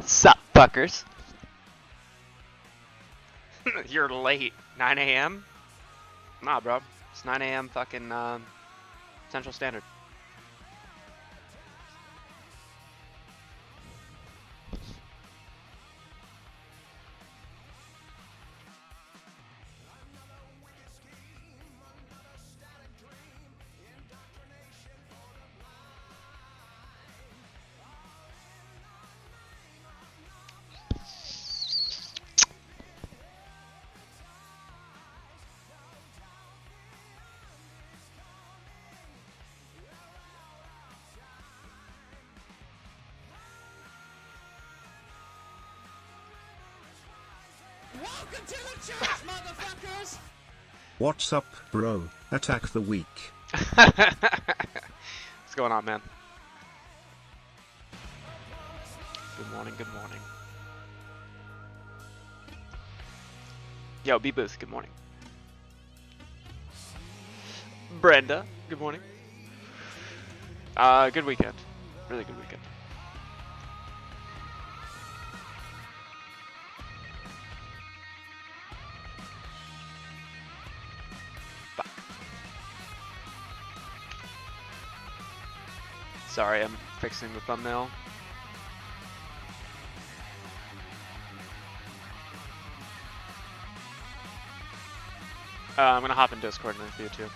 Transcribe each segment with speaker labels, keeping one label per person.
Speaker 1: Sup, fuckers? You're late. 9 a.m.? Nah, bro. It's 9 a.m. fucking Central Standard.
Speaker 2: Welcome to the church, motherfuckers!
Speaker 3: What's up, bro? Attack the week.
Speaker 1: What's going on, man? Good morning, good morning. Yo, B-Booth, good morning. Brenda, good morning. Good weekend. Really good weekend. Sorry, I'm fixing the thumbnail. I'm gonna hop in Discord and you too.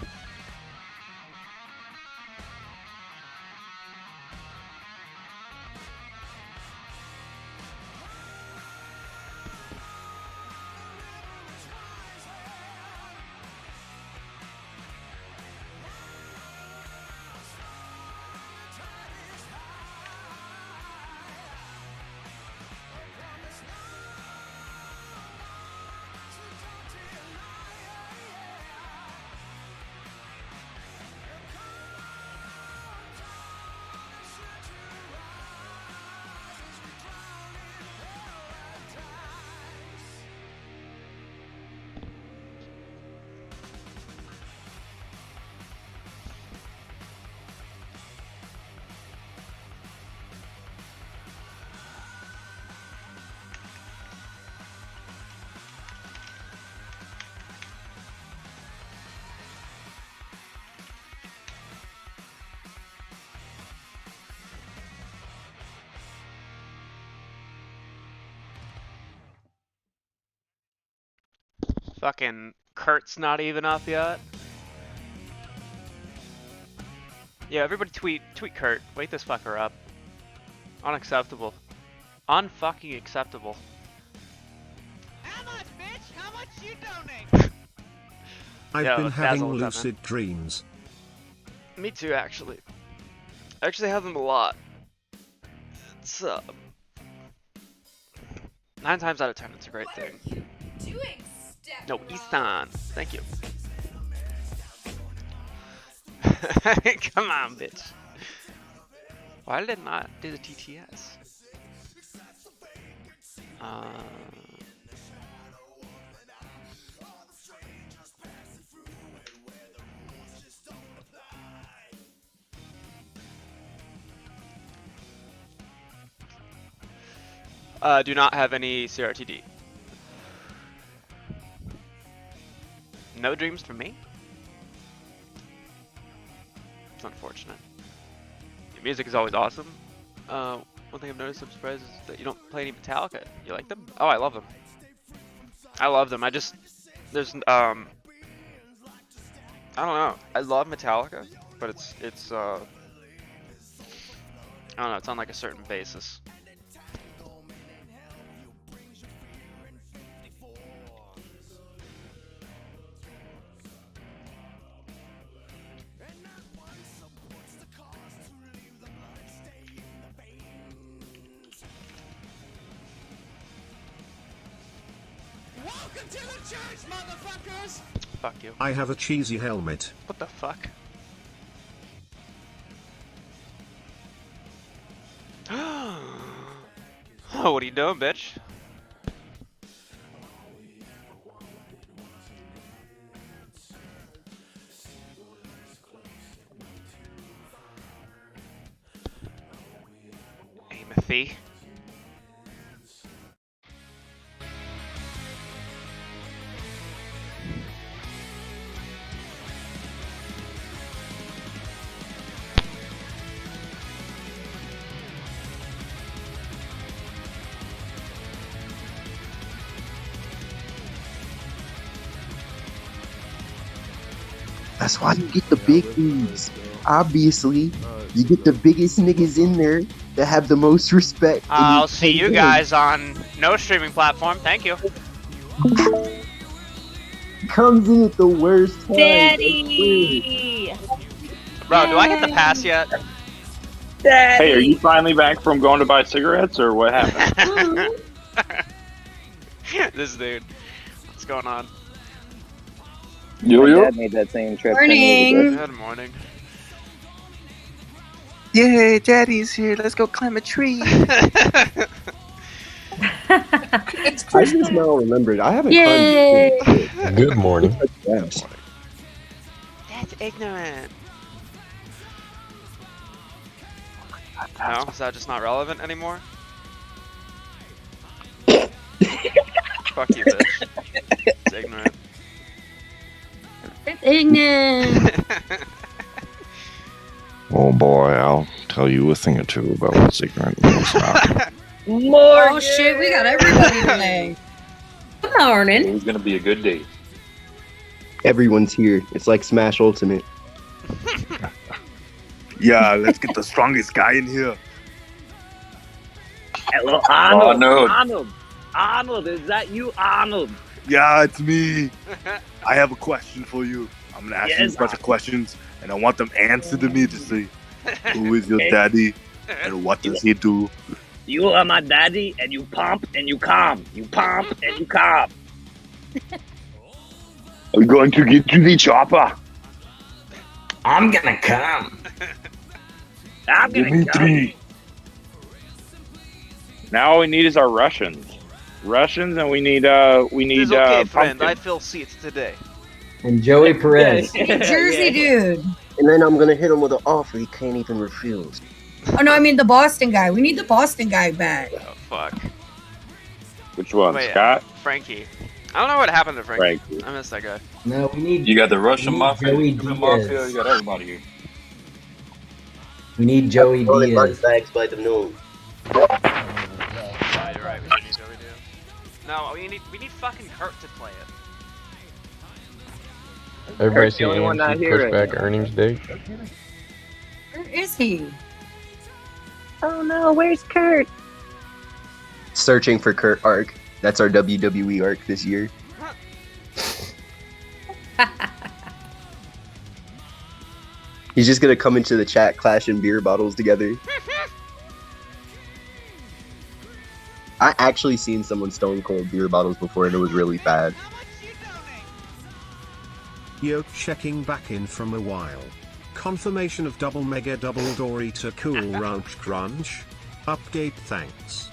Speaker 1: Fucking Kurt's not even up yet. Yeah, everybody tweet Kurt. Wake this fucker up. Unacceptable. Unfucking acceptable.
Speaker 2: How much, bitch? How much you donate?
Speaker 3: I've
Speaker 1: Yeah,
Speaker 3: been
Speaker 1: Basil,
Speaker 3: having
Speaker 1: what's up, man?
Speaker 3: lucid dreams.
Speaker 1: Me too, actually. I actually have them a lot. It's 9 times out of 10, it's a great thing.
Speaker 4: What are you doing, Steph?
Speaker 1: No, Ethan, thank you. Come on, bitch. Why did it not do the TTS? Do not have any CRTD. No dreams for me? It's unfortunate. Your music is always awesome. One thing I've noticed, I'm surprised, is that you don't play any Metallica. You like them? Oh, I love them. I love them. There's I don't know. I love Metallica, but it's I don't know. It's on like a certain basis. Fuck you.
Speaker 3: I have a cheesy helmet.
Speaker 1: What the fuck? Oh, what are you doing, bitch? Amothy.
Speaker 5: That's why you get the big dudes. Obviously, you get the biggest niggas in there that have the most respect. and
Speaker 1: I'll see
Speaker 5: pay
Speaker 1: you
Speaker 5: them.
Speaker 1: guys on no streaming platform. Thank you.
Speaker 5: Comes in at the worst time.
Speaker 6: Daddy!
Speaker 1: Bro, do I get the pass yet?
Speaker 6: Daddy!
Speaker 7: Hey, are you finally back from going to buy cigarettes, or what happened?
Speaker 1: This dude. What's going on?
Speaker 8: My
Speaker 7: Yo-yo?
Speaker 8: dad made that same trip 10 years ago.
Speaker 6: Morning!
Speaker 1: Good morning.
Speaker 5: Yay, Daddy's here. Let's go climb a tree.
Speaker 6: It's
Speaker 5: I just now remembered. I haven't
Speaker 6: Yay!
Speaker 5: climbed.
Speaker 9: Good morning.
Speaker 5: Yes.
Speaker 1: That's ignorant. No? Is that just not relevant anymore? Fuck you, bitch. It's ignorant.
Speaker 6: It's ignorant!
Speaker 9: Oh boy, I'll tell you a thing or two about what's ignorant and what's not.
Speaker 6: Oh shit, we got everybody today. Good morning.
Speaker 7: It's gonna be a good day.
Speaker 5: Everyone's here. It's like Smash Ultimate.
Speaker 10: Yeah, let's get the strongest guy in here.
Speaker 8: Hello,
Speaker 7: Arnold.
Speaker 8: Arnold, is that you, Arnold?
Speaker 10: Yeah, it's me. I have a question for you. I'm gonna ask you
Speaker 8: Yes,
Speaker 10: a bunch of questions, and I want them answered immediately. Who is your daddy, and what does he do?
Speaker 8: You are my daddy, and you pump and you calm. You pump and you calm.
Speaker 7: I'm going to get you the chopper.
Speaker 8: I'm gonna come. I'm gonna come.
Speaker 7: Dimitri. Now all we need is our Russians. Russians, and we need
Speaker 1: It's okay, friend.
Speaker 7: pumpkin.
Speaker 1: I fill seats today.
Speaker 11: And Joey Perez.
Speaker 6: Jersey dude.
Speaker 5: And then I'm gonna hit him with an offer he can't even refuse.
Speaker 6: Oh no, I mean the Boston guy. We need the Boston guy back.
Speaker 1: Oh, fuck.
Speaker 7: Which one,
Speaker 1: Wait,
Speaker 7: Scott?
Speaker 1: Frankie. I don't know what happened to Frankie.
Speaker 7: Frankie.
Speaker 1: I miss that guy.
Speaker 11: No, we need.
Speaker 7: You got the
Speaker 11: we
Speaker 7: Russian
Speaker 11: need
Speaker 7: mafia,
Speaker 11: Joey
Speaker 7: the Cuban mafia,
Speaker 11: Diaz.
Speaker 7: you got everybody here.
Speaker 11: We need Joey
Speaker 5: Only
Speaker 11: Diaz.
Speaker 5: bags by the noon.
Speaker 1: Yeah, you're right. We do need Joey Diaz. No, we need fucking Kurt to play it.
Speaker 9: Everybody
Speaker 8: Eric's
Speaker 9: see
Speaker 8: the only one not
Speaker 9: AMC
Speaker 8: here
Speaker 9: push
Speaker 8: right
Speaker 9: back
Speaker 8: now.
Speaker 9: earnings date?
Speaker 6: Where is he? Oh no, where's Kurt?
Speaker 5: Searching for Kurt arc. That's our WWE arc this year. He's just gonna come into the chat clashing beer bottles together. I actually seen someone stone cold beer bottles before and it was really bad.
Speaker 2: How much you donate?
Speaker 3: Yo, checking back in from a while. Confirmation of double mega double Dorita cool ranch crunch. Update thanks.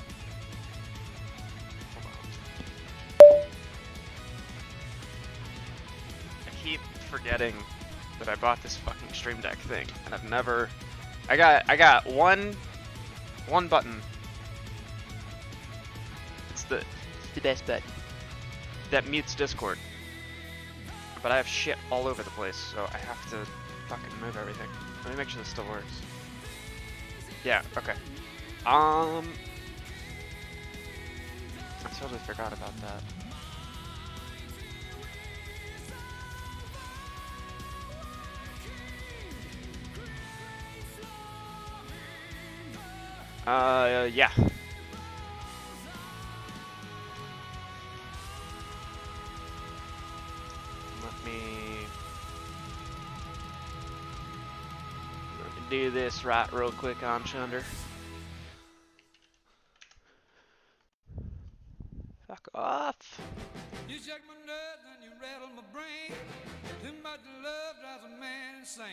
Speaker 1: I keep forgetting that I bought this fucking Stream Deck thing, and I've never. I got one button. It's the best button that mutes Discord. But I have shit all over the place, so I have to fucking move everything. Let me make sure this still works. Yeah. Okay. I totally forgot about that. Yeah. Let me do this right real quick on Chunder. Fuck off. What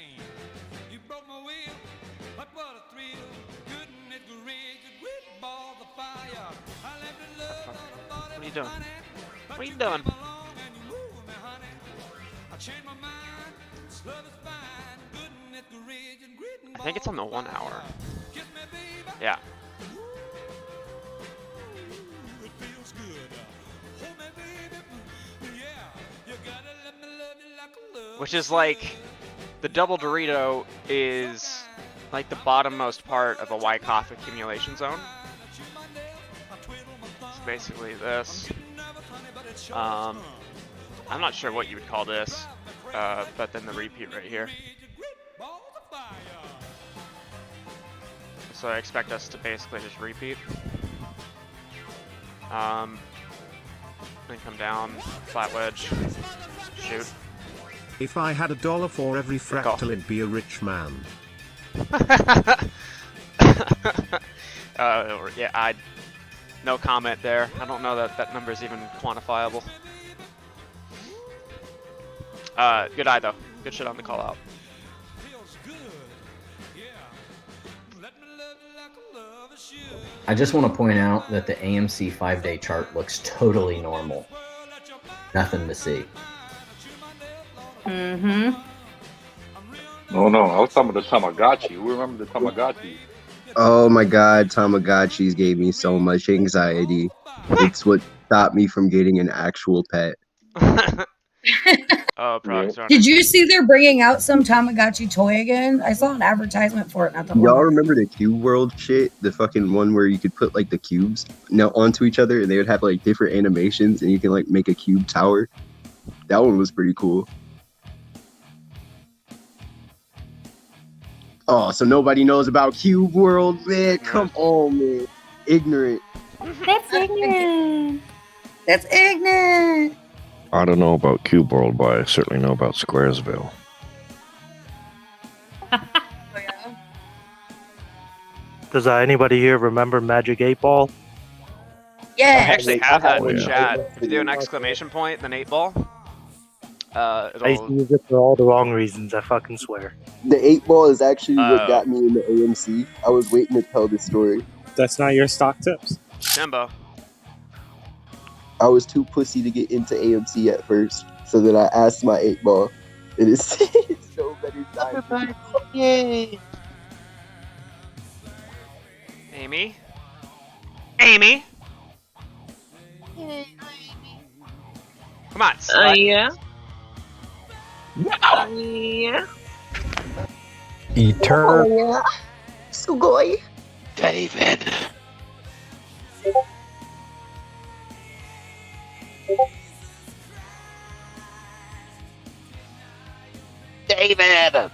Speaker 1: are you doing? What are you doing? I think it's on the 1 hour. Yeah. Which is like, the double Dorito is like the bottommost part of a Wyckoff accumulation zone. It's basically this. I'm not sure what you would call this, but then the repeat right here. So I expect us to basically just repeat. Then come down, flat wedge, shoot.
Speaker 3: If I had $1 for every fractal, I'd be a rich man.
Speaker 1: Yeah, no comment there. I don't know that that number is even quantifiable. Good eye though. Good shit on the call out.
Speaker 11: I just want to point out that the AMC 5-day chart looks totally normal. Nothing to see.
Speaker 6: Mm-hmm.
Speaker 10: Oh no, I was talking about the Tamagotchi. Who remember the Tamagotchi?
Speaker 5: Oh my god, Tamagotchis gave me so much anxiety. It's what stopped me from getting an actual pet.
Speaker 1: Oh, products are
Speaker 6: Did you see they're bringing out some Tamagotchi toy again? I saw an advertisement for it not that long
Speaker 5: Y'all
Speaker 6: ago.
Speaker 5: remember the Cube World shit? The fucking one where you could put like the cubes onto each other and they would have like different animations and you can like make a cube tower? That one was pretty cool. Oh, so nobody knows about Cube World, man. Come on, man. Ignorant.
Speaker 6: That's ignorant. That's ignorant.
Speaker 9: I don't know about Cube World, but I certainly know about Squaresville.
Speaker 12: Does anybody here remember Magic 8 Ball?
Speaker 1: I
Speaker 6: Yeah.
Speaker 1: actually have that in
Speaker 9: Oh,
Speaker 1: the
Speaker 9: yeah.
Speaker 1: chat. If you do an exclamation point, then 8 ball.
Speaker 12: I used to
Speaker 1: It'll.
Speaker 12: use it for all the wrong reasons, I fucking swear.
Speaker 5: The 8-ball is actually what
Speaker 1: Oh.
Speaker 5: got me into AMC. I was waiting to tell this story.
Speaker 12: That's not your stock tips.
Speaker 1: Jimbo.
Speaker 5: I was too pussy to get into AMC at first, so then I asked my 8-ball. It is so better time.
Speaker 2: Yay!
Speaker 1: Amy. Amy. Come on, slut.
Speaker 2: Yeah.
Speaker 1: No.
Speaker 2: Yeah.
Speaker 11: Etern.
Speaker 5: Sugoi.
Speaker 2: David. David.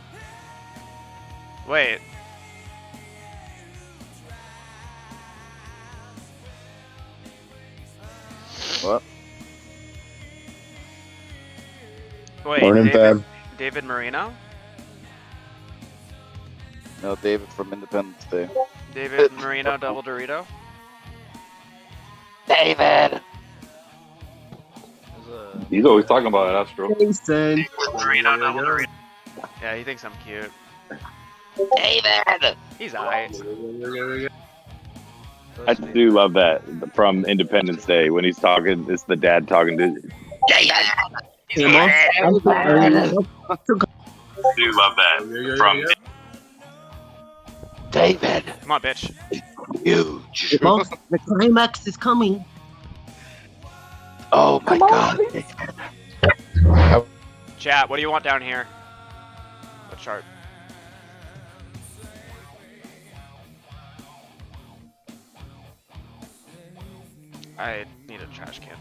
Speaker 1: Wait.
Speaker 10: What?
Speaker 1: Wait.
Speaker 10: Morning,
Speaker 1: David,
Speaker 10: Fab.
Speaker 1: David Marino?
Speaker 10: No, David from Independence Day.
Speaker 1: David Marino Double Dorito?
Speaker 2: David.
Speaker 10: He's always talking about it, Astro.
Speaker 5: Hey, son.
Speaker 1: Marino Double Dorito. Yeah, he thinks I'm cute.
Speaker 2: David.
Speaker 1: He's alright.
Speaker 7: I do love that from Independence Day when he's talking. It's the dad talking to.
Speaker 2: David.
Speaker 5: Hey, Mom.
Speaker 7: I do love that from.
Speaker 2: David.
Speaker 1: Come on, bitch.
Speaker 2: Huge.
Speaker 5: Mom, the climax is coming.
Speaker 2: Oh my god.
Speaker 1: Chat, what do you want down here? What chart? I need a trash can.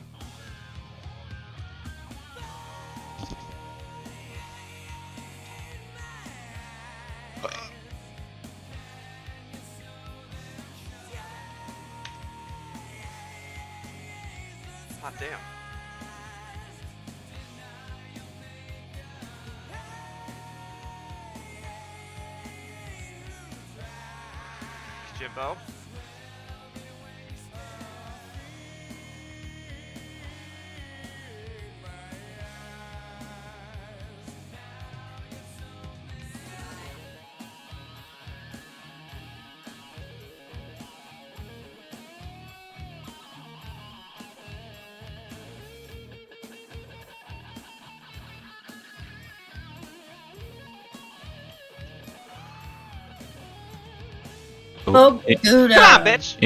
Speaker 1: Hot damn. Jimbo.
Speaker 6: Oh, dude.
Speaker 1: Come on, bitch.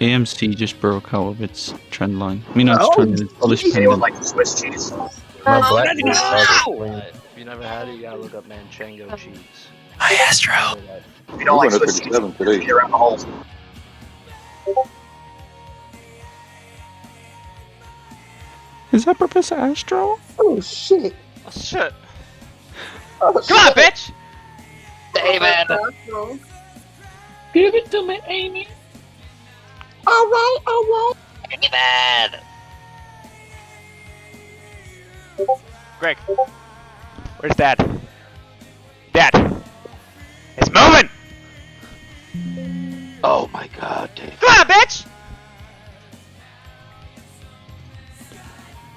Speaker 13: AMC just broke out of its trend line. I mean, not its
Speaker 5: Oh,
Speaker 13: trend line, its bullish
Speaker 5: geez.
Speaker 13: pendant.
Speaker 8: like Swiss cheese.
Speaker 14: My black
Speaker 8: let's
Speaker 14: cheese
Speaker 8: go!
Speaker 14: If you never had it, you gotta look up Manchego cheese.
Speaker 8: Hi, Astro. If you don't
Speaker 7: We're
Speaker 8: like
Speaker 7: going
Speaker 8: Swiss
Speaker 7: to
Speaker 8: cheese,
Speaker 7: 37 today.
Speaker 8: get around the holes.
Speaker 13: Is that Professor Astro?
Speaker 5: Oh shit.
Speaker 1: Oh, shit.
Speaker 5: Oh,
Speaker 1: Come on, bitch.
Speaker 2: David.
Speaker 8: Give it to me, Amy.
Speaker 5: Alright.
Speaker 2: David.
Speaker 1: Greg. Where's Dad? Dad. It's moving.
Speaker 14: Oh my god, Dave.
Speaker 1: Come on, bitch.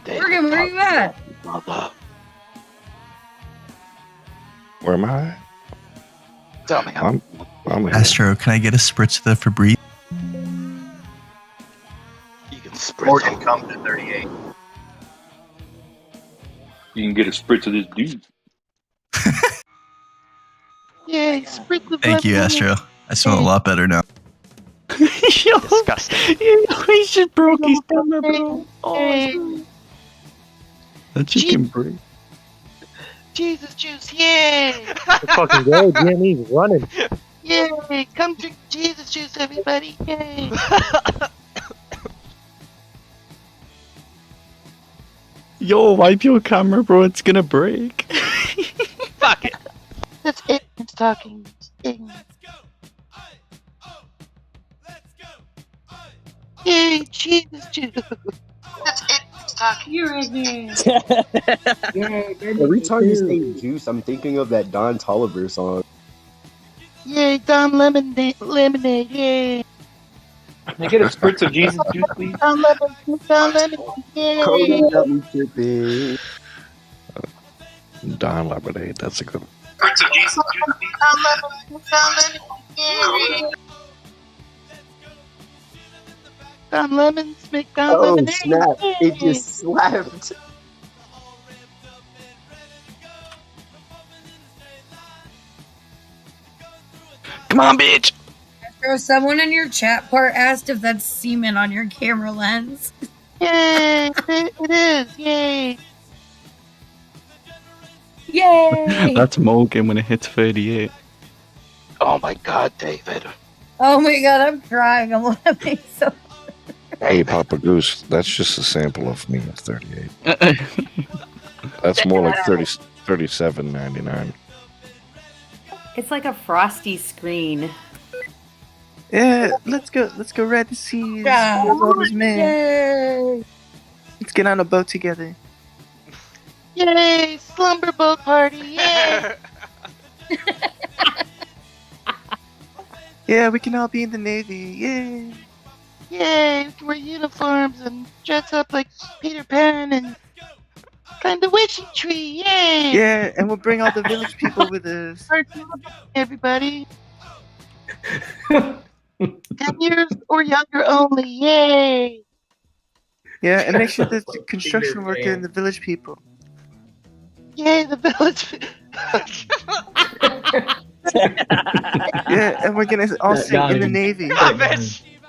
Speaker 6: Morgan, where you at?
Speaker 14: Mother.
Speaker 9: Where am I?
Speaker 14: Tell me.
Speaker 9: I'm here.
Speaker 15: Astro, can I get a spritz of the Febreze?
Speaker 14: You can spritz.
Speaker 8: Morgan comes at 38.
Speaker 7: You can get a spritz of this dude.
Speaker 2: Yay, spritz the
Speaker 15: Thank you, Astro. I smell a lot better now.
Speaker 13: Yo,
Speaker 1: disgusting.
Speaker 13: He just broke his camera, bro. Oh, that chicken break.
Speaker 2: Jesus juice, yay!
Speaker 12: Let's fucking go, Jimmy's running.
Speaker 2: Yay! Come drink Jesus juice, everybody, yay!
Speaker 13: Yo, wipe your camera, bro. It's gonna break.
Speaker 2: Fuck it! That's it, it's talking. Yay, Jesus juice! That's it, it's talking. You're in there.
Speaker 5: Every time you say juice, I'm thinking of that Don Toliver song.
Speaker 2: Yay, Don Lemonade, yay!
Speaker 7: Can I get a spritz of Jesus juice, please?
Speaker 2: Don Lemonade, yay!
Speaker 5: Cody got me tripping.
Speaker 9: Don Lemonade, that's a good one.
Speaker 8: Spritz of Jesus juice, please.
Speaker 2: Don Lemonade, yay! Don Lemons make Don
Speaker 5: Oh
Speaker 2: Lemonade,
Speaker 5: snap!
Speaker 2: yay!
Speaker 5: It just slapped.
Speaker 13: Come on, bitch.
Speaker 6: Astro, someone in your chat part asked if that's semen on your camera lens.
Speaker 2: Yay! It is, yay!
Speaker 6: Yay!
Speaker 13: That's Morgan when it hits 38.
Speaker 14: Oh my god, David.
Speaker 6: Oh my god, I'm crying. I'm laughing so.
Speaker 9: Hey, Papa Goose, that's just a sample of me at 38. That's more like 37.99.
Speaker 4: It's like a frosty screen.
Speaker 2: Yeah, let's go ride the seas.
Speaker 6: Yeah.
Speaker 2: Yay! Let's get on a boat together. Yay! Slumber boat party! Yay! Yeah, we can all be in the Navy. Yay! Yay! We can wear uniforms and dress up like Peter Pan and climb the wishing tree. Yay! Yeah, and we'll bring all the village people with us. Everybody. 10 years or younger only. Yay! Yeah, and make sure there's construction worker and the village people. Yay, the village. Yeah, and we're gonna all sing in the Navy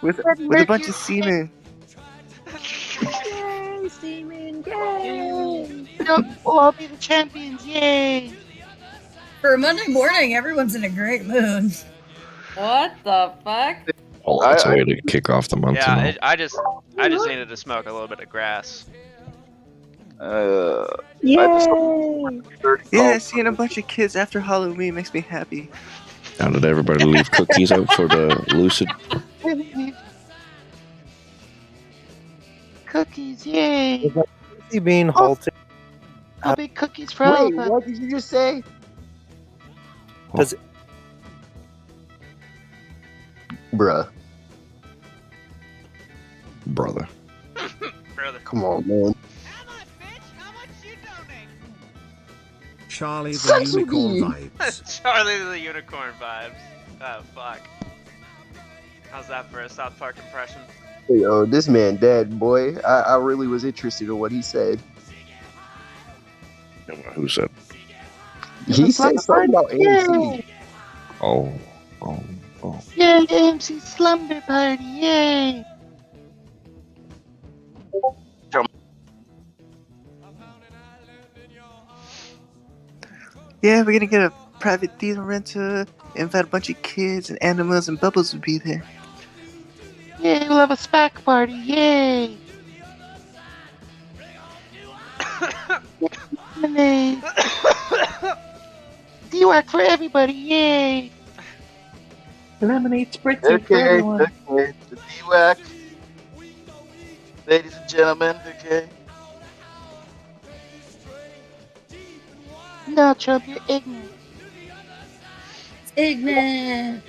Speaker 2: with a bunch of seamen. Yay, seamen! Yay! We'll all be the champions! Yay!
Speaker 6: For a Monday morning, everyone's in a great mood.
Speaker 4: What the fuck?
Speaker 9: Oh, that's a way to kick off the month.
Speaker 1: Yeah, I just needed to smoke a little bit of grass.
Speaker 2: Yeah, seeing a bunch of kids after Halloween makes me happy.
Speaker 9: Now, did everybody leave cookies out for the Lucid?
Speaker 2: Cookies, yay!
Speaker 12: He being halted.
Speaker 2: I'll make cookies for all
Speaker 5: Wait,
Speaker 2: of us.
Speaker 5: what did you just say?
Speaker 12: Does it,
Speaker 5: Bruh.
Speaker 9: Brother.
Speaker 1: Brother.
Speaker 5: Come on, man.
Speaker 3: Charlie the
Speaker 5: Sex
Speaker 3: Unicorn
Speaker 5: with
Speaker 3: vibes.
Speaker 1: Charlie the Unicorn vibes. Oh, fuck. How's that for a South Park impression?
Speaker 5: Yo, this man dead, boy. I really was interested in what he said.
Speaker 9: Who said?
Speaker 5: He said something about AMC.
Speaker 9: Oh. Oh.
Speaker 2: Yay, AMC Slumber Party, yay! Yeah, we're gonna get a private theater renter, invite a bunch of kids and animals, and Bubbles will be there. Yay, we'll have a SPAC party, yay! Lemonade. D-Wack for everybody, yay!
Speaker 6: Lemonade spritzer for
Speaker 14: Okay,
Speaker 6: everyone.
Speaker 14: okay. The D-Wack. Ladies and gentlemen, okay.
Speaker 2: No, Trump, you're ignorant.
Speaker 6: It's ignorant.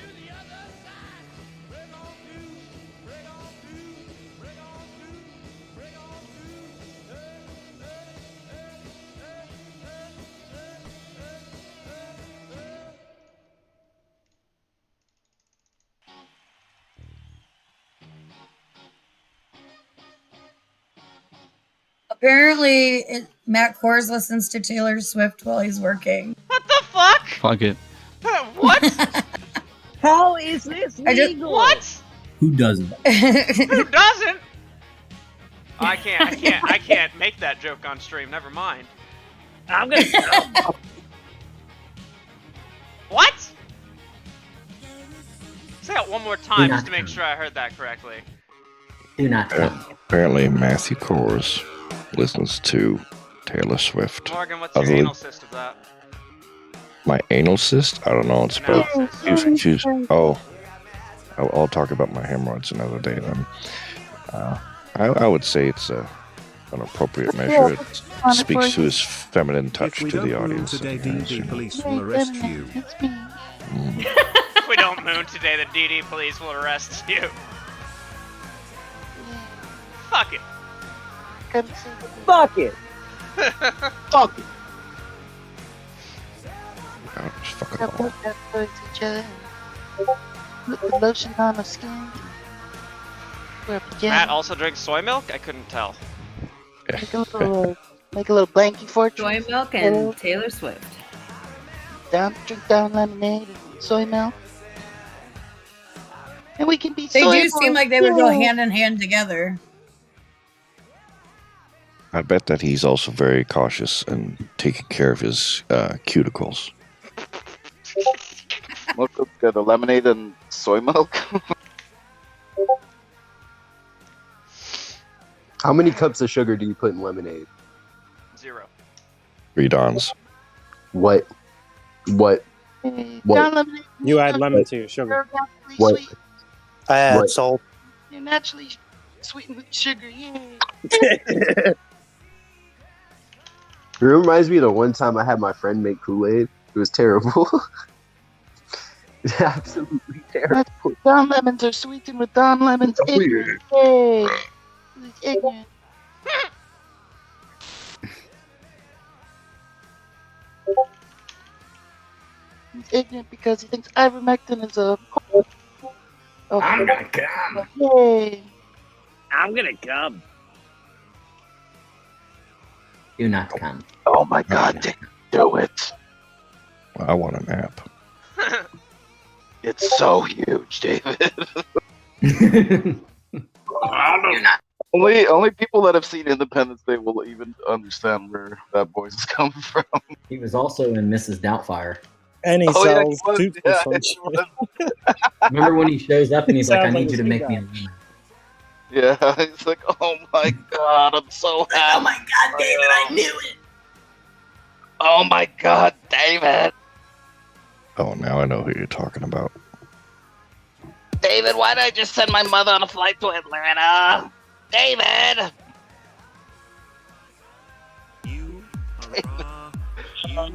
Speaker 6: Apparently, Matt Kors listens to Taylor Swift while he's working.
Speaker 1: What the fuck?
Speaker 13: Fuck it.
Speaker 1: What?
Speaker 8: How is this legal?
Speaker 1: What?
Speaker 11: Who doesn't?
Speaker 1: Who doesn't? I can't make that joke on stream. Never mind.
Speaker 8: I'm gonna.
Speaker 1: What? Say that one more time just to make sure I heard that correctly.
Speaker 11: Do not.
Speaker 9: Apparently, Matthew Kors listens to Taylor Swift.
Speaker 1: Morgan, what's
Speaker 9: I
Speaker 1: your
Speaker 9: believe-
Speaker 1: anal cyst of that?
Speaker 9: My anal cyst? I don't know. It's about. Choose. Oh, I'll talk about my hemorrhoids another day then. I would say it's an appropriate measure. It speaks to his feminine touch
Speaker 3: If we
Speaker 9: to
Speaker 3: don't
Speaker 9: the
Speaker 3: move
Speaker 9: audience.
Speaker 3: today, DD police will arrest you.
Speaker 1: If we don't moon today, the DD police will arrest you. Fuck it.
Speaker 8: Fuck it.
Speaker 14: Fuck it.
Speaker 2: Put that towards each other. Put the lotion on our skin. Wear pajamas.
Speaker 1: Matt also drinks soy milk? I couldn't tell.
Speaker 2: Make a little blankie fortress.
Speaker 4: Soy milk and Taylor Swift.
Speaker 2: Drink down lemonade and soy milk. And we can be
Speaker 6: They
Speaker 2: soy
Speaker 6: do seem
Speaker 2: boys.
Speaker 6: like they would go
Speaker 2: Yeah.
Speaker 6: hand in hand together.
Speaker 9: I bet that he's also very cautious and taking care of his cuticles.
Speaker 14: What's good? The lemonade and soy milk?
Speaker 5: How many cups of sugar do you put in lemonade?
Speaker 1: 0.
Speaker 9: 3 Dons.
Speaker 5: What? What?
Speaker 2: Hey,
Speaker 5: What?
Speaker 2: Don lemonade.
Speaker 12: You add lemon to your sugar.
Speaker 2: You're naturally
Speaker 5: What?
Speaker 2: sweet.
Speaker 12: I add
Speaker 5: What?
Speaker 12: salt.
Speaker 2: You're naturally sweetened with sugar. Yay.
Speaker 5: It reminds me of the one time I had my friend make Kool-Aid. It was terrible. Absolutely terrible.
Speaker 2: Don lemons are sweetened with Don lemons. Ignorant. Yay. He's ignorant. He's ignorant because he thinks ivermectin is a. Oh,
Speaker 11: I'm gonna come.
Speaker 2: Yay.
Speaker 8: I'm gonna come.
Speaker 11: Do not come.
Speaker 14: Oh my god, do it.
Speaker 9: I want a nap.
Speaker 14: It's so huge, David. Only people that have seen Independence Day will even understand where that voice is coming from.
Speaker 11: He was also in Mrs. Doubtfire.
Speaker 12: And he
Speaker 14: Oh, yeah,
Speaker 12: sells
Speaker 14: he was,
Speaker 12: toothpaste
Speaker 14: yeah,
Speaker 12: on
Speaker 14: he
Speaker 12: shit.
Speaker 11: Remember when he shows up and he's like, I
Speaker 12: Sounds like
Speaker 11: need you to
Speaker 12: a
Speaker 11: make
Speaker 12: sweet
Speaker 11: me a
Speaker 12: guy.
Speaker 11: lemon.
Speaker 14: Yeah, he's like, oh my god, I'm so happy.
Speaker 11: Oh my god, David, I knew it!
Speaker 14: Oh my god, David.
Speaker 9: Oh, now I know who you're talking about.
Speaker 14: David, why did I just send my mother on a flight to Atlanta? David!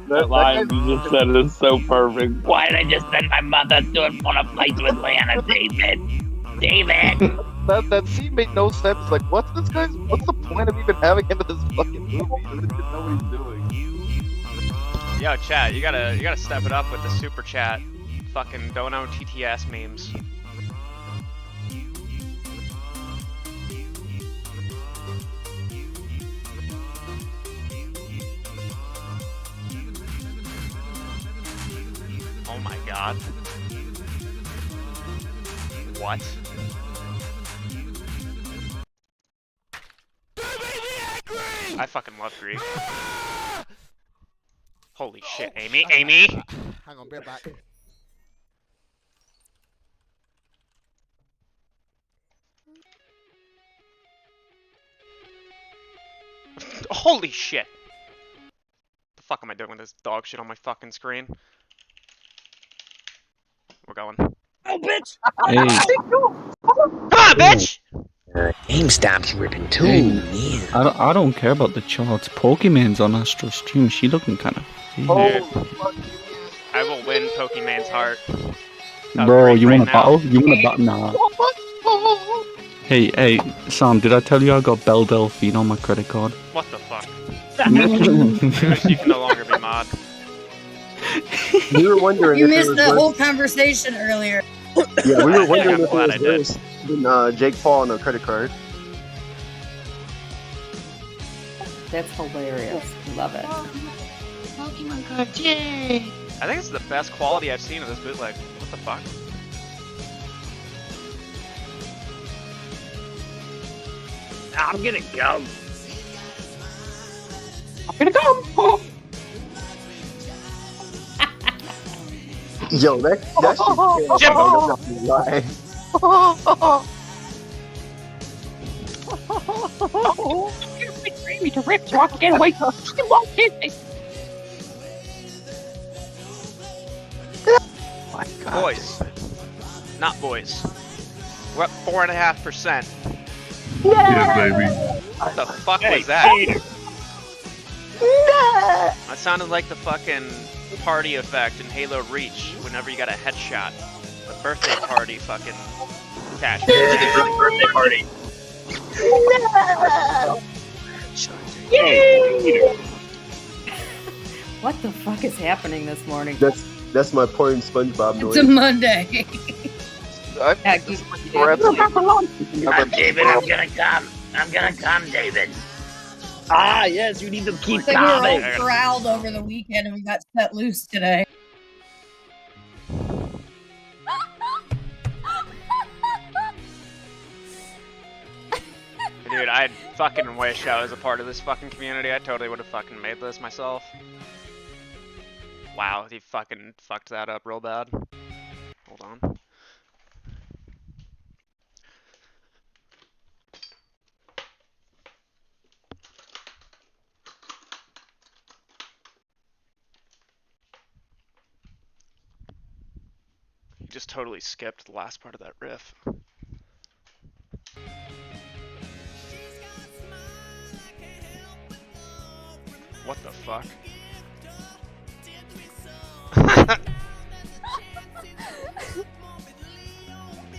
Speaker 7: That line you just said is so perfect.
Speaker 8: Why did I just send my mother on a flight to Atlanta, David? David!
Speaker 14: That scene made no sense. Like, what's the point of even having him in this fucking movie? I didn't know what he's doing.
Speaker 1: Yo, chat, you gotta step it up with the super chat. Fucking don't own TTS memes. Oh my god. What? I fucking love Greek. Holy shit, Amy, Amy!
Speaker 16: Hang on, be right back.
Speaker 1: Holy shit! The fuck am I doing with this dog shit on my fucking screen? We're going.
Speaker 8: Oh, bitch!
Speaker 13: Hey.
Speaker 1: Come on, bitch!
Speaker 2: GameStop's ripping too.
Speaker 13: Hey, I don't care about the charts. Pokemon's on Astro Stream. She looking kind of.
Speaker 1: Dude, I will win Pokemon's heart.
Speaker 13: Bro, you want a battle? You want a battle? Nah. Hey, Sam, did I tell you I got Belle Delphine on my credit card?
Speaker 1: What the fuck? You can no longer be mod.
Speaker 5: We were wondering.
Speaker 6: You
Speaker 5: if it
Speaker 6: missed
Speaker 5: was
Speaker 6: the
Speaker 5: worse.
Speaker 6: whole conversation earlier.
Speaker 5: Yeah, we were wondering
Speaker 1: I'm
Speaker 5: if it
Speaker 1: glad
Speaker 5: was
Speaker 1: I did.
Speaker 5: worse than Jake Paul on a credit card.
Speaker 4: That's hilarious. Love it.
Speaker 2: Pokemon cards, yay!
Speaker 1: I think it's the best quality I've seen of this bootleg. What the fuck?
Speaker 8: I'm gonna go.
Speaker 2: I'm gonna go!
Speaker 5: Yo, that shit.
Speaker 1: Jim!
Speaker 2: You me to rip so I can get away from fucking Walt Disney. My God.
Speaker 1: Boys. Not boys. We're up 4.5%.
Speaker 10: Yeah, baby.
Speaker 1: What the fuck
Speaker 8: Hey,
Speaker 1: was that?
Speaker 8: Peter.
Speaker 1: That sounded like the fucking party effect in Halo Reach whenever you got a headshot. The birthday party fucking cash.
Speaker 8: Birthday party.
Speaker 4: What the fuck is happening this morning?
Speaker 5: That's my pouring SpongeBob noise.
Speaker 6: It's a Monday.
Speaker 4: Yeah, keep-
Speaker 8: I'm David, I'm gonna come. I'm gonna come, David. Ah, yes, you need to keep
Speaker 6: It's like we were all
Speaker 8: coming.
Speaker 6: corralled over the weekend and we got set loose today.
Speaker 1: Dude, I fucking wish I was a part of this fucking community. I totally would have fucking made this myself. Wow, he fucking fucked that up real bad. Hold on. He just totally skipped the last part of that riff. What the fuck?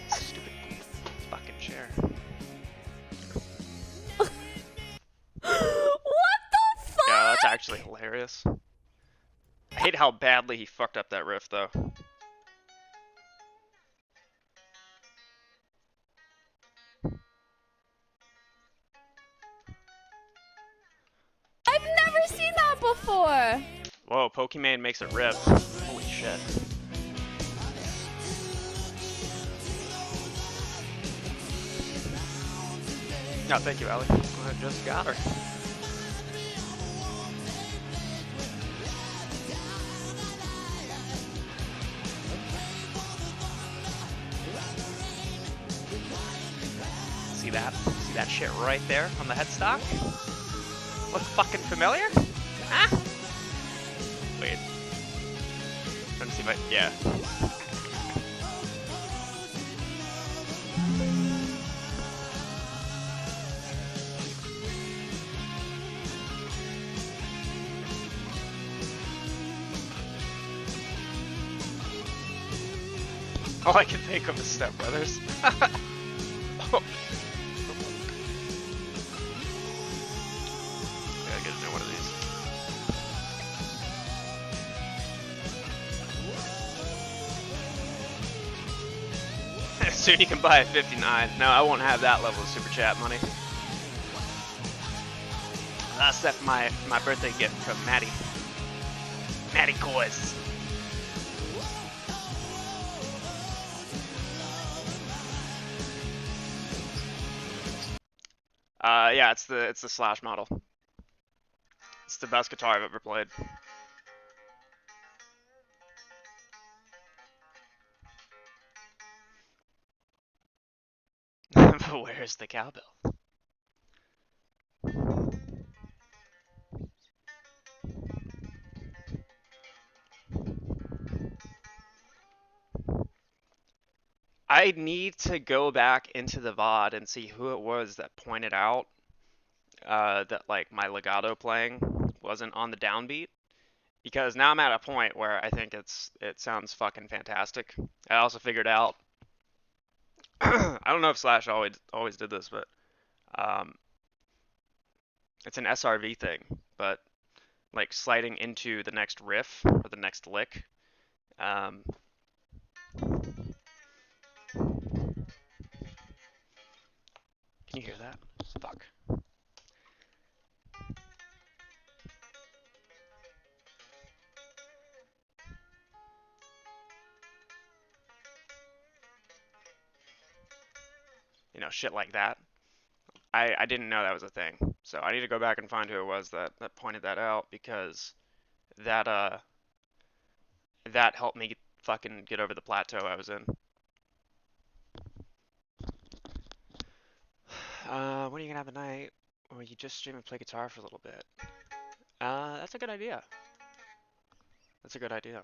Speaker 1: Stupid fucking chair.
Speaker 17: What the fuck?
Speaker 1: Yeah, that's actually hilarious. I hate how badly he fucked up that riff though.
Speaker 17: I've never seen that before.
Speaker 1: Whoa, Pokemon makes a riff. Holy shit. No, thank you, Allie. I just got her. See that? See that shit right there on the headstock? Look fucking familiar? Huh? Wait. Trying to see if I. Yeah. All I can think of is Step Brothers. Oh. Gotta get into one of these. Soon you can buy a 59. No, I won't have that level of super chat money. That's my birthday gift from Maddie. Maddie Coys. Yeah, it's the Slash model. It's the best guitar I've ever played. But where's the cowbell? I need to go back into the VOD and see who it was that pointed out that like my legato playing wasn't on the downbeat, because now I'm at a point where I think it sounds fucking fantastic. I also figured out I don't know if Slash always did this, but um, it's an SRV thing, but like sliding into the next riff or the next lick. Um, can you hear that? Fuck. You know, shit like that. I didn't know that was a thing, so I need to go back and find who it was that pointed that out, because that that helped me fucking get over the plateau I was in. When are you gonna have a night where you just stream and play guitar for a little bit? That's a good idea. That's a good idea.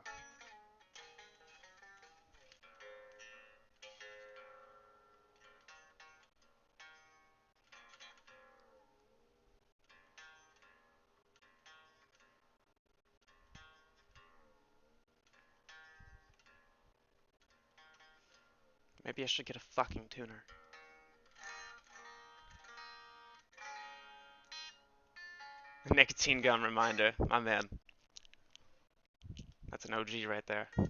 Speaker 1: Maybe I should get a fucking tuner. Nicotine gun reminder, my man. That's an OG right there. I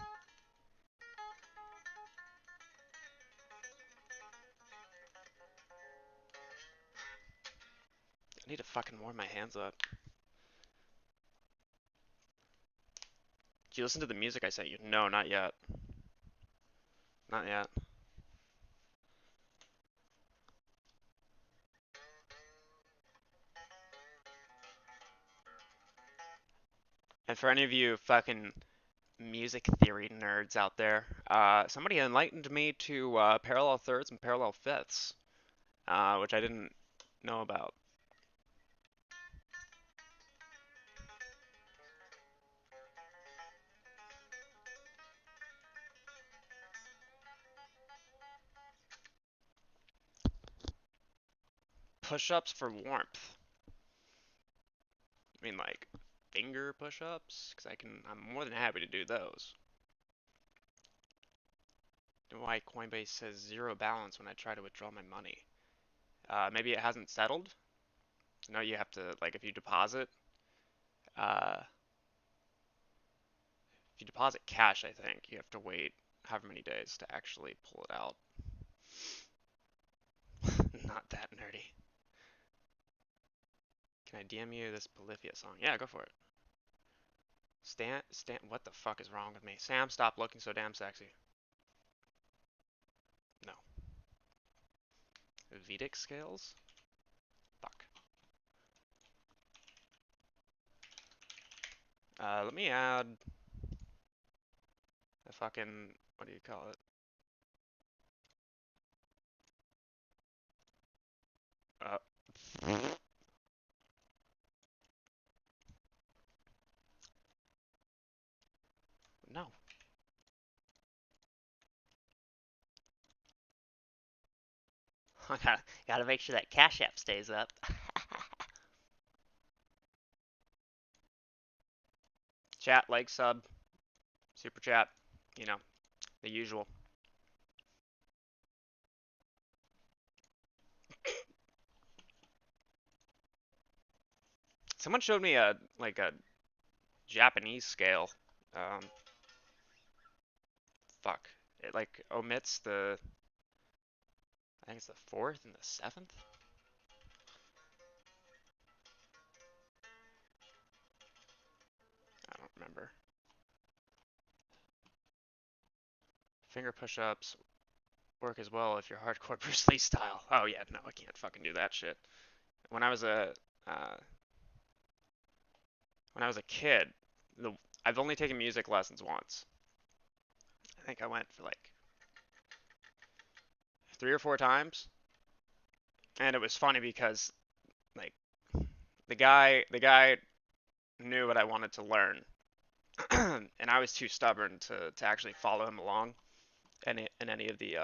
Speaker 1: need to fucking warm my hands up. Did you listen to the music I sent you? No, not yet. Not yet. And for any of you fucking music theory nerds out there, somebody enlightened me to parallel thirds and parallel fifths, which I didn't know about. Push-ups for warmth. I mean, like finger push-ups, because I'm more than happy to do those. Why Coinbase says zero balance when I try to withdraw my money. Maybe it hasn't settled. No, you have to, like, if you deposit cash, I think you have to wait however many days to actually pull it out. Not that nerdy. Can I DM you this Polyphia song? Yeah, go for it. Stan, what the fuck is wrong with me? Sam, stop looking so damn sexy. No. Vedic scales? Fuck. Let me add the fucking, what do you call it? No. Gotta make sure that Cash App stays up. Chat, like, sub, super chat, you know, the usual. Someone showed me a Japanese scale. Fuck. It like omits the, I think it's the 4th and the 7th. I don't remember. Finger push-ups work as well if you're hardcore Bruce Lee style. Oh yeah, no, I can't fucking do that shit. when I was a kid, I've only taken music lessons once. I think I went for like 3 or 4 times, and it was funny because like the guy knew what I wanted to learn, and I was too stubborn to actually follow him along in any of the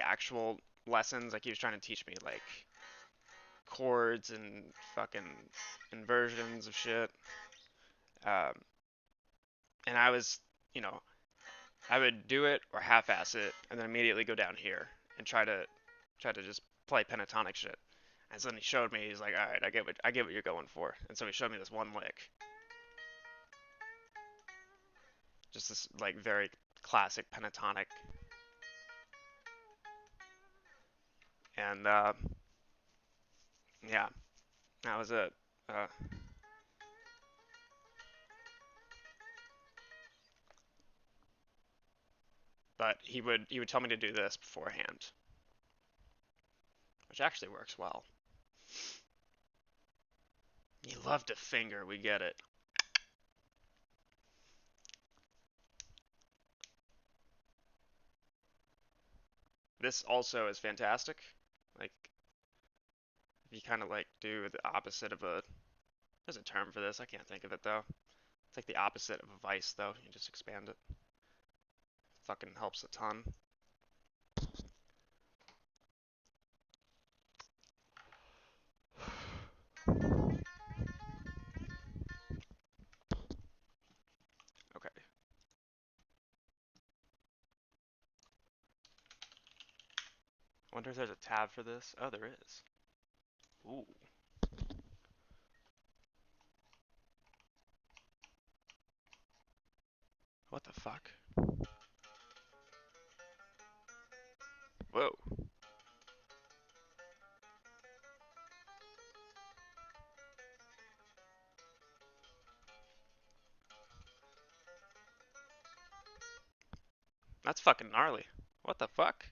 Speaker 1: actual lessons. Like he was trying to teach me like chords and fucking inversions of shit. Um, and I was, you know, I would do it or half-ass it, and then immediately go down here and try to just play pentatonic shit. And so then he showed me. He's like, "All right, I get what you're going for." And so he showed me this one lick, just this like very classic pentatonic, and yeah, that was it. Uh, but he would tell me to do this beforehand, which actually works well. You love to finger, we get it. This also is fantastic. Like, if you kind of like do the opposite of a, there's a term for this, I can't think of it though. It's like the opposite of a vice though, you just expand it. Fucking helps a ton. Okay. I wonder if there's a tab for this. Oh, there is. Ooh. What the fuck? Whoa. That's fucking gnarly. What the fuck?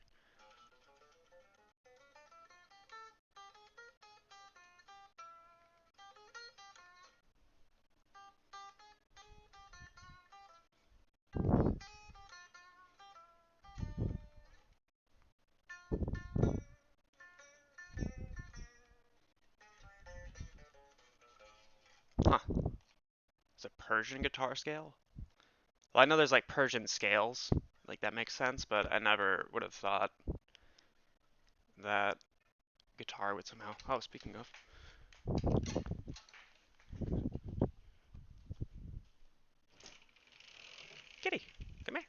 Speaker 1: Huh. It's a Persian guitar scale? Well, I know there's like Persian scales. Like that makes sense, but I never would have thought that guitar would somehow. Oh, speaking of. Kitty, come here.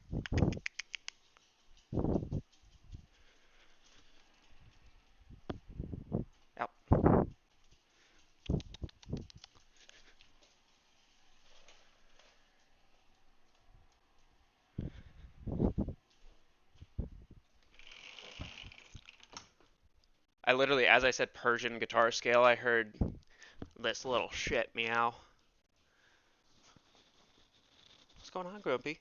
Speaker 1: Out. I literally, as I said Persian guitar scale, I heard this little shit meow. What's going on, Grumpy?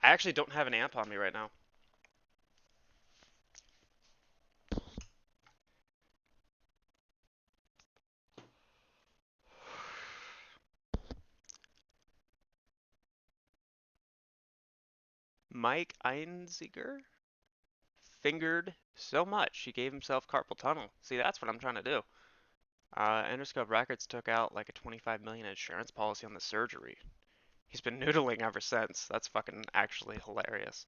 Speaker 1: I actually don't have an amp on me right now. Mike Einziger fingered so much he gave himself carpal tunnel. See, that's what I'm trying to do. Interscope Records took out like a 25 million insurance policy on the surgery. He's been noodling ever since. That's fucking actually hilarious.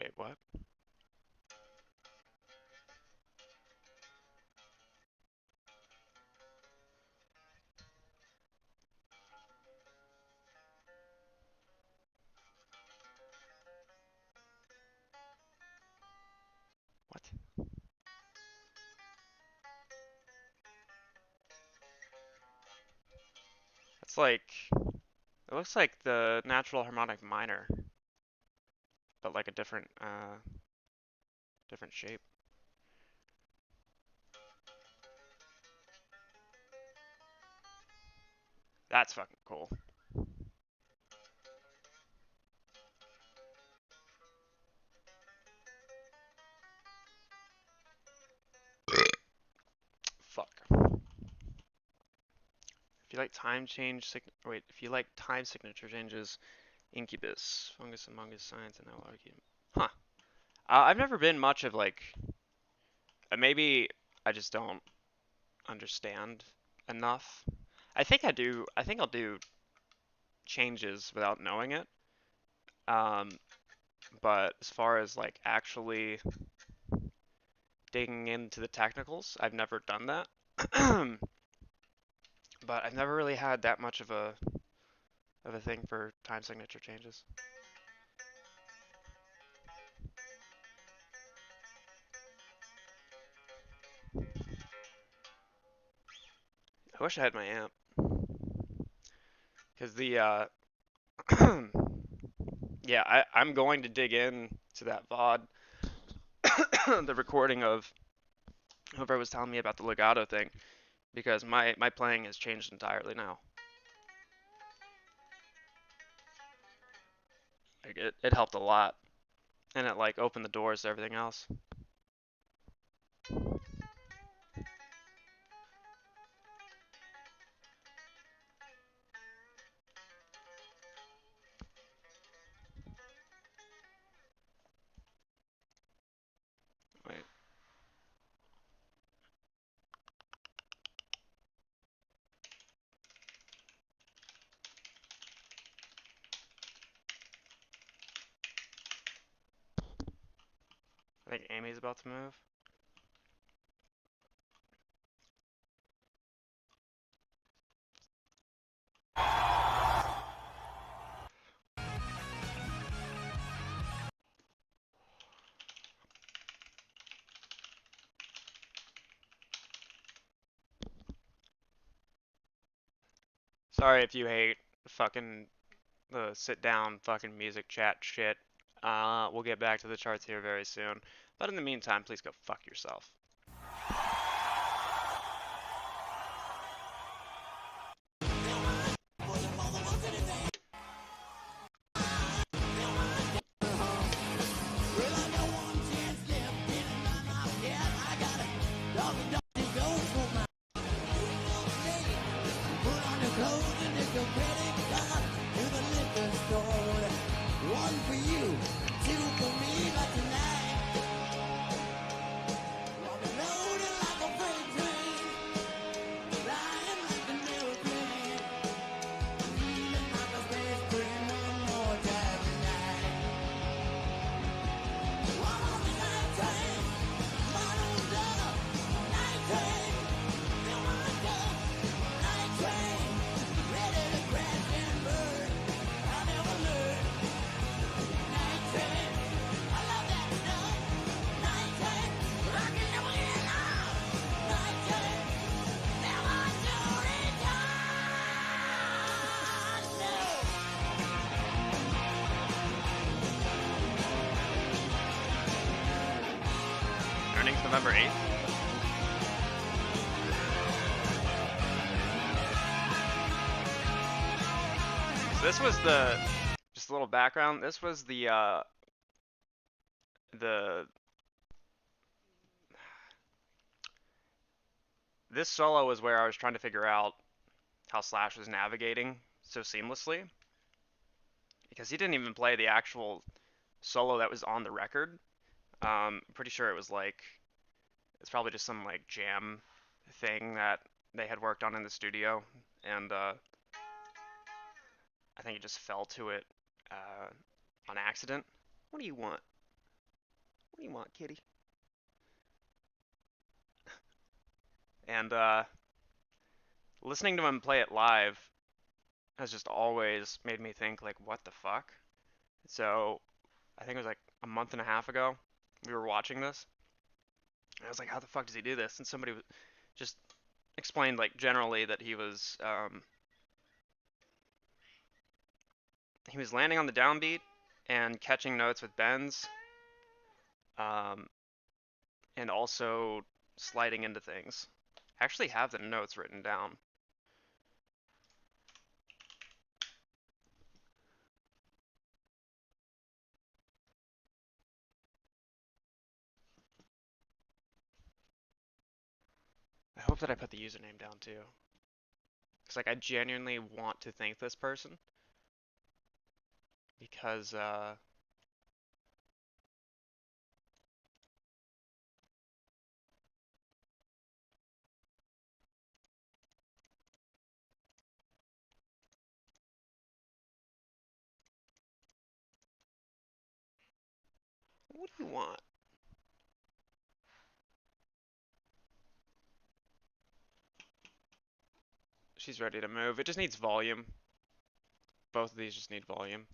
Speaker 1: Wait, what? What? That's like It looks like the natural harmonic minor, but like a different different shape. That's fucking cool. Fuck. If you like if you like time signature changes, Incubus, Fungus Among Us, Science, and Argue. Huh. I've never been much of like, maybe I just don't understand enough. I think I'll do changes without knowing it. But as far as like actually digging into the technicals, I've never done that. But I've never really had that much of a thing for time signature changes. I wish I had my amp, because the yeah, I'm going to dig in to that VOD, the recording of whoever was telling me about the legato thing, because my playing has changed entirely now. Like it helped a lot, and it like opened the doors to everything else. Wait. I think Amy's about to move. Sorry if you hate fucking the sit down fucking music chat shit. We'll get back to the charts here very soon. But in the meantime, please go fuck yourself. Earnings November 8th. So this was just a little background. This was the this solo was where I was trying to figure out how Slash was navigating so seamlessly, because he didn't even play the actual solo that was on the record. Pretty sure it was like, it's probably just some like jam thing that they had worked on in the studio, and I think he just fell to it on accident. What do you want? What do you want, kitty? And listening to him play it live has just always made me think, like, what the fuck? So I think it was like a month and a half ago we were watching this, and I was like, how the fuck does he do this? And somebody just explained, like, generally that he was he was landing on the downbeat and catching notes with bends, and also sliding into things. I actually have the notes written down. I hope that I put the username down too. Because like I genuinely want to thank this person. Because what do you want? She's ready to move. It just needs volume. Both of these just need volume.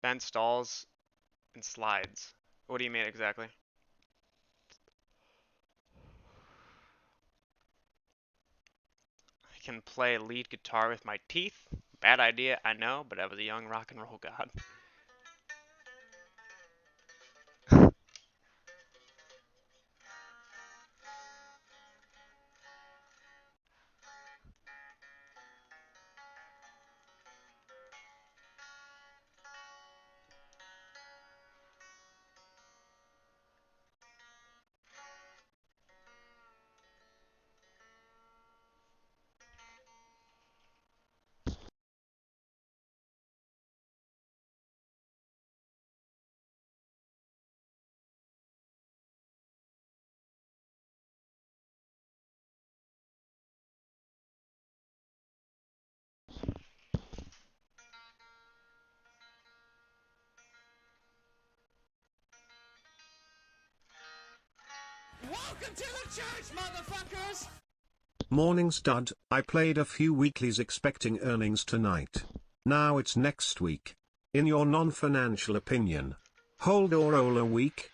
Speaker 1: Bend stalls and slides. What do you mean exactly? I can play lead guitar with my teeth. Bad idea, I know, but I was a young rock and roll god.
Speaker 16: Welcome to the church, motherfuckers!
Speaker 3: Morning stud, I played a few weeklies expecting earnings tonight. Now it's next week. In your non-financial opinion, hold or roll a week?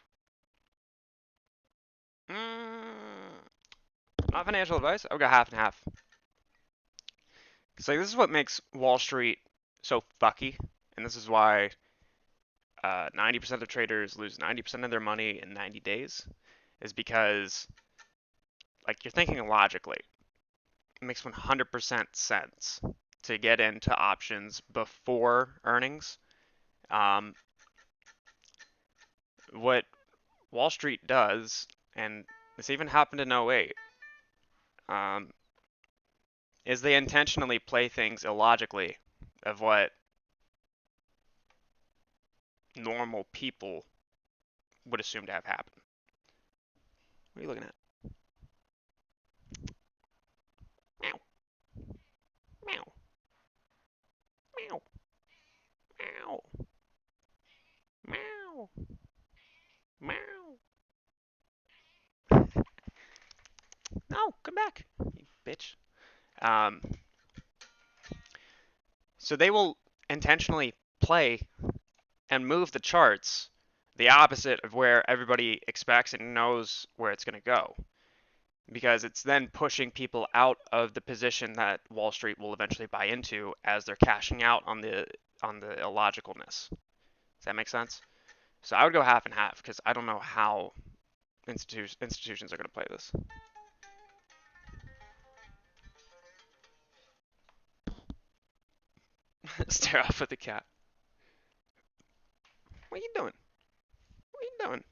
Speaker 1: Not financial advice. I'll go half and half. Cause like this is what makes Wall Street so fucky, and this is why 90% of traders lose 90% of their money in 90 days, is because like you're thinking logically. It makes 100% sense to get into options before earnings. What Wall Street does, and this even happened in '08, is they intentionally play things illogically of what normal people would assume to have happened. What are you looking at? Meow. Meow. Meow. Meow. Meow. Meow. No, come back, you bitch. So they will intentionally play and move the charts the opposite of where everybody expects and knows where it's going to go. Because it's then pushing people out of the position that Wall Street will eventually buy into as they're cashing out on the illogicalness. Does that make sense? So I would go half and half because I don't know how institutions are going to play this. Stare off at the cat. What are you doing? What are you doing?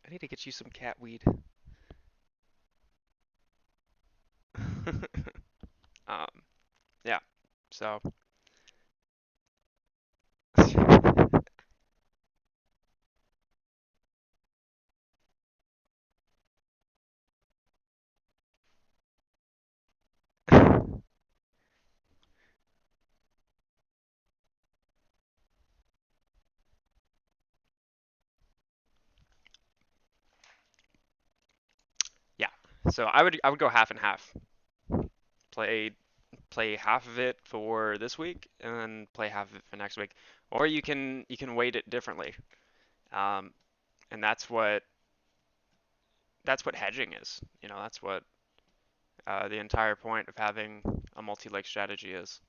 Speaker 1: I need to get you some cat weed. Yeah. So. Yeah. So I would go half and half. Play half of it for this week and then play half of it for next week. Or you can weight it differently. Um, and that's what hedging is. You know, that's what the entire point of having a multi-leg strategy is.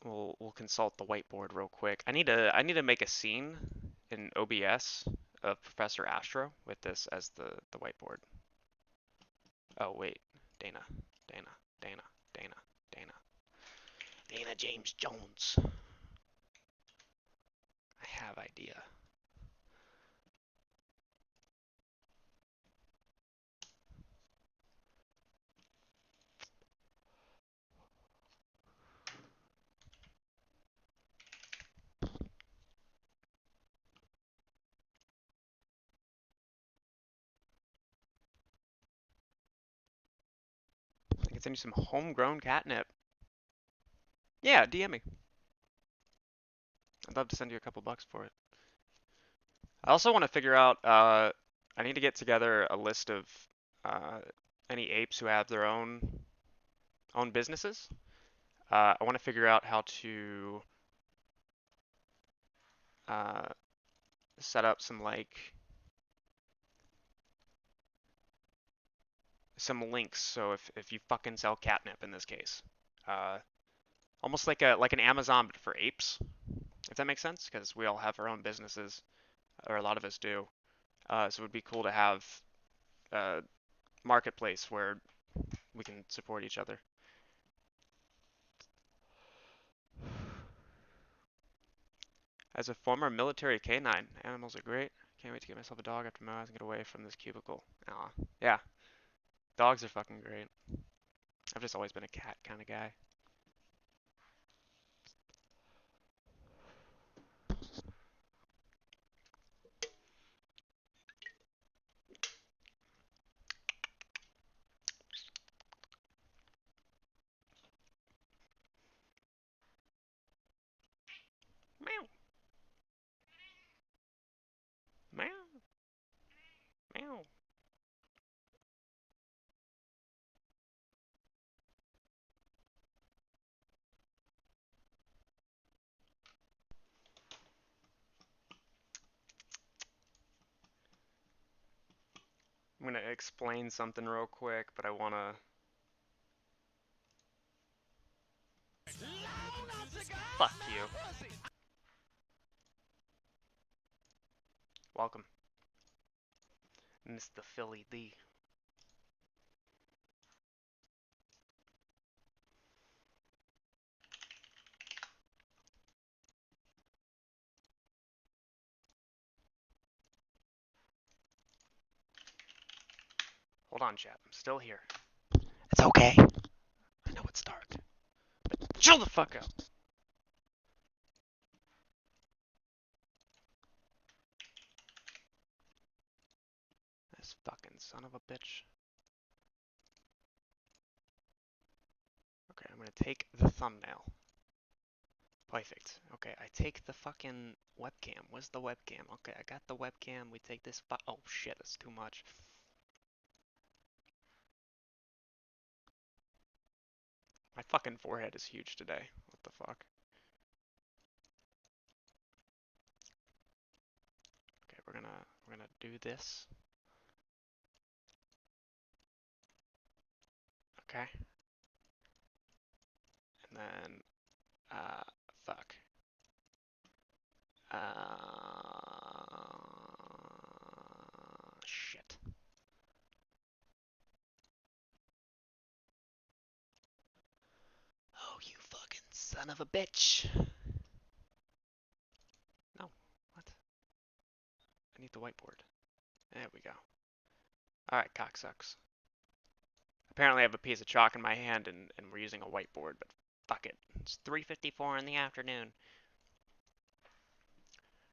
Speaker 1: We'll consult the whiteboard real quick. I need to make a scene in OBS of Professor Astro with this as the whiteboard. Oh wait, Dana, Dana, Dana, Dana, Dana, Dana James Jones. I have idea. I can send you some homegrown catnip. Yeah, DM me. I'd love to send you a couple bucks for it. I also want to figure out, I need to get together a list of any apes who have their own businesses. I want to figure out how to set up some links. So if you fucking sell catnip in this case, almost like an Amazon but for apes, if that makes sense, because we all have our own businesses, or a lot of us do. So it would be cool to have a marketplace where we can support each other. As a former military canine, animals are great. Can't wait to get myself a dog after my eyes and get away from this cubicle. Aw, yeah, dogs are fucking great. I've just always been a cat kind of guy. Meow. Meow. Meow. I'm gonna explain something real quick, but I wanna. Fuck you. Welcome, Mr. Philly D. Hold on, chat. I'm still here. It's okay. I know it's dark. But chill the fuck out. This fucking son of a bitch. Okay, I'm gonna take the thumbnail. Perfect. Okay, I take the fucking webcam. Where's the webcam? Okay, I got the webcam. We take this oh shit, that's too much. My fucking forehead is huge today. What the fuck? Okay, we're gonna do this. Okay. And then fuck. Shit. Oh, you fucking son of a bitch. No. What? I need the whiteboard. There we go. Alright, cocksucks. Apparently I have a piece of chalk in my hand and we're using a whiteboard, but fuck it. It's 3:54 in the afternoon.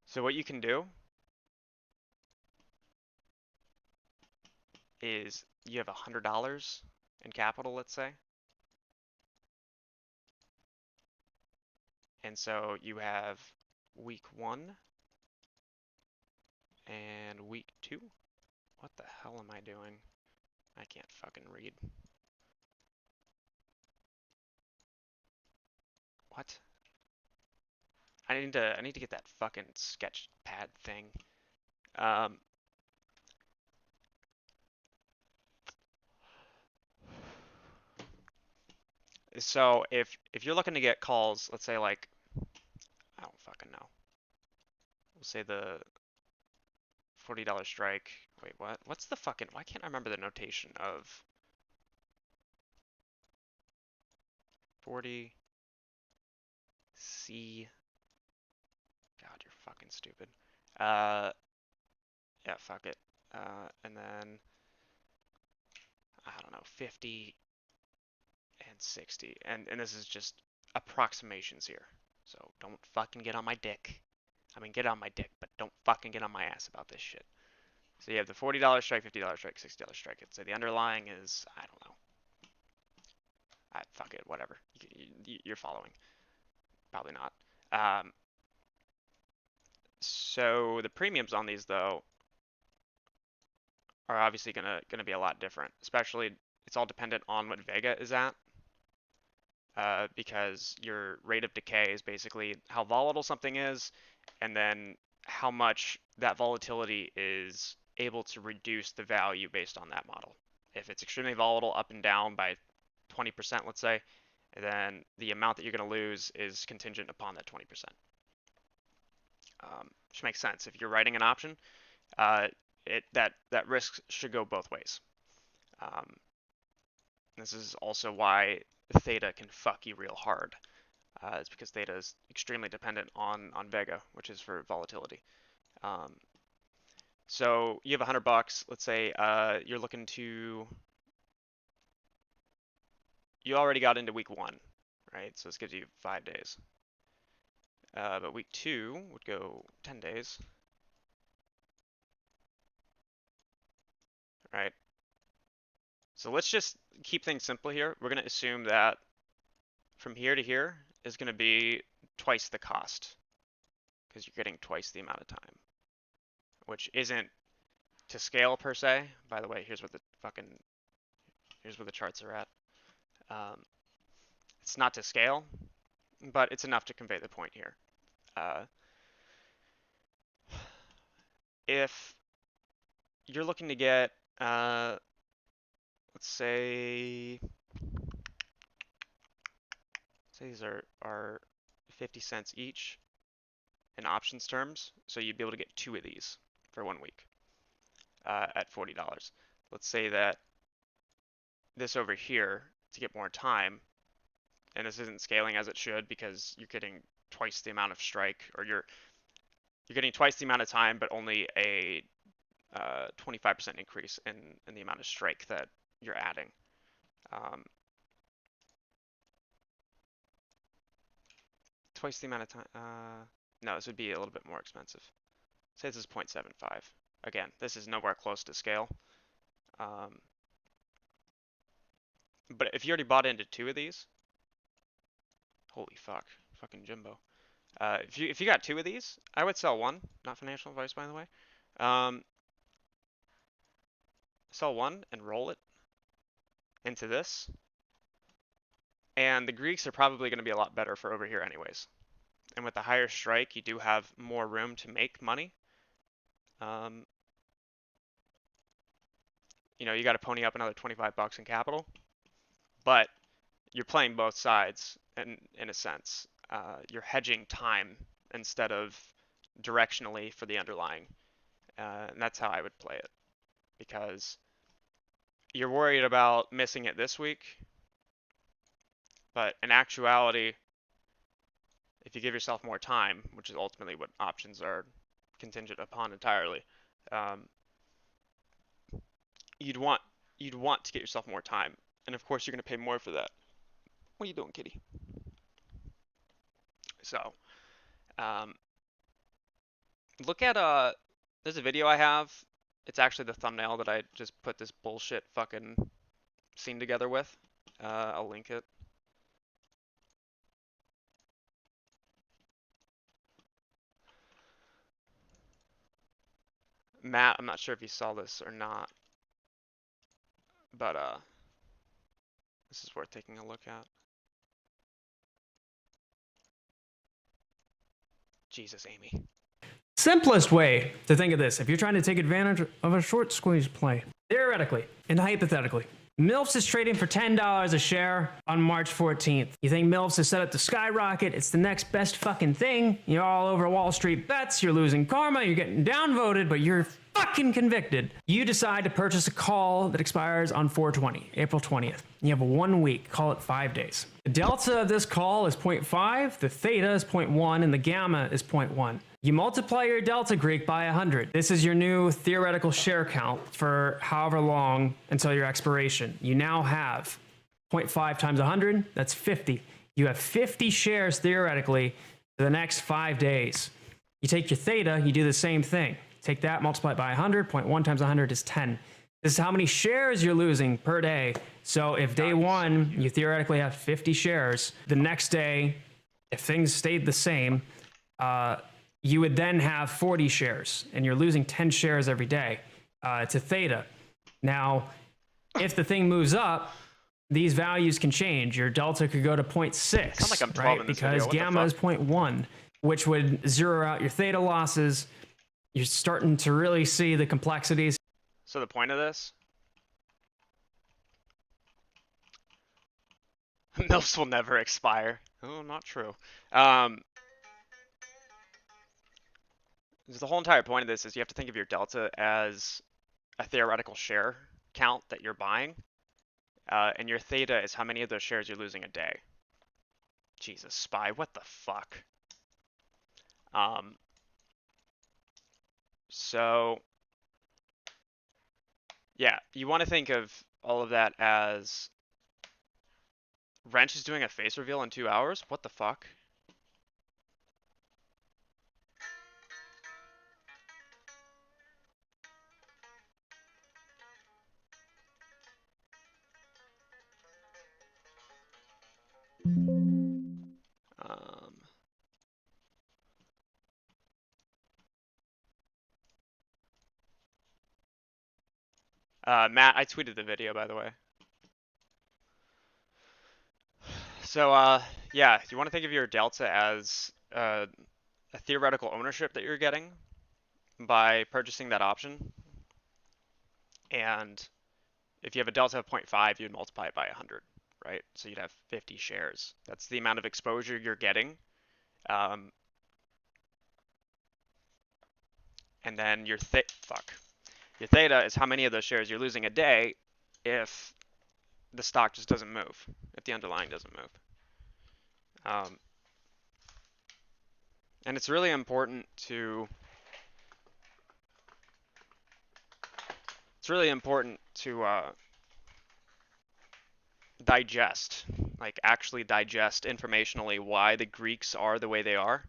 Speaker 1: So what you can do is you have $100 in capital, let's say. And so you have week 1 and week 2. What the hell am I doing? I can't fucking read. What? I need to get that fucking sketch pad thing. So if you're looking to get calls, let's say like, I don't fucking know. We'll say the $40 strike. Wait, what? What's the fucking, why can't I remember the notation of 40 C? God, you're fucking stupid. Yeah, fuck it. And then I don't know, 50 and 60. And this is just approximations here. So don't fucking get on my dick. I mean, get on my dick, but don't fucking get on my ass about this shit. So you have the $40 strike, $50 strike, $60 strike. I'd say the underlying is, I don't know. Fuck it, whatever. You're following. Probably not. So the premiums on these, though, are obviously gonna be a lot different. Especially, it's all dependent on what Vega is at. Because your rate of decay is basically how volatile something is, and then how much that volatility is able to reduce the value based on that model. If it's extremely volatile up and down by 20%, let's say, then the amount that you're going to lose is contingent upon that 20%. Which makes sense. If you're writing an option, that risk should go both ways. This is also why theta can fuck you real hard. It's because theta is extremely dependent on Vega, which is for volatility. So you have $100. Let's say you're looking to. You already got into week 1, right? So this gives you 5 days. But week 2 would go 10 days. Right? So let's just keep things simple here. We're going to assume that from here to here is going to be twice the cost, because you're getting twice the amount of time, which isn't to scale per se. By the way, here's where the charts are at. It's not to scale, but it's enough to convey the point here. If you're looking to get, let's say these are 50 cents each in options terms, so you'd be able to get 2 of these for 1 week at $40. Let's say that this over here, to get more time, and this isn't scaling as it should because you're getting twice the amount of strike, or you're getting twice the amount of time, but only a 25% increase in the amount of strike that you're adding. Twice the amount of time. No, this would be a little bit more expensive. Say this is 0.75. Again, this is nowhere close to scale. But if you already bought into 2 of these, holy fuck, fucking Jimbo. If you got 2 of these, I would sell 1. Not financial advice, by the way. Sell 1 and roll it into this. And the Greeks are probably going to be a lot better for over here anyways. And with the higher strike, you do have more room to make money. You know, you got to pony up another 25 bucks in capital, but you're playing both sides in a sense. You're hedging time instead of directionally for the underlying. And that's how I would play it, because you're worried about missing it this week, but in actuality, if you give yourself more time, which is ultimately what options are contingent upon entirely, you'd want to get yourself more time, and of course you're gonna pay more for that. What are you doing, kitty? So, look at there's a video I have. It's actually the thumbnail that I just put this bullshit fucking scene together with. I'll link it. Matt, I'm not sure if you saw this or not, but this is worth taking a look at. Jesus, Amy.
Speaker 18: Simplest way to think of this, if you're trying to take advantage of a short squeeze play, theoretically and hypothetically, MILFs is trading for $10 a share on March 14th. You think MILFs is set up to skyrocket? It's the next best fucking thing. You're all over Wall Street bets, you're losing karma, you're getting downvoted, but you're fucking convicted. You decide to purchase a call that expires on 4/20, April 20th. You have 1 week, call it 5 days. The delta of this call is 0.5, the theta is 0.1, and the gamma is 0.1. You multiply your delta Greek by 100. This is your new theoretical share count for however long until your expiration. You now have 0.5 times 100, that's 50. You have 50 shares theoretically for the next 5 days. You take your theta, you do the same thing. Take that, multiply it by 100, 0.1 times 100 is 10. This is how many shares you're losing per day. So if day one, you theoretically have 50 shares, the next day, if things stayed the same, you would then have 40 shares, and you're losing 10 shares every day to theta. Now, if the thing moves up, these values can change. Your delta could go to 0.6,
Speaker 1: like I'm 12
Speaker 18: right?
Speaker 1: in this
Speaker 18: Because
Speaker 1: video. What the
Speaker 18: gamma is
Speaker 1: fuck?
Speaker 18: 0.1, which would zero out your theta losses. You're starting to really see the complexities.
Speaker 1: So the point of this, MILFs will never expire. Oh, not true. The whole entire point of this is you have to think of your delta as a theoretical share count that you're buying, and your theta is how many of those shares you're losing a day. Jesus, Spy, what the fuck? So, yeah, you want to think of all of that as Wrench is doing a face reveal in 2 hours? What the fuck? Matt, I tweeted the video, by the way. So, yeah, you want to think of your delta as a theoretical ownership that you're getting by purchasing that option. And if you have a delta of 0.5, you'd multiply it by 100, right? So you'd have 50 shares. That's the amount of exposure you're getting. And then your theta is how many of those shares you're losing a day if the stock just doesn't move, if the underlying doesn't move. And it's really important to digest, like actually digest informationally why the Greeks are the way they are.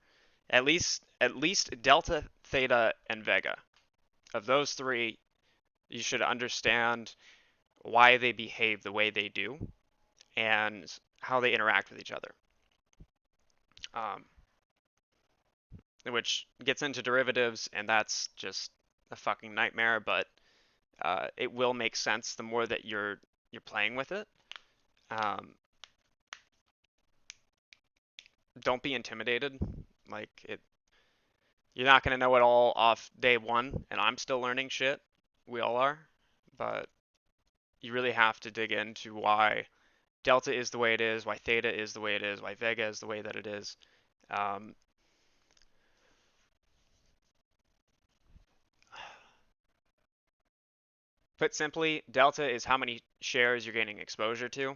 Speaker 1: At least delta, theta, and vega. Of those three, you should understand why they behave the way they do and how they interact with each other. Which gets into derivatives, and that's just a fucking nightmare, but it will make sense the more that you're playing with it. Don't be intimidated. You're not gonna know it all off day one, and I'm still learning shit. We all are, but you really have to dig into why delta is the way it is, why theta is the way it is, why vega is the way that it is. Put simply, delta is how many shares you're gaining exposure to.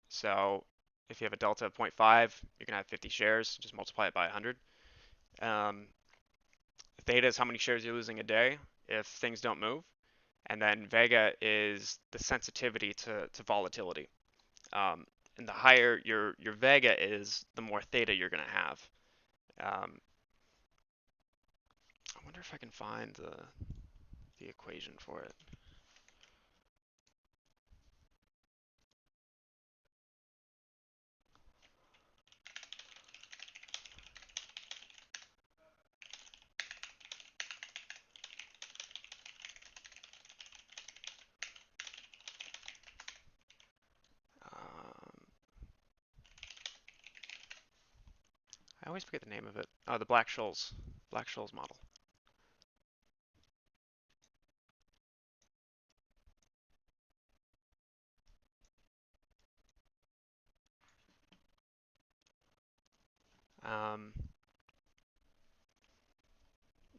Speaker 1: So if you have a delta of 0.5, you're gonna have 50 shares. Just multiply it by 100. Theta is how many shares you're losing a day if things don't move. And then vega is the sensitivity to volatility. And the higher your vega is, the more theta you're going to have. I wonder if I can find the equation for it. I always forget the name of it. Oh, the Black-Scholes model.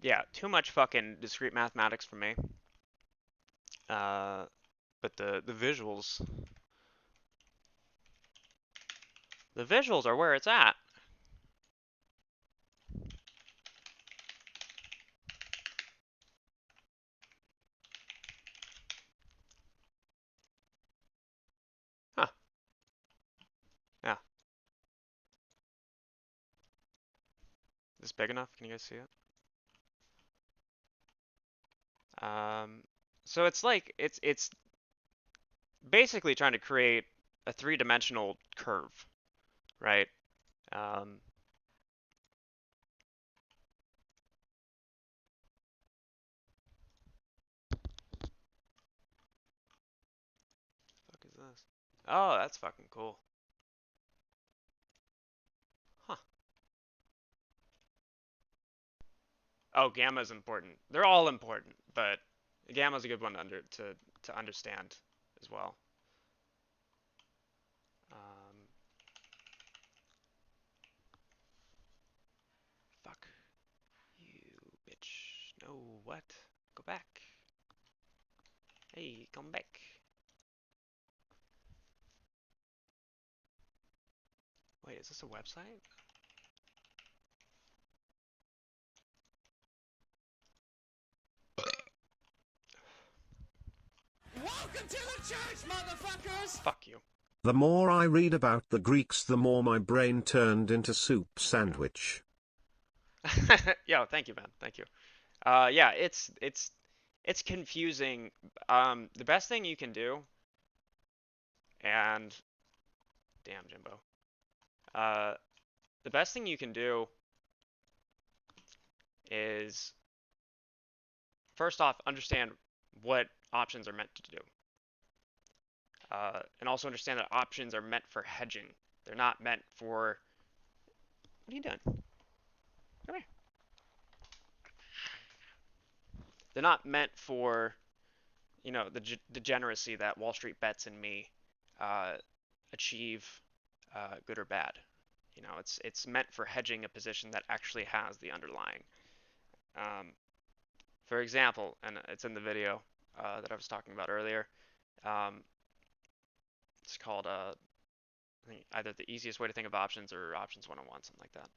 Speaker 1: Yeah, too much fucking discrete mathematics for me. But the visuals are where it's at. Huh. Yeah. Is this big enough? Can you guys see it? So it's like it's basically trying to create a three-dimensional curve, right? Fuck is this? Oh, that's fucking cool. Huh. Oh, gamma is important. They're all important, but gamma is a good one to understand as well. Fuck you, bitch. No, what? Go back. Hey, come back. Wait, is this a website?
Speaker 16: Welcome to the church, motherfuckers!
Speaker 1: Fuck you.
Speaker 3: The more I read about the Greeks, the more my brain turned into soup sandwich.
Speaker 1: Yo, thank you, man. Thank you. Yeah, it's confusing. The best thing you can do, and damn, Jimbo. The best thing you can do is first off understand what options are meant to do, and also understand that options are meant for hedging. They're not meant for. What are you doing? Come here. They're not meant for, the degeneracy that Wall Street bets in me achieve, good or bad. It's meant for hedging a position that actually has the underlying. For example, and it's in the video that I was talking about earlier. It's called I think either the easiest way to think of options or options 101, something like that.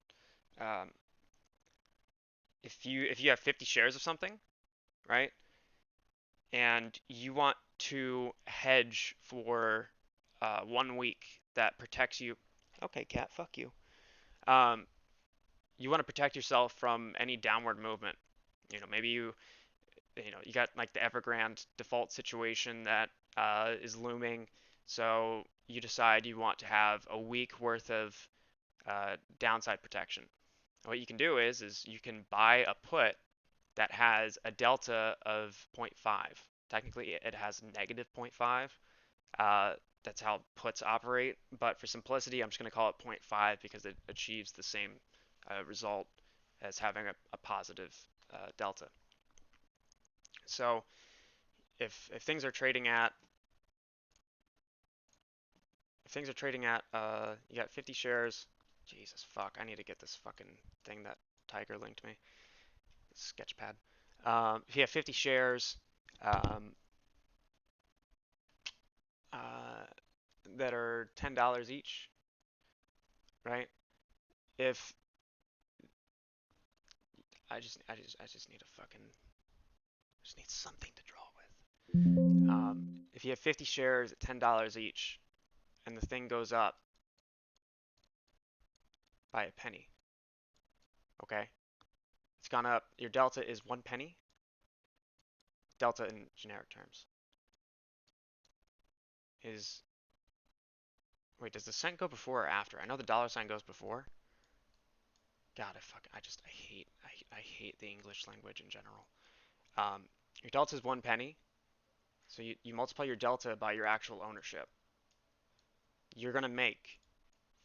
Speaker 1: If you have 50 shares of something, right, and you want to hedge for 1 week that protects you. Okay, cat, fuck you. You want to protect yourself from any downward movement. Maybe you got like the Evergrande default situation that is looming, so you decide you want to have a week worth of downside protection. What you can do is you can buy a put that has a delta of 0.5. Technically, it has negative 0.5. That's how puts operate, but for simplicity, I'm just going to call it 0.5 because it achieves the same result as having a positive delta. So if things are trading at you got 50 shares. Jesus fuck, I need to get this fucking thing that Tiger linked me. Sketchpad. If you have 50 shares that are $10 each, right? If I just need something to draw with. If you have 50 shares at $10 each, and the thing goes up by a penny, okay? It's gone up. Your delta is 1 penny. Delta in generic terms is, wait, does the cent go before or after? I know the dollar sign goes before. God, I hate the English language in general. Your delta is 1 penny. So you multiply your delta by your actual ownership. You're going to make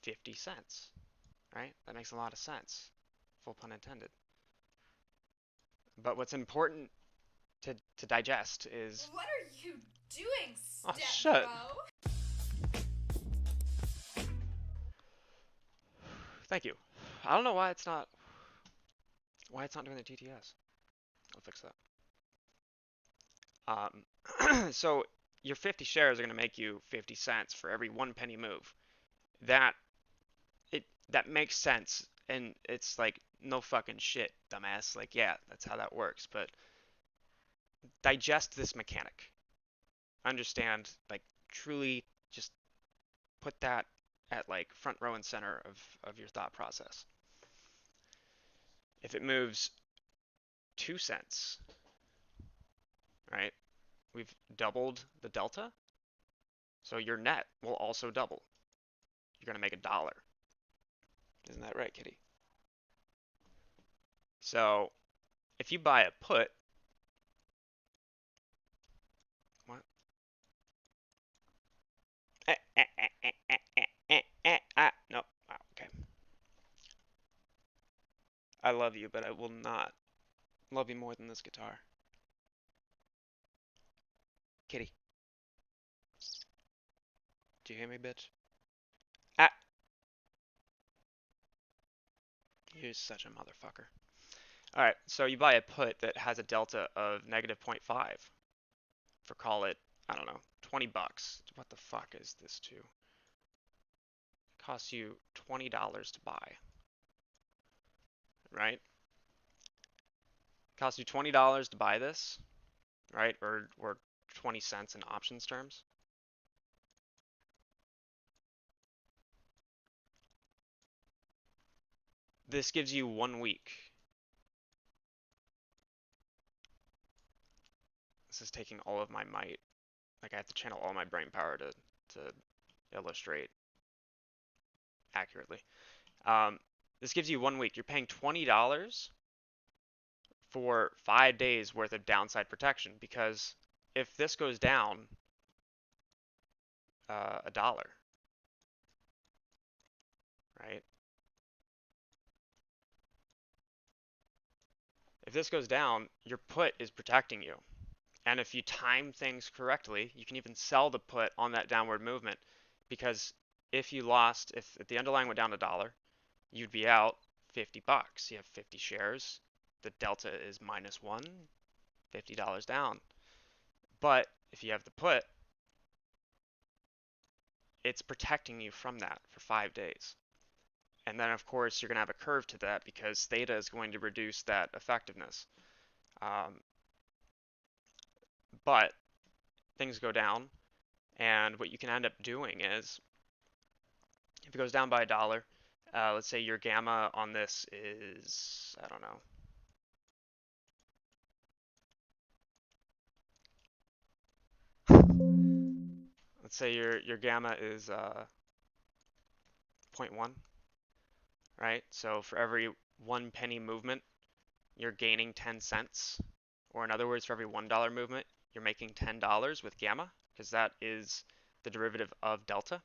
Speaker 1: 50 cents, right? That makes a lot of sense. Full pun intended. But what's important to digest is...
Speaker 17: What are you doing,
Speaker 1: Oh,
Speaker 17: step
Speaker 1: shit.
Speaker 17: bro?
Speaker 1: Thank you. I don't know why it's not doing the TTS. I'll fix that. So your 50 shares are going to make you 50 cents for every 1 penny move. That makes sense, and it's like, no fucking shit, dumbass. Like, yeah, that's how that works, but digest this mechanic. Understand, like, truly just put that at like front row and center of your thought process. If it moves 2 cents, right? We've doubled the delta, so your net will also double. You're going to make $1. Isn't that right, kitty? So if you buy a put, what? No. Okay. I love you, but I will not love you more than this guitar. Kitty. Do you hear me, bitch? You're such a motherfucker. Alright, so you buy a put that has a delta of negative 0.5 for, call it, I don't know, 20 bucks. What the fuck is this to? It costs you $20 to buy. Right? It costs you $20 to buy this, right? Or 20 cents in options terms. This gives you 1 week. This is taking all of my might. Like, I have to channel all my brain power to illustrate accurately. This gives you 1 week. You're paying $20 for 5 days worth of downside protection, because if this goes down $1, right? If this goes down, your put is protecting you. And if you time things correctly, you can even sell the put on that downward movement, because if the underlying went down $1, you'd be out 50 bucks. You have 50 shares. The delta is -1, $50 down. But if you have the put, it's protecting you from that for 5 days. And then, of course, you're going to have a curve to that, because theta is going to reduce that effectiveness. But things go down, and what you can end up doing is, if it goes down by $1, let's say your gamma on this is, I don't know, let's say your gamma is 0.1, right? So for every 1 penny movement, you're gaining 10 cents. Or in other words, for every $1 movement, you're making $10 with gamma, because that is the derivative of delta.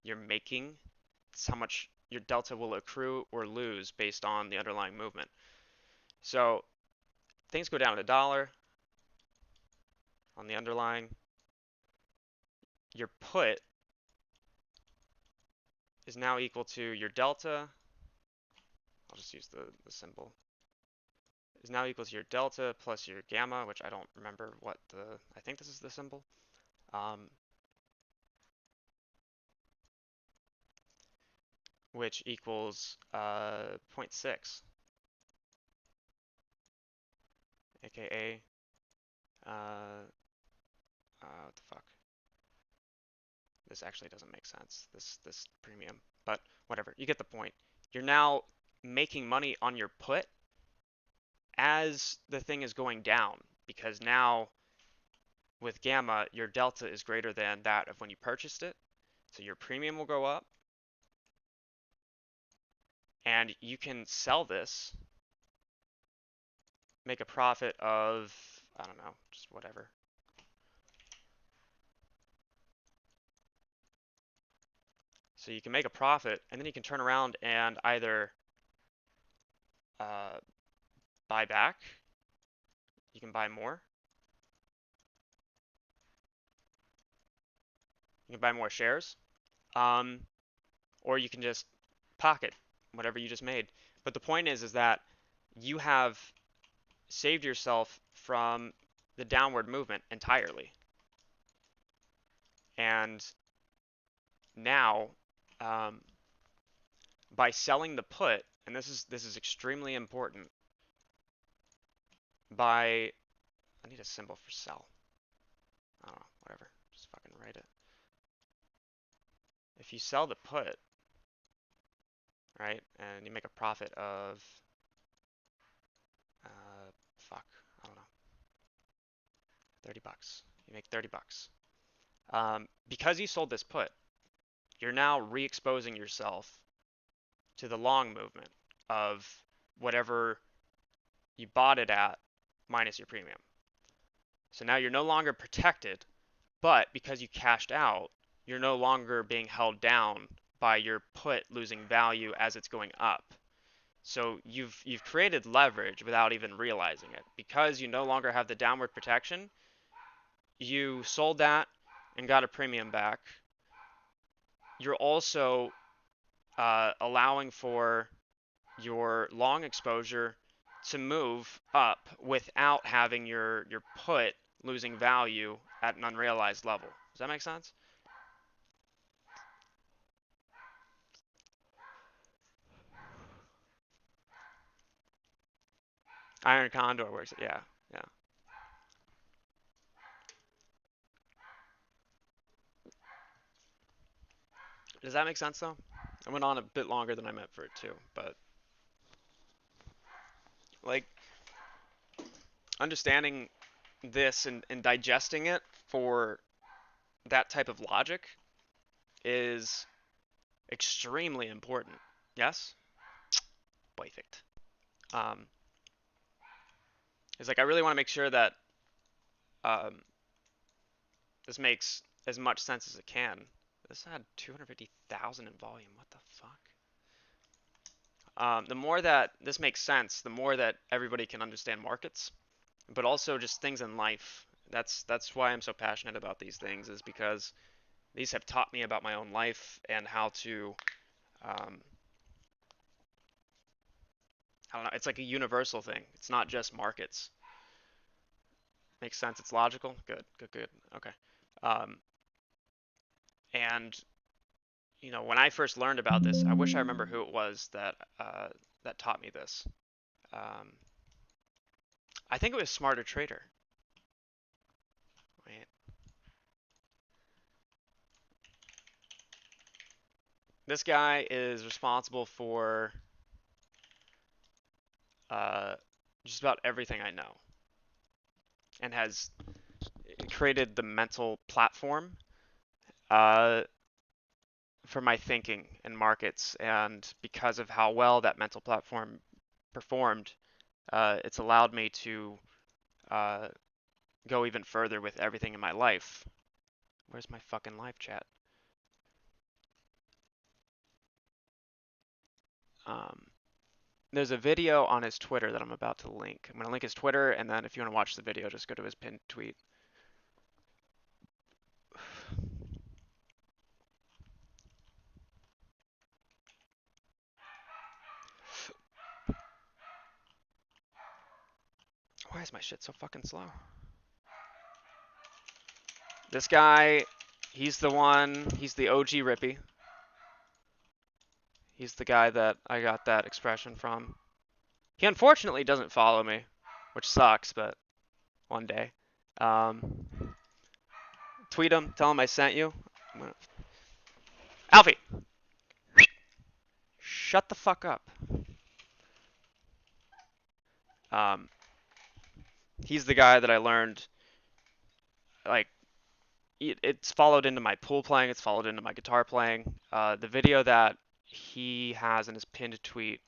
Speaker 1: You're making how much your delta will accrue or lose based on the underlying movement. So things go down $1 on the underlying. Your put is now equal to your delta. I'll just use the symbol. Is now equal to your delta plus your gamma, which I don't remember what I think this is the symbol. Which equals 0.6, aka what the fuck? This actually doesn't make sense. This premium, but whatever. You get the point. You're now making money on your put as the thing is going down, because now with gamma, your delta is greater than that of when you purchased it. So your premium will go up. And you can sell this, make a profit of, I don't know, just whatever. So you can make a profit, and then you can turn around and either buy back, you can buy more, you can buy more shares, or you can just pocket whatever you just made. But the point is that you have saved yourself from the downward movement entirely. And now, by selling the put, and this is extremely important, I need a symbol for sell. I don't know, whatever, just fucking write it. If you sell the put, right, and you make a profit of, fuck, I don't know, 30 bucks. You make 30 bucks. Because you sold this put, you're now re-exposing yourself to the long movement of whatever you bought it at minus your premium. So now you're no longer protected, but because you cashed out, you're no longer being held down by your put losing value as it's going up. So you've created leverage without even realizing it. Because you no longer have the downward protection, you sold that and got a premium back. You're also allowing for your long exposure to move up without having your put losing value at an unrealized level. Does that make sense? Iron Condor works. Yeah, yeah. Does that make sense though? I went on a bit longer than I meant for it too, but like understanding this and digesting it for that type of logic is extremely important. Yes? Perfect. It's like I really want to make sure that this makes as much sense as it can. This had 250,000 in volume. What the fuck? The more that this makes sense, the more that everybody can understand markets, but also just things in life. That's why I'm so passionate about these things, is because these have taught me about my own life and how to, I don't know, it's like a universal thing. It's not just markets. Makes sense? It's logical? Good, good, good. Okay. And, you know, when I first learned about this, I wish I remember who it was that that taught me this. I think it was Smarter Trader. Wait. This guy is responsible for just about everything I know, and has created the mental platform for my thinking in markets. And because of how well that mental platform performed, it's allowed me to go even further with everything in my life. Where's my fucking live chat? There's a video on his Twitter that I'm about to link. I'm going to link his Twitter, and then if you want to watch the video, just go to his pinned tweet. Why is my shit so fucking slow? This guy, he's the one, he's the OG Rippy. He's the guy that I got that expression from. He unfortunately doesn't follow me, which sucks, but one day. tweet him, tell him I sent you. Alfie! Shut the fuck up. He's the guy that I learned, like, it's followed into my pool playing, it's followed into my guitar playing. The video that he has in his pinned tweet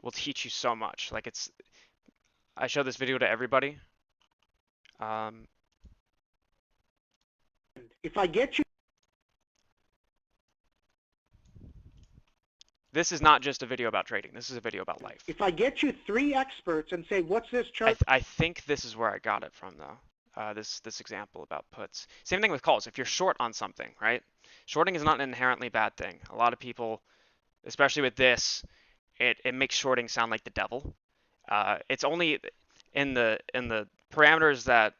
Speaker 1: will teach you so much. Like, I show this video to everybody.
Speaker 19: If I get you,
Speaker 1: this is not just a video about trading. This is a video about life.
Speaker 19: if I get you 3 experts and say, what's this chart?
Speaker 1: I think this is where I got it from, though. This example about puts. Same thing with calls. If you're short on something, right? Shorting is not an inherently bad thing. A lot of people, especially with this, it makes shorting sound like the devil. It's only in the parameters that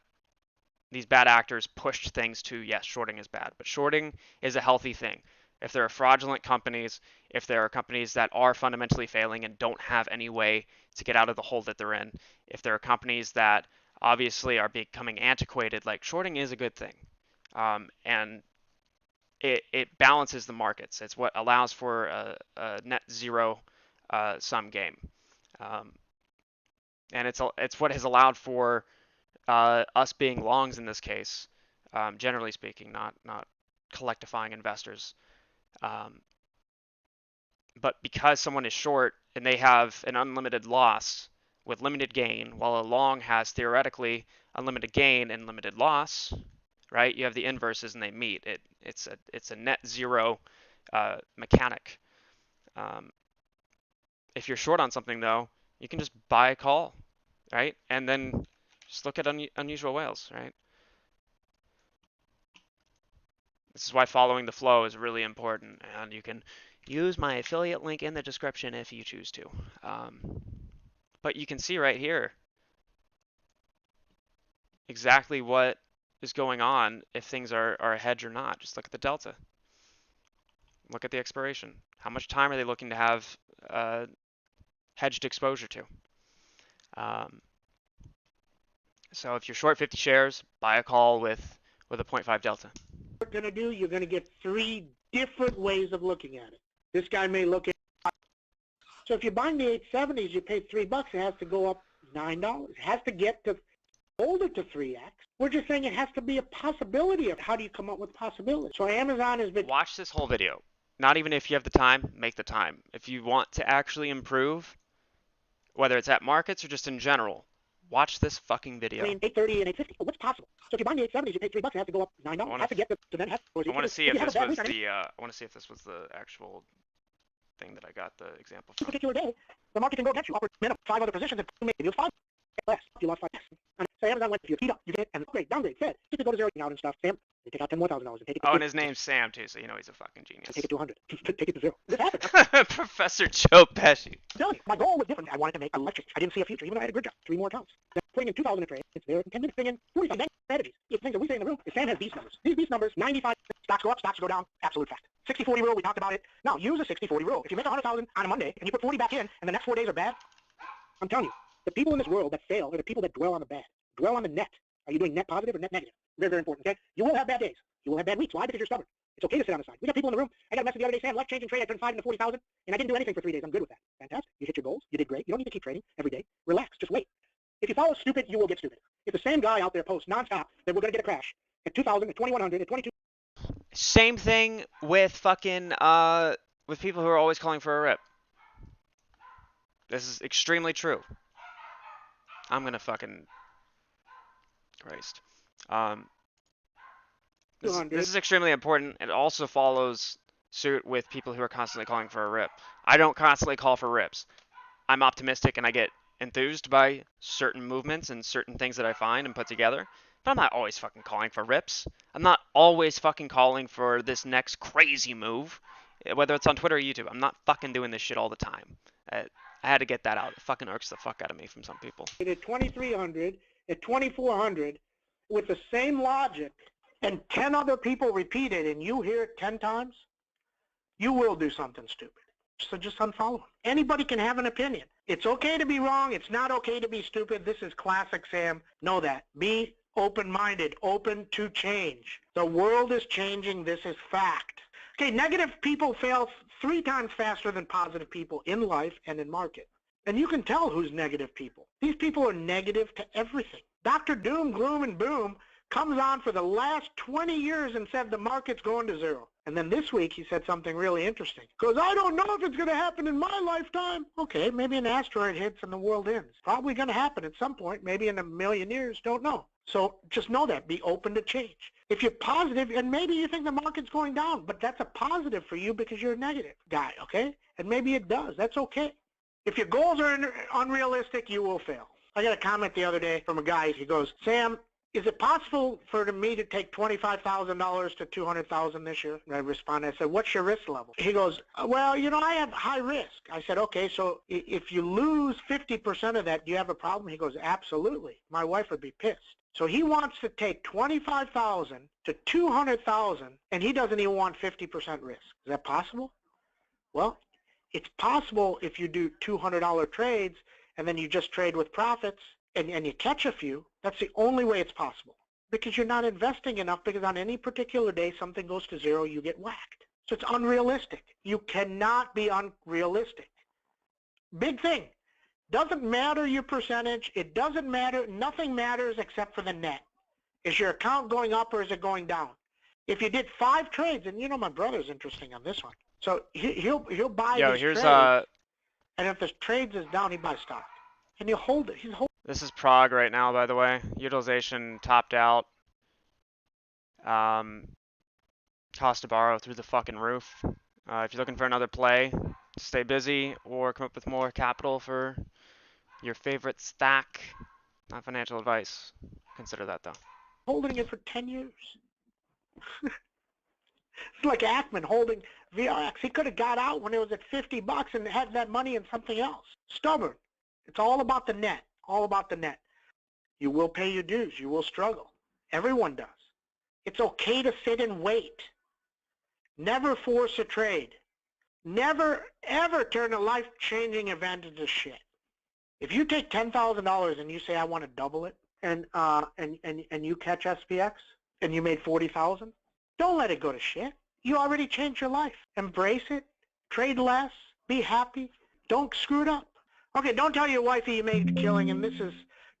Speaker 1: these bad actors pushed things to, yes, shorting is bad, but shorting is a healthy thing. If there are fraudulent companies, if there are companies that are fundamentally failing and don't have any way to get out of the hole that they're in, if there are companies that obviously are becoming antiquated, like, shorting is a good thing. And it balances the markets. It's what allows for a net zero sum game. And it's what has allowed for us being longs in this case, generally speaking, not collectifying investors. But because someone is short and they have an unlimited loss with limited gain, while a long has theoretically unlimited gain and limited loss, right? You have the inverses and they meet. It's a net zero mechanic. If you're short on something, though, you can just buy a call, right? And then just look at Unusual Whales, right? This is why following the flow is really important, and you can use my affiliate link in the description if you choose to. But you can see right here exactly what is going on if things are a hedge or not. Just look at the delta. Look at the expiration. How much time are they looking to have hedged exposure to? So if you're short 50 shares, buy a call with a 0.5 delta.
Speaker 19: What you're going to do, you're going to get 3 different ways of looking at it. This guy may look at, so if you're buying the 870s, you paid $3, it has to go up $9. It has to get to, hold it to 3x. We're just saying it has to be a possibility of how do you come up with possibility. So Amazon has been...
Speaker 1: Watch this whole video. Not even if you have the time, make the time. If you want to actually improve, whether it's at markets or just in general, watch this fucking video.
Speaker 19: Between 830 and 850, what's possible? So if you're buying the 870s, you pay $3, it has to go up $9. It has to get to then has to...
Speaker 1: I want to see if this was the. I want to see if this was the actual thing that I got the example from.
Speaker 19: Particular day, the market can go against you. Upward minimum 5 other positions, and maybe it was 5 less. You lost 5 less. And so Amazon went to your feet up, you get it, and upgrade, downgrade, Fed, just to go to zero out and stuff. Sam, they take out $10,000 more and take it.
Speaker 1: Oh, and his name's Sam too, so you know he's a fucking genius.
Speaker 19: Take it to 100. Take it to 0. This happened.
Speaker 1: Professor Joe Pesci.
Speaker 19: Tell you, my goal was different. I wanted to make electric. I didn't see a future, even though I had a good job. 3 more accounts. Then putting in 2,000 a trade, it's there. In 10 minutes, putting in 45 strategies. The things that we say in the room is Sam has these numbers. These numbers, 95 stocks go up, stocks go down. Absolute fact. 60-40 rule, we talked about it. Now use a 60-40 rule. If you make 100,000 on a Monday and you put 40 back in, and the next 4 days are bad, I'm telling you, the people in this world that fail are the people that dwell on the bad. Dwell on the net. Are you doing net positive or net negative? Very, very important, okay? You will have bad days. You will have bad weeks. Why? Because you're stubborn. It's okay to sit on the side. We got people in the room. I got a message the other day, Sam, life changing trade. I turned 5 into 40,000, and I didn't do anything for 3 days. I'm good with that. Fantastic. You hit your goals. You did great. You don't need to keep trading every day. Relax. Just wait. If you follow stupid, you will get stupid. If the same guy out there posts nonstop that we're going to get a crash at 2,000, at 2,100, at 22.
Speaker 1: Same thing with fucking with people who are always calling for a rip. This is extremely true. I'm gonna fucking Christ. This is extremely important. It also follows suit with people who are constantly calling for a rip. I don't constantly call for rips. I'm optimistic and I get enthused by certain movements and certain things that I find and put together. But I'm not always fucking calling for rips. I'm not always fucking calling for this next crazy move, whether it's on Twitter or YouTube. I'm not fucking doing this shit all the time. I had to get that out. It fucking irks the fuck out of me from some people.
Speaker 19: At 2,300, at 2,400, with the same logic, and 10 other people repeat it, and you hear it 10 times, you will do something stupid. So just unfollow them. Anybody can have an opinion. It's okay to be wrong. It's not okay to be stupid. This is classic Sam. Know that. Be open-minded, open to change. The world is changing. This is fact. Okay, negative people fail 3 times faster than positive people in life and in market. And you can tell who's negative people. These people are negative to everything. Dr. Doom, Gloom, and Boom comes on for the last 20 years and said the market's going to zero. And then this week he said something really interesting. Because I don't know if it's going to happen in my lifetime. Okay, maybe an asteroid hits and the world ends. Probably going to happen at some point, maybe in 1,000,000 years, don't know. So just know that. Be open to change. If you're positive, and maybe you think the market's going down, but that's a positive for you because you're a negative guy, okay? And maybe it does. That's okay. If your goals are unrealistic, you will fail. I got a comment the other day from a guy. He goes, Sam, is it possible for me to take $25,000 to $200,000 this year? And I responded, I said, what's your risk level? He goes, well, you know, I have high risk. I said, okay, so if you lose 50% of that, do you have a problem? He goes, absolutely. My wife would be pissed. So he wants to take $25,000 to $200,000, and he doesn't even want 50% risk. Is that possible? Well, it's possible if you do $200 trades and then you just trade with profits and you catch a few. That's the only way it's possible because you're not investing enough, because on any particular day something goes to zero, you get whacked. So it's unrealistic. You cannot be unrealistic. Big thing. Doesn't matter your percentage. It doesn't matter. Nothing matters except for the net. Is your account going up or is it going down? If you did 5 trades, and you know my brother's interesting on this one. So he'll buy these
Speaker 1: here's
Speaker 19: trades, and if the trades is down, he buys stock, and he'll hold it. He's holding.
Speaker 1: This is Prague right now, by the way. Utilization topped out. Cost to borrow through the fucking roof. If you're looking for another play, stay busy or come up with more capital for your favorite stack. Not financial advice. Consider that though.
Speaker 19: Holding it for 10 years. It's like Ackman holding VRX. He could have got out when it was at $50 and had that money in something else. Stubborn. It's all about the net. All about the net. You will pay your dues. You will struggle. Everyone does. It's okay to sit and wait. Never force a trade. Never, ever turn a life-changing event into shit. If you take $10,000 and you say, I want to double it, and you catch SPX, and you made $40,000, don't let it go to shit. You already changed your life. Embrace it. Trade less. Be happy. Don't screw it up. Okay, don't tell your wifey you made a killing, and this is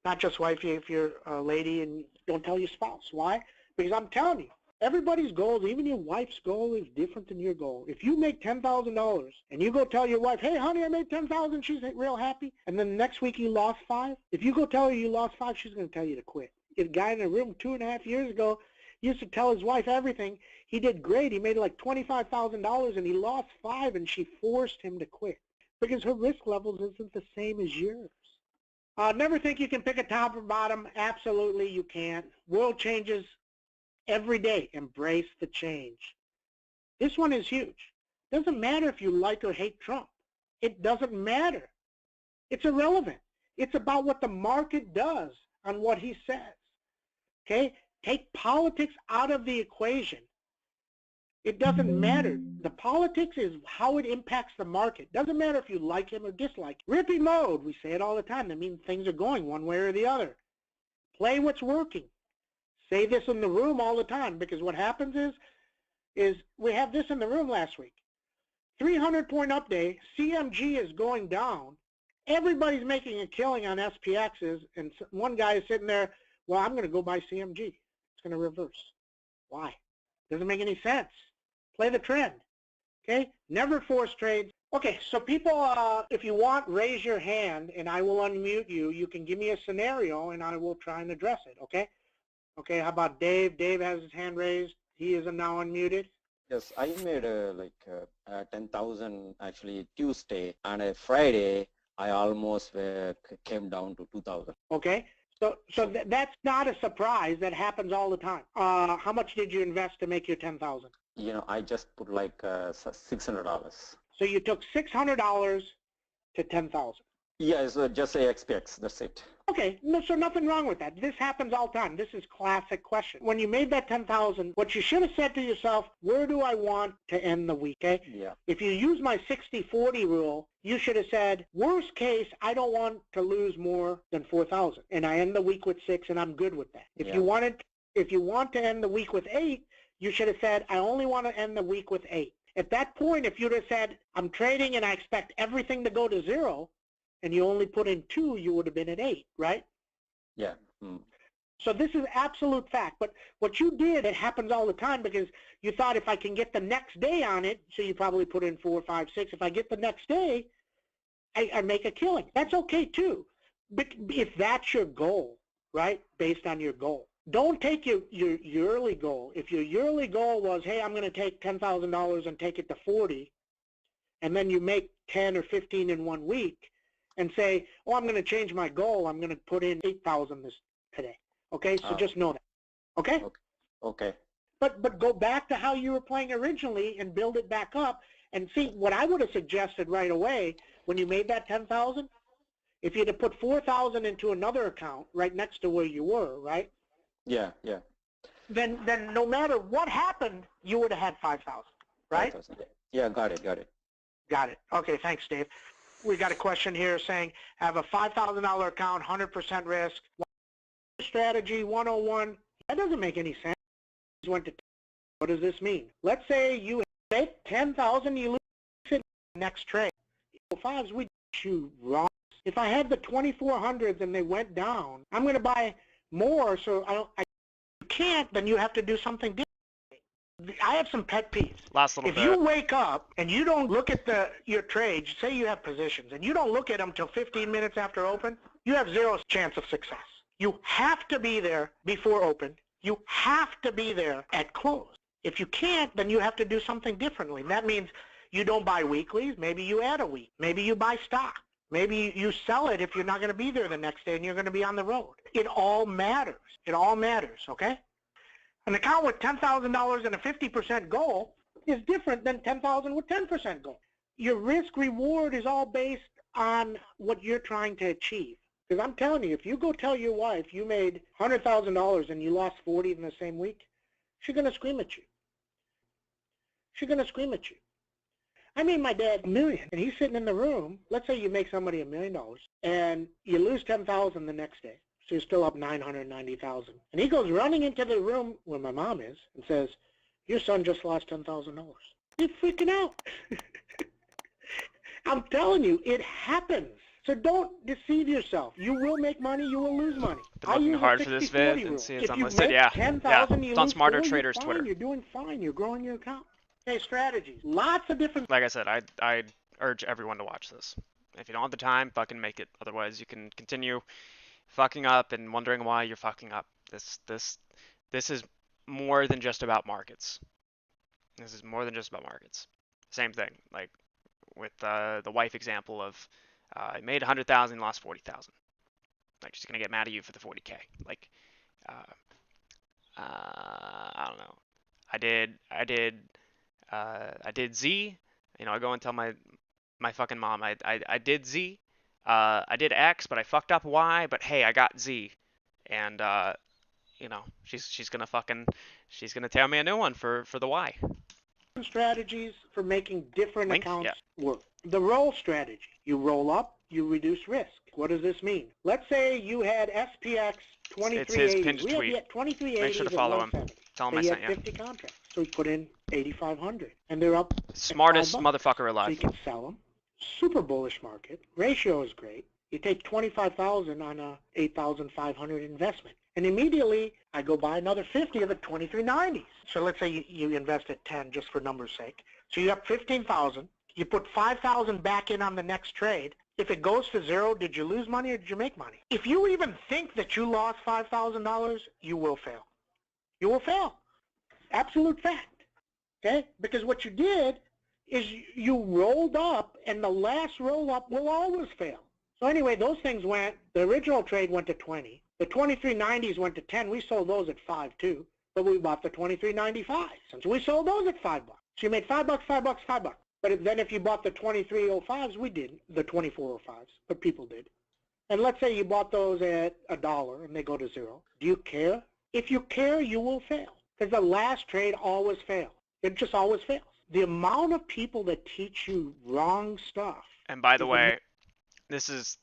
Speaker 19: not just wifey if you're a lady, and don't tell your spouse. Why? Because I'm telling you, everybody's goals, even your wife's goal, is different than your goal. If you make $10,000 and you go tell your wife, hey, honey, I made $10,000, she's real happy, and then next week you lost 5, if you go tell her you lost 5, she's going to tell you to quit. A guy in a room 2.5 years ago used to tell his wife everything. He did great. He made like $25,000, and he lost 5, and she forced him to quit because her risk levels isn't the same as yours. Never think you can pick a top or bottom. Absolutely you can't. World changes every day. Embrace the change. This one is huge. Doesn't matter if you like or hate Trump. It doesn't matter. It's irrelevant. It's about what the market does on what he says. Okay? Take politics out of the equation. It doesn't matter. The politics is how it impacts the market. Doesn't matter if you like him or dislike him. Rippy mode, we say it all the time. That means things are going one way or the other. Play what's working. Say this in the room all the time, because what happens is we have this in the room last week. 300-point up day, CMG is going down. Everybody's making a killing on SPXs, and one guy is sitting there, well, I'm going to go buy CMG. It's going to reverse. Why? Doesn't make any sense. Play the trend. Okay? Never force trades. Okay, so people, if you want, raise your hand, and I will unmute you. You can give me a scenario, and I will try and address it, okay? Okay, how about Dave? Dave has his hand raised. He is now unmuted.
Speaker 20: Yes, I made 10,000 actually Tuesday, and a Friday I almost came down to 2,000.
Speaker 19: Okay, so that's not a surprise. That happens all the time. How much did you invest to make your 10,000?
Speaker 20: You know, I just put like $600.
Speaker 19: So you took $600 to 10,000.
Speaker 20: Yeah, so just say XPX. That's it.
Speaker 19: Okay, no, so nothing wrong with that. This happens all the time. This is classic question. When you made that 10,000, what you should have said to yourself, where do I want to end the week, okay?
Speaker 20: Yeah.
Speaker 19: If you use my 60-40 rule, you should have said, worst case, I don't want to lose more than 4,000, and I end the week with 6, and I'm good with that. If you want to end the week with 8, you should have said, I only want to end the week with 8. At that point, if you'd have said, I'm trading and I expect everything to go to 0, and you only put in 2, you would have been at 8, right?
Speaker 20: Yeah. Mm.
Speaker 19: So this is absolute fact. But what you did, it happens all the time because you thought if I can get the next day on it, so you probably put in 4, 5, 6. If I get the next day, I make a killing. That's okay too. But if that's your goal, right, based on your goal. Don't take your yearly goal. If your yearly goal was, hey, I'm going to take $10,000 and take it to 40, and then you make 10 or 15 in 1 week, and say, oh, I'm going to change my goal. I'm going to put in 8,000 today. Okay, so just know that. Okay?
Speaker 20: Okay.
Speaker 19: But go back to how you were playing originally and build it back up and see what I would have suggested right away when you made that 10,000. If you'd have put 4,000 into another account right next to where you were, right?
Speaker 20: Yeah, yeah.
Speaker 19: Then no matter what happened, you would have had 5,000, right?
Speaker 20: 5,000. Yeah, got it.
Speaker 19: Got it. Okay, thanks, Dave. We got a question here saying, have a $5,000 account, 100% risk. Strategy 101. That doesn't make any sense. What does this mean? Let's say you make 10,000, you lose it next trade. Fives, we shoot wrong. If I had the 2400s and they went down, I'm going to buy more. So I can't. Then you have to do something different. I have some pet peeves.
Speaker 1: Last little
Speaker 19: if
Speaker 1: bit.
Speaker 19: you wake up and you don't look at your trades, say you have positions, and you don't look at them till 15 minutes after open, you have 0 chance of success. You have to be there before open. You have to be there at close. If you can't, then you have to do something differently. And that means you don't buy weeklies. Maybe you add a week. Maybe you buy stock. Maybe you sell it if you're not going to be there the next day and you're going to be on the road. It all matters. It all matters, okay? An account with $10,000 and a 50% goal is different than 10,000 with 10% goal. Your risk reward is all based on what you're trying to achieve. Because I'm telling you, if you go tell your wife you made $100,000 and you lost 40 in the same week, she's going to scream at you. She's going to scream at you. I made my dad $1 million, and he's sitting in the room. Let's say you make somebody $1 million, and you lose 10,000 the next day. So you're still up 990,000. And he goes running into the room where my mom is and says, your son just lost $10,000. He's freaking out. I'm telling you, it happens. So don't deceive yourself. You will make money, you will lose money.
Speaker 1: Been looking hard for this vid and see it's unlisted. Yeah, it's on Smarter Traders Twitter.
Speaker 19: You're doing fine. You're growing your account. Okay, strategies. Lots of different.
Speaker 1: Like I said, I'd urge everyone to watch this. If you don't have the time, fucking make it. Otherwise, you can continue fucking up and wondering why you're fucking up. This is more than just about markets. This is more than just about markets. Same thing, like with the wife example of I made 100,000, lost 40,000. Like she's gonna get mad at you for the 40K. Like, I don't know. I did Z. You know, I go and tell my fucking mom I did Z. I did X, but I fucked up Y. But hey, I got Z, and you know, she's gonna tear me a new one for the Y.
Speaker 19: Strategies for making different accounts work. The roll strategy. You roll up, you reduce risk. What does this mean? Let's say you had SPX 2380.
Speaker 1: It's his pinned tweet.
Speaker 19: We have 2380s.
Speaker 1: Make sure to follow him. Tell him I sent you.
Speaker 19: 50 contracts. So we put in 8,500, and they're up.
Speaker 1: Smartest motherfucker alive.
Speaker 19: So you can sell them. Super bullish market. Ratio is great. You take 25,000 on a 8,500 investment. And immediately, I go buy another 50 of the 2390s. So let's say you invest at 10 just for numbers' sake. So you have 15,000. You put 5,000 back in on the next trade. If it goes to 0, did you lose money or did you make money? If you even think that you lost $5,000, you will fail. You will fail. Absolute fact. Okay? Because what you did is you rolled up, and the last roll up will always fail. So anyway, those things went, the original trade went to 20. The 2390s went to 10. We sold those at 5 too, but we bought the 2395. Since we sold those at $5. So you made $5, $5, $5. But then if you bought the 2305s, we didn't, the 2405s, but people did. And let's say you bought those at $1 and they go to 0. Do you care? If you care, you will fail. Because the last trade always fails. It just always fails. The amount of people that teach you wrong stuff.
Speaker 1: And by the way, this is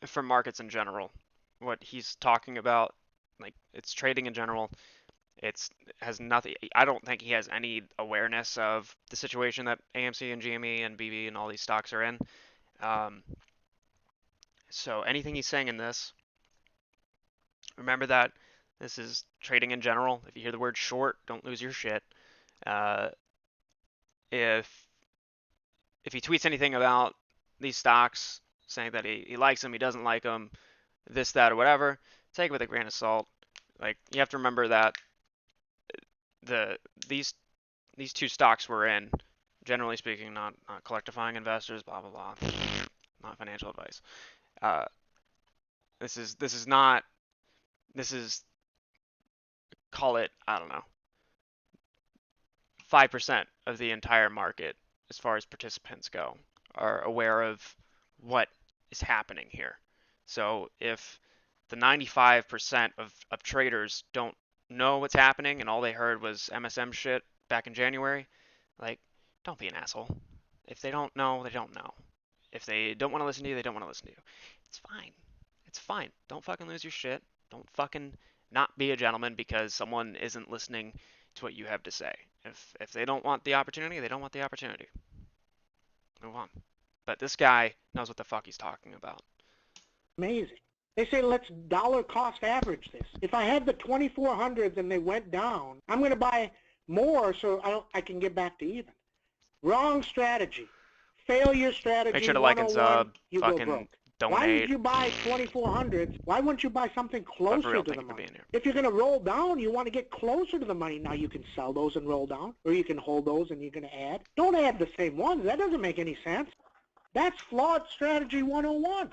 Speaker 1: for markets in general. What he's talking about, like it's trading in general. It's has nothing. I don't think he has any awareness of the situation that AMC and GME and BB and all these stocks are in. So anything he's saying in this, remember that this is trading in general. If you hear the word short, don't lose your shit. If he tweets anything about these stocks, saying that he likes them, he doesn't like them, this, that, or whatever, take it with a grain of salt. Like you have to remember that these two stocks we're in, generally speaking, not collectivifying investors, blah blah blah, not financial advice. This is call it, I don't know, 5% of the entire market as far as participants go are aware of what is happening here. So if the 95% of traders don't know what's happening and all they heard was MSM shit back in January, like, don't be an asshole. If they don't know, they don't know. If they don't want to listen to you, they don't want to listen to you. It's fine. It's fine. Don't fucking lose your shit. Don't fucking not be a gentleman because someone isn't listening to what you have to say. If they don't want the opportunity, they don't want the opportunity. Move on. But this guy knows what the fuck he's talking about.
Speaker 19: Amazing. They say let's dollar cost average this. If I had the 2400s and they went down, I'm going to buy more so I can get back to even. Wrong strategy. Failure strategy.
Speaker 1: Make sure to like and sub.
Speaker 19: You
Speaker 1: fucking
Speaker 19: go broke.
Speaker 1: donate.
Speaker 19: Why would you buy 2400s? Why wouldn't you buy something closer to the money? If you're going to roll down, you want to get closer to the money. Now you can sell those and roll down, or you can hold those and you're going to add. Don't add the same ones. That doesn't make any sense. That's flawed strategy 101.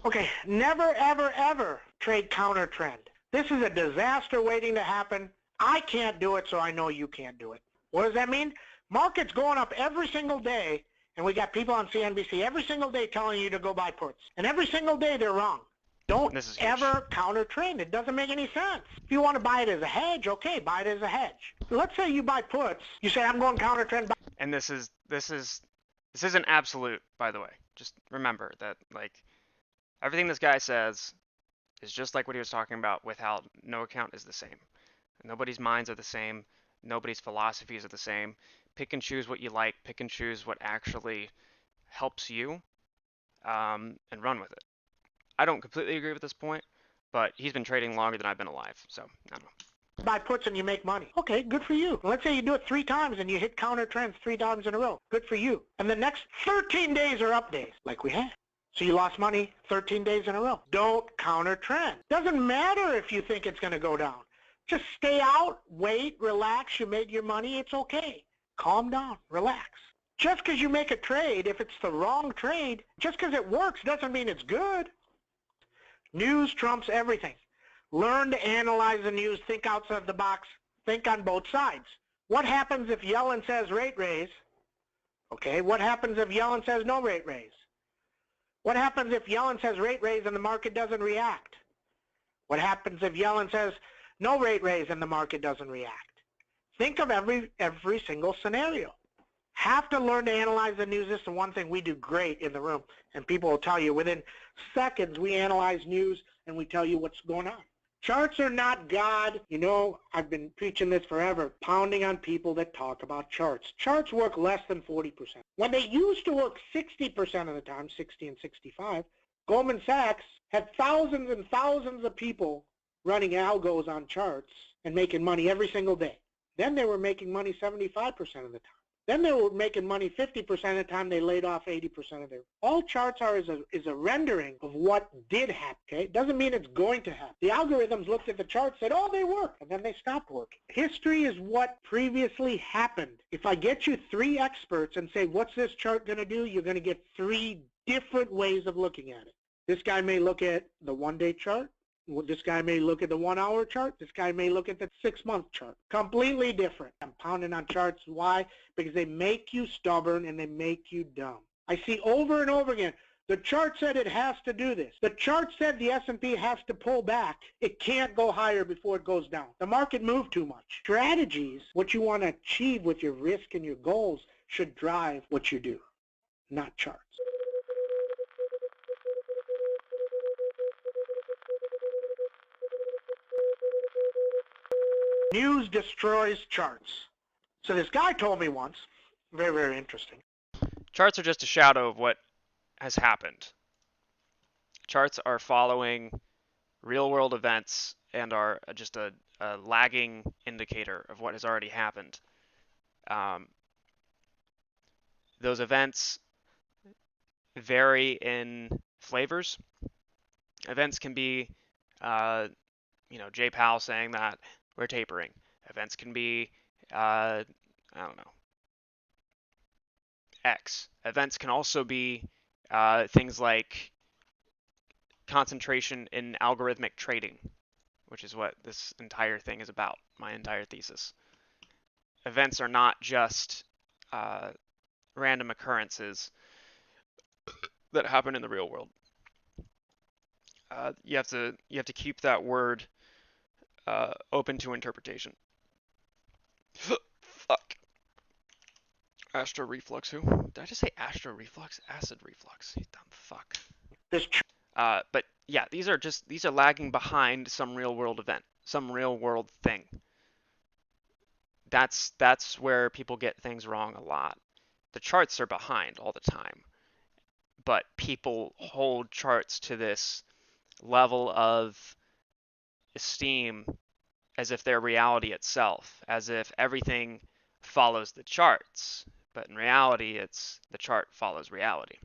Speaker 19: Okay, never, ever, ever trade counter trend. This is a disaster waiting to happen. I can't do it, so I know you can't do it. What does that mean? Market's going up every single day, and we got people on CNBC every single day telling you to go buy puts. And every single day they're wrong. Don't ever counter trend. It doesn't make any sense. If you want to buy it as a hedge, okay, buy it as a hedge. Let's say you buy puts. You say, I'm going counter trend.
Speaker 1: And this isn't absolute, by the way. Just remember that, like, everything this guy says is just like what he was talking about with how no account is the same. Nobody's minds are the same. Nobody's philosophies are the same. Pick and choose what you like. Pick and choose what actually helps you, and run with it. I don't completely agree with this point, but he's been trading longer than I've been alive, so I don't know.
Speaker 19: Buy puts and you make money. Okay, good for you. Let's say you do it 3 times and you hit counter trends 3 times in a row. Good for you. And the next 13 days are up days, like we had. So you lost money 13 days in a row. Don't counter trend. Doesn't matter if you think it's going to go down. Just stay out, wait, relax. You made your money. It's okay. Calm down, relax. Just because you make a trade, if it's the wrong trade, just because it works doesn't mean it's good. News trumps everything. Learn to analyze the news. Think outside the box. Think on both sides. What happens if Yellen says rate raise? Okay, what happens if Yellen says no rate raise? What happens if Yellen says rate raise and the market doesn't react? What happens if Yellen says no rate raise and the market doesn't react? Think of every single scenario. Have to learn to analyze the news. This is the one thing we do great in the room, and people will tell you within seconds we analyze news and we tell you what's going on. Charts are not God. You know, I've been preaching this forever, pounding on people that talk about charts. Charts work less than 40%. When they used to work 60% of the time, 60 and 65, Goldman Sachs had thousands and thousands of people running algos on charts and making money every single day. Then they were making money 75% of the time. Then they were making money 50% of the time. They laid off 80% of their. All charts are is a rendering of what did happen. Okay, it doesn't mean it's going to happen. The algorithms looked at the chart, said, "Oh, they work," and then they stopped working. History is what previously happened. If I get you 3 experts and say, "What's this chart going to do?" you're going to get 3 different ways of looking at it. This guy may look at the 1-day chart. This guy may look at the 1-hour chart. This guy may look at the 6-month chart. Completely different. I'm pounding on charts. Why? Because they make you stubborn and they make you dumb. I see over and over again, The chart said it has to do this. The chart said the S&P has to pull back. It can't go higher before it goes down. The market moved too much. Strategies, what you want to achieve with your risk and your goals, should drive what you do, not charts. News destroys charts. So this guy told me once, very, very interesting.
Speaker 1: Charts are just a shadow of what has happened. Charts are following real-world events and are just a lagging indicator of what has already happened. Those events vary in flavors. Events can be, Jay Powell saying that we're tapering. Events can be, I don't know, X. Events can also be things like concentration in algorithmic trading, which is what this entire thing is about, my entire thesis. Events are not just random occurrences that happen in the real world. You have to keep that word open to interpretation. Fuck. Astro reflux. Who? Did I just say astro reflux? Acid reflux. You dumb fuck. But yeah, these are lagging behind some real world event, some real world thing. That's where people get things wrong a lot. The charts are behind all the time, but people hold charts to this level of esteem as if they're reality itself, as if everything follows the charts. But in reality, it's the chart follows reality.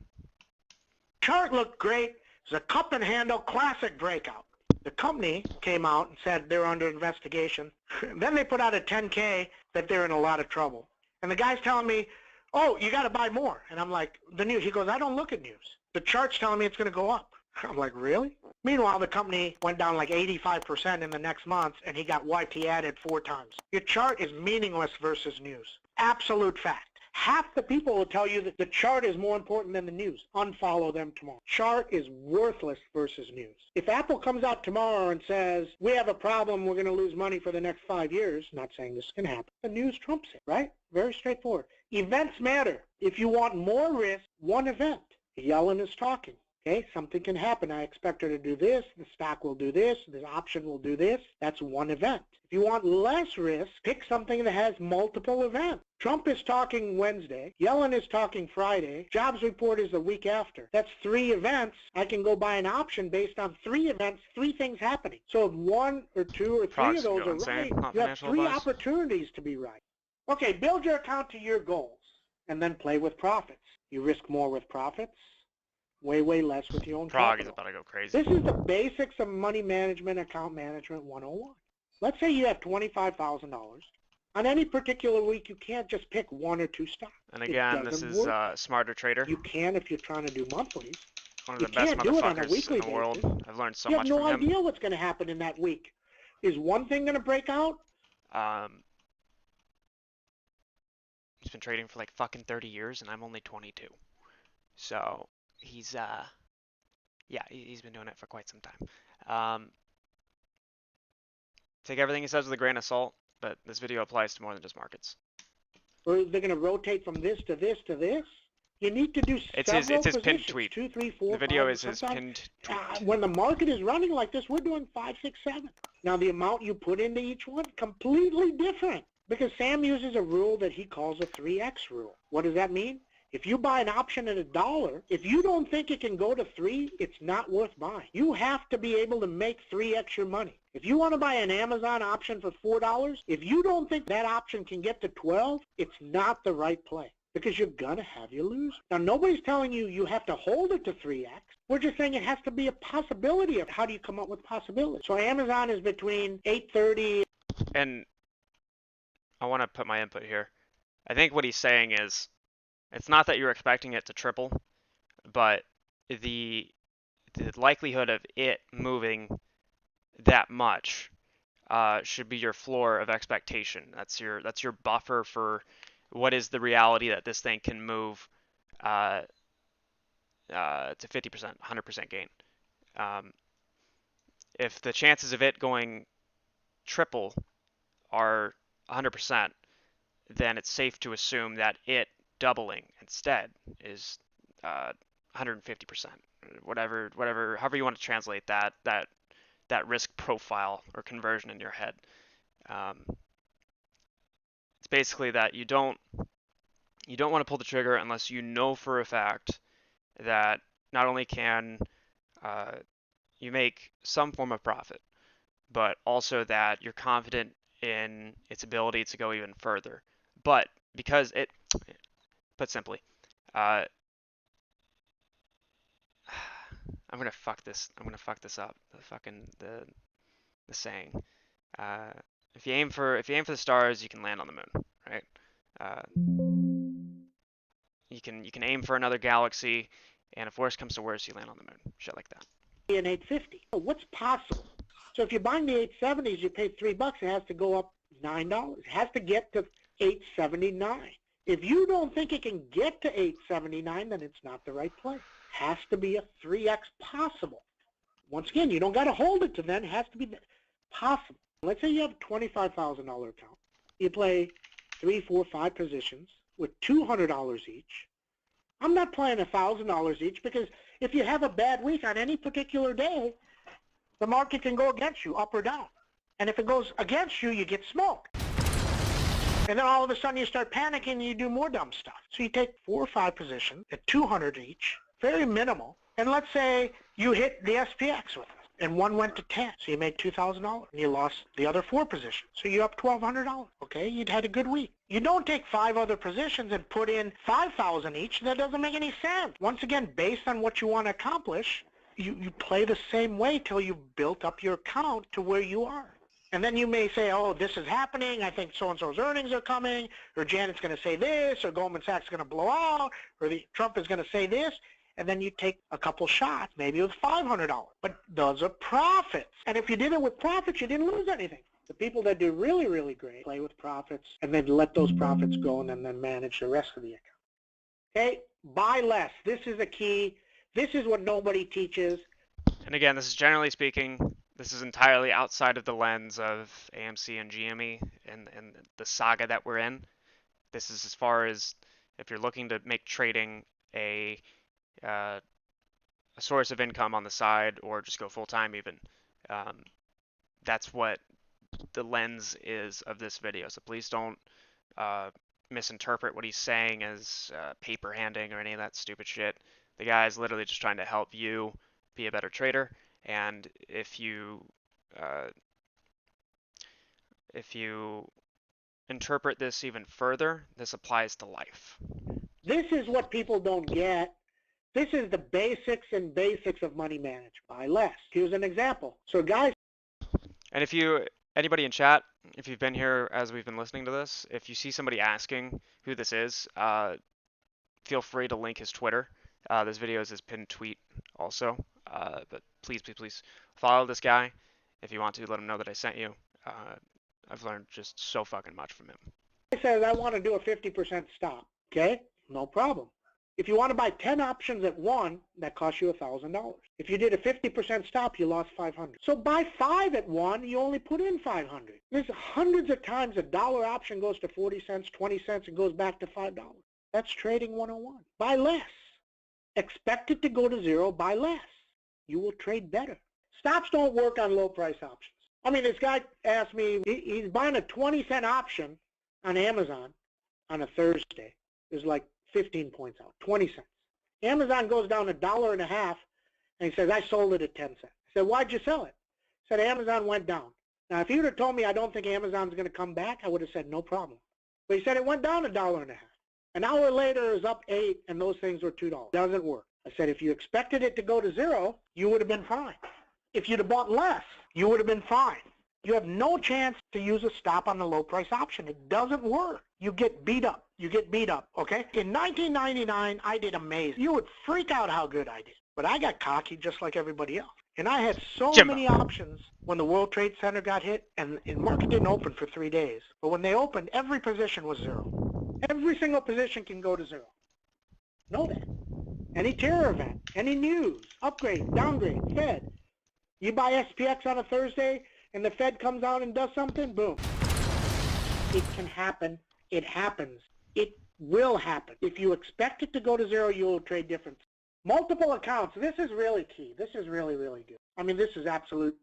Speaker 19: Chart looked great. It's a cup and handle classic breakout. The company came out and said they're under investigation. Then they put out a 10K that they're in a lot of trouble. And the guy's telling me, oh, you got to buy more. And I'm like, the news. He goes, I don't look at news. The chart's telling me it's going to go up. I'm like, really? Meanwhile, the company went down like 85% in the next month, and he got wiped. He added 4 times. Your chart is meaningless versus news. Absolute fact. Half the people will tell you that the chart is more important than the news. Unfollow them tomorrow. Chart is worthless versus news. If Apple comes out tomorrow and says, we have a problem, we're going to lose money for the next 5 years, not saying this can happen, the news trumps it, right? Very straightforward. Events matter. If you want more risk, one event. Yellen is talking. Okay, something can happen. I expect her to do this. The stock will do this. The option will do this. That's one event. If you want less risk, pick something that has multiple events. Trump is talking Wednesday. Yellen is talking Friday. Jobs report is the week after. That's 3 events. I can go buy an option based on 3 events, 3 things happening. So if 1 or 2 or 3 of those are right, you have 3 opportunities to be right. Okay, build your account to your goals and then play with profits. You risk more with profits. Way less with your own
Speaker 1: Prague
Speaker 19: capital.
Speaker 1: is about to go crazy.
Speaker 19: This is the basics of money management, account management 101. Let's say you have $25,000. On any particular week, you can't just pick 1 or 2 stocks.
Speaker 1: And again, this is Smarter Trader.
Speaker 19: You can if you're trying to do monthlies.
Speaker 1: One of the best motherfuckers in the world.
Speaker 19: Basis.
Speaker 1: I've learned so
Speaker 19: you
Speaker 1: much
Speaker 19: have
Speaker 1: from
Speaker 19: no
Speaker 1: him.
Speaker 19: idea what's going to happen in that week. Is one thing going to break out?
Speaker 1: He's been trading for like fucking 30 years, and I'm only 22. So he's he's been doing it for quite some time. Take everything he says with a grain of salt, but this video applies to more than just markets.
Speaker 19: Or they're going to rotate from this to this to this? You need to do several
Speaker 1: it's his pinned tweet.
Speaker 19: 2, 3, 4,
Speaker 1: the video
Speaker 19: 5,
Speaker 1: is his pinned tweet.
Speaker 19: When the market is running like this, we're doing 5, 6, 7. Now the amount you put into each one, completely different. Because Sam uses a rule that he calls a 3x rule. What does that mean? If you buy an option at $1, if you don't think it can go to 3, it's not worth buying. You have to be able to make 3x your money. If you want to buy an Amazon option for $4, if you don't think that option can get to 12, it's not the right play because you're going to have you lose. Now, nobody's telling you you have to hold it to 3x. We're just saying it has to be a possibility of how do you come up with possibilities. So Amazon is between 830.
Speaker 1: And I want to put my input here. I think what he's saying is, it's not that you're expecting it to triple, but the likelihood of it moving that much should be your floor of expectation. That's your buffer for what is the reality that this thing can move it's a 50%, 100% gain. If the chances of it going triple are 100%, then it's safe to assume that it doubling instead is 150%. However you want to translate that risk profile or conversion in your head. It's basically that you don't want to pull the trigger unless you know for a fact that not only can you make some form of profit, but also that you're confident in its ability to go even further. But because put simply, I'm gonna fuck this up. The saying. If you aim for the stars, you can land on the moon, right? You can aim for another galaxy, and if worse comes to worse, you land on the moon. Shit like that.
Speaker 19: In 850. What's possible? So if you're buying the 870s, you pay $3. It has to go up $9. It has to get to 879. If you don't think it can get to 879, then it's not the right play. Has to be a 3x possible. Once again, you don't got to hold it to then. It has to be possible. Let's say you have a $25,000 account. You play 3, 4, 5 positions with $200 each. I'm not playing $1,000 each because if you have a bad week on any particular day, the market can go against you, up or down. And if it goes against you, you get smoked. And then all of a sudden you start panicking and you do more dumb stuff. So you take 4 or 5 positions at 200 each, very minimal. And let's say you hit the SPX with it, and one went to 10, so you made $2,000, and you lost the other 4 positions. So you're up $1,200, okay? You'd had a good week. You don't take 5 other positions and put in $5,000 each. That doesn't make any sense. Once again, based on what you want to accomplish, you play the same way till you've built up your account to where you are. And then you may say, oh, this is happening, I think so-and-so's earnings are coming, or Janet's going to say this, or Goldman Sachs is going to blow out, or Trump is going to say this, and then you take a couple shots, maybe with $500. But those are profits. And if you did it with profits, you didn't lose anything. The people that do really, really great play with profits, and then let those profits go and then manage the rest of the account. Okay, buy less. This is a key. This is what nobody teaches.
Speaker 1: And again, this is generally speaking, this is entirely outside of the lens of AMC and GME and the saga that we're in. This is as far as if you're looking to make trading a source of income on the side or just go full-time even. That's what the lens is of this video. So please don't misinterpret what he's saying as paper handing or any of that stupid shit. The guy is literally just trying to help you be a better trader. And if you interpret this even further, this applies to life.
Speaker 19: This is what people don't get. This is the basics of money management. Buy less. Here's an example. So guys.
Speaker 1: And anybody in chat, if you've been here as we've been listening to this, if you see somebody asking who this is, feel free to link his Twitter. This video is his pinned tweet also. But please follow this guy. If you want to, let him know that I sent you. I've learned just so fucking much from him.
Speaker 19: He says, I want to do a 50% stop. Okay, no problem. If you want to buy 10 options at one, that costs you $1,000. If you did a 50% stop, you lost $500. So buy 5 at one, you only put in $500. There's hundreds of times a dollar option goes to 40 cents, 20 cents, and goes back to $5. That's trading 101. Buy less. Expect it to go to zero, buy less. You will trade better. Stops don't work on low price options. I mean, this guy asked me, he's buying a 20-cent option on Amazon on a Thursday. There's like 15 points out, 20 cents. Amazon goes down $1.50, and he says, I sold it at 10 cents. I said, why'd you sell it? He said, Amazon went down. Now, if he would have told me I don't think Amazon's going to come back, I would have said, no problem. But he said it went down $1.50. An hour later, it was up 8, and those things were $2. Doesn't work. I said, if you expected it to go to zero, you would have been fine. If you'd have bought less, you would have been fine. You have no chance to use a stop on the low price option. It doesn't work. You get beat up. You get beat up, okay? In 1999, I did amazing. You would freak out how good I did. But I got cocky just like everybody else. And I had so many options when the World Trade Center got hit, and the market didn't open for 3 days. But when they opened, every position was zero. Every single position can go to zero. Know that. any terror event, any news, upgrade, downgrade, Fed. You buy SPX on a Thursday and the Fed comes out and does something, boom. It can happen. It happens. It will happen. If you expect it to go to zero, you will trade different. Multiple accounts. This is really key. This is really, really good. I mean, this is absolute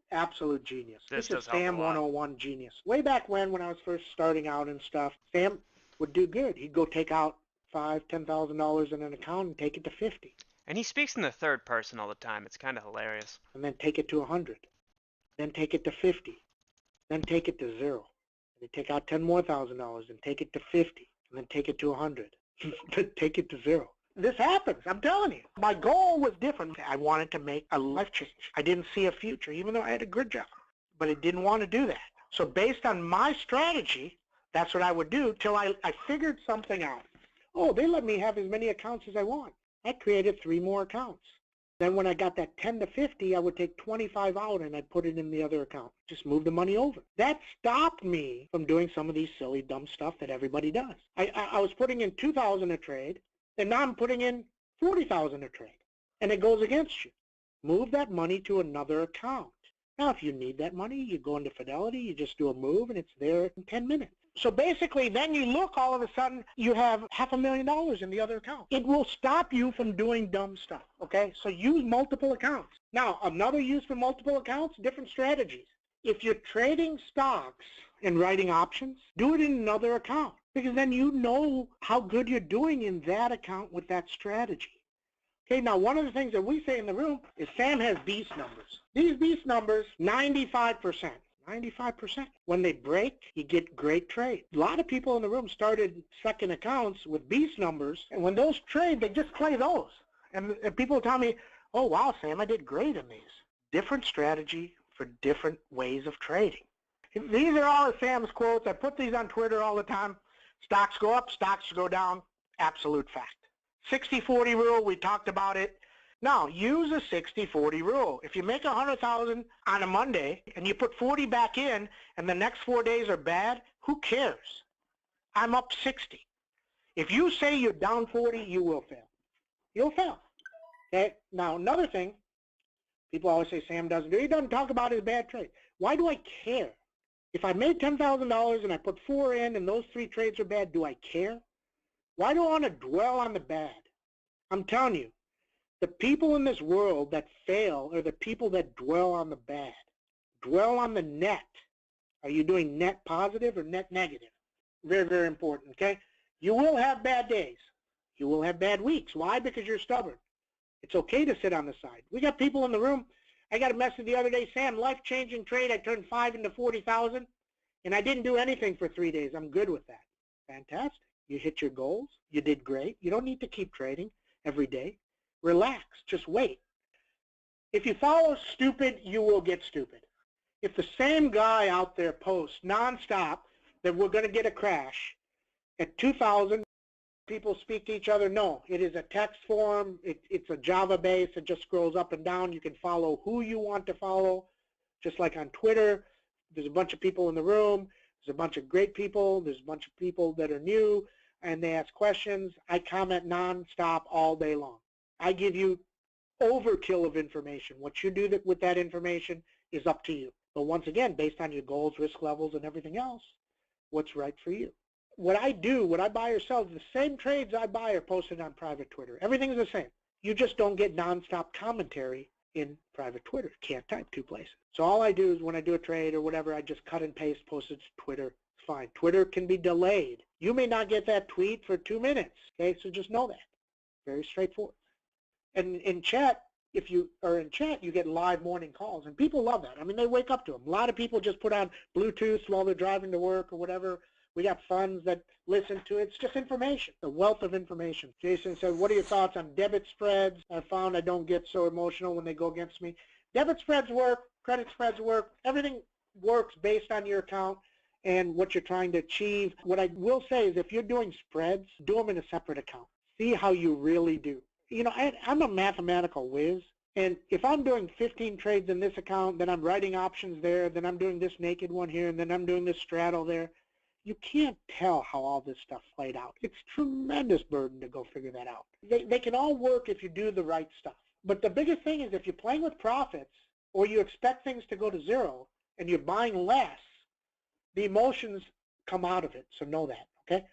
Speaker 19: genius.
Speaker 1: This
Speaker 19: is
Speaker 1: does help a
Speaker 19: Sam
Speaker 1: lot.
Speaker 19: 101 genius. Way back when I was first starting out and stuff, Sam would do good. He'd go take out $5,000-$10,000 in an account and take it to 50.
Speaker 1: And he speaks in the third person all the time. It's kind of hilarious.
Speaker 19: And then take it to 100. Then take it to 50. Then take it to zero. And take out $10,000 more and take it to 50. And then take it to 100. Then take it to zero. This happens, I'm telling you. My goal was different. I wanted to make a life change. I didn't see a future, even though I had a good job. But I didn't want to do that. So based on my strategy, that's what I would do till I figured something out. Oh, they let me have as many accounts as I want. I created 3 more accounts. Then when I got that 10 to 50, I would take 25 out and I'd put it in the other account. Just move the money over. That stopped me from doing some of these silly, dumb stuff that everybody does. I was putting in $2,000 a trade, and now I'm putting in $40,000 a trade. And it goes against you. Move that money to another account. Now, if you need that money, you go into Fidelity, you just do a move, and it's there in 10 minutes. So basically, then you look, all of a sudden, you have $500,000 in the other account. It will stop you from doing dumb stuff, okay? So use multiple accounts. Now, another use for multiple accounts, different strategies. If you're trading stocks and writing options, do it in another account, because then you know how good you're doing in that account with that strategy. Okay, now one of the things that we say in the room is Sam has beast numbers. These beast numbers, 95%. 95%. When they break, you get great trades. A lot of people in the room started second accounts with beast numbers, and when those trade, they just play those. And people tell me, oh, wow, Sam, I did great in these. Different strategy for different ways of trading. These are all of Sam's quotes. I put these on Twitter all the time. Stocks go up, stocks go down. Absolute fact. 60-40 rule, we talked about it. Now, use a 60-40 rule. If you make 100,000 on a Monday and you put 40 back in and the next 4 days are bad, who cares? I'm up 60. If you say you're down 40, you will fail. You'll fail. Okay? Now, another thing, people always say Sam doesn't do. He doesn't talk about his bad trade. Why do I care? If I made $10,000 and I put 4 in and those 3 trades are bad, do I care? Why do I want to dwell on the bad? I'm telling you, the people in this world that fail are the people that dwell on the bad. Dwell on the net. Are you doing net positive or net negative? Very, very important, okay? You will have bad days. You will have bad weeks. Why? Because you're stubborn. It's okay to sit on the side. We got people in the room. I got a message the other day, Sam, life-changing trade. I turned 5 into 40,000, and I didn't do anything for 3 days. I'm good with that. Fantastic. You hit your goals. You did great. You don't need to keep trading every day. Relax. Just wait. If you follow stupid, you will get stupid. If the same guy out there posts nonstop that we're going to get a crash at 2,000, people speak to each other, no, it is a text form. It's a Java base. It just scrolls up and down. You can follow who you want to follow, just like on Twitter. There's a bunch of people in the room. There's a bunch of great people. There's a bunch of people that are new, and they ask questions. I comment nonstop all day long. I give you overkill of information. What you do with that information is up to you. But once again, based on your goals, risk levels, and everything else, what's right for you. What I do, what I buy or sell, the same trades I buy are posted on private Twitter. Everything's the same. You just don't get nonstop commentary in private Twitter. Can't type 2 places. So all I do is when I do a trade or whatever, I just cut and paste, post it to Twitter. It's fine. Twitter can be delayed. You may not get that tweet for 2 minutes. Okay, so just know that. Very straightforward. And in chat, if you are in chat, you get live morning calls, and people love that. I mean, they wake up to them. A lot of people just put on Bluetooth while they're driving to work or whatever. We got funds that listen to it. It's just information, a wealth of information. Jason said, what are your thoughts on debit spreads? I found I don't get so emotional when they go against me. Debit spreads work, credit spreads work. Everything works based on your account and what you're trying to achieve. What I will say is if you're doing spreads, do them in a separate account. See how you really do. You know, I'm a mathematical whiz, and if I'm doing 15 trades in this account, then I'm writing options there, then I'm doing this naked one here, and then I'm doing this straddle there, You can't tell how all this stuff played out. It's tremendous burden to go figure that out. They can all work if you do the right stuff. But the biggest thing is if you're playing with profits or you expect things to go to zero and you're buying less, the emotions come out of it. So know that, okay?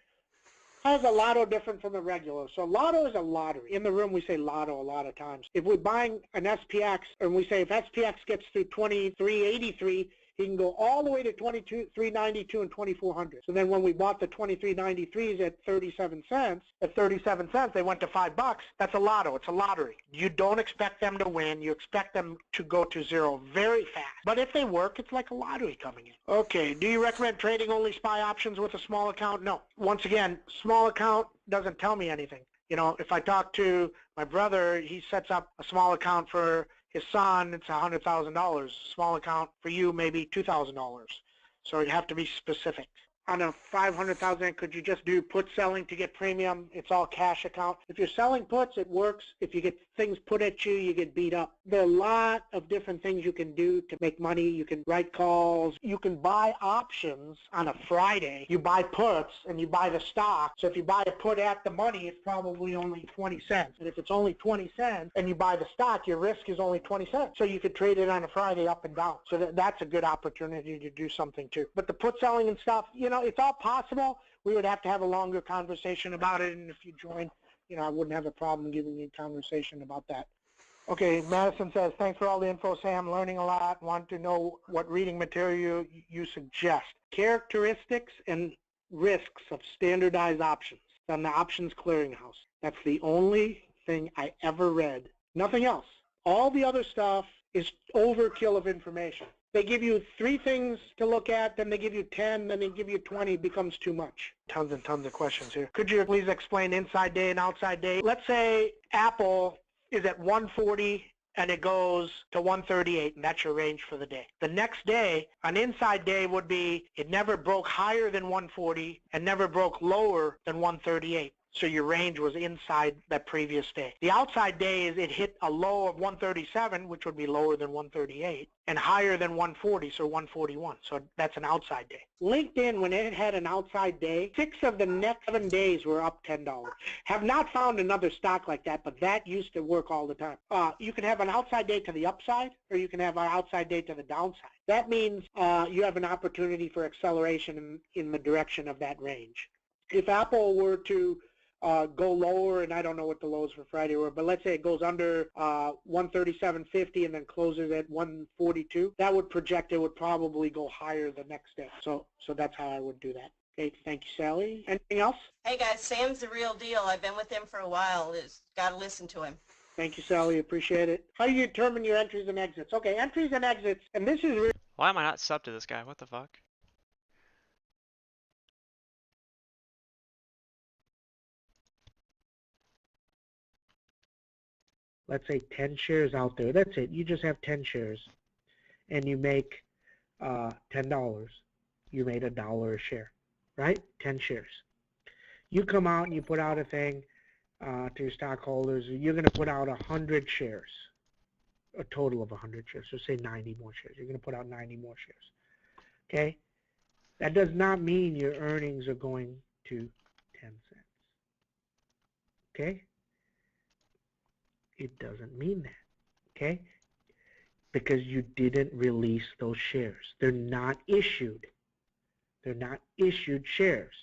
Speaker 19: How is a lotto different from a regular? So lotto is a lottery. In the room, we say lotto a lot of times. If we're buying an SPX and we say if SPX gets through 2383, he can go all the way to 2392 and 2400. So then when we bought the 2393s at 37 cents, they went to $5. That's a lotto. It's a lottery. You don't expect them to win. You expect them to go to zero very fast. But if they work, it's like a lottery coming in. Okay, do you recommend trading only SPY options with a small account? No. Once again, small account doesn't tell me anything. You know, if I talk to my brother, he sets up a small account for his son, it's $100,000. Small account for you, maybe $2,000. So you have to be specific. On a 500,000, could you just do put selling to get premium? It's all cash account. If you're selling puts, it works. If you get things put at you, you get beat up. There are a lot of different things you can do to make money. You can write calls. You can buy options on a Friday. You buy puts and you buy the stock. So if you buy a put at the money, it's probably only 20 cents. And if it's only 20 cents and you buy the stock, your risk is only 20 cents. So you could trade it on a Friday up and down. So that's a good opportunity to do something too. But the put selling and stuff, you know, it's all possible. We would have to have a longer conversation about it, and if you join, you know, I wouldn't have a problem giving you a conversation about that. Okay, Madison says, thanks for all the info, Sam. Learning a lot. Want to know what reading material you suggest. Characteristics and risks of standardized options on the Options Clearinghouse. That's the only thing I ever read. Nothing else. All the other stuff is overkill of information. They give you 3 things to look at, then they give you 10, then they give you 20, it becomes too much. Tons and tons of questions here. Could you please explain inside day and outside day? Let's say Apple is at 140 and it goes to 138, and that's your range for the day. The next day, an inside day would be it never broke higher than 140 and never broke lower than 138. So your range was inside that previous day. The outside day is it hit a low of 137, which would be lower than 138, and higher than 140, so 141. So that's an outside day. LinkedIn, when it had an outside day, 6 of the next 7 days were up $10. Have not found another stock like that, but that used to work all the time. You can have an outside day to the upside, or you can have an outside day to the downside. That means you have an opportunity for acceleration in the direction of that range. If Apple were to go lower, and I don't know what the lows for Friday were, but let's say it goes under 137.50 and then closes at 142, that would project it would probably go higher the next day. So that's how I would do that. Okay, thank you, Sally. Anything else?
Speaker 21: Hey guys, Sam's the real deal. I've been with him for a while. Got to listen to him.
Speaker 19: Thank you, Sally. Appreciate it. How do you determine your entries and exits? Okay, entries and exits, and this is really...
Speaker 1: Why am I not sub to this guy? What the fuck?
Speaker 19: Let's say 10 shares out there. That's it. You just have 10 shares, and you make $10. You made $1 a share, right? 10 shares. You come out and you put out a thing to your stockholders. You're going to put out 100 shares, a total of 100 shares. So say 90 more shares. You're going to put out 90 more shares. Okay? That does not mean your earnings are going to 10 cents. Okay? It doesn't mean that, okay? Because you didn't release those shares. They're not issued. They're not issued shares.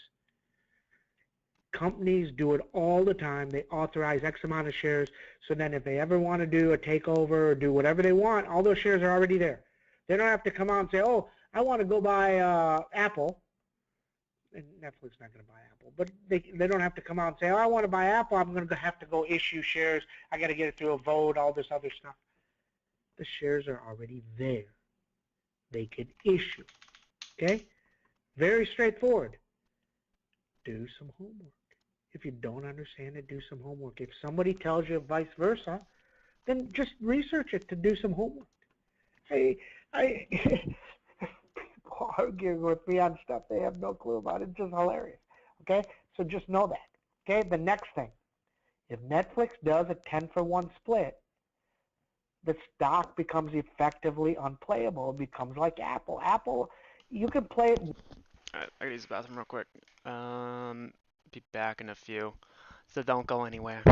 Speaker 19: Companies do it all the time. They authorize X amount of shares, so then if they ever want to do a takeover or do whatever they want, all those shares are already there. They don't have to come out and say, oh, I want to go buy Apple. And Netflix is not going to buy Apple, but they don't have to come out and say, oh, I want to buy Apple, I'm going to have to go issue shares, I got to get it through a vote, all this other stuff. The shares are already there. They can issue, okay? Very straightforward. Do some homework. If you don't understand it, do some homework. If somebody tells you vice versa, then just research it to do some homework. People arguing with me on stuff they have no clue about. It's just hilarious. Okay? So just know that. Okay? The next thing. If Netflix does a 10-for-1 split, the stock becomes effectively unplayable. It becomes like Apple. Apple, you can play it.
Speaker 1: Alright, I gotta use the bathroom real quick. Be back in a few. So don't go anywhere.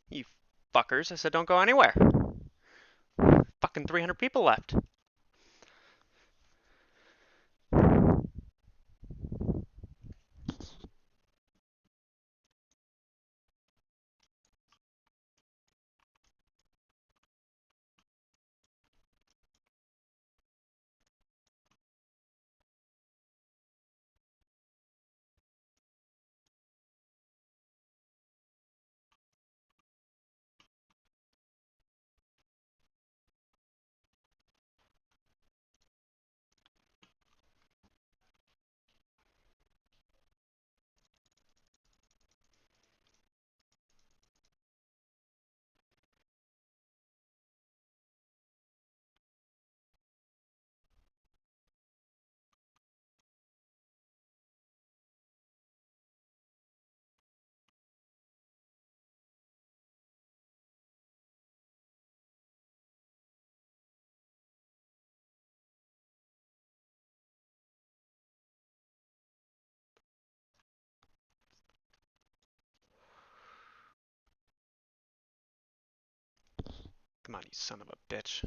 Speaker 1: You fuckers. I said don't go anywhere. Fucking 300 people left. Come on, you son of a bitch.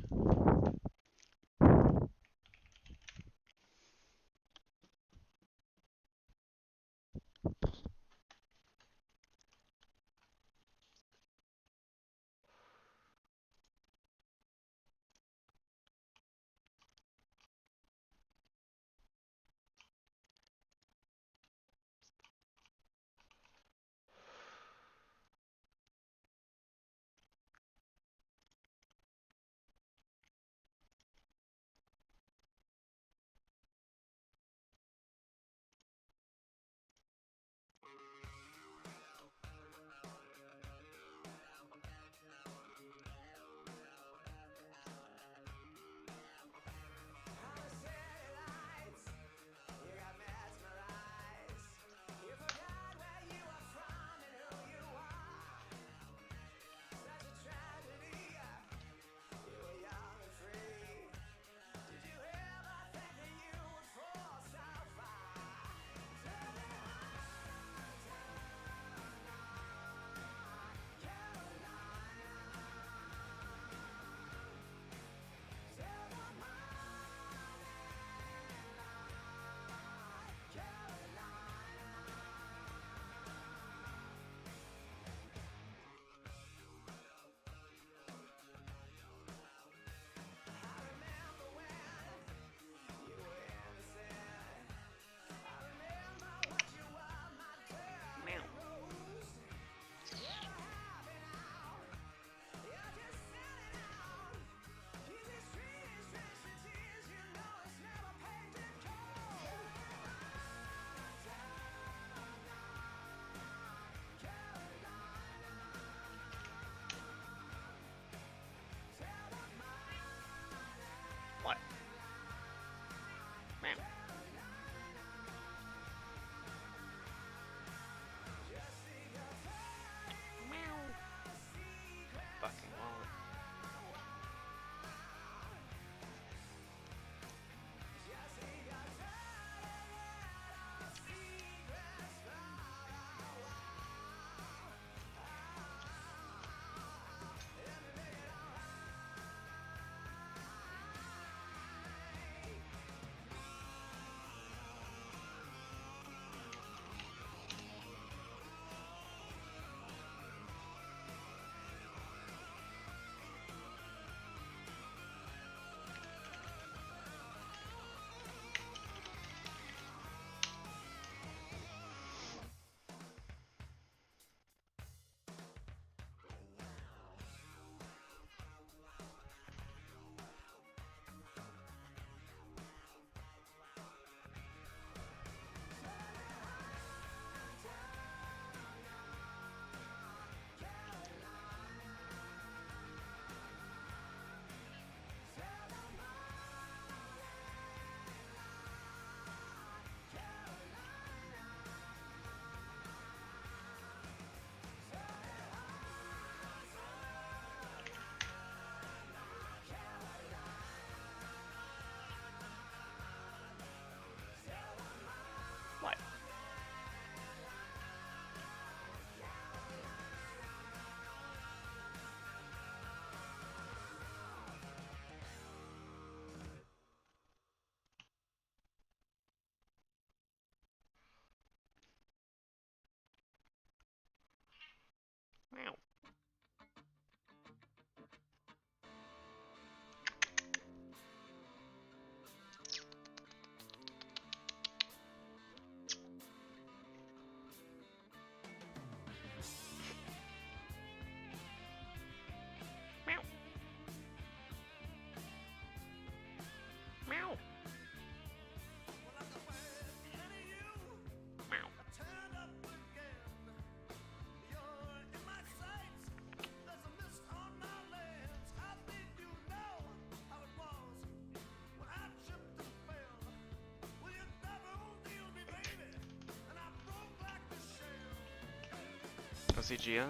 Speaker 1: OCGN.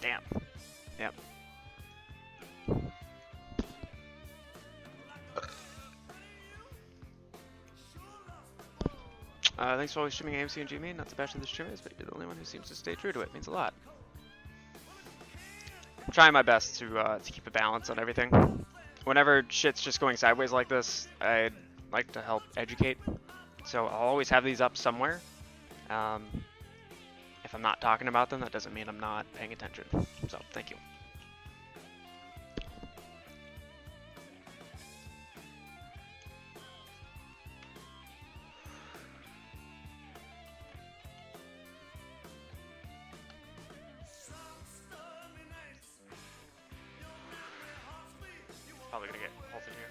Speaker 1: Damn. Yep. Thanks for always streaming AMC and Jimmy. Not to bash the streamers, but you're the only one who seems to stay true to it. Means a lot. I'm trying my best to keep a balance on everything. Whenever shit's just going sideways like this, I'd like to help educate. So I'll always have these up somewhere. If I'm not talking about them, that doesn't mean I'm not paying attention. So thank you. Probably gonna get halted here.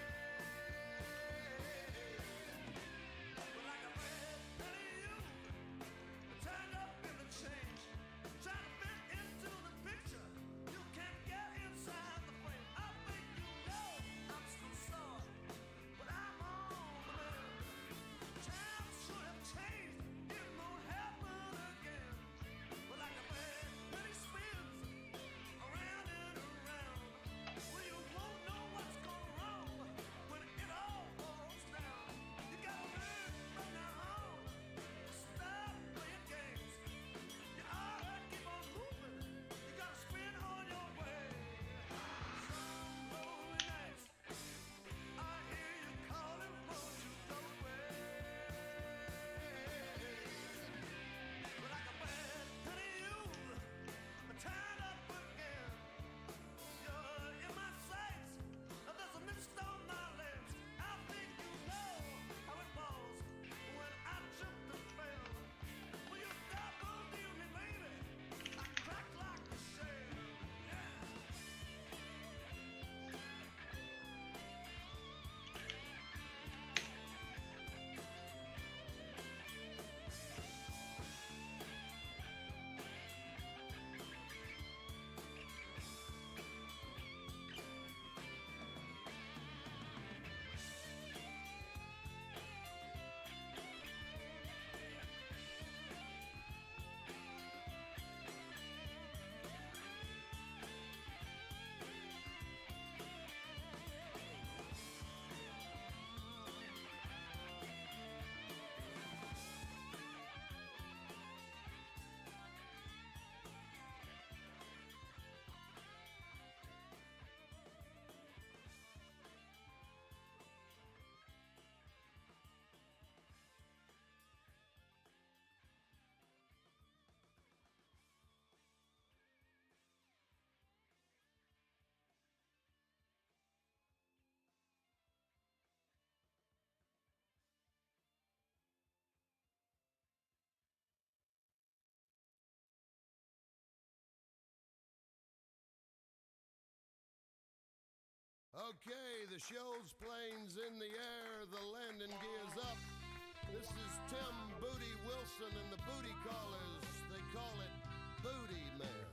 Speaker 15: Okay, the show's planes in the air, the landing gear's up. This is Tim Booty Wilson and the Booty Callers. They call it Booty Man.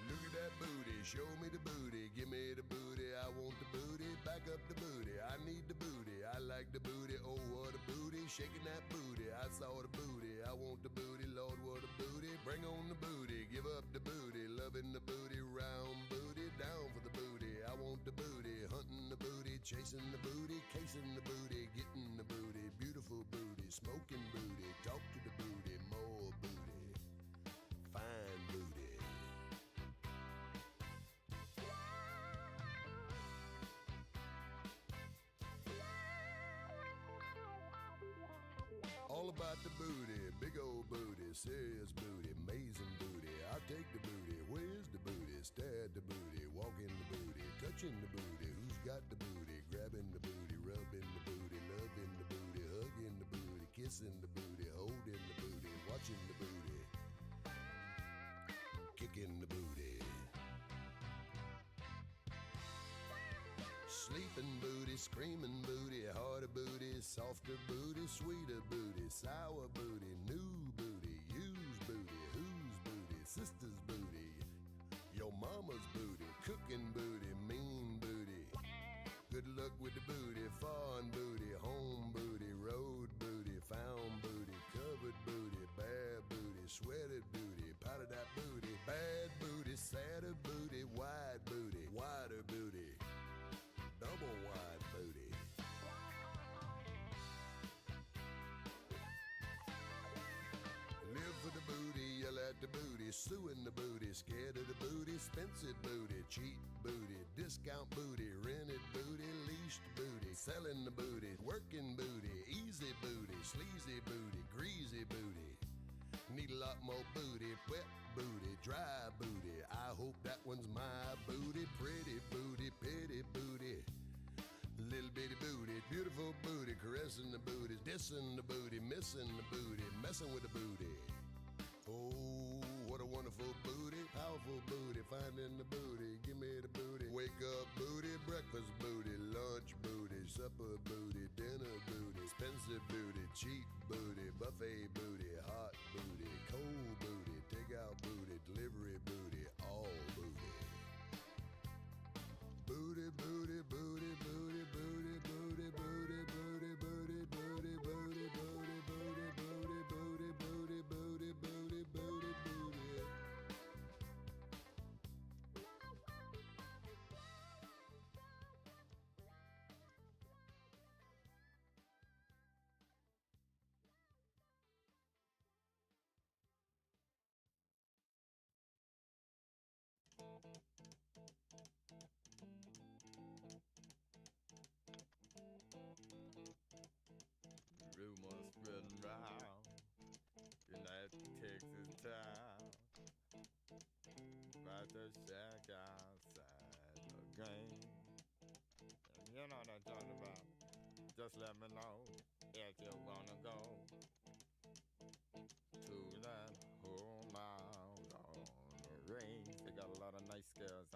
Speaker 15: Look at that booty, show me the booty, give me the booty, I want the booty, back up the booty, I need the booty, I like the booty, oh what a booty, shaking that booty, I saw the booty, I want the booty, Lord what a booty, bring on the booty, give up the booty, loving the booty, round booty, down for the booty, I want the booty, hunting the booty, chasing the booty, casing the booty, getting the booty, beautiful booty, smoking booty, talk to the booty, more booty, fine booty. All about the booty, big old booty, serious booty, amazing booty. I'll take the booty, where's the booty? Stare at the booty, walk in the booty, touching the booty. Who's got the booty? Grabbing the booty, rubbing the booty, loving the booty, hugging the booty, kissing the booty, holding the booty, watching the booty, kicking the booty. Sleeping booty, screaming booty, harder booty, softer booty, sweeter booty, sour booty, new booty, used booty, whose booty, sister's booty, your mama's booty, cooking booty, mean booty. Good luck with the booty, foreign booty, home booty, road booty, found booty, covered sweated booty, powder that booty, bad booty, sadder booty, wide booty, wider booty, double wide booty. Live for the booty, yell at the booty, suing the booty, scared of the booty, expensive booty, cheap booty, discount booty, rented booty, leased booty, selling the booty, working booty, easy booty, sleazy booty, greasy booty. Need a lot more booty, wet booty, dry booty. I hope that one's my booty, pretty booty, pity booty. Little bitty booty, beautiful booty, caressing the booty, dissing the booty, missing the booty, messing with the booty. Oh, what a wonderful booty, powerful booty, finding the booty, give me the booty. Wake up booty, breakfast booty, lunch booty, supper booty, dinner booty, expensive booty, cheap booty, buffet booty, hot booty, cold booty, takeout booty, delivery booty, all booty. Booty, booty, booty, booty, booty, booty, booty, booty, booty, booty, booty, booty, booty, booty, booty, booty, booty, booty, booty, booty.
Speaker 12: Rumors spreading round United Texas town about the shack outside the game. And you know what I'm talking about. Just let me know if you wanna go to that whole mile on the range. They got a lot of nice girls.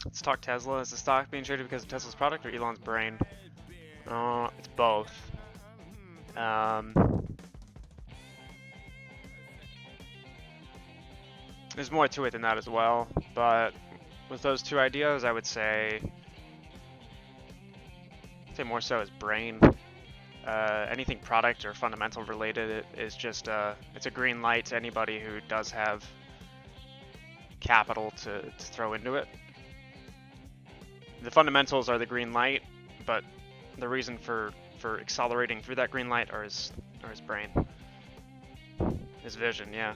Speaker 1: Let's talk Tesla. Is the stock being traded because of Tesla's product or Elon's brain? It's both. There's more to it than that as well, but with those two ideas, I would say more so as brain. Anything product or fundamental related is just it's a green light to anybody who does have capital to throw into it. The fundamentals are the green light, but the reason for accelerating through that green light are his brain, his vision. Yeah.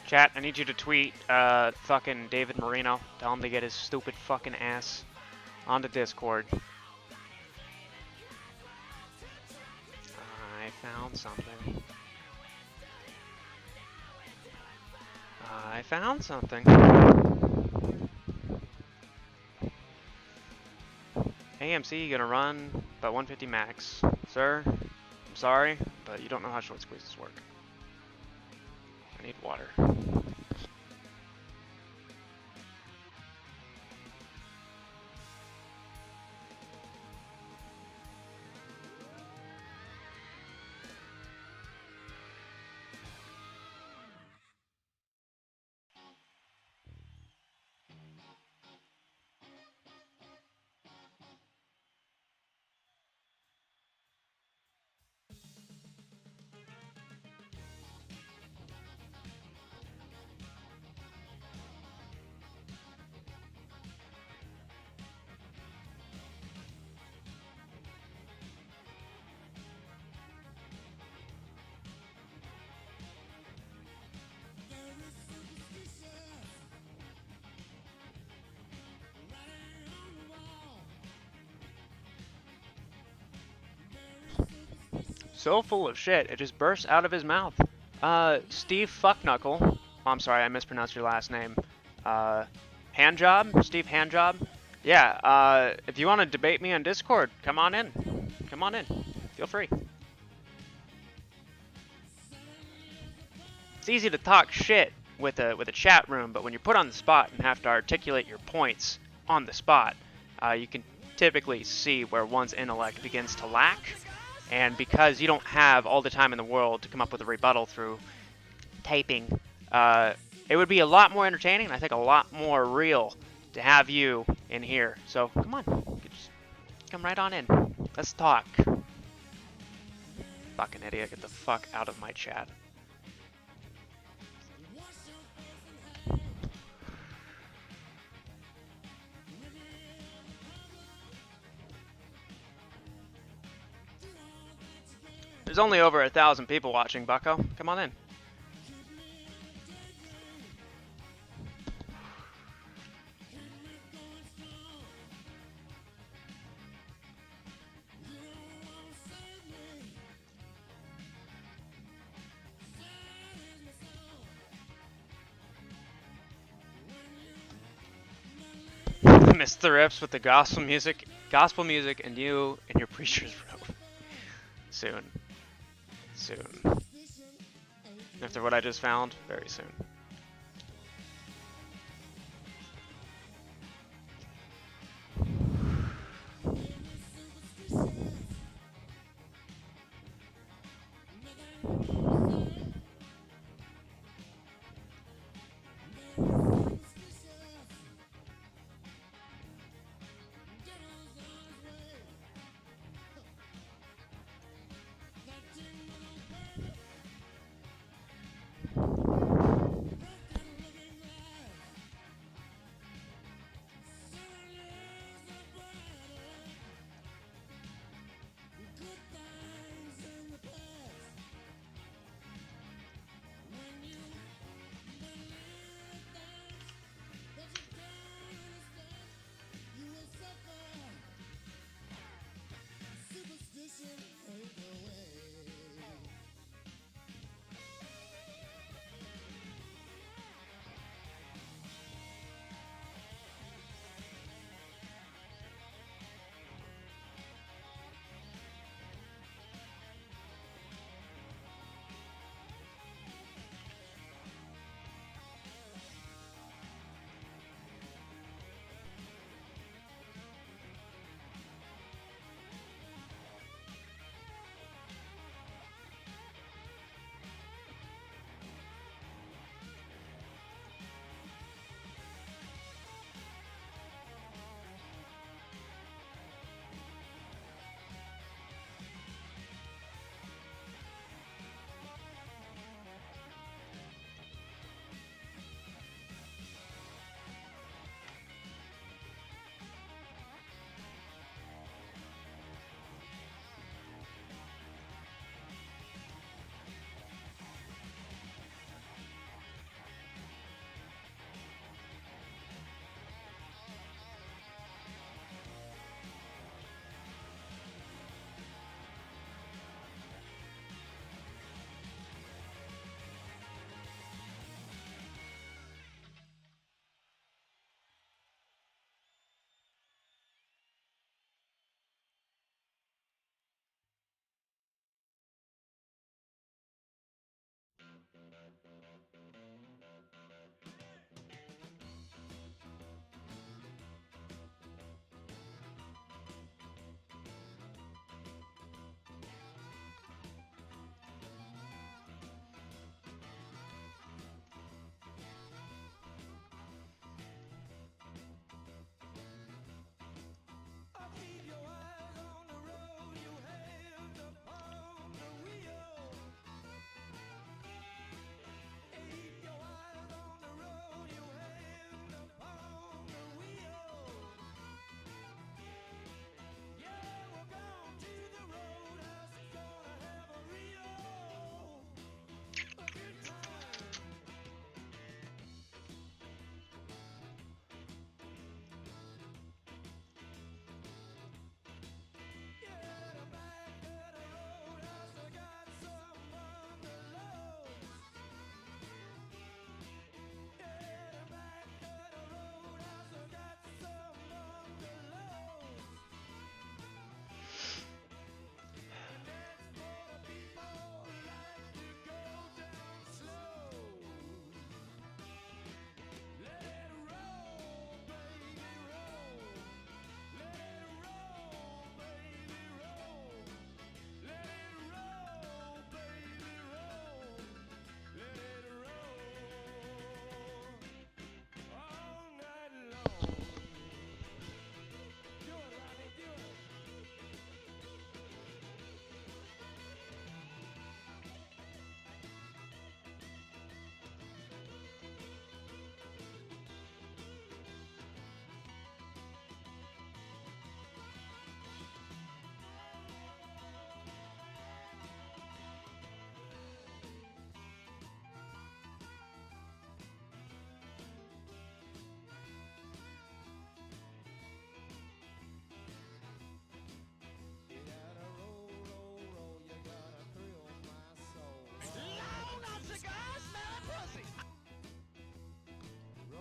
Speaker 1: Chat, I need you to tweet fucking David Marino. Tell him to get his stupid fucking ass onto Discord. I found something. I found something. AMC gonna run about 150 max. Sir, I'm sorry, but you don't know how short squeezes work. I need water. So full of shit, it just bursts out of his mouth. Steve Fuckknuckle. Oh, I'm sorry, I mispronounced your last name. Handjob? Steve Handjob? Yeah, if you want to debate me on Discord, come on in. Come on in. Feel free. It's easy to talk shit with a chat room, but when you're put on the spot and have to articulate your points on the spot, you can typically see where one's intellect begins to lack. And because you don't have all the time in the world to come up with a rebuttal through typing, it would be a lot more entertaining and I think a lot more real to have you in here. So come on, just come right on in. Let's talk. Fucking idiot, get the fuck out of my chat. There's only over 1,000 people watching, bucko. Come on in. Miss the rips with the gospel music, and you in your preacher's robe. Soon. Soon. After what I just found, very soon.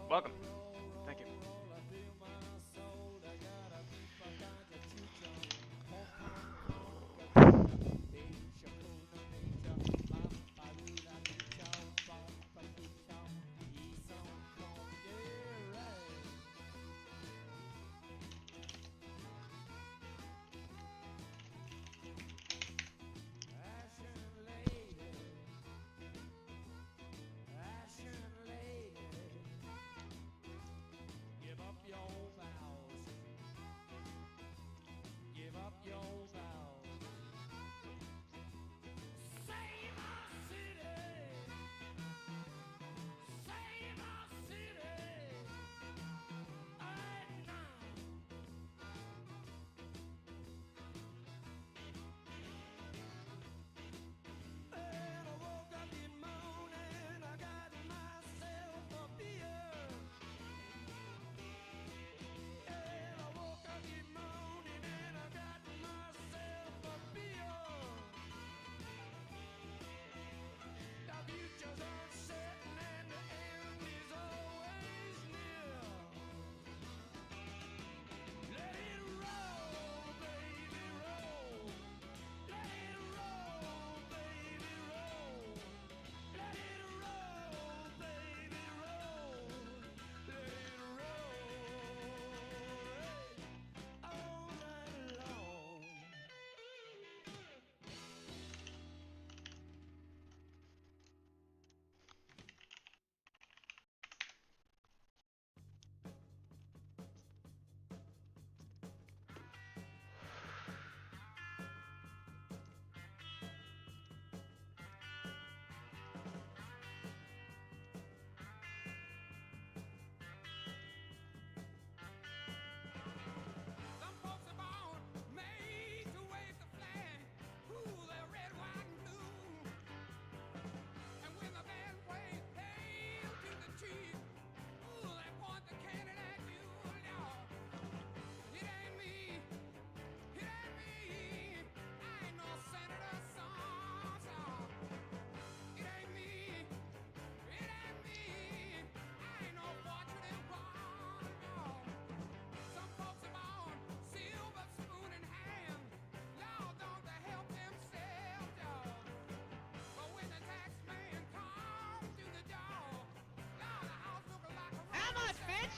Speaker 1: Welcome. Thank you.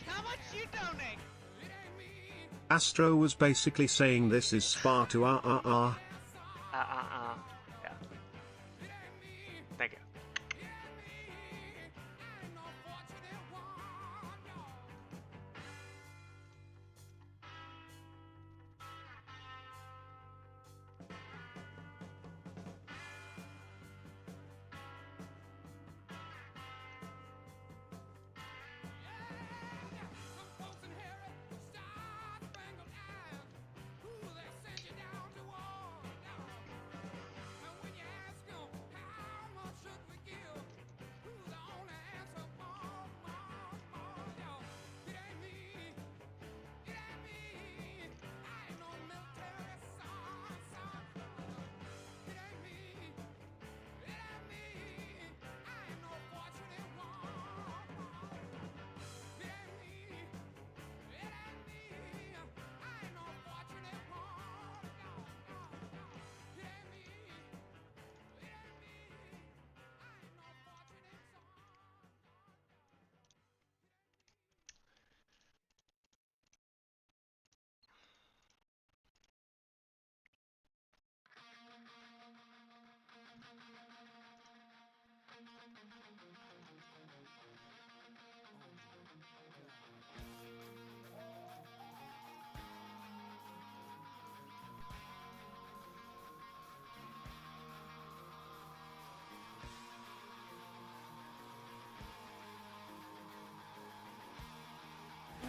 Speaker 16: How much you donate?
Speaker 3: Astro was basically saying this is Spa to
Speaker 1: Yeah. Thank you.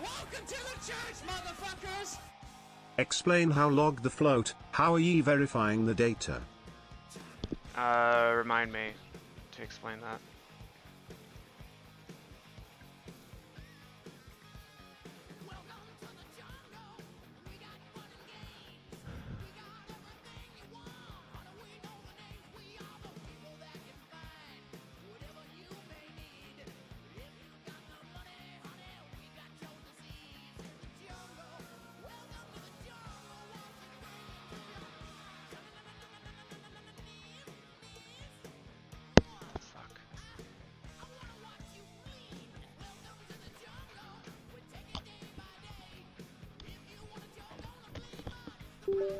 Speaker 16: Welcome to the church, motherfuckers!
Speaker 3: Explain how log the float, how are ye verifying the data?
Speaker 1: Remind me to explain that. Alright.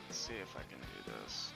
Speaker 1: Let's see if I can do this.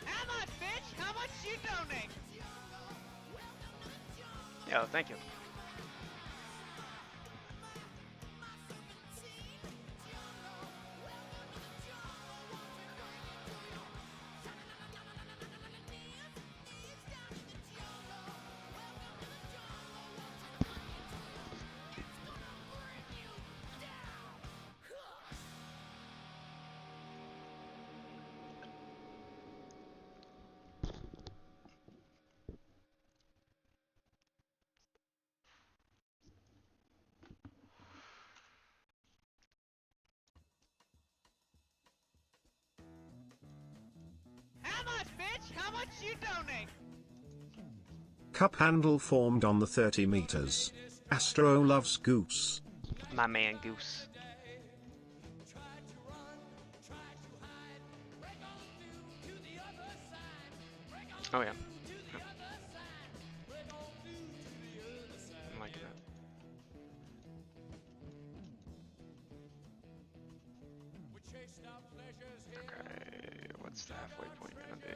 Speaker 16: How much, bitch? How much you donate?
Speaker 1: Yo, thank you.
Speaker 16: How much, bitch? How much you donate?
Speaker 3: Cup handle formed on the 30 meters. Astro loves goose.
Speaker 1: My man Goose. Oh yeah. I'm liking that. Okay, what's the halfway point gonna be?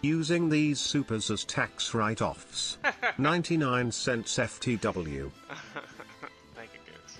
Speaker 3: Using these supers as tax write-offs. 99 cents FTW.
Speaker 1: Thank you, Goose.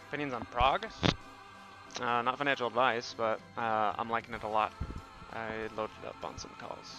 Speaker 1: Opinions on Prague? Not financial advice, but I'm liking it a lot. I loaded up on some calls.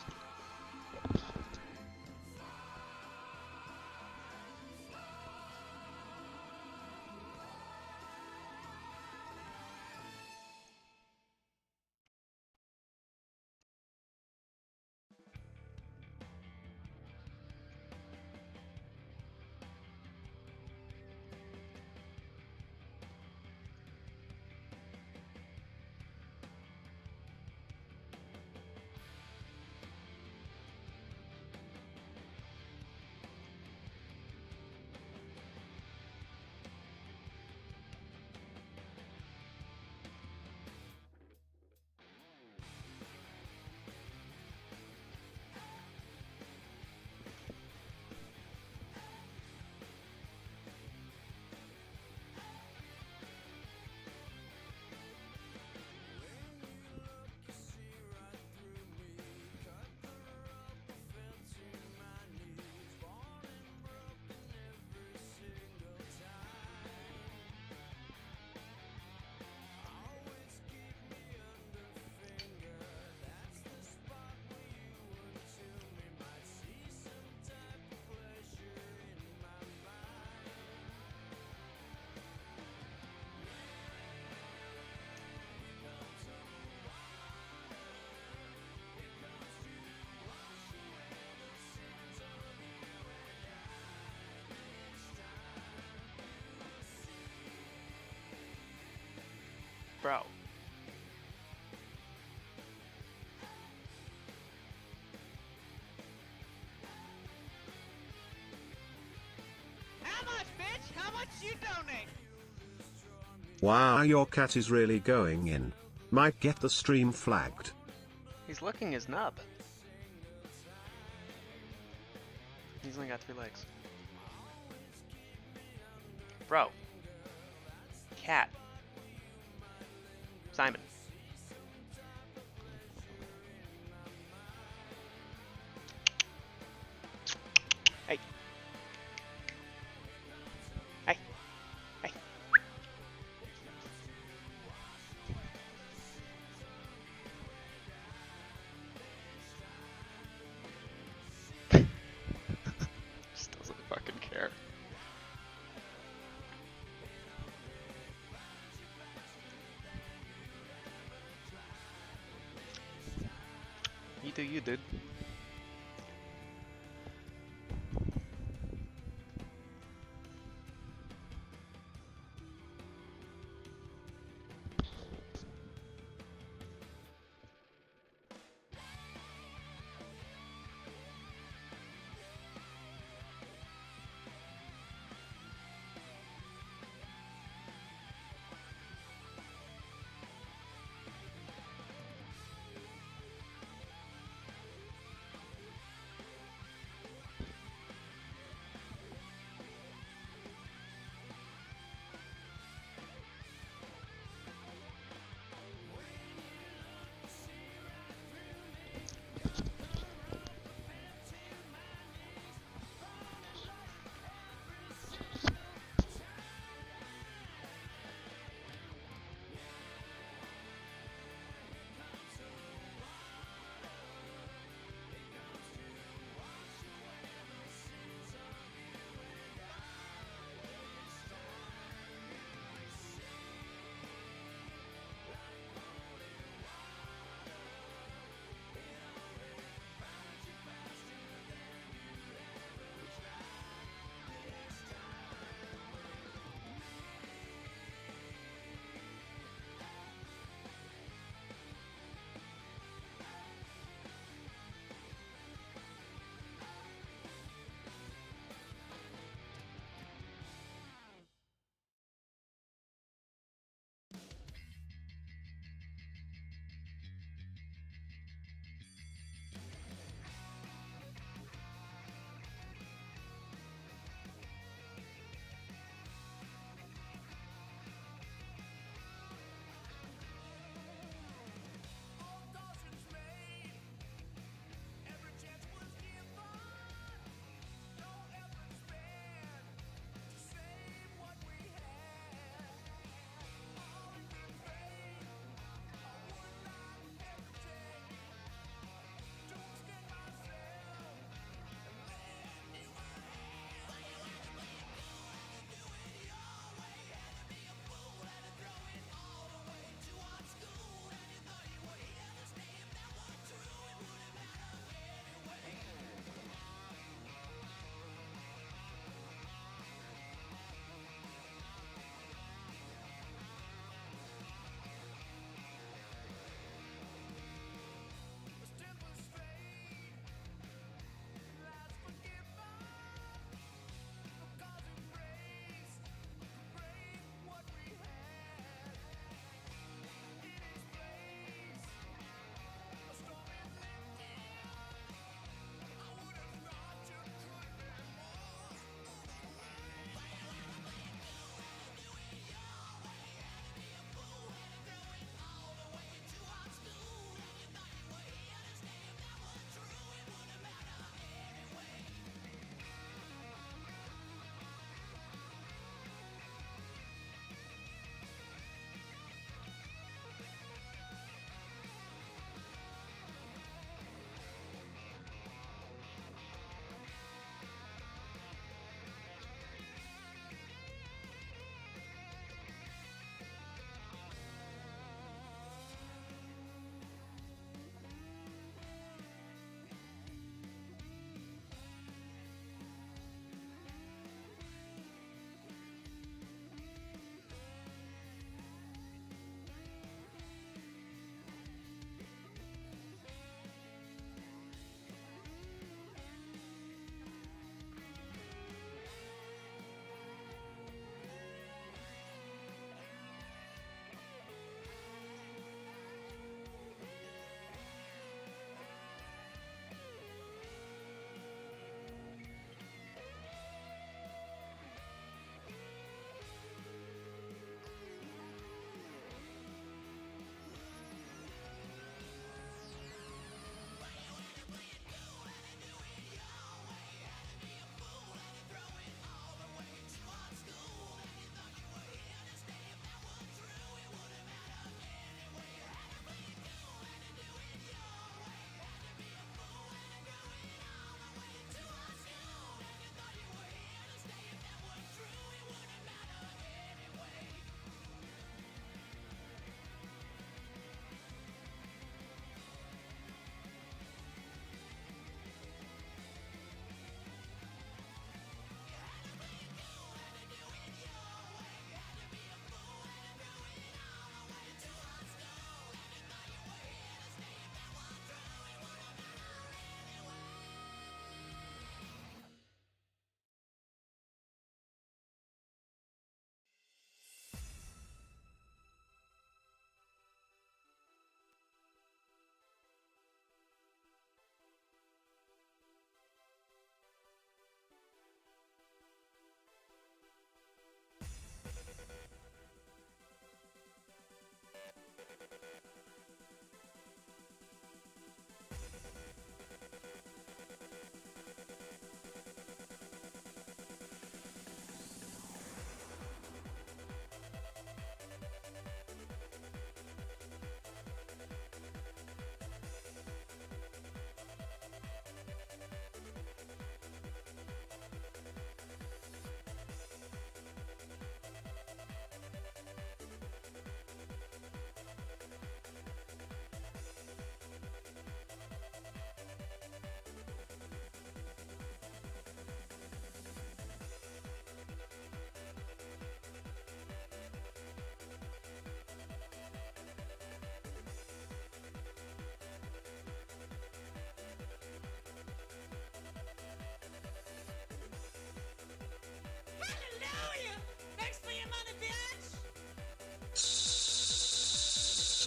Speaker 1: Bro.
Speaker 16: How much, bitch? How much you donate?
Speaker 3: Wow, your cat is really going in. Might get the stream flagged.
Speaker 1: He's licking his nub. He's only got 3 legs. Bro. Cat. Simon. Hey. Hey. Hey. Just doesn't fucking care. You do you, dude.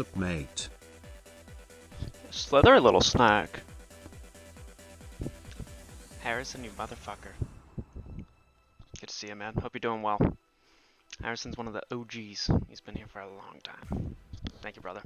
Speaker 3: up, mate?
Speaker 1: Slither, little snack. Harrison, you motherfucker. Good to see you, man. Hope you're doing well. Harrison's one of the OGs. He's been here for a long time. Thank you, brother.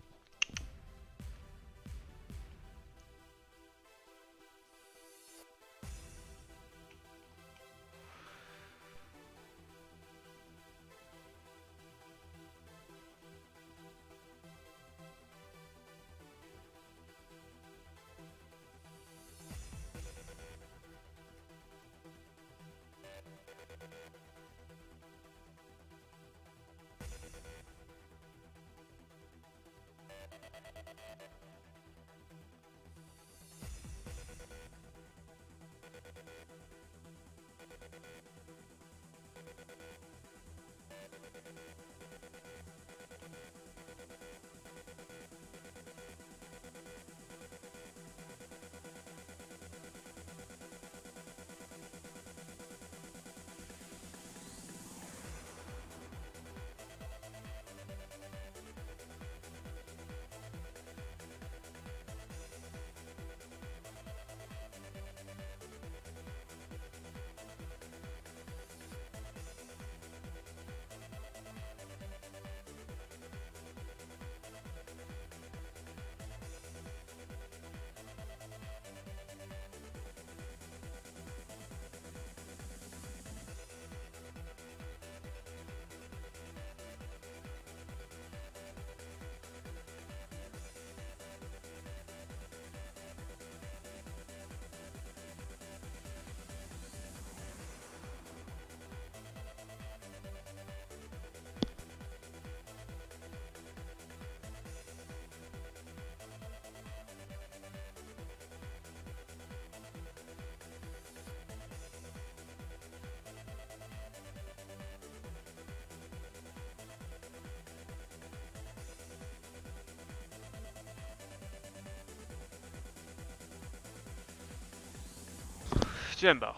Speaker 1: Jimbo.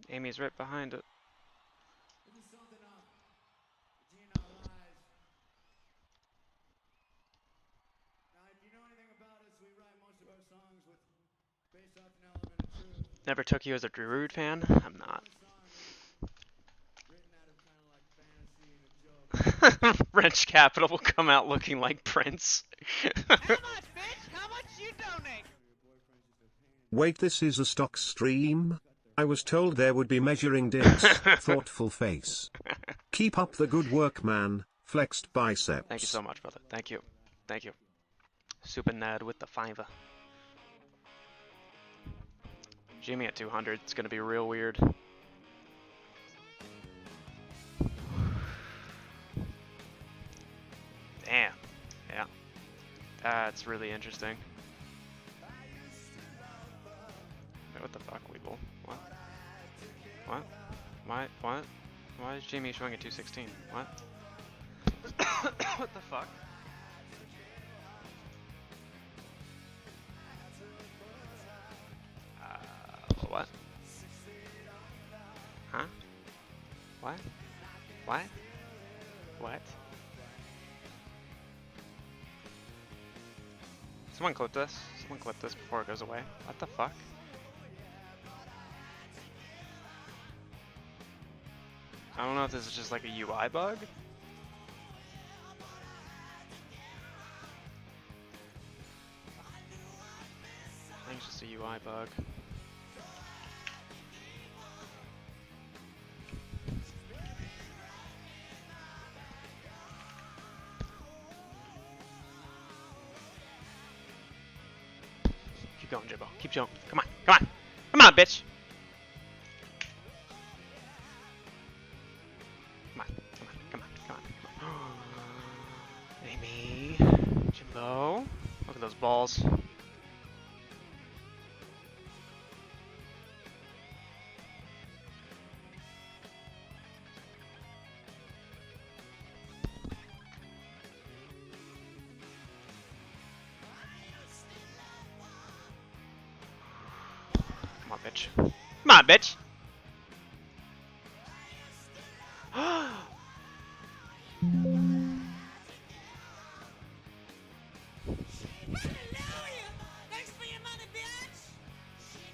Speaker 1: Amy's right behind it. Never took you as a Druid fan? I'm not. Wrench Capital will come out looking like Prince.
Speaker 3: Wait, this is a stock stream? I was told there would be measuring dicks. Thoughtful face. Keep up the good work, man. Flexed biceps.
Speaker 1: Thank you so much, brother. Thank you. Thank you. Super Ned with the fiver. Jimmy at 200. It's gonna be real weird. Damn. Yeah. That's really interesting. Wait, what the fuck, Weeble? What? What? Why? What? Why is Jimmy showing a 216? What? What the fuck? What? Huh? What? What? What? Someone clip this. Someone clip this before it goes away. What the fuck? I don't know if this is just like a UI bug. I think it's just a UI bug. Keep going, Jimbo. Keep going. Come on. Come on. Come on, bitch. Come on. Come on. Come on. Come on. Come on. Amy. Jimbo. Look at those balls. Come on, bitch. Come on, bitch.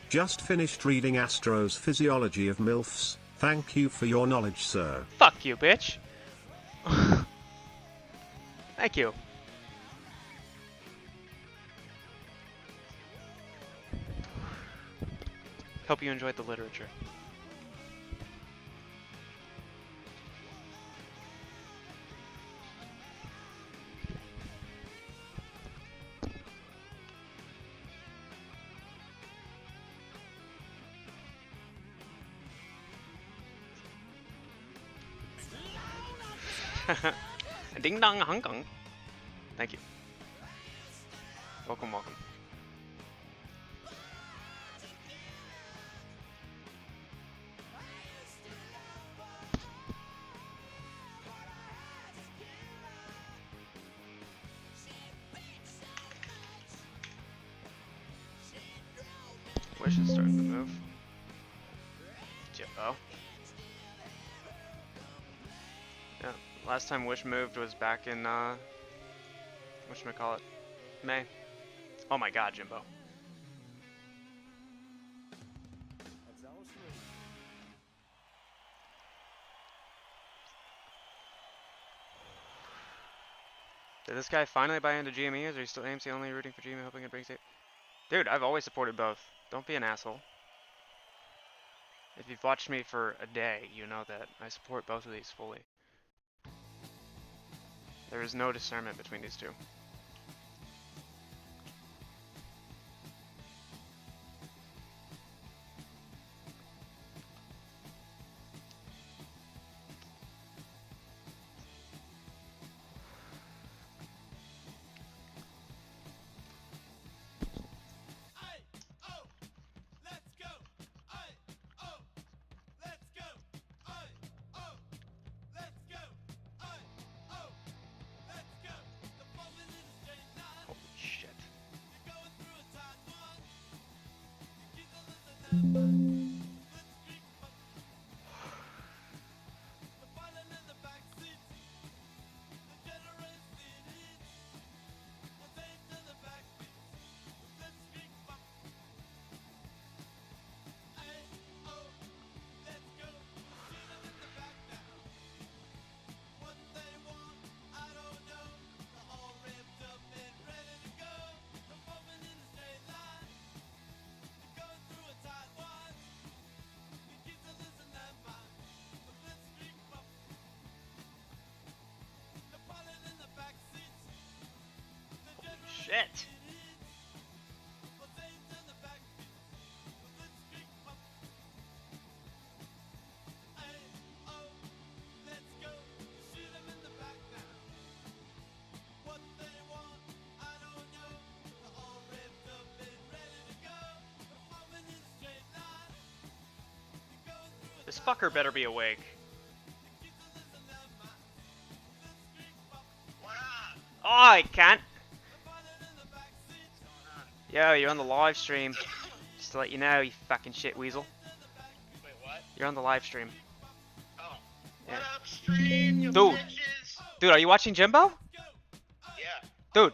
Speaker 3: Just finished reading Astro's Physiology of MILFs. Thank you for your knowledge, sir.
Speaker 1: Fuck you, bitch. Thank you. Hope you enjoyed the literature. Ding dong Hong Kong. Thank you. Welcome, welcome. Wish is starting to move. Jimbo. Yeah, last time Wish moved was back in, whatchamacallit, May. Oh my god, Jimbo. Did this guy finally buy into GME, or is he still AMC only rooting for GME, hoping it brings it? Dude, I've always supported both. Don't be an asshole. If you've watched me for a day, you know that I support both of these fully. There is no discernment between these two. Shit. This fucker better be awake. Oh, I can't. Yo, you're on the live stream. Just to let you know, you fucking shit weasel.
Speaker 11: Wait, what?
Speaker 1: You're on the live stream.
Speaker 11: Oh.
Speaker 1: Yeah.
Speaker 11: What up, stream, you
Speaker 1: Dude.
Speaker 11: bitches?
Speaker 1: Dude, are you watching Jimbo?
Speaker 11: Yeah.
Speaker 1: Dude.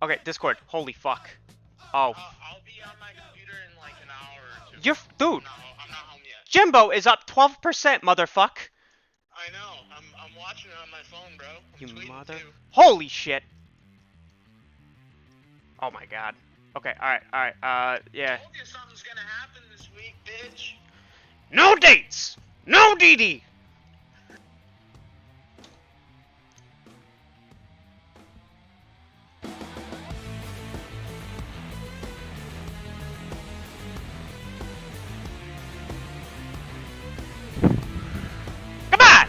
Speaker 1: Okay, Discord. Holy fuck. Oh.
Speaker 11: I'll be on my computer in like an hour or two.
Speaker 1: You're dude.
Speaker 11: I'm not home yet.
Speaker 1: Jimbo is up 12%, motherfuck.
Speaker 11: I know. I'm watching it on my phone, bro.
Speaker 1: You
Speaker 11: tweeting
Speaker 1: mother.
Speaker 11: too.
Speaker 1: Holy shit. Oh my god. Okay, alright, yeah.
Speaker 11: I told you something's gonna happen this week, bitch.
Speaker 1: No dates! No DD! Come on!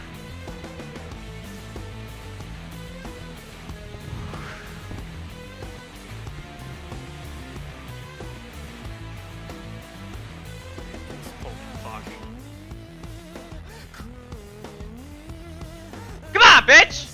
Speaker 1: Come on, bitch!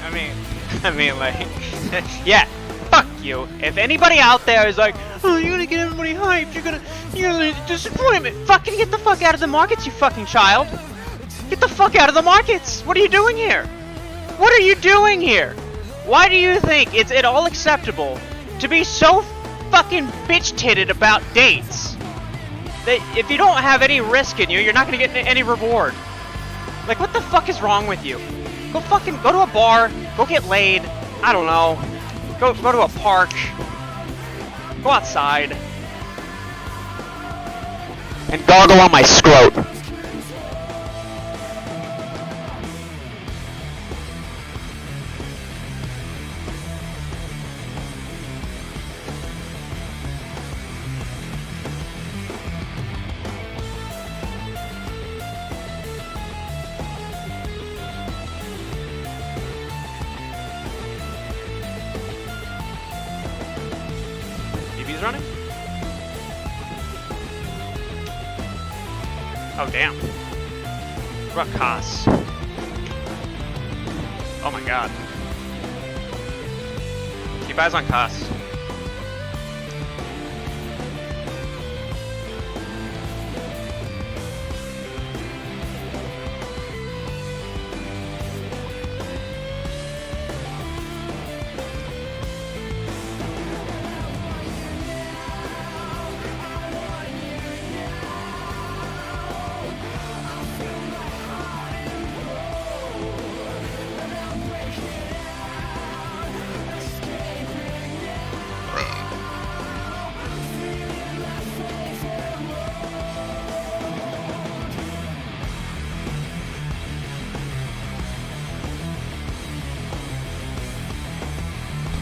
Speaker 1: I mean, like, yeah, fuck you. If anybody out there is like, oh, you're gonna get everybody hyped, you're gonna disappointment. Fucking get the fuck out of the markets, you fucking child. Get the fuck out of the markets. What are you doing here? What are you doing here? Why do you think it's at all acceptable to be so fucking bitch-titted about dates? That if you don't have any risk in you, you're not gonna get any reward. Like, what the fuck is wrong with you? Go to a bar, go get laid, I don't know. Go to a park. Go outside. And gargle on my scrote. BB's running? Oh, damn. What costs? Oh my god. Keep eyes on costs.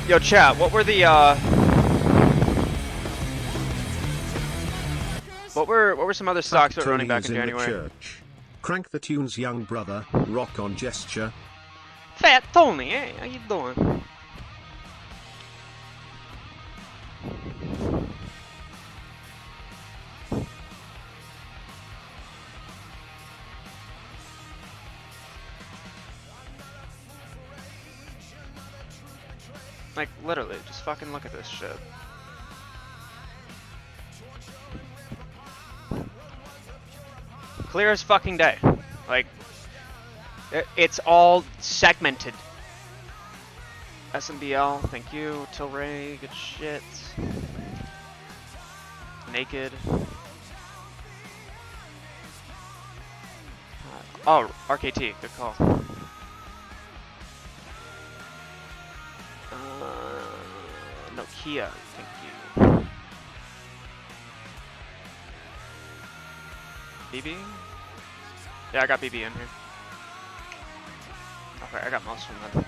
Speaker 1: Yo, chat, what were the, what were some other stocks that were running back in January?
Speaker 3: Church. Crank the tunes, young brother. Rock on gesture.
Speaker 1: Fat Tony, hey, how you doing? Like, literally, just fucking look at this shit. Clear as fucking day. Like, it's all segmented. SMBL, thank you. Tilray, good shit. Naked. Oh, RKT, good call. Nokia, thank you. BB? Yeah, I got BB in here. Okay, I got most of them then.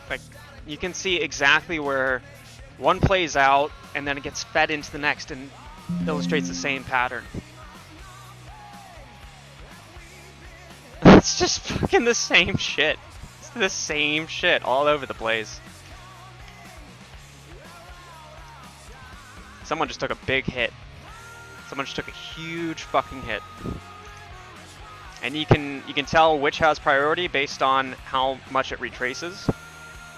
Speaker 1: Like, you can see exactly where one plays out and then it gets fed into the next and illustrates the same pattern. It's just fucking the same shit. It's the same shit all over the place. Someone just took a big hit. Someone just took a huge fucking hit. And you can tell which has priority based on how much it retraces.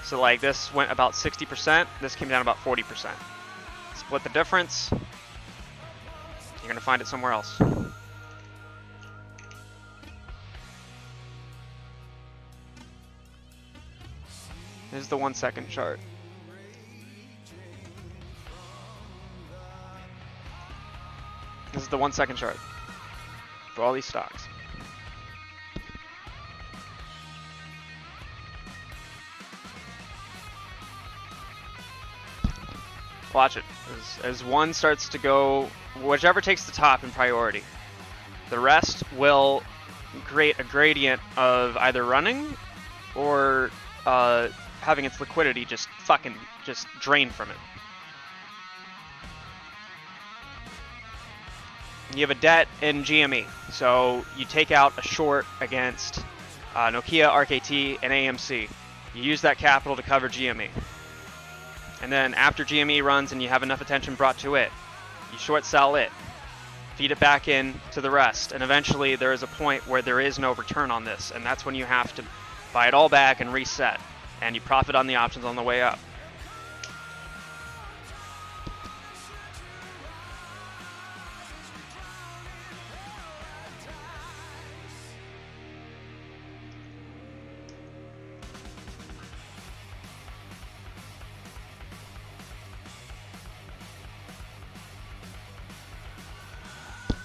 Speaker 1: So like this went about 60%, this came down about 40%. Split the difference. You're gonna find it somewhere else. This is the 1 second chart. This is the 1 second chart for all these stocks. Watch it. As one starts to go, whichever takes the top in priority, the rest will create a gradient of either running or having its liquidity just drain from it. You have a debt in GME, so you take out a short against Nokia, RKT, and AMC. You use that capital to cover GME. And then after GME runs and you have enough attention brought to it, you short sell it, feed it back in to the rest, and eventually there is a point where there is no return on this, and that's when you have to buy it all back and reset, and you profit on the options on the way up.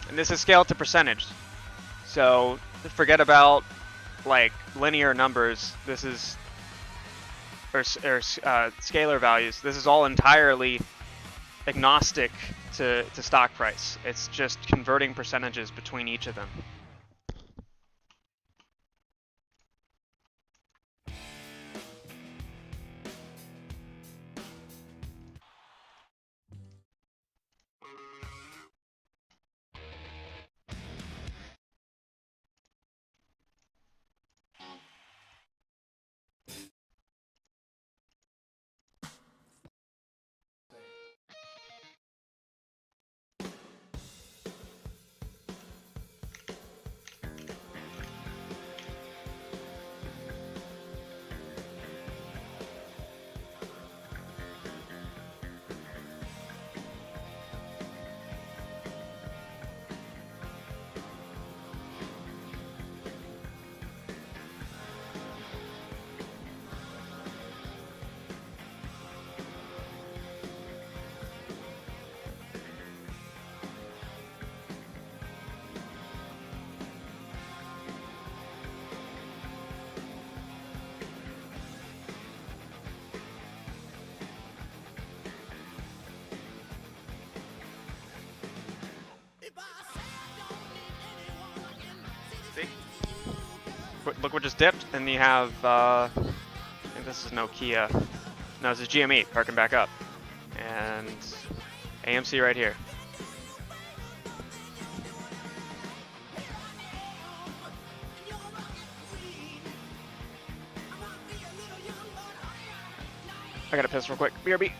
Speaker 1: And this is scaled to percentage. So forget about like linear numbers. This is, or scalar values. This is all entirely agnostic to stock price. It's just converting percentages between each of them. Look what just dipped, and you have, I think this is Nokia. No, this is GME, parking back up. And AMC right here. I gotta piss real quick. BRB.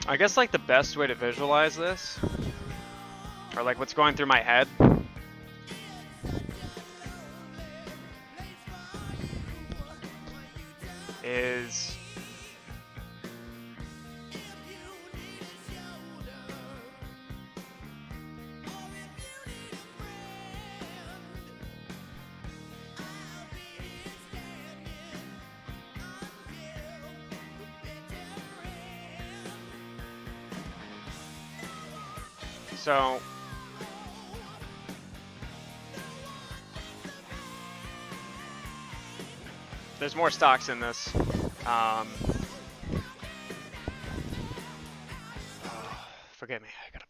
Speaker 1: I guess like the best way to visualize this, or like what's going through my head, is so there's more stocks in this. Forgive me, I gotta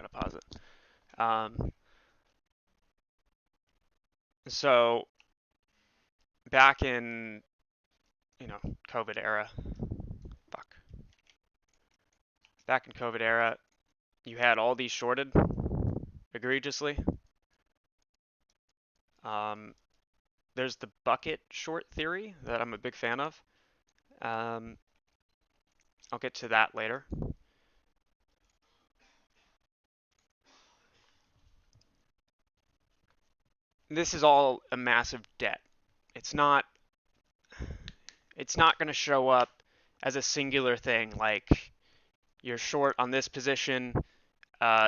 Speaker 1: pause it. So back in, COVID era, back in COVID era, you had all these shorted egregiously. There's the bucket short theory that I'm a big fan of. I'll get to that later. This is all a massive debt. It's not going to show up as a singular thing like you're short on this position,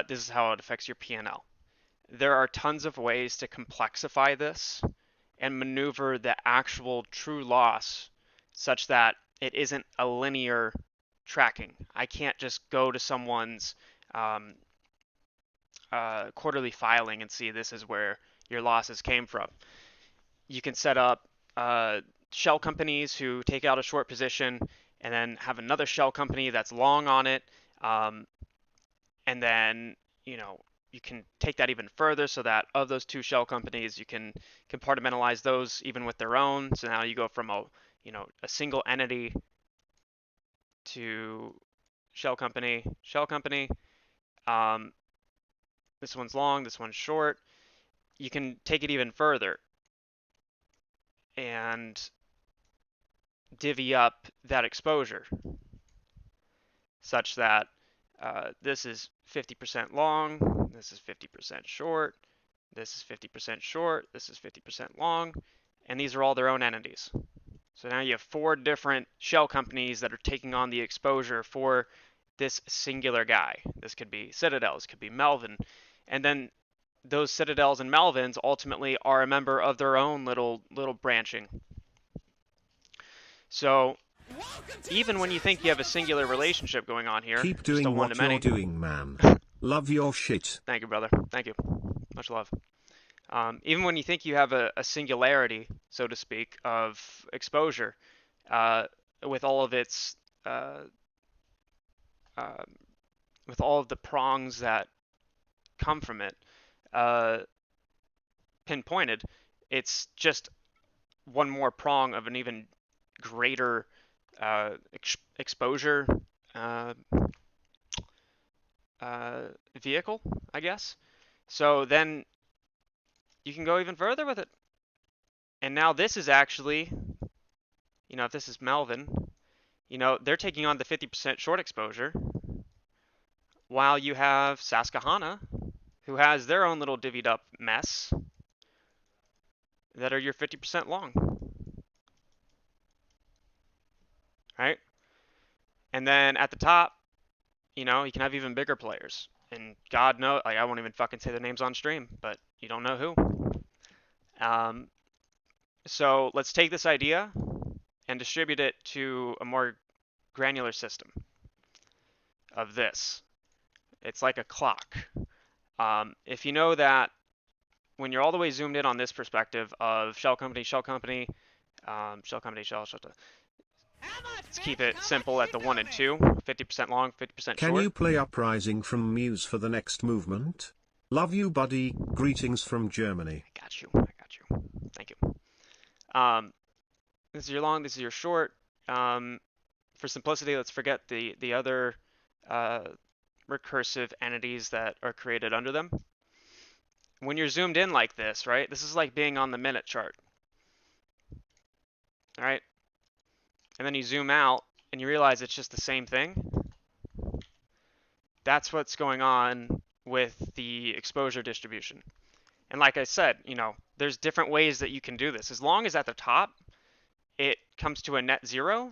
Speaker 1: this is how it affects your P&L. There are tons of ways to complexify this and maneuver the actual true loss such that it isn't a linear tracking. I can't just go to someone's quarterly filing and see this is where your losses came from. You can set up shell companies who take out a short position and then have another shell company that's long on it. And then, you can take that even further so that of those two shell companies, you can compartmentalize those even with their own. So now you go from a single entity to shell company. This one's long, this one's short. You can take it even further and divvy up that exposure such that this is 50% long, this is 50% short, this is 50% short, this is 50% long, and these are all their own entities. So now you have 4 different shell companies that are taking on the exposure for this singular guy. This could be Citadel, this could be Melvin, and then those Citadels and Melvins ultimately are a member of their own little branching. So even when you think you have a singular relationship going on here,
Speaker 3: Keep
Speaker 1: just a
Speaker 3: doing what
Speaker 1: one-to-many.
Speaker 3: you're doing, man. Love your shit.
Speaker 1: Thank you, brother. Thank you. Much love. Even when you think you have a singularity, so to speak, of exposure, with all of its, with all of the prongs that come from it, pinpointed, it's just one more prong of an even greater exposure vehicle, I guess. So then you can go even further with it. And now this is actually, if this is Melvin, they're taking on the 50% short exposure, while you have Susquehanna, who has their own little divvied up mess that are your 50% long. Right? And then at the top, you can have even bigger players. And God knows, I won't even fucking say their names on stream, but you don't know who. So let's take this idea and distribute it to a more granular system of this. It's like a clock. If you know that when you're all the way zoomed in on this perspective of shell company, shell company, shell company, shell. Let's keep it simple at the 1 and 2, 50% long, 50% short.
Speaker 3: Can you play Uprising from Muse for the next movement? Love you, buddy. Greetings from Germany.
Speaker 1: I got you. Thank you. This is your long, this is your short. For simplicity, let's forget the other recursive entities that are created under them. When you're zoomed in like this, right? This is like being on the minute chart. All right? And then you zoom out and you realize it's just the same thing. That's what's going on with the exposure distribution. And like I said, there's different ways that you can do this. As long as at the top it comes to a net zero,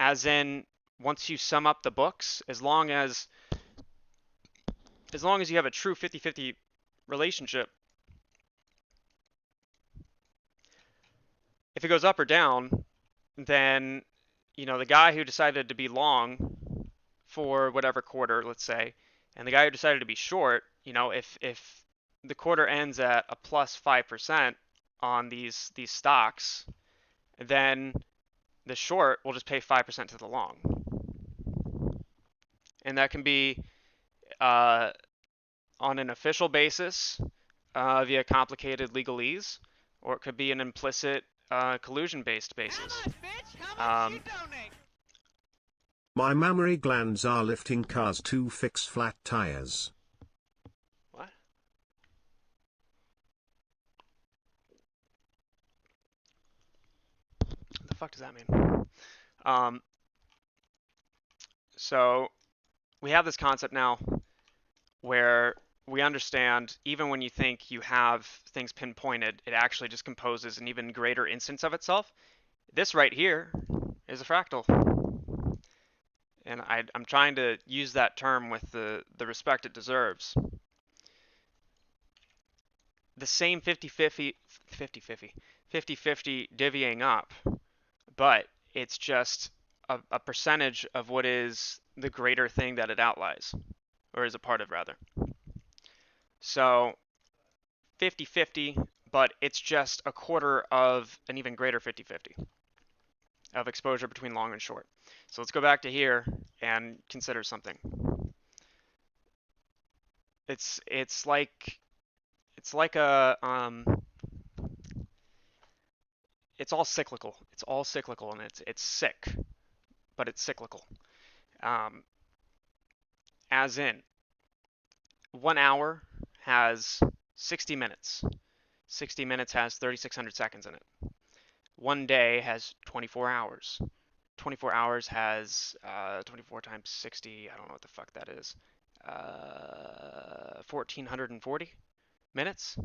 Speaker 1: as in once you sum up the books, as long as you have a true 50-50 relationship, if it goes up or down, then the guy who decided to be long for whatever quarter, let's say, and the guy who decided to be short, if the quarter ends at a plus 5% on these stocks, then the short will just pay 5% to the long. And that can be on an official basis via complicated legalese, or it could be an implicit collusion-based basis.
Speaker 3: My mammary glands are lifting cars to fix flat tires.
Speaker 1: What? What the fuck does that mean? So we have this concept now where we understand even when you think you have things pinpointed, it actually just composes an even greater instance of itself. This right here is a fractal. And I'm trying to use that term with the respect it deserves. The same 50-50 divvying up, but it's just a percentage of what is the greater thing that it outlies, or is a part of, rather. So 50-50, but it's just a quarter of an even greater 50-50 of exposure between long and short. So let's go back to here and consider something. It's like a it's all cyclical. It's all cyclical, and it's sick, but it's cyclical. As in, 1 hour has 60 minutes. 60 minutes has 3,600 seconds in it. 1 day has 24 hours. 24 hours has 24 times 60, I don't know what the fuck that is, 1,440 minutes.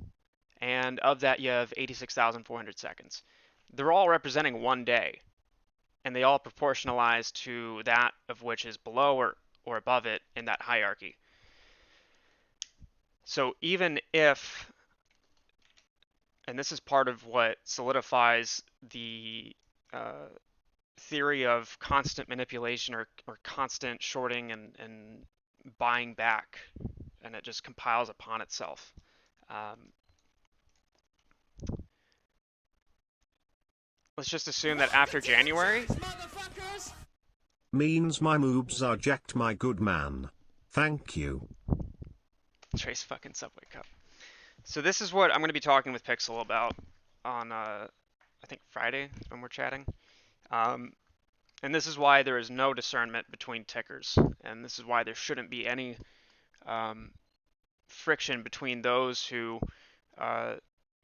Speaker 1: And of that, you have 86,400 seconds. They're all representing 1 day, and they all proportionalize to that of which is below or above it in that hierarchy. So even if, and this is part of what solidifies the theory of constant manipulation or constant shorting and buying back, and it just compiles upon itself. Let's just assume that after January,
Speaker 3: Means my moobs are jacked, my good man. Thank you.
Speaker 1: Trace fucking Subway Cup. So this is what I'm going to be talking with Pixel about on, I think Friday when we're chatting. And this is why there is no discernment between tickers. And this is why there shouldn't be any friction between those who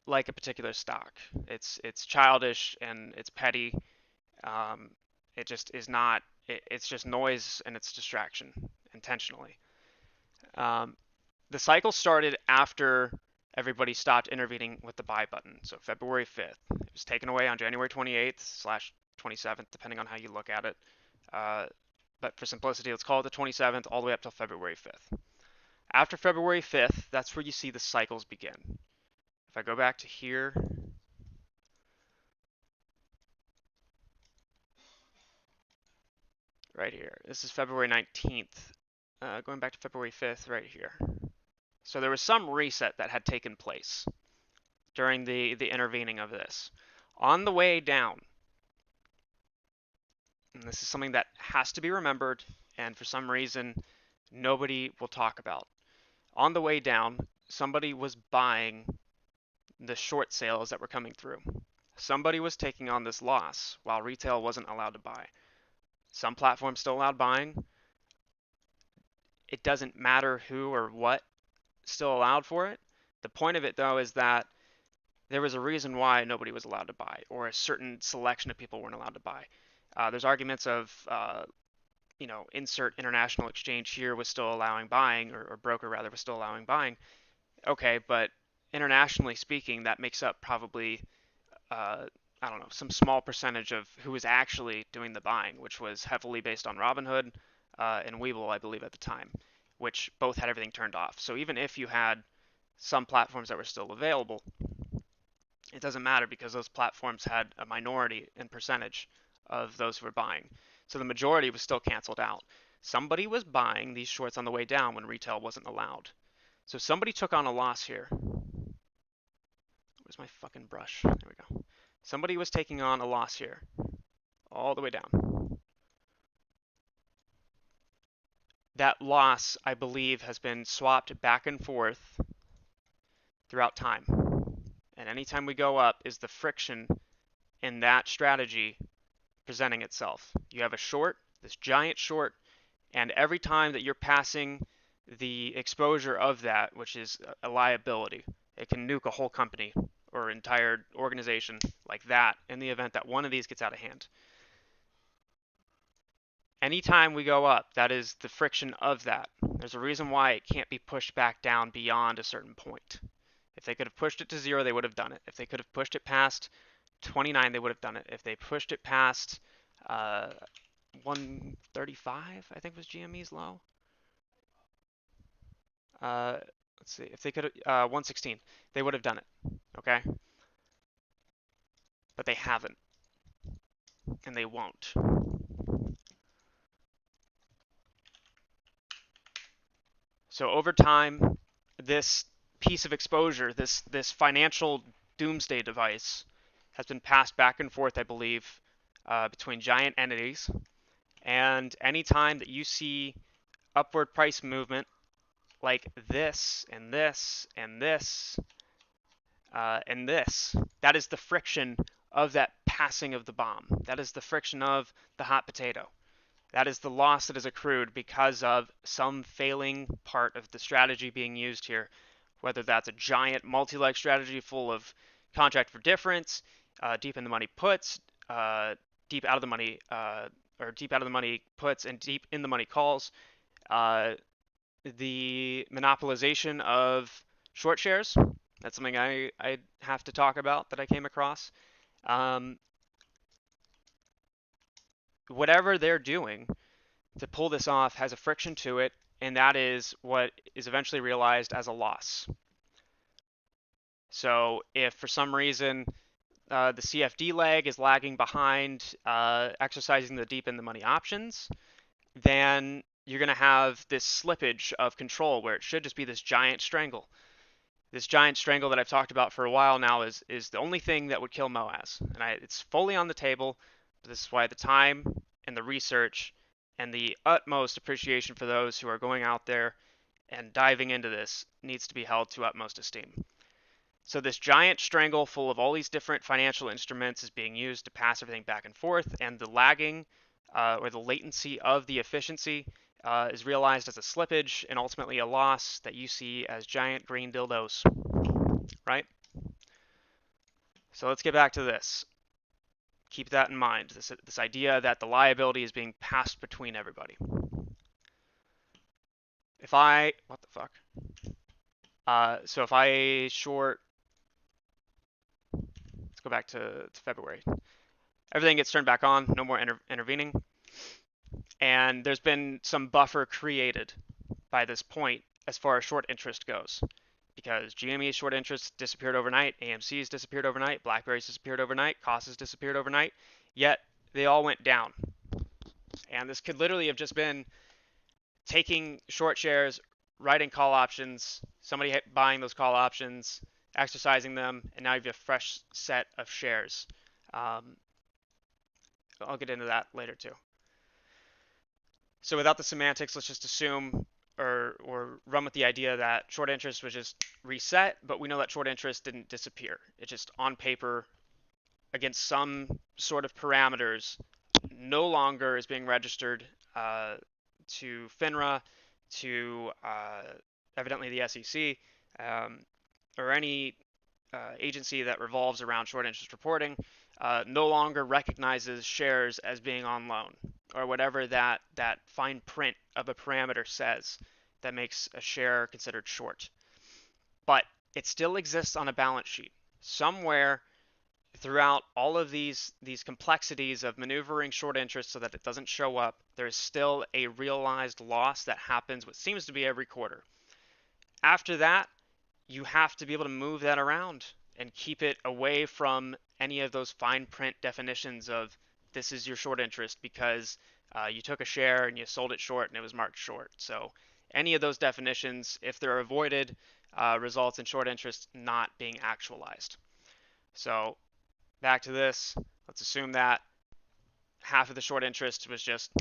Speaker 1: like a particular stock. It's childish and it's petty. It just is not. It's just noise and it's distraction intentionally. The cycle started after everybody stopped intervening with the buy button. So February 5th. It was taken away on January 28th/27th, depending on how you look at it. But for simplicity, let's call it the 27th all the way up till February 5th. After February 5th, that's where you see the cycles begin. If I go back to here, right here, this is February 19th, going back to February 5th right here. So there was some reset that had taken place during the intervening of this. On the way down, and this is something that has to be remembered, and for some reason, nobody will talk about. On the way down, somebody was buying the short sales that were coming through. Somebody was taking on this loss while retail wasn't allowed to buy. Some platforms still allowed buying. It doesn't matter who or what still allowed for it. The point of it, though, is that there was a reason why nobody was allowed to buy, or a certain selection of people weren't allowed to buy. There's arguments of you know, insert international exchange here was still allowing buying, or broker rather was still allowing buying. Okay, but internationally speaking, that makes up probably, I don't know, some small percentage of who was actually doing the buying, which was heavily based on Robinhood and Webull, I believe, at the time, which both had everything turned off. So even if you had some platforms that were still available, it doesn't matter because those platforms had a minority in percentage of those who were buying. So the majority was still canceled out. Somebody was buying these shorts on the way down when retail wasn't allowed. So somebody took on a loss here. Where's my fucking brush? There we go. Somebody was taking on a loss here, all the way down. That loss, I believe, has been swapped back and forth throughout time. And anytime we go up is the friction in that strategy presenting itself. You have a short, this giant short, and every time that you're passing the exposure of that, which is a liability, it can nuke a whole company or entire organization like that in the event that one of these gets out of hand. Anytime we go up, that is the friction of that. There's a reason why it can't be pushed back down beyond a certain point. If they could have pushed it to 0, they would have done it. If they could have pushed it past 29, they would have done it. If they pushed it past 135, I think was GME's low. Let's see, if they could 116, they would have done it. Okay, but they haven't, and they won't. So over time, this piece of exposure, this financial doomsday device, has been passed back and forth, I believe, between giant entities. And anytime that you see upward price movement like this and this and this and this, that is the friction of that passing of the bomb. That is the friction of the hot potato. That is the loss that is accrued because of some failing part of the strategy being used here, whether that's a giant multi-leg strategy full of contract for difference, deep in the money puts, deep out of the money, or deep out of the money puts and deep in the money calls, the monopolization of short shares. That's something I have to talk about that I came across. Whatever they're doing to pull this off has a friction to it, and that is what is eventually realized as a loss. So if for some reason the CFD leg is lagging behind exercising the deep in the money options, then you're going to have this slippage of control where it should just be this giant strangle. This giant strangle that I've talked about for a while now is the only thing that would kill MOAS. And it's fully on the table. But this is why the time and the research and the utmost appreciation for those who are going out there and diving into this needs to be held to utmost esteem. So this giant strangle full of all these different financial instruments is being used to pass everything back and forth, and the lagging or the latency of the efficiency is realized as a slippage and ultimately a loss that you see as giant green dildos, right? So let's get back to this. Keep that in mind, this idea that the liability is being passed between everybody. If I, what the fuck? So if I short, let's go back to February. Everything gets turned back on, no more intervening. And there's been some buffer created by this point as far as short interest goes. Because GME's short interest disappeared overnight, AMC's disappeared overnight, BlackBerry's disappeared overnight, COS's disappeared overnight, yet they all went down. And this could literally have just been taking short shares, writing call options, somebody buying those call options, exercising them, and now you have a fresh set of shares. I'll get into that later too. So without the semantics, let's just assume or run with the idea that short interest was just reset, but we know that short interest didn't disappear. It's just on paper against some sort of parameters no longer is being registered to FINRA, to evidently the SEC, or any agency that revolves around short interest reporting, no longer recognizes shares as being on loan. or whatever that fine print of a parameter says that makes a share considered short. But it still exists on a balance sheet. Somewhere throughout all of these complexities of maneuvering short interest so that it doesn't show up, there is still a realized loss that happens what seems to be every quarter. After that, you have to be able to move that around and keep it away from any of those fine print definitions of this is your short interest because you took a share and you sold it short and it was marked short. So any of those definitions, if they're avoided, results in short interest not being actualized. So back to this, let's assume that half of the short interest was just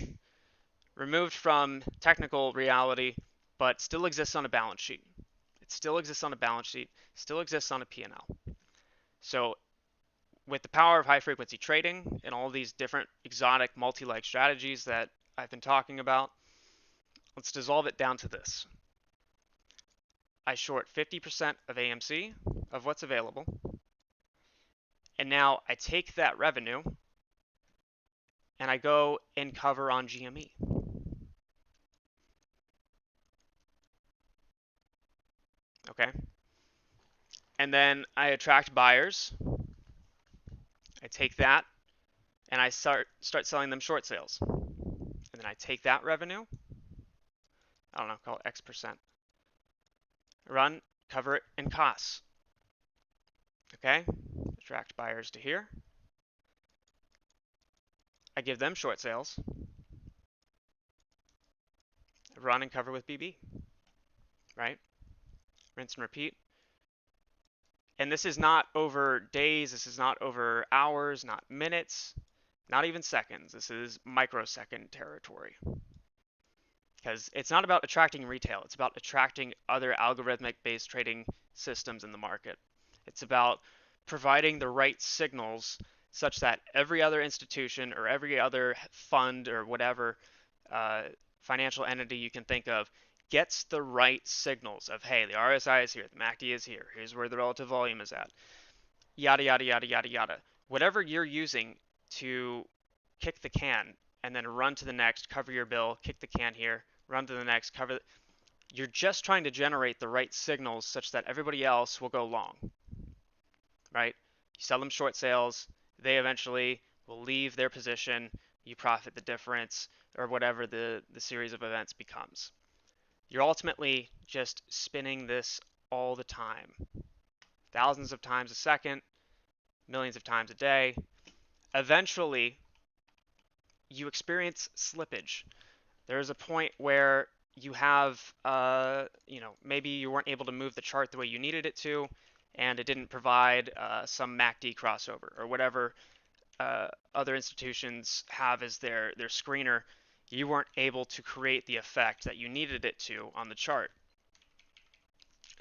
Speaker 1: removed from technical reality, but still exists on a balance sheet. It still exists on a balance sheet, still exists on a P&L. So with the power of high frequency trading and all these different exotic multi-leg strategies that I've been talking about, let's dissolve it down to this. I short 50% of AMC of what's available. And now I take that revenue and I go and cover on GME. Okay. And then I attract buyers. I take that and I start selling them short sales. And then I take that revenue, I don't know, call it X percent. Run, cover it in costs. Okay. Attract buyers to here. I give them short sales. Run and cover with BB. Right? Rinse and repeat. And this is not over days, this is not over hours, not minutes, not even seconds. This is microsecond territory. Because it's not about attracting retail, it's about attracting other algorithmic-based trading systems in the market. It's about providing the right signals such that every other institution or every other fund or whatever financial entity you can think of gets the right signals of, hey, the RSI is here, the MACD is here, here's where the relative volume is at, yada, yada, yada, yada, yada. Whatever you're using to kick the can and then run to the next, cover your bill, kick the can here, run to the next, cover. You're just trying to generate the right signals such that everybody else will go long, right? You sell them short sales, they eventually will leave their position, you profit the difference, or whatever the series of events becomes. You're ultimately just spinning this all the time. Thousands of times a second, millions of times a day. Eventually, you experience slippage. There's a point where you have, maybe you weren't able to move the chart the way you needed it to, and it didn't provide some MACD crossover or whatever other institutions have as their screener. You weren't able to create the effect that you needed it to on the chart.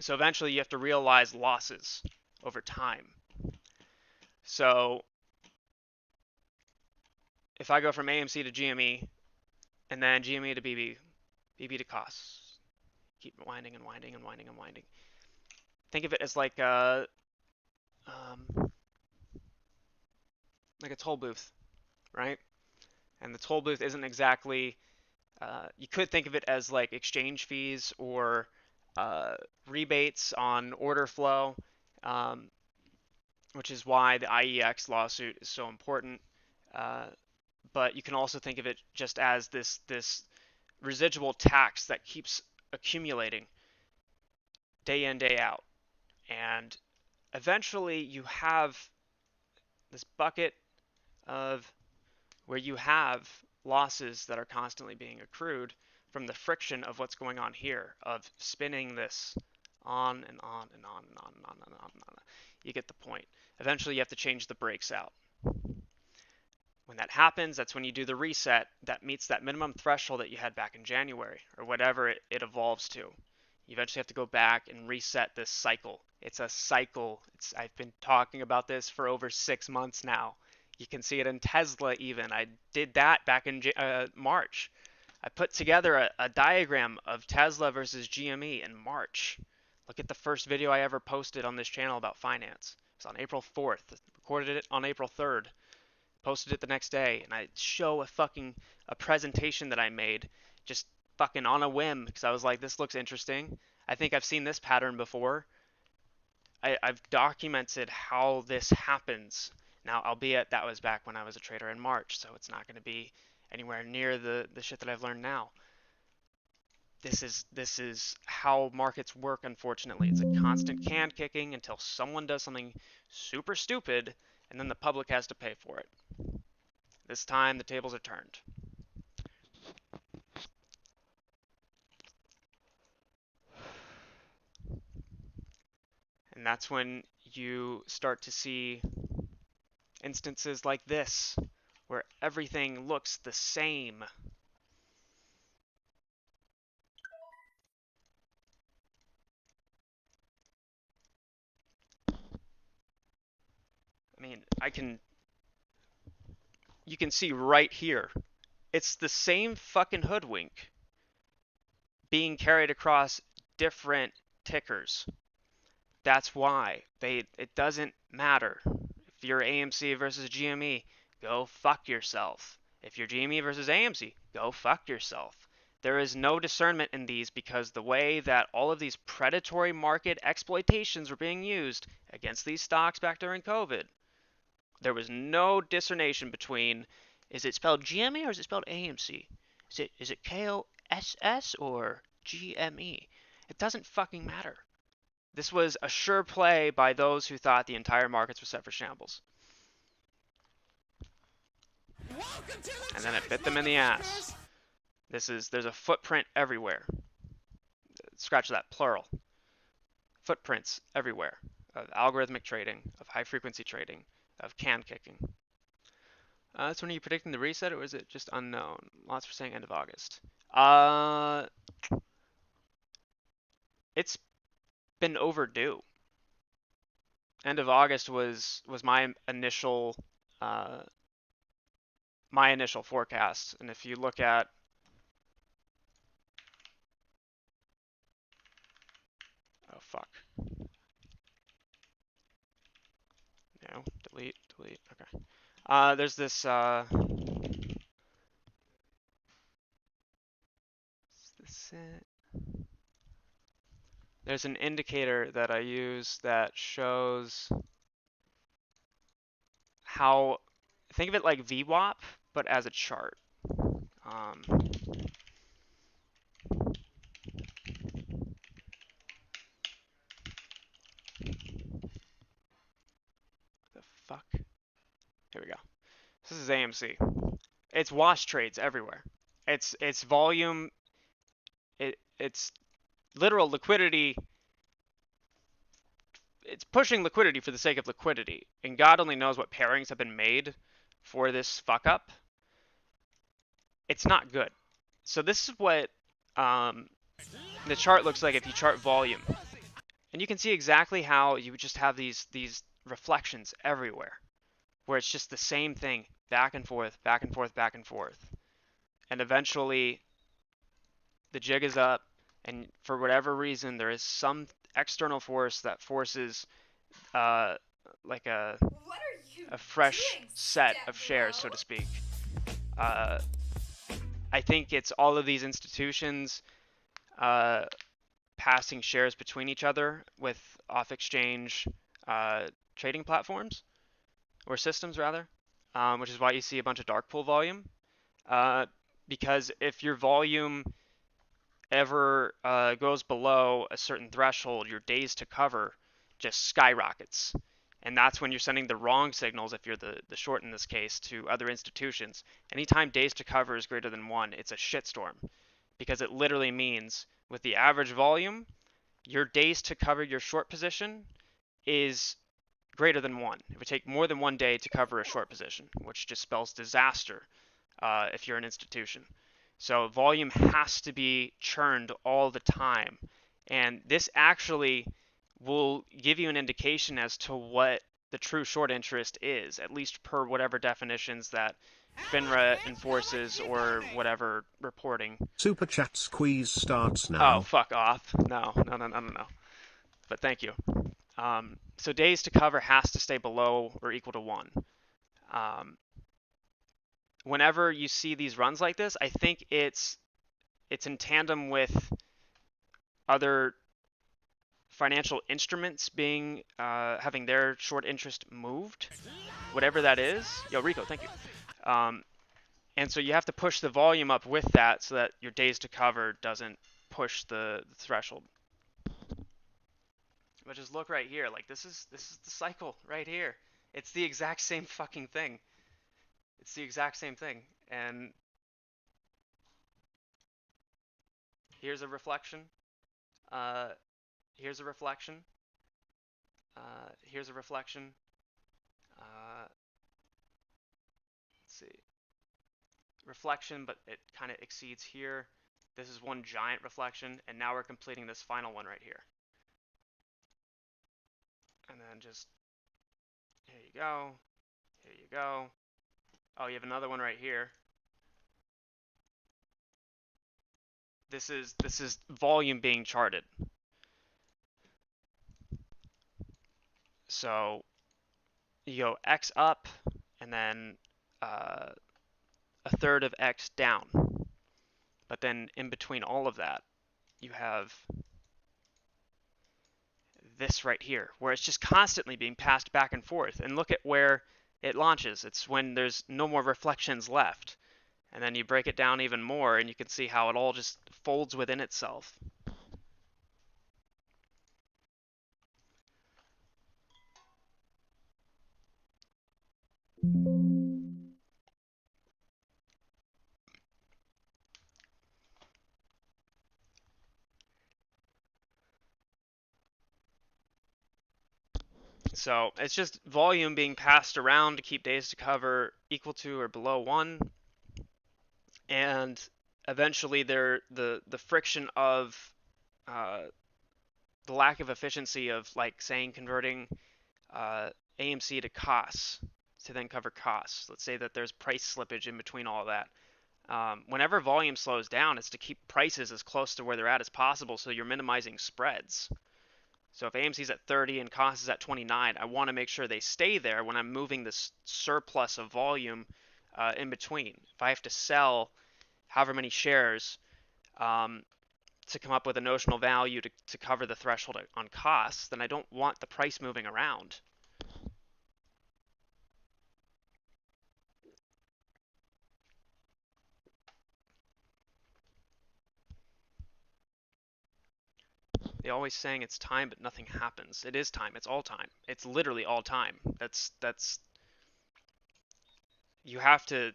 Speaker 1: So eventually you have to realize losses over time. So if I go from AMC to GME, and then GME to BB, BB to costs, keep winding and winding and winding and winding. Think of it as like a toll booth, right? And the toll booth isn't exactly, you could think of it as like exchange fees or rebates on order flow, which is why the IEX lawsuit is so important. But you can also think of it just as this residual tax that keeps accumulating day in, day out. And eventually you have this bucket of where you have losses that are constantly being accrued from the friction of what's going on here, of spinning this on and on and on and on and on and on and on. You get the point. Eventually you have to change the brakes out. When that happens, that's when you do the reset that meets that minimum threshold that you had back in January, or whatever it evolves to. You eventually have to go back and reset this cycle. It's a cycle. I've been talking about this for over 6 months now. You can see it in Tesla even. I did that back in March. I put together a diagram of Tesla versus GME in March. Look at the first video I ever posted on this channel about finance. It's on April 4th. Recorded it on April 3rd. posted it the next day, and I show a presentation that I made just fucking on a whim because I was like, this looks interesting. I think I've seen this pattern before. I've documented how this happens. Now, albeit that was back when I was a trader in March, so it's not going to be anywhere near the shit that I've learned now. This is how markets work, unfortunately. It's a constant can kicking until someone does something super stupid, and then the public has to pay for it. This time, the tables are turned. And that's when you start to see instances like this, where everything looks the same. I mean, you can see right here, it's the same fucking hoodwink being carried across different tickers. That's why it doesn't matter. If you're AMC versus GME, go fuck yourself. If you're GME versus AMC, go fuck yourself. There is no discernment in these because the way that all of these predatory market exploitations were being used against these stocks back during COVID, there was no discernation between, is it spelled GME or is it spelled AMC? Is it KOSS or GME? It doesn't fucking matter. This was a sure play by those who thought the entire markets were set for shambles. And then it bit them in the ass. There's a footprint everywhere. Scratch that, plural. Footprints everywhere of algorithmic trading, of high frequency trading, of can kicking. So when are you predicting the reset, or is it just unknown? Lots were saying end of August. It's been overdue. End of August was my initial forecast, and if you look at fuck. No, delete. Okay. There's this there's an indicator that I use that shows how, think of it like VWAP, but as a chart. The fuck? Here we go. This is AMC. It's wash trades everywhere. It's volume. It's literal liquidity. It's pushing liquidity for the sake of liquidity, and God only knows what pairings have been made for this fuck up. It's not good. So this is what the chart looks like if you chart volume, and you can see exactly how you would just have these reflections everywhere, where it's just the same thing, back and forth, back and forth, back and forth, and eventually the jig is up, and for whatever reason there is some external force that forces like a fresh set of shares, so to speak. I think it's all of these institutions passing shares between each other with off-exchange trading platforms, or systems rather, which is why you see a bunch of dark pool volume. Because if your volume ever goes below a certain threshold, your days to cover just skyrockets. And that's when you're sending the wrong signals, if you're the short in this case, to other institutions. Anytime days to cover is greater than 1, it's a shitstorm. Because it literally means, with the average volume, your days to cover your short position is greater than 1. It would take more than 1 day to cover a short position, which just spells disaster if you're an institution. So volume has to be churned all the time. And this actually will give you an indication as to what the true short interest is, at least per whatever definitions that FINRA enforces or whatever reporting.
Speaker 3: Super chat squeeze starts now.
Speaker 1: Oh, fuck off. No. But thank you. So days to cover has to stay below or equal to 1. whenever you see these runs like this, I think it's in tandem with other financial instruments being having their short interest moved, whatever that is. Yo, Rico, thank you. And so you have to push the volume up with that so that your days to cover doesn't push the threshold. But just look right here, like this is the cycle right here. It's the exact same fucking thing. It's the exact same thing. And here's a reflection. Here's a reflection. Here's a reflection. Let's see. Reflection, but it kind of exceeds here. This is one giant reflection, and now we're completing this final one right here. And then just, here you go. Here you go. Oh, you have another one right here. This is volume being charted. So you go X up, and then a third of X down. But then in between all of that, you have this right here, where it's just constantly being passed back and forth. And look at where it launches. It's when there's no more reflections left. And then you break it down even more, and you can see how it all just folds within itself. So it's just volume being passed around to keep days to cover equal to or below 1. And eventually the friction of the lack of efficiency of, like, saying converting AMC to costs to then cover costs. Let's say that there's price slippage in between all of that. Whenever volume slows down, it's to keep prices as close to where they're at as possible, so you're minimizing spreads. So if AMC's at 30 and cost is at 29, I want to make sure they stay there when I'm moving this surplus of volume in between. If I have to sell however many shares to come up with a notional value to cover the threshold on costs, then I don't want the price moving around. They always saying it's time, but nothing happens. It is time. It's all time. It's literally all time. That's you have to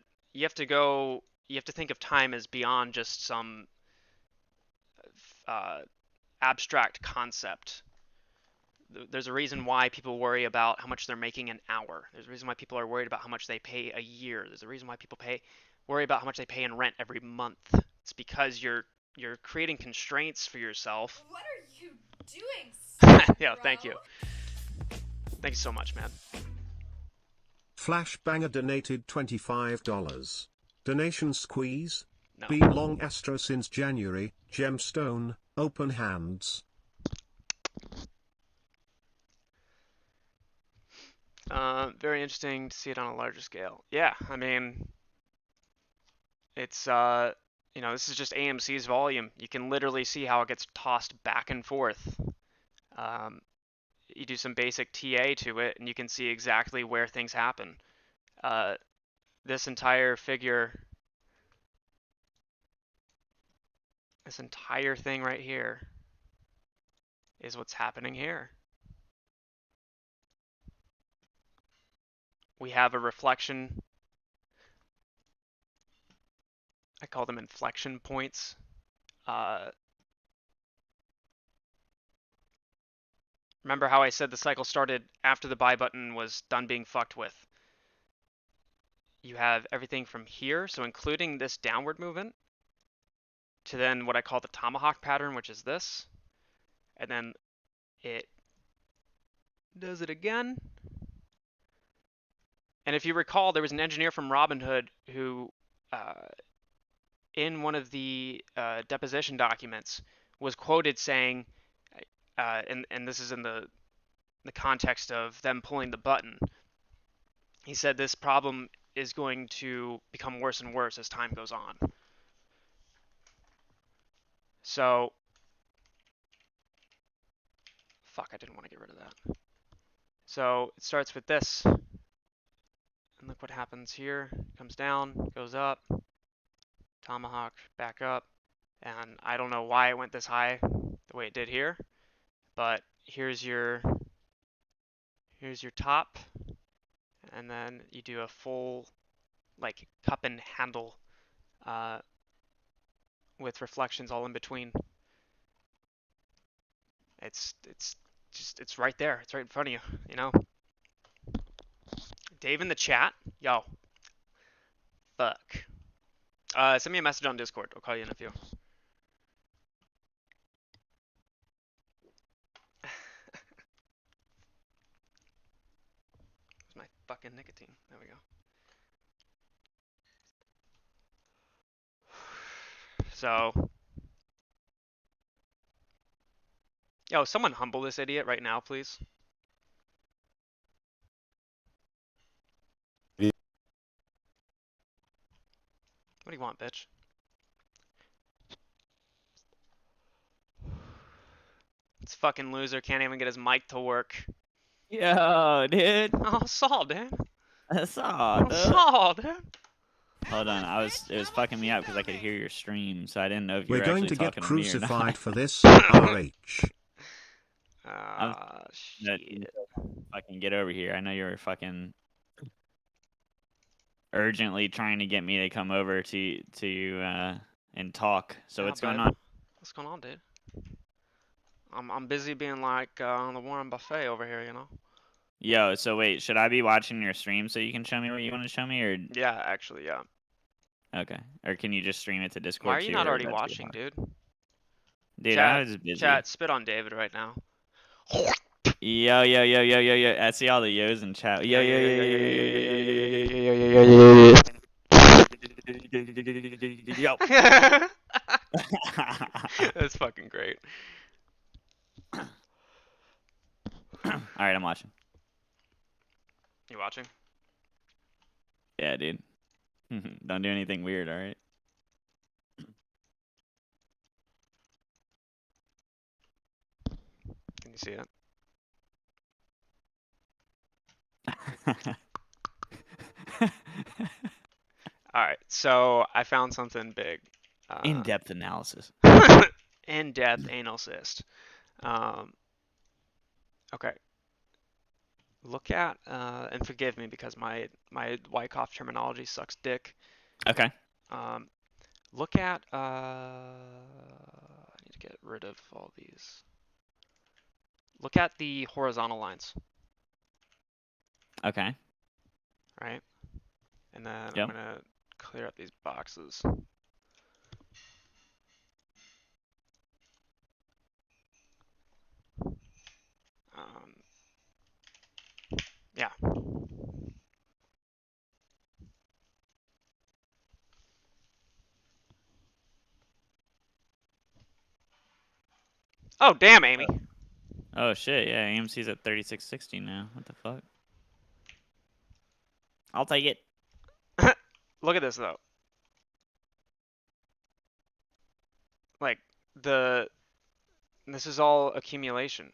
Speaker 1: think of time as beyond just some abstract concept. There's a reason why people worry about how much they're making an hour. There's a reason why people are worried about how much they pay a year. There's a reason why people worry about how much they pay in rent every month. It's because you're creating constraints for yourself.
Speaker 17: What are you doing?
Speaker 1: Yeah, thank you. Thank you so much, man.
Speaker 3: Flashbanger donated $25. Donation squeeze.
Speaker 1: No.
Speaker 3: Been long Astro since January. Gemstone. Open hands.
Speaker 1: Very interesting to see it on a larger scale. Yeah, I mean, it's this is just AMC's volume. You can literally see how it gets tossed back and forth. You do some basic TA to it, and you can see exactly where things happen. This entire figure, this entire thing right here is what's happening here. We have a reflection. I call them inflection points. Remember how I said the cycle started after the buy button was done being fucked with? You have everything from here, so including this downward movement, to then what I call the tomahawk pattern, which is this. And then it does it again. And if you recall, there was an engineer from Robinhood who, in one of the deposition documents, was quoted saying, and this is in the context of them pulling the button. He said this problem is going to become worse and worse as time goes on. So, fuck, I didn't want to get rid of that. So it starts with this, and look what happens here. Comes down, goes up, tomahawk, back up, and I don't know why it went this high the way it did here, but here's your top, and then you do a full like cup and handle with reflections all in between. It's right there. It's right in front of you, you know. Dave in the chat, yo, fuck. Send me a message on Discord. I'll call you in a few. Where's my fucking nicotine? There we go. So, yo, someone humble this idiot right now, please. What do you want, bitch? This fucking loser can't even get his mic to work.
Speaker 13: Yo, dude.
Speaker 1: Oh, Saul, dude.
Speaker 13: Saul, dude.
Speaker 1: Saul, dude.
Speaker 13: Hold on, it was fucking me up because I could hear your stream, so I didn't know if you
Speaker 3: We're
Speaker 13: were
Speaker 3: going
Speaker 13: actually
Speaker 3: to get
Speaker 13: talking to me or
Speaker 3: crucified
Speaker 13: not.
Speaker 3: for this, RH.
Speaker 1: Shit.
Speaker 13: Fucking get over here. I know you were fucking urgently trying to get me to come over to and talk. So what's going on?
Speaker 1: What's going on, dude? I'm busy being like on the Warren Buffet over here, you know.
Speaker 13: Yo, so wait, should I be watching your stream so you can show me what you want to show me, or?
Speaker 1: Yeah, actually, yeah.
Speaker 13: Okay. Or can you just stream it to Discord?
Speaker 1: Why are you
Speaker 13: too,
Speaker 1: not
Speaker 13: or
Speaker 1: already
Speaker 13: is that too
Speaker 1: watching,
Speaker 13: hard?
Speaker 1: dude?
Speaker 13: Dude,
Speaker 1: Chat,
Speaker 13: I was busy.
Speaker 1: Chat, spit on David right now.
Speaker 13: Yo, yo, yo, yo, yo, yo. I see all the yo's in chat. Yo, yo, yo, yo, yo, yo, yo.
Speaker 1: That's fucking great.
Speaker 13: Alright, I'm watching.
Speaker 1: You watching?
Speaker 13: Yeah, dude. Don't do anything weird, alright?
Speaker 1: Can you see it? Alright, so I found something big.
Speaker 13: In-depth analysis.
Speaker 1: In-depth anal cyst. Okay. Look at, and forgive me because my Wyckoff terminology sucks dick.
Speaker 13: Okay.
Speaker 1: Look at, I need to get rid of all these. Look at the horizontal lines.
Speaker 13: Okay.
Speaker 1: Right? And then
Speaker 13: Yep.
Speaker 1: I'm gonna clear up these boxes. Yeah. Oh, damn, Amy.
Speaker 13: Oh, shit, yeah, AMC's at 3660 now. What the fuck? I'll take it.
Speaker 1: Look at this, though. Like, this is all accumulation.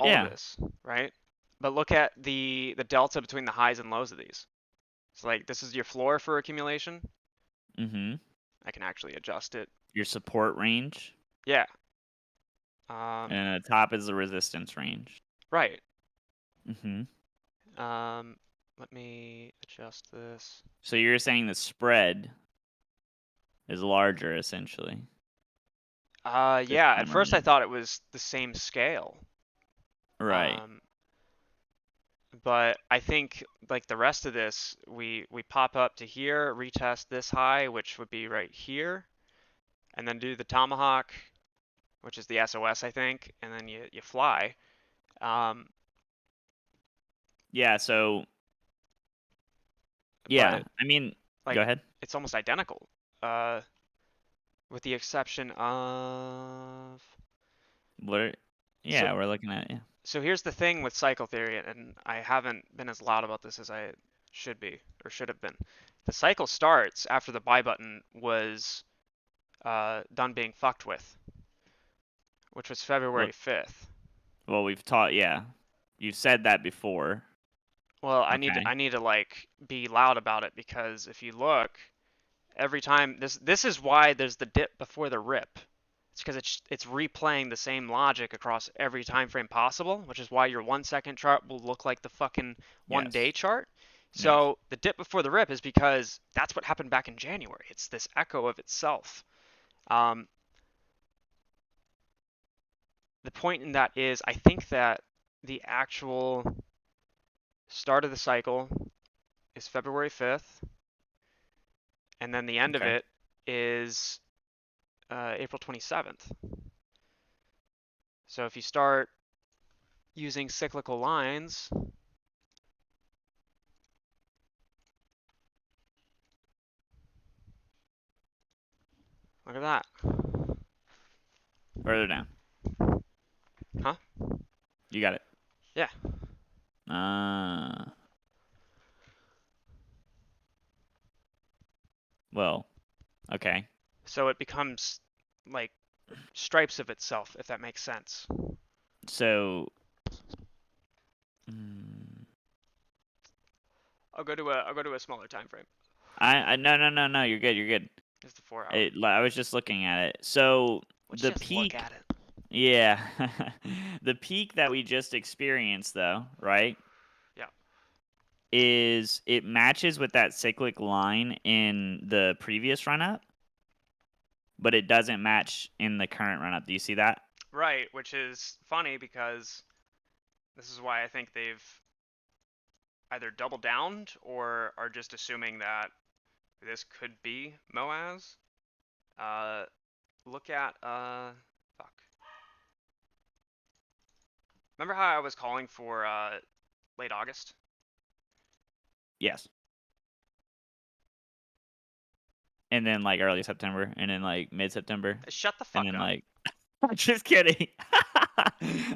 Speaker 1: All of this, right? But look at the delta between the highs and lows of these. It's like, this is your floor for accumulation.
Speaker 13: Mm-hmm.
Speaker 1: I can actually adjust it.
Speaker 13: Your support range.
Speaker 1: Yeah.
Speaker 13: And the top is the resistance range.
Speaker 1: Right.
Speaker 13: Mm-hmm.
Speaker 1: Let me adjust this.
Speaker 13: So you're saying the spread is larger, essentially.
Speaker 1: Yeah, at first I thought it was the same scale.
Speaker 13: Right.
Speaker 1: But I think like the rest of this, we pop up to here, retest this high, which would be right here, and then do the tomahawk, which is the SOS, I think, and then you fly.
Speaker 13: Yeah, so yeah, I mean,
Speaker 1: like,
Speaker 13: go ahead.
Speaker 1: It's almost identical, with the exception of
Speaker 13: What? Yeah, we're looking at
Speaker 1: So here's the thing with cycle theory, and I haven't been as loud about this as I should be, or should have been. The cycle starts after the buy button was done being fucked with, which was February 5th.
Speaker 9: Well, we've taught, yeah. You've said that before.
Speaker 1: Well, I
Speaker 9: Okay.
Speaker 1: need to like be loud about it, because if you look, every time this is why there's the dip before the rip. It's because it's replaying the same logic across every time frame possible, which is why your 1 second chart will look like the fucking 1 day chart. So the dip before the rip is because that's what happened back in January. It's this echo of itself. The point in that is, I think that the actual start of the cycle is February 5th, and then the end of it is April 27th. So if you start using cyclical lines, look at that.
Speaker 9: Further down.
Speaker 1: Huh?
Speaker 9: You got it.
Speaker 1: Yeah.
Speaker 9: Well, okay.
Speaker 1: So it becomes like stripes of itself, if that makes sense.
Speaker 9: So
Speaker 1: I'll go to a smaller time frame.
Speaker 9: No, you're good.
Speaker 1: It's the 4 hour.
Speaker 9: I was just looking at it. So the
Speaker 1: just
Speaker 9: peak.
Speaker 1: Look at it.
Speaker 9: Yeah, the peak that we just experienced, though, right?
Speaker 1: Yeah.
Speaker 9: Is it matches with that cyclic line in the previous run up, but it doesn't match in the current run up. Do you see that?
Speaker 1: Right, which is funny because this is why I think they've either doubled down or are just assuming that this could be MOAS. Look at fuck. Remember how I was calling for late August?
Speaker 9: Yes. And then like early September, and then like mid September.
Speaker 1: Shut the fuck
Speaker 9: and then,
Speaker 1: up.
Speaker 9: Like, just kidding.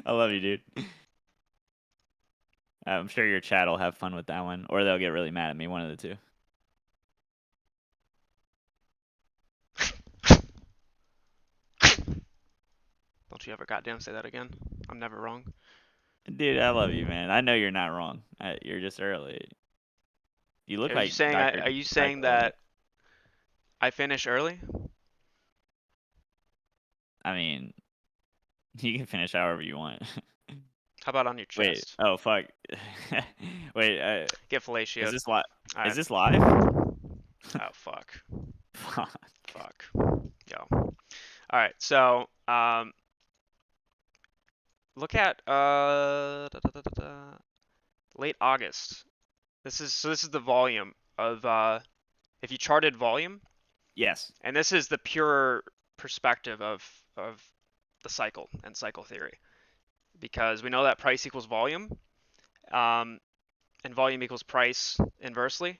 Speaker 9: I love you, dude. I'm sure your chat will have fun with that one, or they'll get really mad at me. One of the two.
Speaker 1: Don't you ever goddamn say that again. I'm never wrong.
Speaker 9: Dude, I love you, man. I know you're not wrong. You're just early. You look like
Speaker 1: saying
Speaker 9: Dr.
Speaker 1: are you saying that I finish early?
Speaker 9: I mean, you can finish however you want.
Speaker 1: How about on your chest?
Speaker 9: Wait. Oh fuck. Wait.
Speaker 1: Get fellatioed.
Speaker 9: Is this live?
Speaker 1: Right.
Speaker 9: Is this live?
Speaker 1: Oh fuck. Fuck. Yo. All right. So look at late August. This is the volume of if you charted volume.
Speaker 9: Yes.
Speaker 1: And this is the pure perspective of the cycle and cycle theory, because we know that price equals volume, and volume equals price inversely.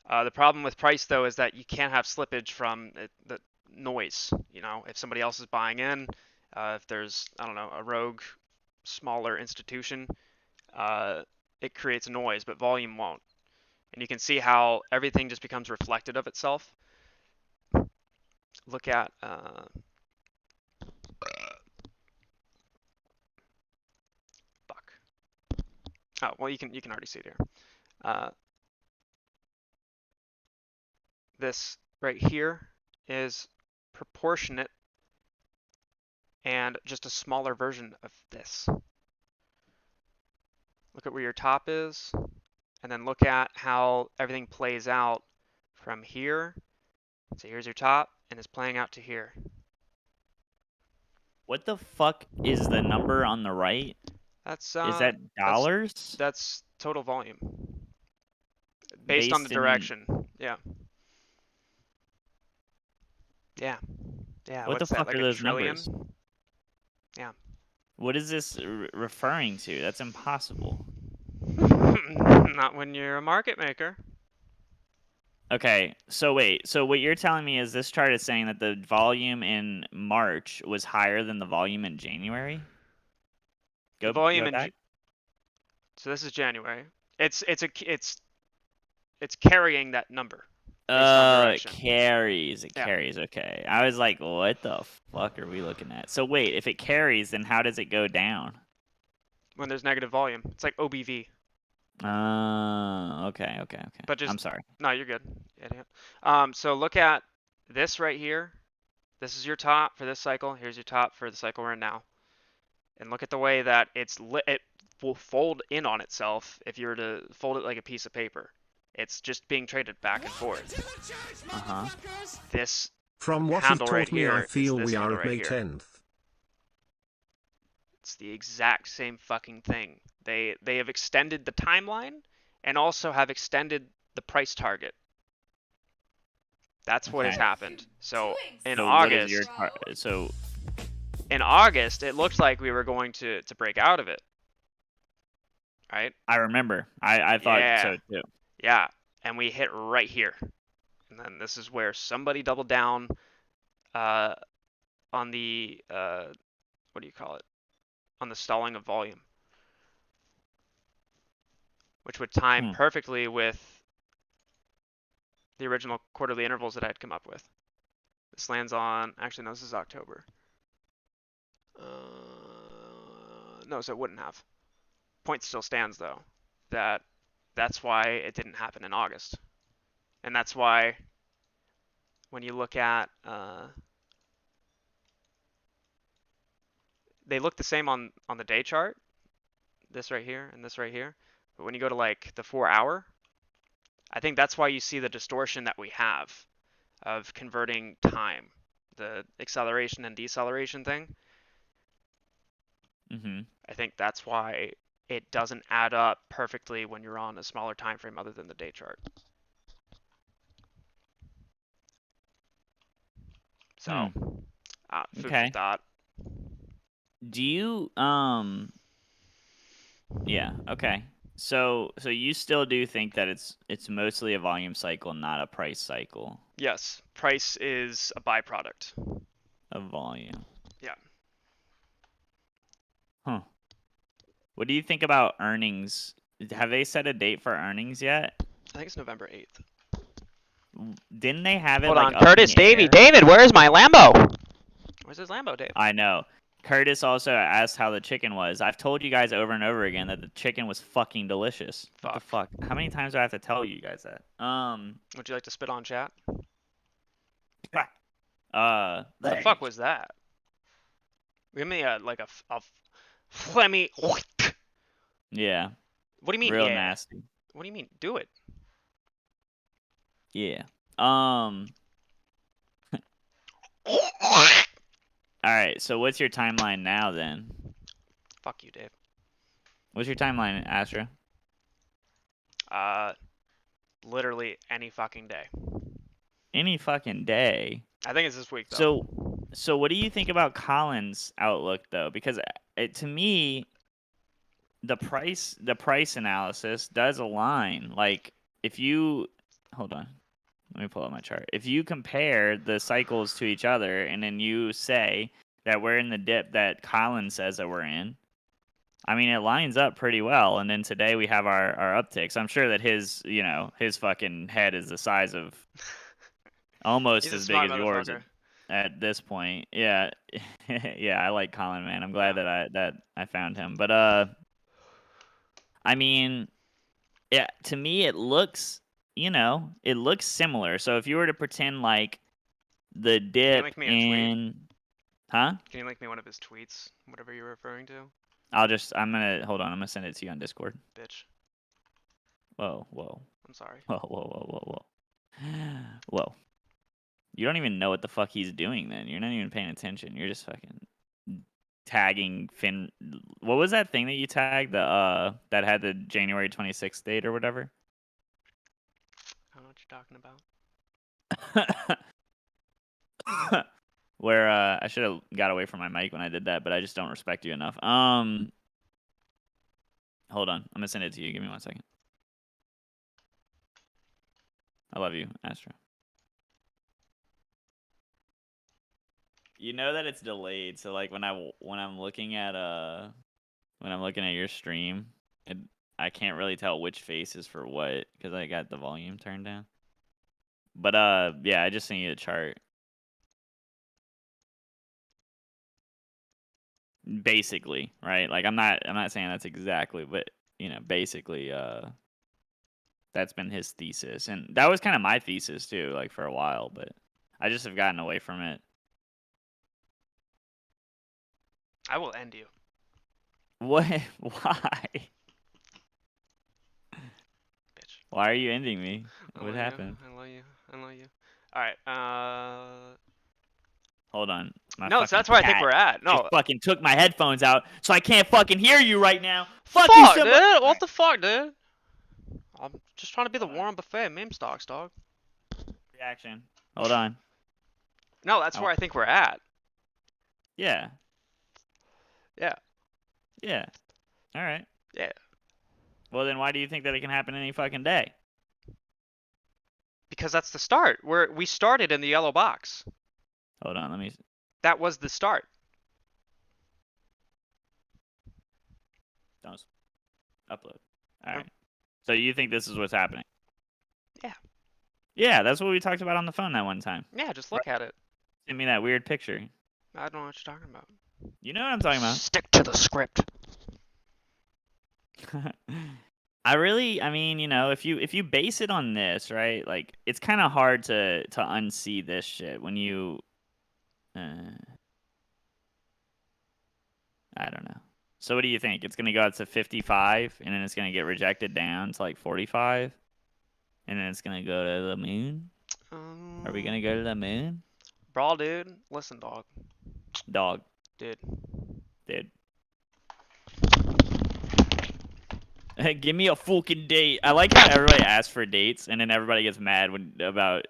Speaker 1: The problem with price, though, is that you can't have slippage from the noise. You know, if somebody else is buying in, if there's, I don't know, a rogue, smaller institution, it creates noise, but volume won't. And you can see how everything just becomes reflected of itself. Look at fuck. Oh, well, you can already see it here. This right here is proportionate and just a smaller version of this. Look at where your top is, and then look at how everything plays out from here. So here's your top, and it's playing out to here.
Speaker 9: What the fuck is the number on the right?
Speaker 1: That's
Speaker 9: is that dollars?
Speaker 1: That's total volume. Based on the direction. Yeah. Yeah. Yeah.
Speaker 9: What the
Speaker 1: What's
Speaker 9: fuck
Speaker 1: that, like
Speaker 9: are
Speaker 1: a
Speaker 9: those
Speaker 1: trillion?
Speaker 9: numbers?
Speaker 1: Yeah.
Speaker 9: What is this referring to? That's impossible.
Speaker 1: Not when you're a market maker.
Speaker 9: Okay, so wait. So what you're telling me is this chart is saying that the volume in March was higher than the volume in January? Go
Speaker 1: volume
Speaker 9: go
Speaker 1: in
Speaker 9: back.
Speaker 1: so this is January. It's carrying that number based on
Speaker 9: It
Speaker 1: direction.
Speaker 9: carries. It
Speaker 1: Yeah.
Speaker 9: carries. Okay. I was like, what the fuck are we looking at? So wait, if it carries, then how does it go down?
Speaker 1: When there's negative volume, it's like OBV.
Speaker 9: Okay.
Speaker 1: But just
Speaker 9: I'm sorry.
Speaker 1: No, you're good. Idiot. So look at this right here. This is your top for this cycle. Here's your top for the cycle we're in now. And look at the way that it will fold in on itself if you were to fold it like a piece of paper. It's just being traded back and forth. This
Speaker 3: From what he
Speaker 1: handle
Speaker 3: taught
Speaker 1: right
Speaker 3: me,
Speaker 1: here
Speaker 3: I
Speaker 1: is
Speaker 3: feel
Speaker 1: this
Speaker 3: we are
Speaker 1: handle
Speaker 3: at
Speaker 1: right
Speaker 3: May
Speaker 1: here.
Speaker 3: 10th.
Speaker 1: It's the exact same fucking thing. They have extended the timeline and also have extended the price target. That's what has
Speaker 9: Okay.
Speaker 1: happened. So in
Speaker 9: So what is
Speaker 1: August,
Speaker 9: your so
Speaker 1: in August, it looked like we were going to break out of it. Right?
Speaker 9: I remember. I thought
Speaker 1: Yeah.
Speaker 9: so too.
Speaker 1: Yeah. And we hit right here. And then this is where somebody doubled down on the what do you call it? On the stalling of volume. Which would time perfectly with the original quarterly intervals that I had come up with. This lands on, actually no, this is October. No, so it wouldn't have. Point still stands though. That's why it didn't happen in August. And that's why when you look at, they look the same on the day chart, this right here and this right here. But when you go to like the 4 hour, I think that's why you see the distortion that we have of converting time, the acceleration and deceleration thing. I think that's why it doesn't add up perfectly when you're on a smaller time frame other than the day chart. So, food
Speaker 9: Okay.
Speaker 1: for thought.
Speaker 9: Do you yeah, okay. So you still do think that it's mostly a volume cycle, not a price cycle
Speaker 1: Yes, price is a byproduct.
Speaker 9: of volume.
Speaker 1: Yeah.
Speaker 9: Huh. What do you think about earnings? Have they set a date for earnings yet?
Speaker 1: I think it's November 8th.
Speaker 9: Didn't they have it
Speaker 1: Hold
Speaker 9: like
Speaker 1: on,
Speaker 9: up in
Speaker 1: Curtis,
Speaker 9: the
Speaker 1: Davey,
Speaker 9: air?
Speaker 1: David, where's my Lambo? Where's his Lambo, Dave?
Speaker 9: I know. Curtis also asked how the chicken was. I've told you guys over and over again that the chicken was fucking delicious. What the fuck? How many times do I have to tell you guys that?
Speaker 1: Would you like to spit on chat?
Speaker 9: What
Speaker 1: the fuck was that? Give me a let me.
Speaker 9: Yeah.
Speaker 1: What do you mean?
Speaker 9: Real
Speaker 1: yeah?
Speaker 9: nasty.
Speaker 1: What do you mean? Do it.
Speaker 9: Yeah. All right. So what's your timeline now then?
Speaker 1: Fuck you, Dave.
Speaker 9: What's your timeline, Astra?
Speaker 1: Literally any fucking day.
Speaker 9: Any fucking day.
Speaker 1: I think it's this week though.
Speaker 9: So what do you think about Colin's outlook though? Because to me, the price analysis does align. Like if you hold on, let me pull up my chart. If you compare the cycles to each other, and then you say that we're in the dip that Colin says that we're in, I mean, it lines up pretty well. And then today we have our upticks. I'm sure that his fucking head is the size of almost as big as yours at this point. Yeah, yeah. I like Colin, man. I'm glad that I found him. But I mean, yeah. To me, it looks similar. So if you were to pretend like the dip in, huh?
Speaker 1: Can you link me one of his tweets, whatever you're referring to?
Speaker 9: I'm gonna send it to you on Discord.
Speaker 1: Bitch.
Speaker 9: Whoa.
Speaker 1: I'm sorry.
Speaker 9: Whoa. You don't even know what the fuck he's doing then. You're not even paying attention. You're just fucking tagging Finn. What was that thing that you tagged? That had the January 26th date or whatever?
Speaker 1: I don't know what you're talking about.
Speaker 9: Where I should have got away from my mic when I did that, but I just don't respect you enough. Hold on. I'm gonna send it to you. Give me 1 second. I love you, Astra. You know that it's delayed, so like when I'm looking at when I'm looking at your stream. I can't really tell which face is for what because I got the volume turned down. But yeah, I just sent you a chart. Basically, right? Like I'm not saying that's exactly, but you know, basically that's been his thesis. And that was kind of my thesis too, like for a while, but I just have gotten away from it.
Speaker 1: I will end you.
Speaker 9: What? Why?
Speaker 1: Bitch.
Speaker 9: Why are you ending me?
Speaker 1: I
Speaker 9: What
Speaker 1: love
Speaker 9: happened?
Speaker 1: You. I love you. I love you. Alright,
Speaker 9: Hold on. My
Speaker 1: no, so
Speaker 9: fucking
Speaker 1: that's where I think
Speaker 9: cat
Speaker 1: we're at. No.
Speaker 9: just fucking took my headphones out, so I can't fucking hear you right now. Fuck
Speaker 1: Fuck,
Speaker 9: you, somebody.
Speaker 1: dude. What the fuck, dude? I'm just trying to be the Warren Buffet of meme stocks, dog.
Speaker 9: Reaction. Hold on.
Speaker 1: No, that's where I think we're at.
Speaker 9: Yeah.
Speaker 1: Yeah.
Speaker 9: Yeah. All right.
Speaker 1: Yeah.
Speaker 9: Well, then why do you think that it can happen any fucking day?
Speaker 1: Because that's the start. We started in the yellow box.
Speaker 9: Hold on, let me.
Speaker 1: That was the start.
Speaker 9: Don't upload. All right. So you think this is what's happening?
Speaker 1: Yeah.
Speaker 9: Yeah, that's what we talked about on the phone that one time.
Speaker 1: Yeah, just look at it.
Speaker 9: Send me that weird picture.
Speaker 1: I don't know what you're talking about.
Speaker 9: You know what I'm talking about.
Speaker 1: Stick to the script.
Speaker 9: I mean, you know, if you base it on this, right? Like, it's kind of hard to unsee this shit when you. I don't know. So what do you think? It's gonna go out to 55, and then it's gonna get rejected down to like 45, and then it's gonna go to the moon. Are we gonna go to the moon?
Speaker 1: Bro, dude, listen, dog.
Speaker 9: Dog.
Speaker 1: Dude.
Speaker 9: Hey, give me a fucking date. I like how everybody asks for dates, and then everybody gets mad about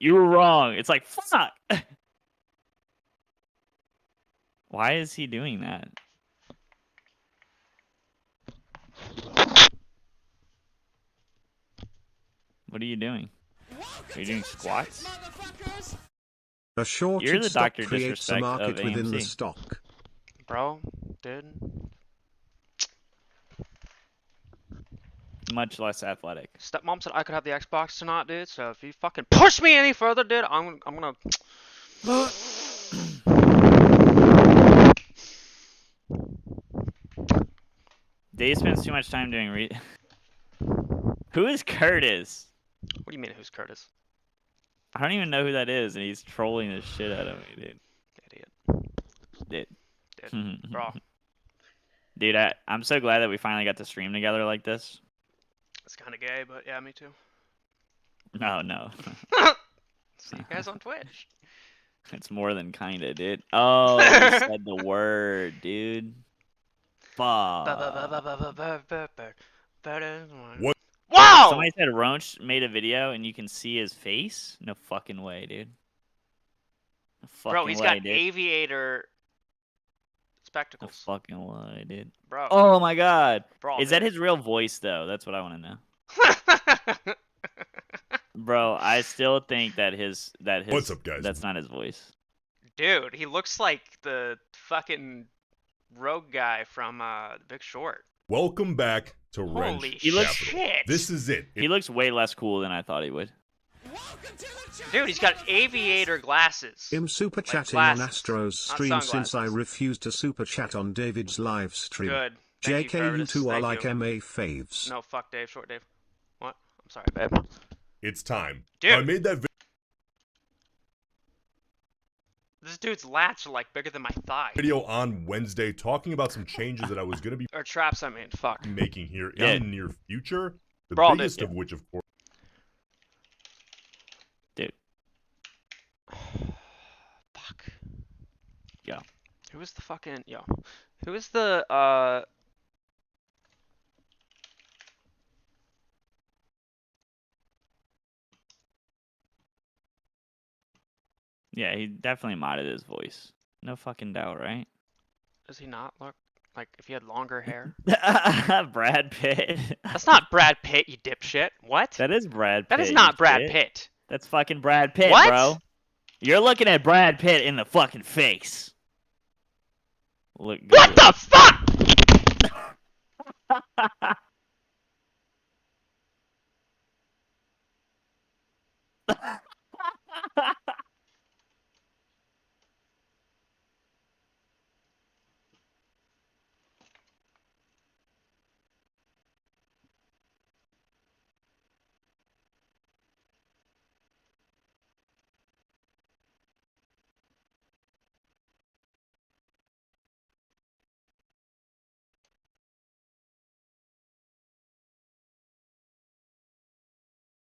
Speaker 9: you were wrong. It's like fuck. Why is he doing that? What are you doing? Are you doing squats?
Speaker 3: A shorted
Speaker 9: You're the
Speaker 3: stock
Speaker 9: Dr.
Speaker 3: creates a
Speaker 9: Disrespect
Speaker 3: market
Speaker 9: of
Speaker 3: within the
Speaker 9: AMC.
Speaker 3: stock.
Speaker 1: Bro, dude.
Speaker 9: Much less athletic.
Speaker 1: Stepmom said I could have the Xbox tonight, dude. So if you fucking push me any further, dude, I'm gonna.
Speaker 9: Dave spends too much time doing Who is Curtis?
Speaker 1: What do you mean, who's Curtis?
Speaker 9: I don't even know who that is, and he's trolling the shit out of me, dude.
Speaker 1: Idiot.
Speaker 9: Dude.
Speaker 1: Bro.
Speaker 9: Dude, I'm so glad that we finally got to stream together like this.
Speaker 1: It's kind of gay, but yeah, me too.
Speaker 9: No.
Speaker 1: See you guys on Twitch.
Speaker 9: It's more than kinda, dude. Oh, you said the word, dude. Fuck.
Speaker 1: What? Wow!
Speaker 9: Somebody said Roach made a video and you can see his face? No fucking way, dude. No fucking
Speaker 1: Bro, he's
Speaker 9: way,
Speaker 1: got
Speaker 9: dude.
Speaker 1: aviator
Speaker 9: No
Speaker 1: spectacles.
Speaker 9: fucking way, dude.
Speaker 1: Bro.
Speaker 9: Oh my god.
Speaker 1: Bro,
Speaker 9: Is that his real voice, though? That's what I want to know. Bro, I still think that his
Speaker 15: What's up, guys?
Speaker 9: That's not his voice.
Speaker 1: Dude, he looks like the fucking rogue guy from The Big Short.
Speaker 15: Welcome back to
Speaker 1: Holy
Speaker 15: Wrench
Speaker 9: He looks-
Speaker 15: Capital.
Speaker 1: shit!
Speaker 15: This is it.
Speaker 9: He looks way less cool than I thought he would.
Speaker 1: Dude, he's got aviator glasses.
Speaker 3: I'm super
Speaker 1: Like
Speaker 3: chatting on
Speaker 1: glasses,
Speaker 3: Astro's
Speaker 1: not
Speaker 3: stream since I
Speaker 1: sunglasses.
Speaker 3: refused to super chat on David's live stream.
Speaker 1: Good. Thank you,
Speaker 3: JK, you
Speaker 1: Fergus.
Speaker 3: two are
Speaker 1: Thank
Speaker 3: like
Speaker 1: you.
Speaker 3: MA faves.
Speaker 1: No, fuck Dave. Short Dave. What? I'm sorry, babe.
Speaker 15: It's time.
Speaker 1: Dude.
Speaker 15: I made that
Speaker 1: This dude's lats are like bigger than my thigh.
Speaker 15: video on Wednesday talking about some changes that I was going to be
Speaker 1: Or traps, I mean. Fuck.
Speaker 15: making here
Speaker 9: Yeah.
Speaker 15: in the near future. The
Speaker 1: Bro, dude,
Speaker 15: biggest
Speaker 1: yeah.
Speaker 15: of which, of course,
Speaker 9: Dude.
Speaker 1: Fuck.
Speaker 9: Yo.
Speaker 1: Who is the fucking Who is the
Speaker 9: Yeah, he definitely modded his voice. No fucking doubt, right?
Speaker 1: does he not look like if he had longer hair?
Speaker 9: Brad Pitt.
Speaker 1: That's not Brad Pitt, you dipshit. What?
Speaker 9: That is Brad Pitt.
Speaker 1: That is not
Speaker 9: you
Speaker 1: Brad
Speaker 9: shit.
Speaker 1: Pitt.
Speaker 9: That's fucking Brad Pitt,
Speaker 1: What?
Speaker 9: bro. You're looking at Brad Pitt in the fucking face. Look.
Speaker 1: What the fuck?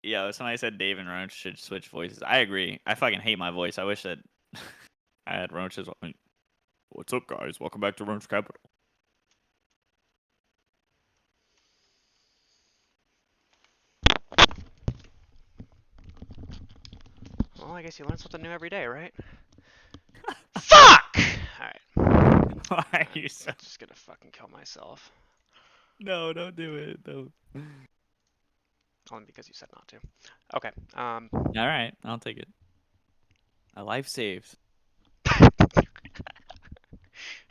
Speaker 9: Yo, somebody said Dave and Roach should switch voices. I agree. I fucking hate my voice. I wish that I had Roach's. What's up, guys? Welcome back to Roach Capital.
Speaker 1: Well, I guess you learn something new every day, right? Fuck! Alright.
Speaker 9: Why are you so...
Speaker 1: I'm just gonna fucking kill myself.
Speaker 9: No, don't do it. Don't.
Speaker 1: Only because you said not to. Okay,
Speaker 9: Alright, I'll take it. A life saved.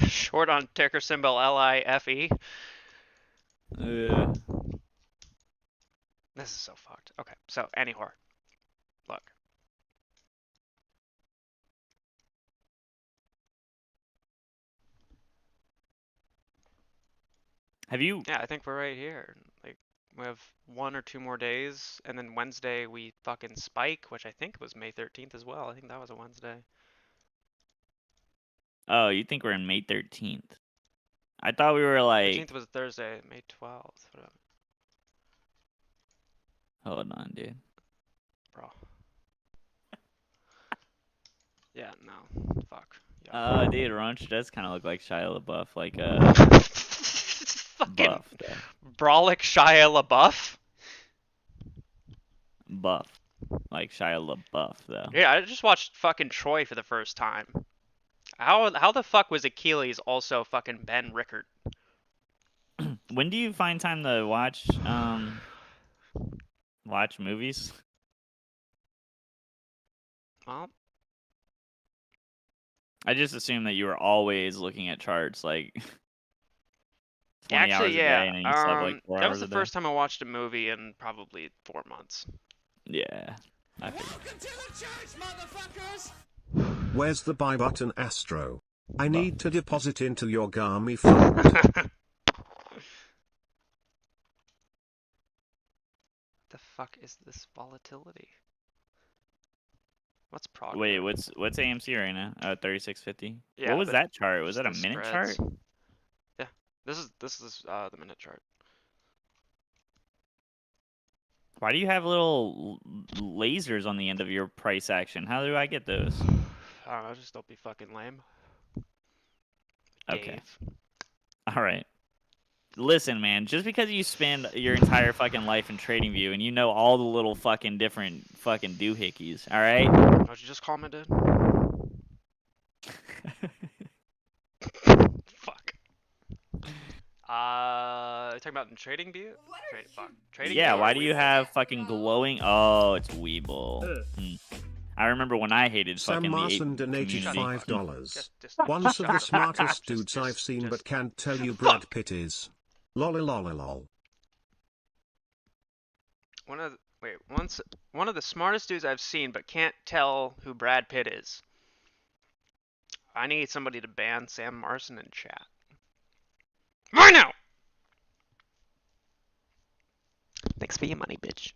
Speaker 1: Short on ticker symbol LIFE.
Speaker 9: Yeah.
Speaker 1: This is so fucked. Okay, so anywhere. Look.
Speaker 9: Have you?
Speaker 1: Yeah, I think we're right here. Like, we have 1 or 2 more days, and then Wednesday we fucking spike, which I think was May 13th as well. I think that was a Wednesday.
Speaker 9: Oh, you think we're in May 13th? I thought we were like...
Speaker 1: 13th was Thursday, May 12th. Whatever.
Speaker 9: Hold on, dude.
Speaker 1: Bro. Yeah, no. Fuck.
Speaker 9: Oh, dude, Roach does kind of look like Shia LaBeouf, like
Speaker 1: fucking
Speaker 9: buff.
Speaker 1: Brolic Shia LaBeouf?
Speaker 9: Buff. Like Shia LaBeouf, though.
Speaker 1: Yeah, I just watched fucking Troy for the first time. How the fuck was Achilles also fucking Ben Rickard?
Speaker 9: When do you find time to watch movies?
Speaker 1: Well,
Speaker 9: I just assume that you were always looking at charts, like 20 hours
Speaker 1: actually,
Speaker 9: a
Speaker 1: yeah.
Speaker 9: day, and then you slept like 4
Speaker 1: that
Speaker 9: hours
Speaker 1: was the
Speaker 9: a day.
Speaker 1: first time I watched a movie in probably 4 months.
Speaker 9: Yeah. I figured.
Speaker 16: Welcome to the church, motherfuckers!
Speaker 3: Where's the buy button, Astro? I need to deposit into your Gami fund.
Speaker 1: The fuck is this volatility? What's prog?
Speaker 9: Wait, what's AMC right now? 3650.
Speaker 1: Yeah,
Speaker 9: What was
Speaker 1: but
Speaker 9: that chart? Was
Speaker 1: just
Speaker 9: that a
Speaker 1: the
Speaker 9: minute
Speaker 1: spreads.
Speaker 9: chart?
Speaker 1: Yeah, this is the minute chart.
Speaker 9: Why do you have little lasers on the end of your price action? How do I get those?
Speaker 1: I don't know, just don't be fucking lame.
Speaker 9: Okay.
Speaker 1: Dave.
Speaker 9: All right. Listen, man, just because you spend your entire fucking life in TradingView and you know all the little fucking different fucking doohickeys, all right?
Speaker 1: Don't you just call me, dude? Fuck. Talking about in TradingView?
Speaker 9: Yeah, why do you have fucking glowing? Oh, it's Weeble. I remember when I hated
Speaker 3: Sam
Speaker 9: fucking
Speaker 3: Marson
Speaker 9: the
Speaker 3: donated
Speaker 9: community.
Speaker 3: $5. Once of the smartest dudes I've seen but can't tell you Brad Pitt is. Lolilolilol.
Speaker 1: One of the smartest dudes I've seen but can't tell who Brad Pitt is. I need somebody to ban Sam Marson in chat. Right now! Thanks for your money, bitch.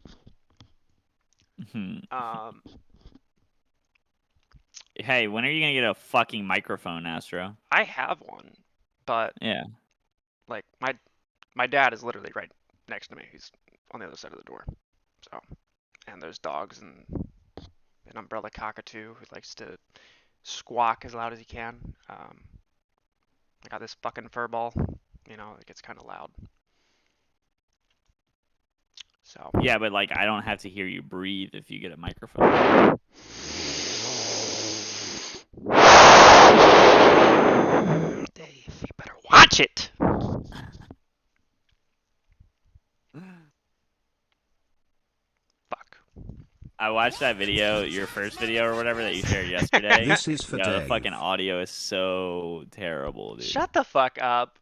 Speaker 9: Hey, when are you gonna get a fucking microphone, Astro?
Speaker 1: I have one, but
Speaker 9: yeah,
Speaker 1: like my dad is literally right next to me. He's on the other side of the door. So, and there's dogs and an umbrella cockatoo who likes to squawk as loud as he can. I got this fucking fur ball. You know, it gets kind of loud. So.
Speaker 9: Yeah, but like I don't have to hear you breathe if you get a microphone.
Speaker 1: Dave, you better watch it. Fuck.
Speaker 9: I watched that video, your first video or whatever that you shared yesterday.
Speaker 3: This is for
Speaker 9: The
Speaker 3: Dave.
Speaker 9: fucking audio is so terrible, dude.
Speaker 1: Shut the fuck up.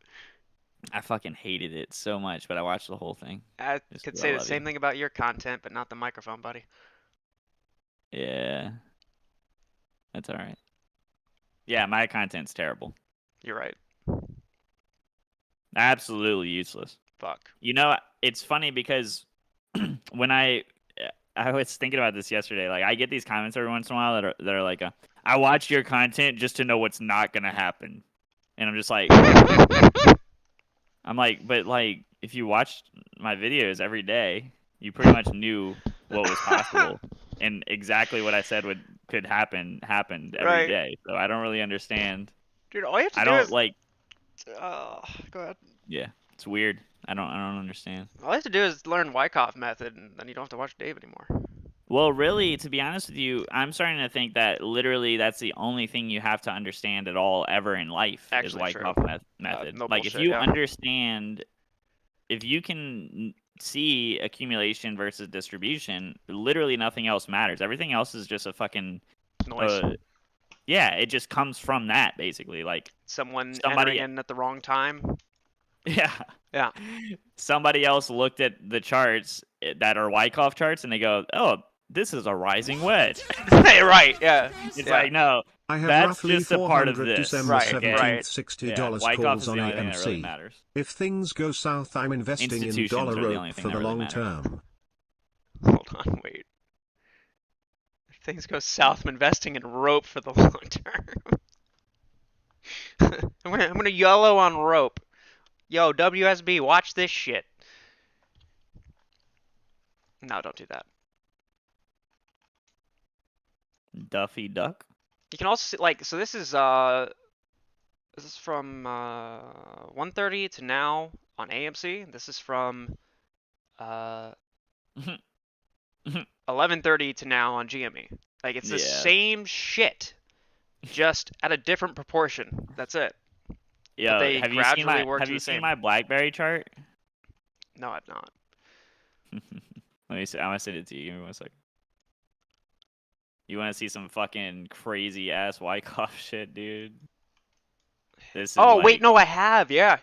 Speaker 9: I fucking hated it so much, but I watched the whole thing.
Speaker 1: I
Speaker 9: Just
Speaker 1: could
Speaker 9: 'cause
Speaker 1: say the
Speaker 9: love
Speaker 1: same
Speaker 9: you.
Speaker 1: thing about your content, but not the microphone, buddy.
Speaker 9: Yeah. That's alright. Yeah, my content's terrible.
Speaker 1: You're right.
Speaker 9: Absolutely useless.
Speaker 1: Fuck.
Speaker 9: You know, it's funny because when I was thinking about this yesterday. Like, I get these comments every once in a while that are like, "I watch your content just to know what's not gonna happen," and I'm just like, but like, if you watched my videos every day, you pretty much knew what was possible, and exactly what I said could happen happened every
Speaker 1: Right.
Speaker 9: day. So I don't really understand.
Speaker 1: Dude, all you have to
Speaker 9: I
Speaker 1: do
Speaker 9: don't
Speaker 1: is
Speaker 9: like.
Speaker 1: go ahead.
Speaker 9: Yeah, it's weird. I don't understand.
Speaker 1: All you have to do is learn Wyckoff method, and then you don't have to watch Dave anymore.
Speaker 9: Well, really, to be honest with you, I'm starting to think that literally that's the only thing you have to understand at all ever in life is
Speaker 1: Actually, true.
Speaker 9: Wyckoff method.
Speaker 1: No
Speaker 9: Like, if
Speaker 1: bullshit,
Speaker 9: you
Speaker 1: yeah.
Speaker 9: understand, if you can see accumulation versus distribution, literally nothing else matters. Everything else is just a fucking
Speaker 1: Noise.
Speaker 9: yeah, it just comes from that basically. Like
Speaker 1: Someone
Speaker 9: somebody
Speaker 1: entering in at the wrong time.
Speaker 9: Yeah.
Speaker 1: Yeah.
Speaker 9: Somebody else looked at the charts that are Wyckoff charts and they go, "Oh, this is a rising wedge."
Speaker 1: Right, yeah.
Speaker 9: It's
Speaker 1: Yeah.
Speaker 9: like, no,
Speaker 3: I have
Speaker 9: that's
Speaker 3: roughly
Speaker 9: just a part of
Speaker 3: 400
Speaker 9: this.
Speaker 3: December
Speaker 1: Right,
Speaker 3: 17th
Speaker 1: right.
Speaker 3: $60
Speaker 9: Wyckoff
Speaker 3: calls
Speaker 9: is the
Speaker 3: on
Speaker 9: only thing that really
Speaker 3: AMC.
Speaker 9: matters.
Speaker 3: If things go south, I'm investing in
Speaker 9: Institutions
Speaker 3: dollar
Speaker 9: are the only
Speaker 3: rope
Speaker 9: thing
Speaker 3: for
Speaker 9: that
Speaker 3: the
Speaker 9: really
Speaker 3: long
Speaker 9: matters.
Speaker 3: term.
Speaker 1: Hold on, wait. If things go south, I'm investing in rope for the long term. I'm gonna YOLO on rope. Yo, WSB, watch this shit. No, don't do that.
Speaker 9: Duffy Duck.
Speaker 1: You can also see, like, so this is from 1:30 to now on AMC. This is from 11:30 to now on GME. Like, it's the
Speaker 9: Yeah.
Speaker 1: same shit, just at a different proportion. That's it.
Speaker 9: Yo,
Speaker 1: But they
Speaker 9: have you seen
Speaker 1: gradually work
Speaker 9: have
Speaker 1: to
Speaker 9: you
Speaker 1: the
Speaker 9: seen
Speaker 1: same.
Speaker 9: my BlackBerry chart?
Speaker 1: No, I've not.
Speaker 9: Let me see. I'm gonna send it to you. Give me 1 second. You want to see some fucking crazy ass Wyckoff shit, dude? This is
Speaker 1: Oh,
Speaker 9: like,
Speaker 1: wait, no, I have. Yeah.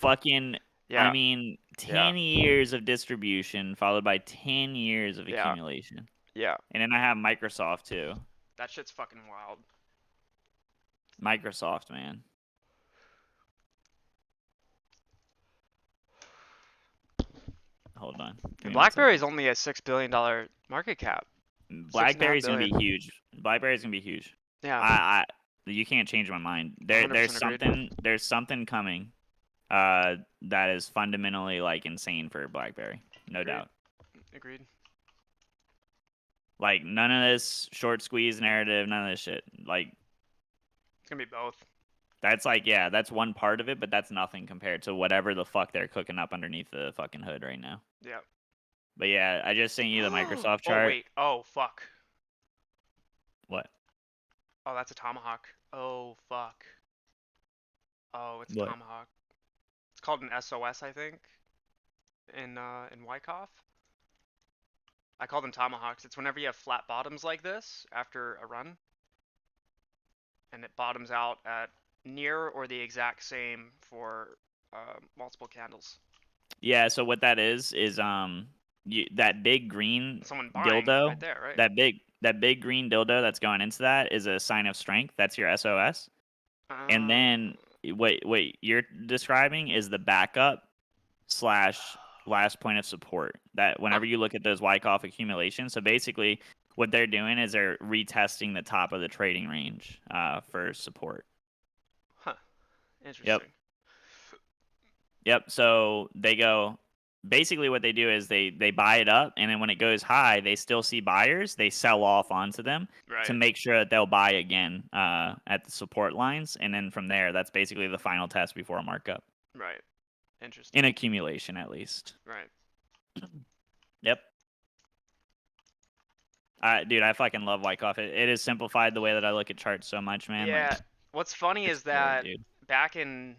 Speaker 9: fucking.
Speaker 1: Yeah.
Speaker 9: I mean, 10 years of distribution followed by 10 years of
Speaker 1: Yeah.
Speaker 9: accumulation.
Speaker 1: Yeah.
Speaker 9: And then I have Microsoft too.
Speaker 1: That shit's fucking wild.
Speaker 9: Microsoft, man. Hold on. Give me 1
Speaker 1: BlackBerry's
Speaker 9: second.
Speaker 1: only a $6 billion market cap.
Speaker 9: BlackBerry's gonna be
Speaker 1: billion.
Speaker 9: huge. BlackBerry's gonna be huge.
Speaker 1: Yeah.
Speaker 9: You can't change my mind.
Speaker 1: 100% agreed.
Speaker 9: There's something coming that is fundamentally like insane for BlackBerry. No
Speaker 1: Agreed.
Speaker 9: doubt.
Speaker 1: Agreed.
Speaker 9: Like, none of this short squeeze narrative, none of this shit. Like,
Speaker 1: It's gonna be both.
Speaker 9: that's like, yeah, that's one part of it, but that's nothing compared to whatever the fuck they're cooking up underneath the fucking hood right now.
Speaker 1: Yeah.
Speaker 9: But yeah, I just sent you the Microsoft
Speaker 1: Oh,
Speaker 9: chart.
Speaker 1: wait. Oh, fuck.
Speaker 9: What?
Speaker 1: Oh, that's a tomahawk. Oh, fuck. Oh, it's a
Speaker 9: What?
Speaker 1: tomahawk. It's called an SOS, I think, in Wyckoff. I call them tomahawks. It's whenever you have flat bottoms like this after a run, and it bottoms out at near or the exact same for multiple candles.
Speaker 9: Yeah, so what that is that big green
Speaker 1: Someone buying
Speaker 9: dildo,
Speaker 1: right there, right?
Speaker 9: that big green dildo that's going into that is a sign of strength. That's your SOS. And then what you're describing is the backup / last point of support. That whenever you look at those Wyckoff accumulations, so basically what they're doing is they're retesting the top of the trading range for support.
Speaker 1: Huh. Interesting.
Speaker 9: Yep. So they go. Basically, what they do is they buy it up, and then when it goes high, they still see buyers. They sell off onto them to
Speaker 1: Right.
Speaker 9: make sure that they'll buy again at the support lines, and then from there, that's basically the final test before a markup.
Speaker 1: Right. Interesting.
Speaker 9: In accumulation, at least.
Speaker 1: Right.
Speaker 9: Yep. Dude, I fucking love Wyckoff. It has simplified the way that I look at charts so much, man.
Speaker 1: Yeah.
Speaker 9: Like,
Speaker 1: What's funny
Speaker 9: it's
Speaker 1: is
Speaker 9: great,
Speaker 1: that
Speaker 9: dude.
Speaker 1: back in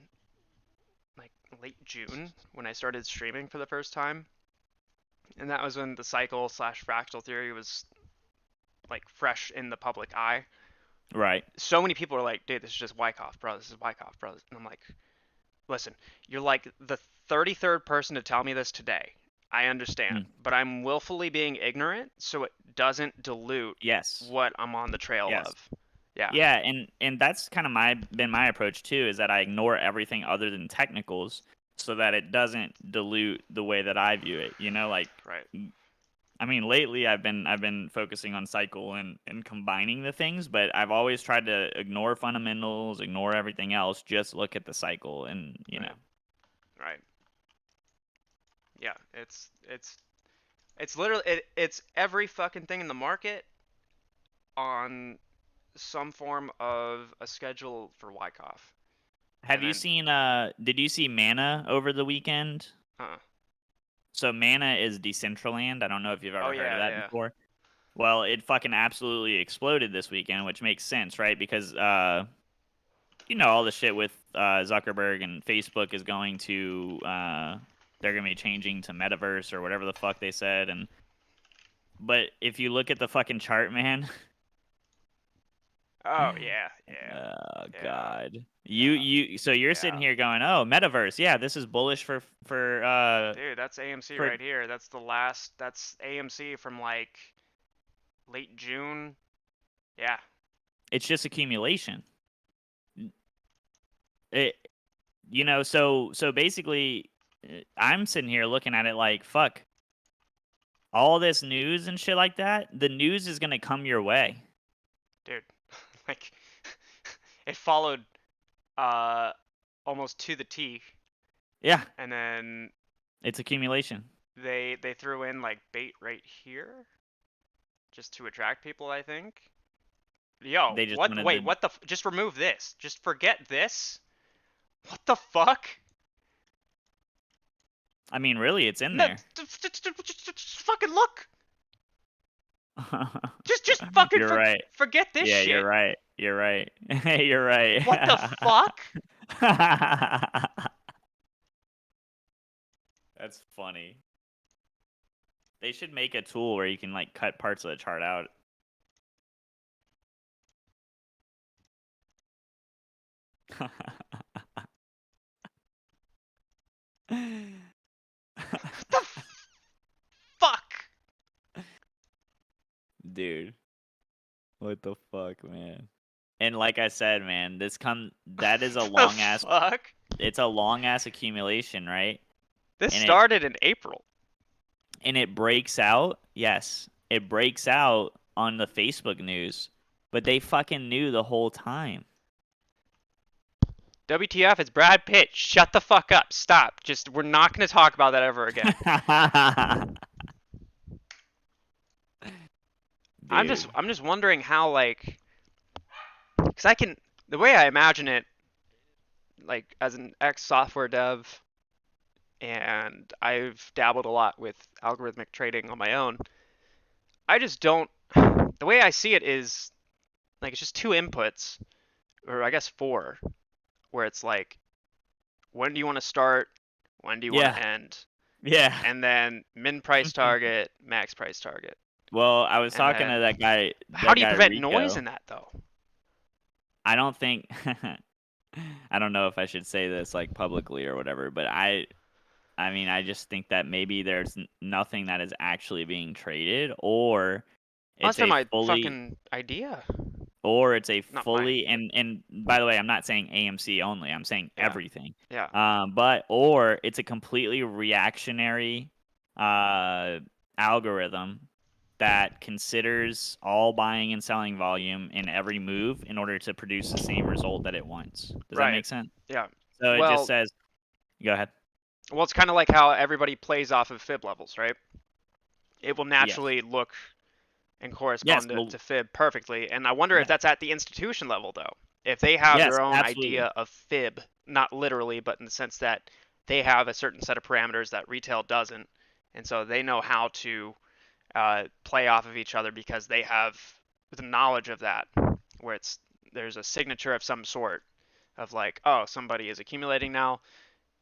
Speaker 1: like late June when I started streaming for the first time, and that was when the cycle / fractal theory was like fresh in the public eye.
Speaker 9: Right.
Speaker 1: So many people were like, dude, this is just Wyckoff, bro. This is Wyckoff, bro. And I'm like, listen, you're like the 33rd person to tell me this today. I understand, but I'm willfully being ignorant, so it doesn't dilute
Speaker 9: Yes.
Speaker 1: what I'm on the trail
Speaker 9: Yes.
Speaker 1: of. Yeah.
Speaker 9: Yeah, and that's kind of been my approach too, is that I ignore everything other than technicals so that it doesn't dilute the way that I view it. You know, like
Speaker 1: Right.
Speaker 9: I mean, lately I've been focusing on cycle and combining the things, but I've always tried to ignore fundamentals, ignore everything else, just look at the cycle and, you know.
Speaker 1: Right. Yeah, it's literally it's every fucking thing in the market on some form of a schedule for Wyckoff.
Speaker 9: Have you seen did you see Mana over the weekend? So Mana is Decentraland. I don't know if you've ever heard of that before. Well, it fucking absolutely exploded this weekend, which makes sense, right? Because you know, all the shit with Zuckerberg and Facebook is going to they're going to be changing to metaverse or whatever the fuck they said, and but if you look at the fucking chart, man.
Speaker 1: Oh yeah.
Speaker 9: Oh god. So you're sitting here going, "Oh, metaverse. Yeah, this is bullish for
Speaker 1: Dude, that's AMC right here. That's AMC from like late June. Yeah.
Speaker 9: It's just accumulation. It you know, so basically I'm sitting here looking at it like, fuck. All this news and shit like that, the news is going to come your way.
Speaker 1: Dude, like it followed almost to the T.
Speaker 9: Yeah.
Speaker 1: And then
Speaker 9: it's accumulation.
Speaker 1: They threw in like bait right here just to attract people, I think. Yo,
Speaker 9: they just
Speaker 1: what? Wait, what the? Just remove this. Just forget this. What the fuck?
Speaker 9: I mean, really, it's in there.
Speaker 1: Just fucking look. just fucking
Speaker 9: you're right.
Speaker 1: Forget this shit.
Speaker 9: Yeah, you're right. You're right. You're right.
Speaker 1: What the fuck?
Speaker 9: That's funny. They should make a tool where you can like cut parts of the chart out.
Speaker 1: The fuck?
Speaker 9: Dude. What the fuck, man? And like I said, man, that is a long ass
Speaker 1: fuck?
Speaker 9: It's a long ass accumulation, right?
Speaker 1: This started in April.
Speaker 9: And it breaks out. Yes, it breaks out on the Facebook news, but they fucking knew the whole time.
Speaker 1: WTF, it's Brad Pitt. Shut the fuck up. Stop. We're not going to talk about that ever again. I'm just wondering how, like, because the way I imagine it, like, as an ex-software dev, and I've dabbled a lot with algorithmic trading on my own, I just don't, the way I see it is, like, it's just two inputs, or I guess four, where it's like, when do you want to start? When do you want to end?
Speaker 9: Yeah.
Speaker 1: And then min price target, max price target.
Speaker 9: Well, I was talking to that guy.
Speaker 1: How do you prevent noise in that, though?
Speaker 9: I don't think. I don't know if I should say this like publicly or whatever, but I mean, I just think that maybe there's nothing that is actually being traded, or
Speaker 1: it's my fucking idea.
Speaker 9: Or it's a fully and by the way, I'm not saying AMC only. I'm saying everything.
Speaker 1: Yeah.
Speaker 9: Or it's a completely reactionary algorithm that considers all buying and selling volume in every move in order to produce the same result that it wants. Does that make sense?
Speaker 1: Yeah.
Speaker 9: So it just says, go ahead.
Speaker 1: Well, it's kind of like how everybody plays off of fib levels, right? It will naturally look and correspond to fib perfectly. And I wonder if that's at the institution level, though. If they have their own idea of fib, not literally, but in the sense that they have a certain set of parameters that retail doesn't. And so they know how to play off of each other because they have the knowledge of that, where there's a signature of some sort of like, oh, somebody is accumulating now,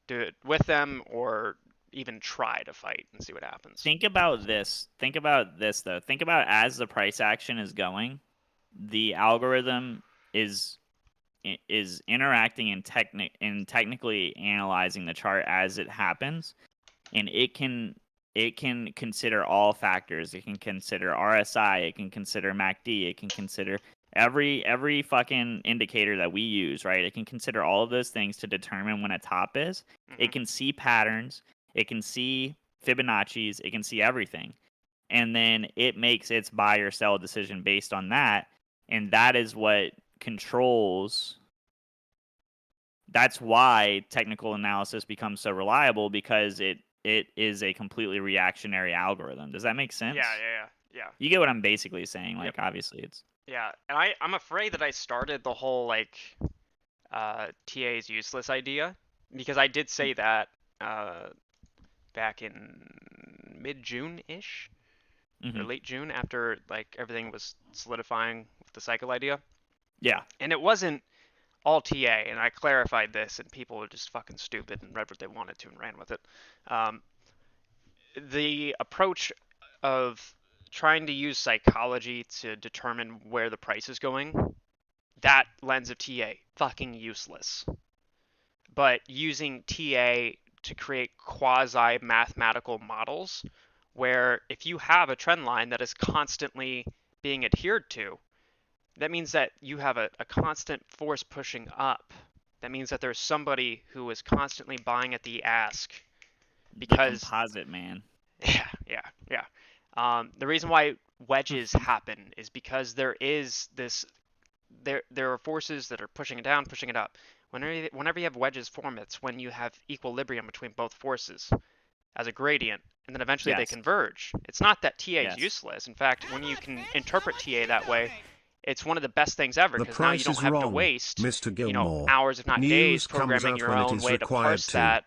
Speaker 1: do it with them, or even try to fight and see what happens.
Speaker 9: Think about this though. Think about as the price action is going, the algorithm is is interacting and technically analyzing the chart as it happens, and it can consider all factors. It can consider RSI, it can consider MACD, it can consider every fucking indicator that we use, right? It can consider all of those things to determine when a top is. It can see patterns, it can see Fibonacci's, it can see everything. And then it makes its buy or sell decision based on that, and that is what controls. That's why technical analysis becomes so reliable, because it is a completely reactionary algorithm. Does that make sense?
Speaker 1: Yeah.
Speaker 9: You get what I'm basically saying. Like, obviously, it's
Speaker 1: Yeah, and I'm afraid that I started the whole like TA is useless idea, because I did say that back in mid-June-ish or late June, after like everything was solidifying with the cycle idea.
Speaker 9: Yeah.
Speaker 1: And it wasn't all TA, and I clarified this, and people were just fucking stupid and read what they wanted to and ran with it. The approach of trying to use psychology to determine where the price is going, that lens of TA, fucking useless. But using TA to create quasi-mathematical models, where if you have a trend line that is constantly being adhered to, that means that you have a constant force pushing up. That means that there's somebody who is constantly buying at the ask. Because
Speaker 9: the composite, man.
Speaker 1: Yeah. The reason why wedges happen is because there is this, there are forces that are pushing it down, pushing it up. Whenever you have wedges form, it's when you have equilibrium between both forces as a gradient, and then eventually they converge. It's not that TA is useless. In fact, when you can interpret TA that way, it's one of the best things ever,
Speaker 3: The
Speaker 1: because now you
Speaker 3: price
Speaker 1: don't
Speaker 3: is
Speaker 1: have to
Speaker 3: wrong,
Speaker 1: waste,
Speaker 3: Mr.
Speaker 1: you know,
Speaker 3: Gilmore.
Speaker 1: hours if not
Speaker 3: News
Speaker 1: days
Speaker 3: comes
Speaker 1: programming
Speaker 3: out
Speaker 1: your
Speaker 3: when it
Speaker 1: own
Speaker 3: is
Speaker 1: way to
Speaker 3: required
Speaker 1: parse
Speaker 3: to.
Speaker 1: that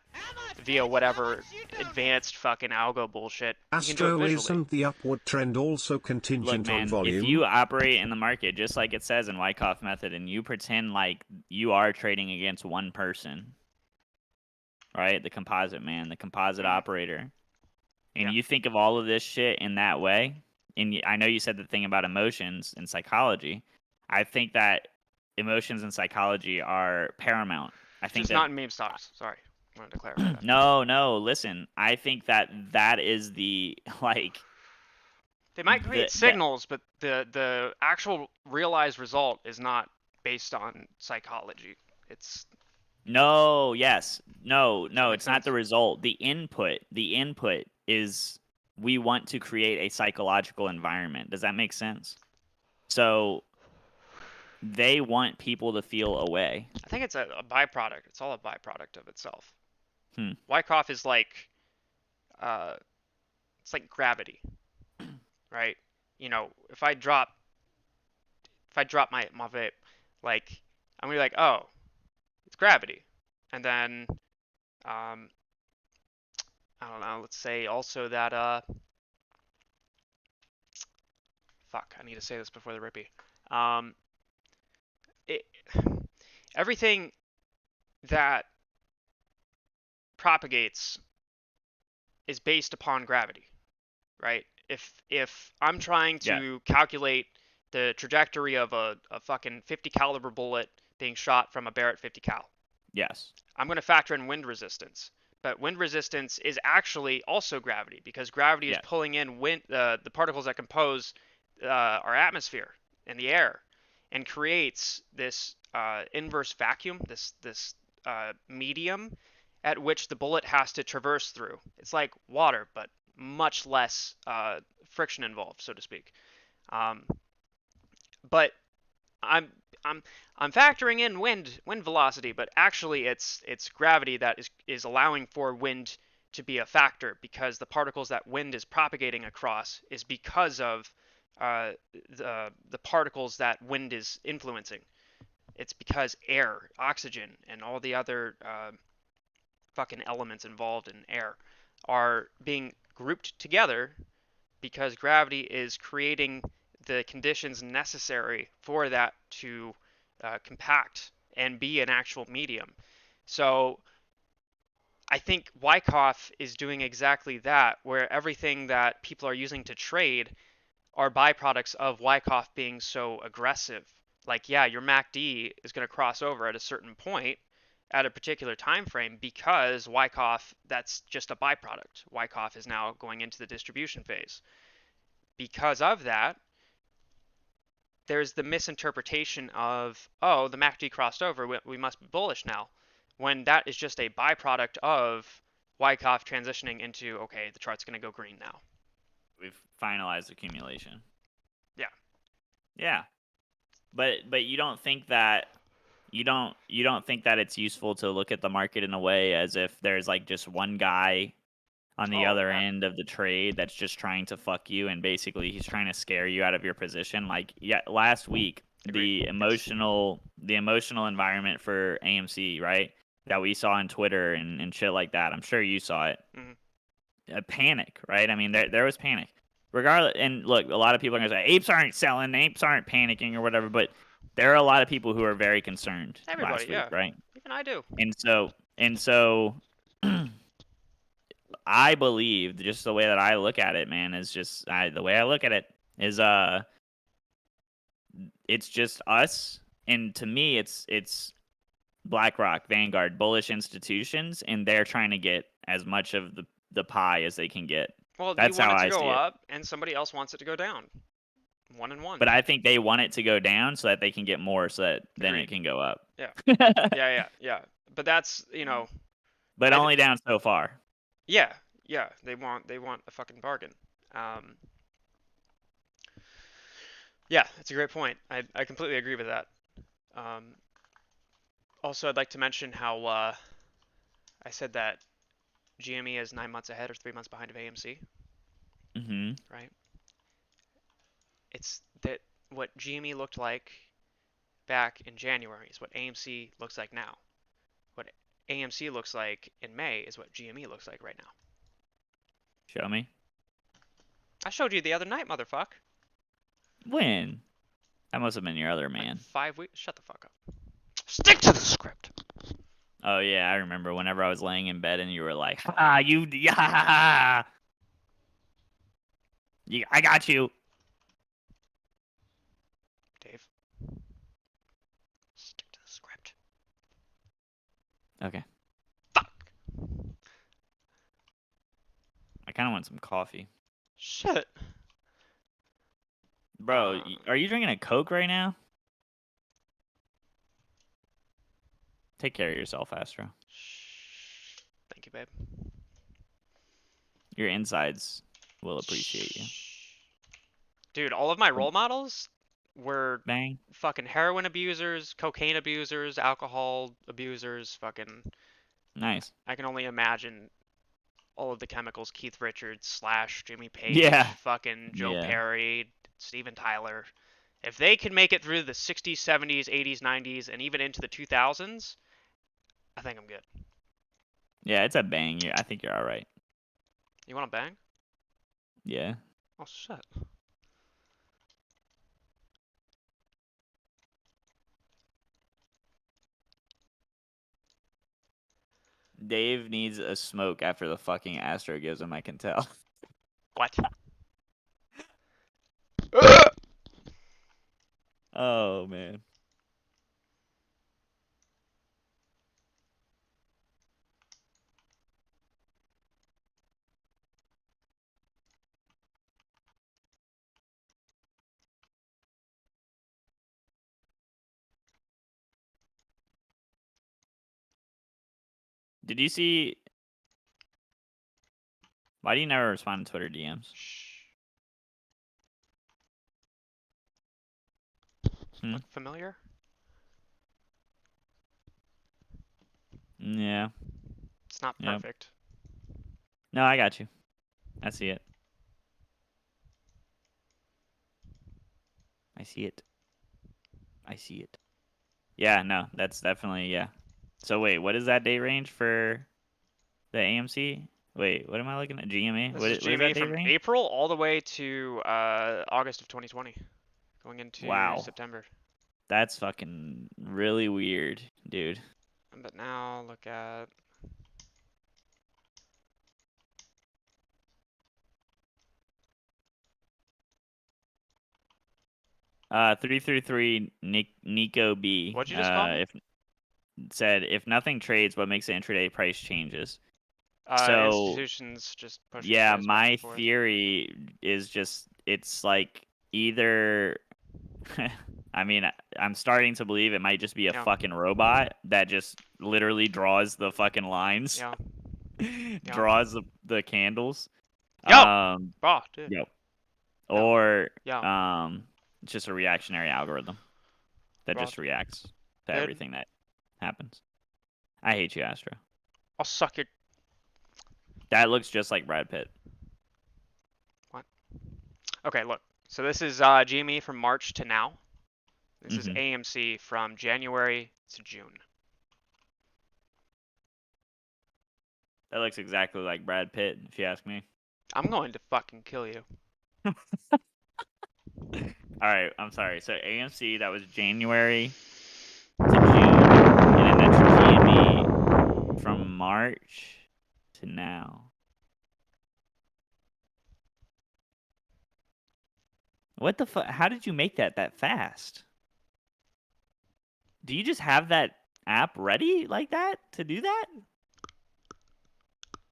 Speaker 1: via whatever advanced fucking algo bullshit. You can do it
Speaker 3: Astro,
Speaker 1: visually.
Speaker 3: isn't the upward trend also contingent
Speaker 9: Look, man,
Speaker 3: on volume?
Speaker 9: if you operate in the market just like it says in Wyckoff method, and you pretend like you are trading against one person, right? The composite man, the composite operator, and you think of all of this shit in that way, and I know you said the thing about emotions and psychology. I think that emotions and psychology are paramount. I think
Speaker 1: Just
Speaker 9: that
Speaker 1: not in meme stocks. Sorry, I wanted to clarify that.
Speaker 9: no, listen. I think that is the like.
Speaker 1: They might create signals, but the actual realized result is not based on psychology. It's
Speaker 9: no, it's not the result. The input is we want to create a psychological environment. Does that make sense? So they want people to feel a way.
Speaker 1: I think it's a byproduct. It's all a byproduct of itself.
Speaker 9: Hmm.
Speaker 1: Wyckoff is like, it's like gravity, right? You know, if I drop my vape, like I'm gonna be like, oh, it's gravity, and then I don't know. Let's say also that fuck, I need to say this before the rippy. Everything that propagates is based upon gravity, right? If I'm trying to calculate the trajectory of a fucking 50 caliber bullet being shot from a Barrett 50 cal,
Speaker 9: yes,
Speaker 1: I'm going to factor in wind resistance. But wind resistance is actually also gravity, because gravity is pulling in wind, the particles that compose our atmosphere and the air, and creates this inverse vacuum, this medium at which the bullet has to traverse through. It's like water, but much less friction involved, so to speak. But I'm factoring in wind velocity, but actually it's gravity that is allowing for wind to be a factor, because the particles that wind is propagating across is because of the particles that wind is influencing. It's because air, oxygen, and all the other fucking elements involved in air are being grouped together, because gravity is creating the conditions necessary for that to compact and be an actual medium. So I think Wyckoff is doing exactly that, where everything that people are using to trade are byproducts of Wyckoff being so aggressive. Like, yeah, your MACD is going to cross over at a certain point at a particular time frame because Wyckoff, that's just a byproduct. Wyckoff is now going into the distribution phase. Because of that, there's the misinterpretation of, oh, the MACD crossed over, we must be bullish now, when that is just a byproduct of Wyckoff transitioning into, okay, the chart's going to go green now.
Speaker 9: We've finalized accumulation.
Speaker 1: Yeah.
Speaker 9: Yeah. But you don't think that you don't think that it's useful to look at the market in a way as if there's like just one guy on the other end of the trade that's just trying to fuck you, and basically he's trying to scare you out of your position. Like, yeah, last week the emotional environment for AMC, right, that we saw on Twitter and shit like that. I'm sure you saw it. A panic, right? I mean, there was panic. Regardless, and look, a lot of people are gonna say apes aren't selling, apes aren't panicking or whatever, but there are a lot of people who are very concerned last week, right?
Speaker 1: Even I do.
Speaker 9: And so I believe, just the way that I look at it, man, is just the way I look at it is it's just us, and to me it's BlackRock, Vanguard, bullish institutions, and they're trying to get as much of the pie as they can get.
Speaker 1: Well,
Speaker 9: That's
Speaker 1: you want
Speaker 9: how
Speaker 1: it to
Speaker 9: I
Speaker 1: go
Speaker 9: see it.
Speaker 1: up, and somebody else wants it to go down. 1 and 1.
Speaker 9: But I think they want it to go down so that they can get more, so that then it can go up.
Speaker 1: Yeah. Yeah. But that's, you know.
Speaker 9: But only down so far.
Speaker 1: Yeah. They want a fucking bargain. Yeah, that's a great point. I completely agree with that. Also, I'd like to mention how I said that GME is 9 months ahead or 3 months behind of AMC. Right? It's that what GME looked like back in January is what AMC looks like now. What AMC looks like in May is what GME looks like right now.
Speaker 9: Show me.
Speaker 1: I showed you the other night, motherfucker.
Speaker 9: When? That must have been your other man.
Speaker 1: 5 weeks. Shut the fuck up. Stick to the script.
Speaker 9: Oh yeah, I remember whenever I was laying in bed and you were like, "Ah, yeah, I got you."
Speaker 1: Dave. Stick to the script.
Speaker 9: Okay. I kind of want some coffee.
Speaker 1: Shit.
Speaker 9: Bro, are you drinking a Coke right now? Take care of yourself, Astro.
Speaker 1: Thank you, babe.
Speaker 9: Your insides will appreciate you.
Speaker 1: Dude, all of my role models were
Speaker 9: Bang.
Speaker 1: fucking heroin abusers, cocaine abusers, alcohol abusers, fucking...
Speaker 9: Nice.
Speaker 1: I can only imagine all of the chemicals Keith Richards, Slash, Jimmy Page,
Speaker 9: Yeah.
Speaker 1: fucking Joe
Speaker 9: Yeah.
Speaker 1: Perry, Steven Tyler. If they can make it through the 60s, 70s, 80s, 90s, and even into the 2000s, I think I'm good.
Speaker 9: Yeah, it's a bang. I think you're all right.
Speaker 1: You want to bang?
Speaker 9: Yeah.
Speaker 1: Oh, shit.
Speaker 9: Dave needs a smoke after the fucking Astro gives him, I can tell.
Speaker 1: What?
Speaker 9: Oh, man. Did you see... Why do you never respond to Twitter DMs?
Speaker 1: Look familiar?
Speaker 9: Yeah.
Speaker 1: It's not
Speaker 9: Yep.
Speaker 1: perfect.
Speaker 9: No, I got you. I see it. I see it. I see it. Yeah, no, that's definitely, yeah. So wait, what is that date range for the AMC? Wait, what am I looking at? GMA?
Speaker 1: This
Speaker 9: What
Speaker 1: is
Speaker 9: is that
Speaker 1: GME
Speaker 9: date
Speaker 1: from
Speaker 9: range?
Speaker 1: April all the way to August of 2020. Going into
Speaker 9: Wow.
Speaker 1: September.
Speaker 9: That's fucking really weird, dude.
Speaker 1: But now look at...
Speaker 9: 333 Nico B.
Speaker 1: What'd you just call me?
Speaker 9: If nothing trades, what makes the intraday price changes?
Speaker 1: Institutions just pushing.
Speaker 9: Yeah,
Speaker 1: price back
Speaker 9: my
Speaker 1: and forth.
Speaker 9: theory is just it's like either. I mean, I'm starting to believe it might just be a fucking robot that just literally draws the fucking lines.
Speaker 1: Yeah.
Speaker 9: Draws the candles.
Speaker 1: Yo! Oh, dude.
Speaker 9: Yo. Or
Speaker 1: Yeah.
Speaker 9: it's just a reactionary algorithm that
Speaker 1: Bro.
Speaker 9: just reacts to
Speaker 1: Good.
Speaker 9: everything that happens. I hate you, Astro.
Speaker 1: I'll suck your.
Speaker 9: That looks just like Brad Pitt.
Speaker 1: What? Okay, look. So this is GME from March to now. This is AMC from January to June.
Speaker 9: That looks exactly like Brad Pitt, if you ask me.
Speaker 1: I'm going to fucking kill you.
Speaker 9: All right, I'm sorry. So AMC, that was January to June, and then that's GME from March to now. What the fuck? How did you make that fast? Do you just have that app ready like that to do that?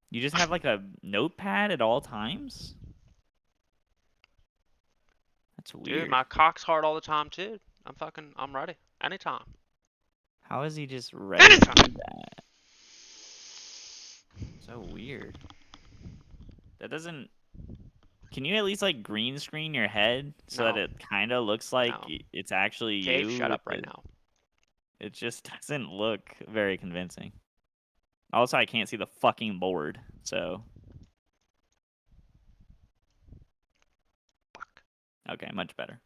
Speaker 9: You just have like a notepad at all times? That's weird.
Speaker 1: Dude, my cock's hard all the time too. I'm ready. Anytime.
Speaker 9: How is he just ready to do that? So weird. That doesn't... Can you at least like green screen your head so that it kind of looks like it's actually
Speaker 1: Dave,
Speaker 9: you?
Speaker 1: shut up right now.
Speaker 9: It just doesn't look very convincing. Also, I can't see the fucking board, so...
Speaker 1: Fuck.
Speaker 9: Okay, much better.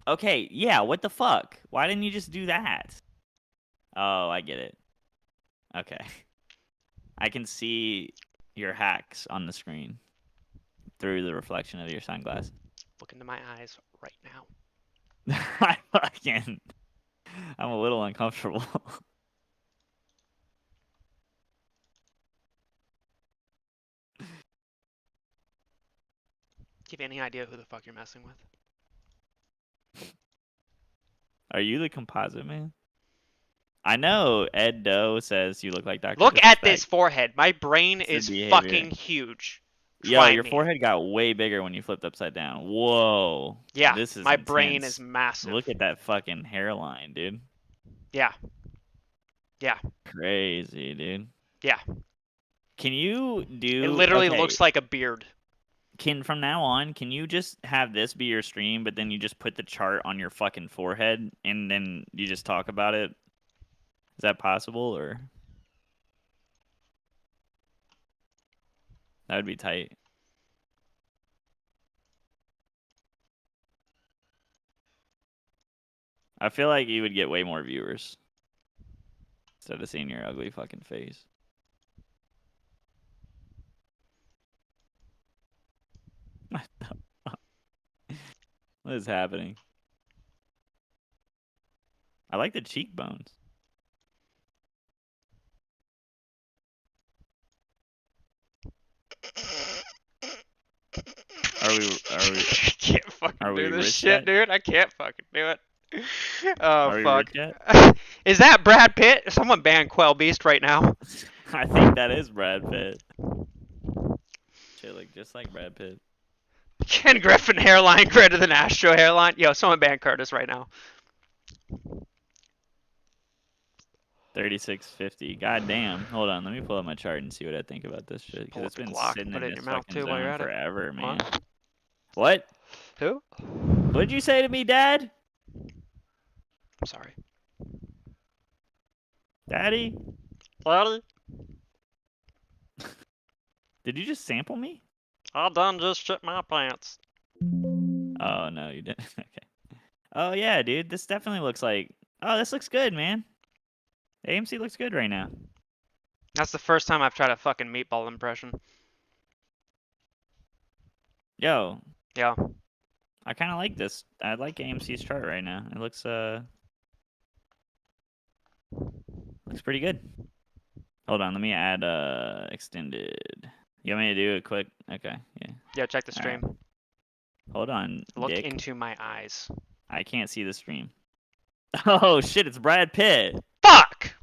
Speaker 9: Okay, yeah, what the fuck? Why didn't you just do that? Oh, I get it. Okay. I can see your hacks on the screen through the reflection of your sunglasses.
Speaker 1: Look into my eyes right now.
Speaker 9: I'm a little uncomfortable.
Speaker 1: Do you have any idea who the fuck you're messing with?
Speaker 9: Are you the composite man? I know Ed Doe says you look like Dr.
Speaker 1: Look at
Speaker 9: Disrespect.
Speaker 1: this forehead. My brain is fucking huge.
Speaker 9: Yo, your forehead got way bigger when you flipped upside down. Whoa.
Speaker 1: Yeah,
Speaker 9: this is
Speaker 1: my
Speaker 9: intense.
Speaker 1: brain is massive.
Speaker 9: Look at that fucking hairline, dude.
Speaker 1: Yeah. Yeah.
Speaker 9: Crazy, dude.
Speaker 1: Yeah.
Speaker 9: Can you do...
Speaker 1: It literally looks like a beard.
Speaker 9: From now on, can you just have this be your stream, but then you just put the chart on your fucking forehead, and then you just talk about it? Is that possible, or... That would be tight. I feel like you would get way more viewers instead of seeing your ugly fucking face. What is happening? I like the cheekbones. Are we
Speaker 1: I can't fucking do this shit,
Speaker 9: yet?
Speaker 1: dude. I can't fucking do it. Oh,
Speaker 9: are
Speaker 1: fuck.
Speaker 9: We rich yet?
Speaker 1: Is that Brad Pitt? Someone ban Quell Beast right now.
Speaker 9: I think that is Brad Pitt. Shit, like, just like Brad Pitt.
Speaker 1: Ken Griffin hairline greater than Astro hairline. Yo, someone ban Curtis right now.
Speaker 9: 3650. God damn. Hold on, let me pull up my chart and see what I think about this shit. Because it's been sitting in this fucking zone forever, man. What?
Speaker 1: Who?
Speaker 9: What'd you say to me, Dad?
Speaker 1: I'm sorry.
Speaker 9: Daddy?
Speaker 1: Daddy?
Speaker 9: Did you just sample me?
Speaker 1: I done just shit my pants.
Speaker 9: Oh, no, you didn't. Okay. Oh, yeah, dude. This definitely looks like... Oh, this looks good, man. AMC looks good right now.
Speaker 1: That's the first time I've tried a fucking meatball impression.
Speaker 9: Yo.
Speaker 1: Yeah.
Speaker 9: I kind of like this. I like AMC's chart right now. It looks pretty good. Hold on, let me add extended. You want me to do a quick? Okay, yeah.
Speaker 1: Yeah, check the
Speaker 9: All right.
Speaker 1: stream.
Speaker 9: Hold on,
Speaker 1: Look
Speaker 9: Dick.
Speaker 1: into my eyes.
Speaker 9: I can't see the stream. Oh shit! It's Brad Pitt.
Speaker 1: Fuck!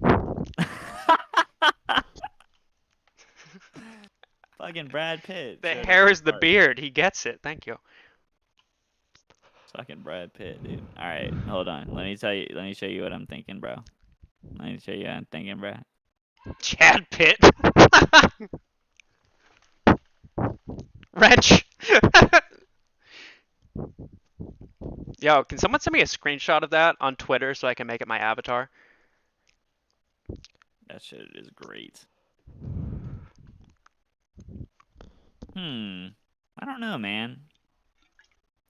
Speaker 9: Fucking Brad Pitt.
Speaker 1: The
Speaker 9: showed
Speaker 1: hair
Speaker 9: us
Speaker 1: is the
Speaker 9: part.
Speaker 1: beard. He gets it. Thank you.
Speaker 9: Fucking Brad Pitt, dude. All right, hold on. Let me tell you. Let me show you what I'm thinking, bro. Let me show you what I'm thinking, bro.
Speaker 1: Chad Pitt. Wrench. Yo, can someone send me a screenshot of that on Twitter so I can make it my avatar?
Speaker 9: That shit is great. I don't know, man.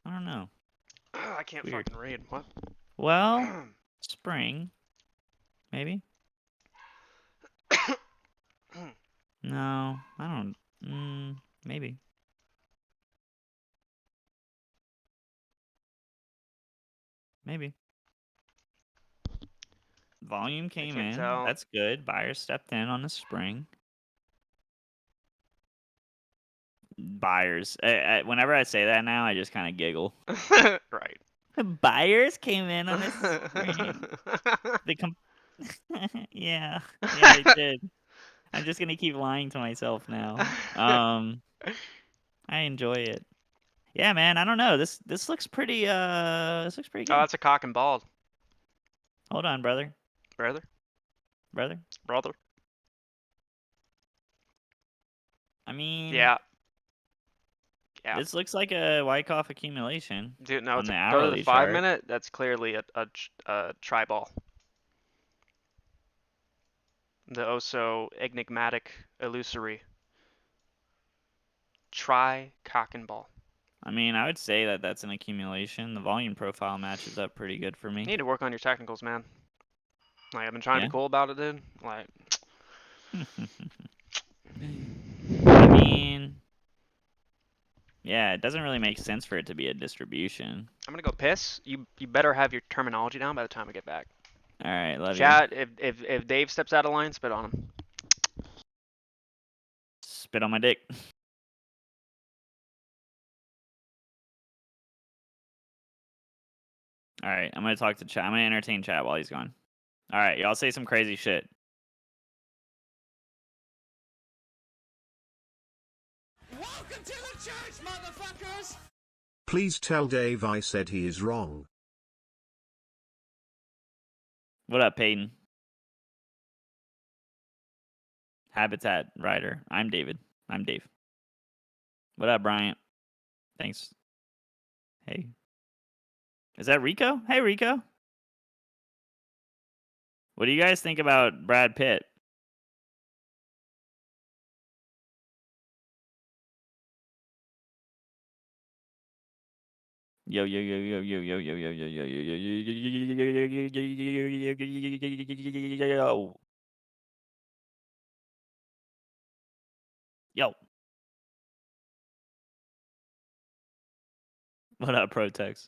Speaker 9: I don't know.
Speaker 1: I can't
Speaker 9: Weird.
Speaker 1: fucking read. What?
Speaker 9: Well, spring, maybe. No, I don't. Maybe. Maybe. Volume came
Speaker 1: can't
Speaker 9: in.
Speaker 1: tell.
Speaker 9: That's good. Buyers stepped in on the spring. Buyers. Whenever I say that now, I just kind of giggle.
Speaker 1: Right.
Speaker 9: Buyers came in on this spring. Yeah, they did. I'm just gonna keep lying to myself now. I enjoy it. Yeah, man. I don't know. This looks pretty. This looks pretty good.
Speaker 1: Oh, that's a cock and ball.
Speaker 9: Hold on, brother.
Speaker 1: Brother.
Speaker 9: Brother. I mean.
Speaker 1: Yeah.
Speaker 9: This looks like a Wyckoff accumulation.
Speaker 1: Dude, no,
Speaker 9: on
Speaker 1: it's
Speaker 9: the
Speaker 1: go to
Speaker 9: hourly
Speaker 1: the 5
Speaker 9: chart.
Speaker 1: minute. That's clearly a tri-ball. The oh so enigmatic, illusory cock and ball.
Speaker 9: I mean, I would say that that's an accumulation. The volume profile matches up pretty good for me.
Speaker 1: You need to work on your technicals, man. Like, I've been trying to be cool about it, dude. Like,
Speaker 9: I mean, yeah, it doesn't really make sense for it to be a distribution.
Speaker 1: I'm gonna go piss. You better have your terminology down by the time we get back.
Speaker 9: All right, love
Speaker 1: Chat,
Speaker 9: you.
Speaker 1: if Dave steps out of line, spit on him.
Speaker 9: Spit on my dick. All right, I'm gonna talk to chat. I'm gonna entertain chat while he's gone. All right, y'all say some crazy shit.
Speaker 16: Welcome to the church, motherfuckers!
Speaker 3: Please tell Dave I said he is wrong.
Speaker 9: What up, Peyton? Habitat Rider. I'm David. I'm Dave. What up, Bryant? Thanks. Hey. Is that Rico? Hey, Rico. What do you guys think about Brad Pitt? Yo yo yo yo yo yo yo yo yo yo yo yo yo. Yo. What up, Protex?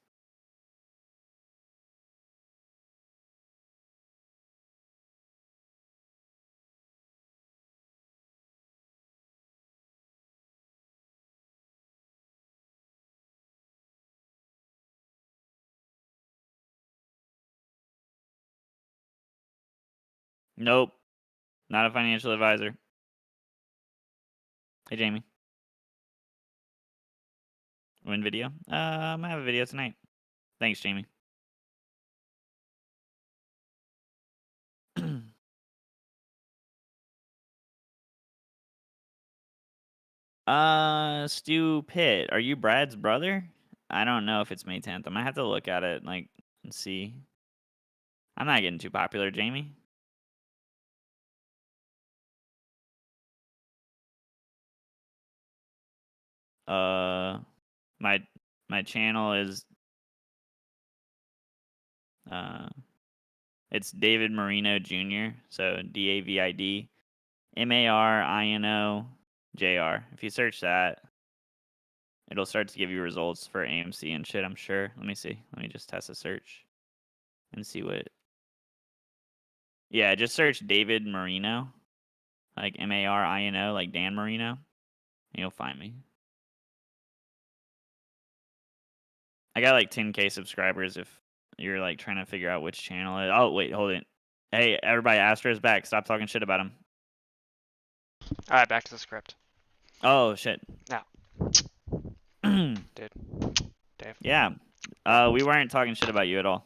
Speaker 9: Nope. Not a financial advisor. Hey, Jamie. Win video? I'm gonna have a video tonight. Thanks, Jamie. Stu Pitt. Are you Brad's brother? I don't know if it's May 10th. I might have to look at it, like, and see. I'm not getting too popular, Jamie. My channel is it's David Marino Jr. So DAVID MARINO JR. If you search that, it'll start to give you results for AMC and shit, I'm sure. Let me see. Let me just test a search and see what. Yeah, just search David Marino, like MARINO, like Dan Marino. You'll find me. I got like 10K subscribers if you're like trying to figure out which channel it is. Oh, wait, hold it. Hey, everybody, Astro's back. Stop talking shit about him.
Speaker 1: Alright, back to the script.
Speaker 9: Oh, shit.
Speaker 1: Now. Dude. Dave.
Speaker 9: Yeah. We weren't talking shit about you at all.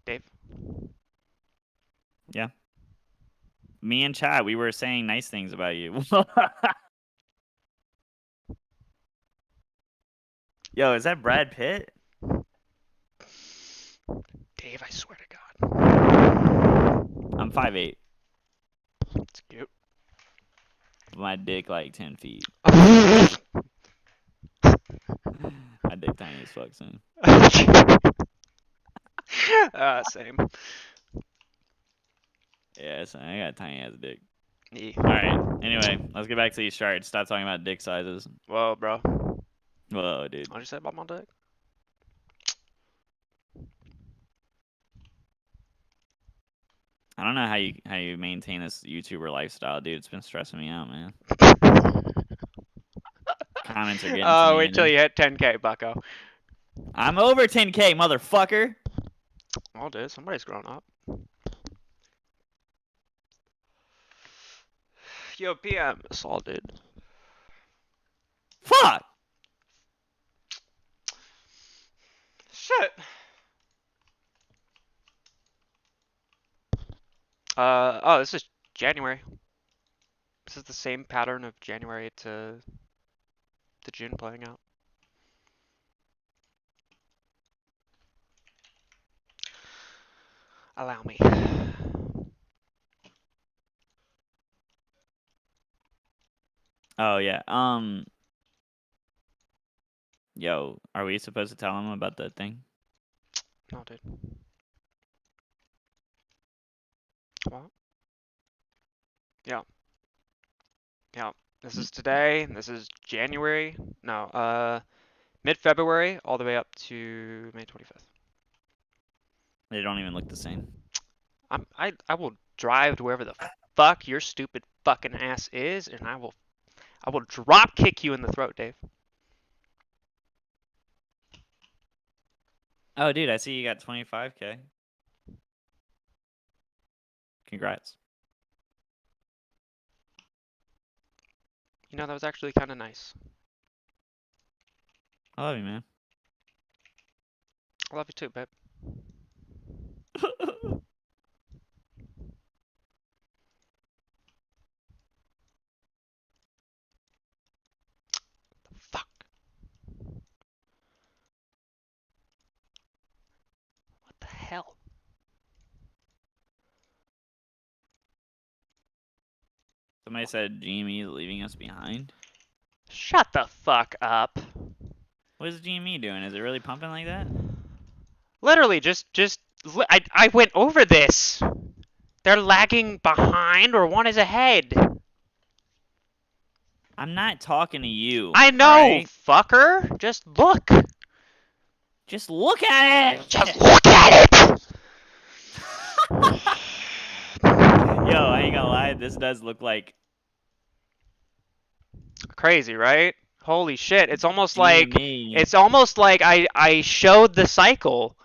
Speaker 1: Dave.
Speaker 9: Yeah. Me and Chad, we were saying nice things about you. Yo, is that Brad Pitt?
Speaker 1: Dave, I swear to God.
Speaker 9: I'm 5'8".
Speaker 1: It's cute.
Speaker 9: My dick like 10 feet. My dick tiny as fuck, son.
Speaker 1: Same.
Speaker 9: Yeah, son, I got a tiny ass dick.
Speaker 1: Yeah.
Speaker 9: Alright, anyway, let's get back to these charts. Stop talking about dick sizes.
Speaker 1: Whoa, bro.
Speaker 9: Whoa, dude.
Speaker 1: What'd you say about my dick?
Speaker 9: I don't know how you maintain this YouTuber lifestyle, dude. It's been stressing me out, man. Comments are getting to me.
Speaker 1: Wait till you hit 10K, bucko.
Speaker 9: I'm over 10K, motherfucker.
Speaker 1: Oh, dude, somebody's grown up. Yo, PM, Saul, dude.
Speaker 9: Fuck!
Speaker 1: Shit. Oh, this is January. This is the same pattern of January to June playing out. Allow me.
Speaker 9: Oh yeah. Yo, are we supposed to tell him about the thing?
Speaker 1: No, dude. What? Yeah. Yeah. This is today. This is January. No, mid-February all the way up to May 25th.
Speaker 9: They don't even look the same.
Speaker 1: I will drive to wherever the fuck your stupid fucking ass is, and I will drop kick you in the throat, Dave.
Speaker 9: Oh, dude, I see you got 25K. Congrats.
Speaker 1: You know, that was actually kind of nice.
Speaker 9: I love you, man.
Speaker 1: I love you too, babe. Fuck. What the hell?
Speaker 9: Somebody said GME is leaving us behind.
Speaker 1: Shut the fuck up.
Speaker 9: What is GME doing? Is it really pumping like that?
Speaker 1: Literally, I went over this. They're lagging behind or one is ahead.
Speaker 9: I'm not talking to you.
Speaker 1: I know,
Speaker 9: right?
Speaker 1: fucker. Just look.
Speaker 9: Just look at it.
Speaker 1: Just look at it.
Speaker 9: Yo, I ain't gonna lie. This does look like
Speaker 1: crazy, right? Holy shit. It's almost
Speaker 9: GME.
Speaker 1: like I showed the cycle.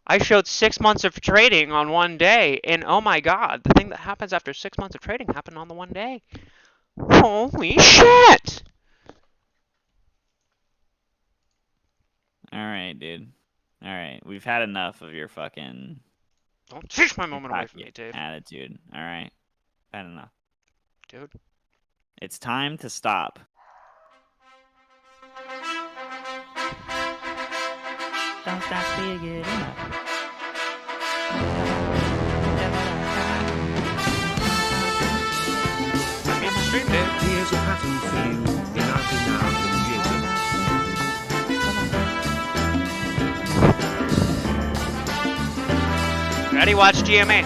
Speaker 1: I showed 6 months of trading on one day, and oh my god, the thing that happens after 6 months of trading happened on the one day. Holy shit!
Speaker 9: Alright, dude. Alright, we've had enough of your fucking...
Speaker 1: Don't take my moment away from me, Dave.
Speaker 9: Attitude. Alright. Had enough.
Speaker 1: Dude.
Speaker 9: It's time to stop. Don't stop till you get enough.
Speaker 3: Here's a pattern for you. Enough.
Speaker 1: Ready? Watch GMA.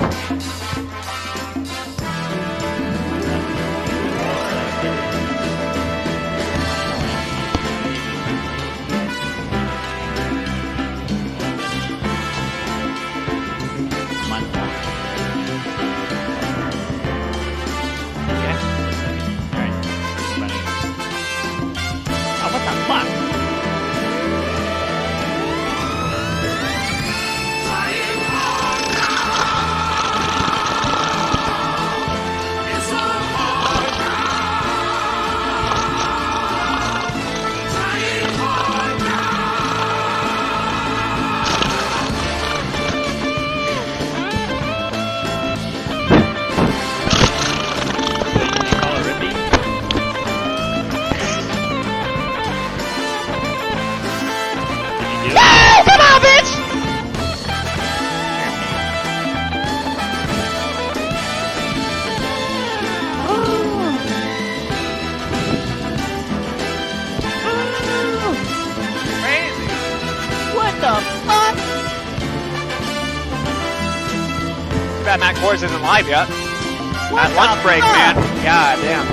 Speaker 1: bad Mac Kors isn't live yet. At lunch break, man. God damn.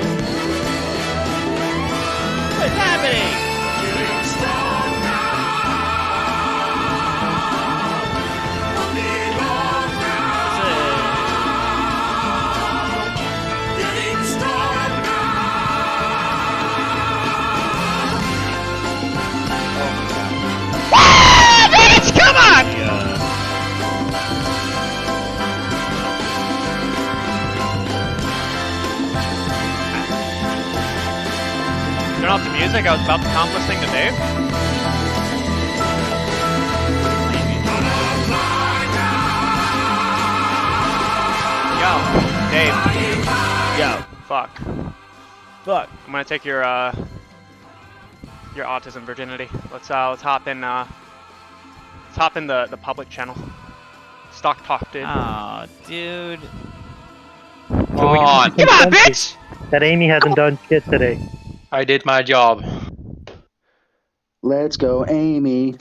Speaker 9: What's happening?
Speaker 1: Bitch, come on! Turn off the music. I was about to comp this thing to Dave. Yo, Dave.
Speaker 9: Yo.
Speaker 1: Fuck.
Speaker 9: Fuck.
Speaker 1: I'm gonna take your autism virginity. Let's hop in the public channel. Stock talk, dude.
Speaker 9: Oh, dude.
Speaker 1: Come on, bitch!
Speaker 7: That Amy hasn't done shit today.
Speaker 22: I did my job.
Speaker 2: Let's go, Amy.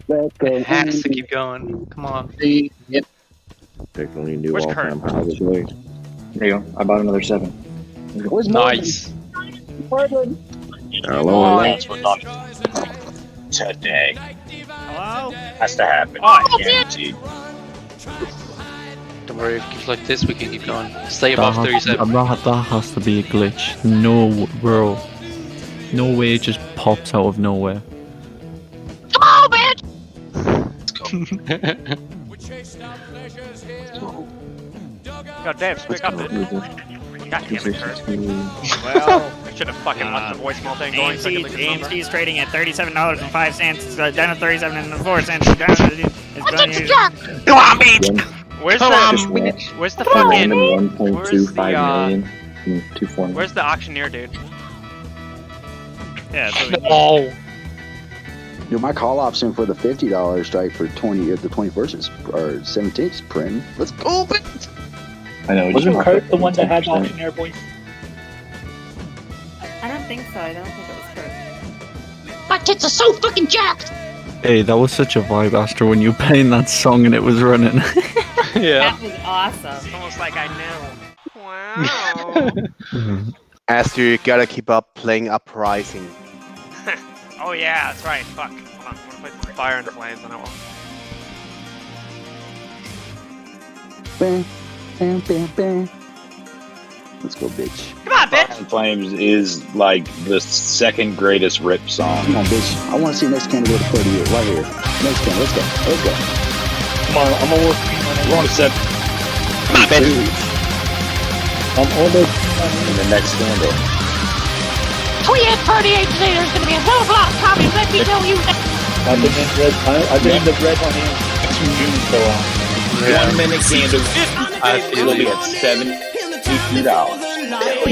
Speaker 2: Let's go.
Speaker 22: It has to
Speaker 2: Amy.
Speaker 22: keep going. Come on.
Speaker 5: Yep.
Speaker 23: Technically new
Speaker 1: Where's
Speaker 23: all-time
Speaker 1: Kurt?
Speaker 23: high today.
Speaker 22: There you go. I bought another 7.
Speaker 2: Where's
Speaker 22: Nice.
Speaker 2: Morgan?
Speaker 23: Hello.
Speaker 8: That's what not today.
Speaker 9: Hello?
Speaker 8: Has to happen.
Speaker 9: Oh,
Speaker 8: Guaranteed.
Speaker 22: Don't worry, if it keeps like this, we can keep going. Stay above 37.
Speaker 13: That has to be a glitch. No, bro. No way it just pops out of nowhere.
Speaker 16: Come on, bitch!
Speaker 1: Yo, Dave, speak up, dude. God damn it, Kurt.
Speaker 9: Well,
Speaker 1: I should have fucking left the voicemail thing going so I could look at the number.
Speaker 9: AMC's trading at $37.05, down to 37.04. Down to
Speaker 8: Come on, bitch!
Speaker 1: Where's
Speaker 22: Come
Speaker 1: the
Speaker 22: on,
Speaker 1: where's the
Speaker 22: Come
Speaker 1: fucking
Speaker 23: 1.25 million. 240.
Speaker 1: where's the auctioneer, dude?
Speaker 9: Yeah, so
Speaker 22: No.
Speaker 2: Dude, my call option for the $50 strike for the 21st is, or 17th is printing. Let's go, bitch!
Speaker 23: I know.
Speaker 8: Wasn't Kurt the one that had the auctioneer voice?
Speaker 4: I don't think so. I don't think it was Kurt.
Speaker 16: My tits are so fucking jacked!
Speaker 13: Hey, that was such a vibe, Astro, when you were playing that song and it was running.
Speaker 22: Yeah.
Speaker 4: That was awesome.
Speaker 1: It's almost like I know. Wow.
Speaker 14: Aster, you gotta keep up playing Uprising.
Speaker 1: Oh yeah, that's right. Fuck. Hold on. I'm gonna play Fire and Flames and I will.
Speaker 2: Bam, bam, bam, bam. Let's go, bitch.
Speaker 1: Come on, bitch!
Speaker 8: Fire and Flames is like the second greatest rip song.
Speaker 2: Come on, bitch. I want to see next candidate for the year. Right here. Next candidate. Let's go. Let's go.
Speaker 8: Come on, I'm almost we're on a 7.
Speaker 1: Come on, bitch!
Speaker 8: I'm almost in the next scandal.
Speaker 16: Oh yeah, 38 today. There's gonna be a hell of a lot of copies. Let me tell you.
Speaker 8: I've been in red. I've been in the red on him since June so long. 1 minute candle. I feel it at $72.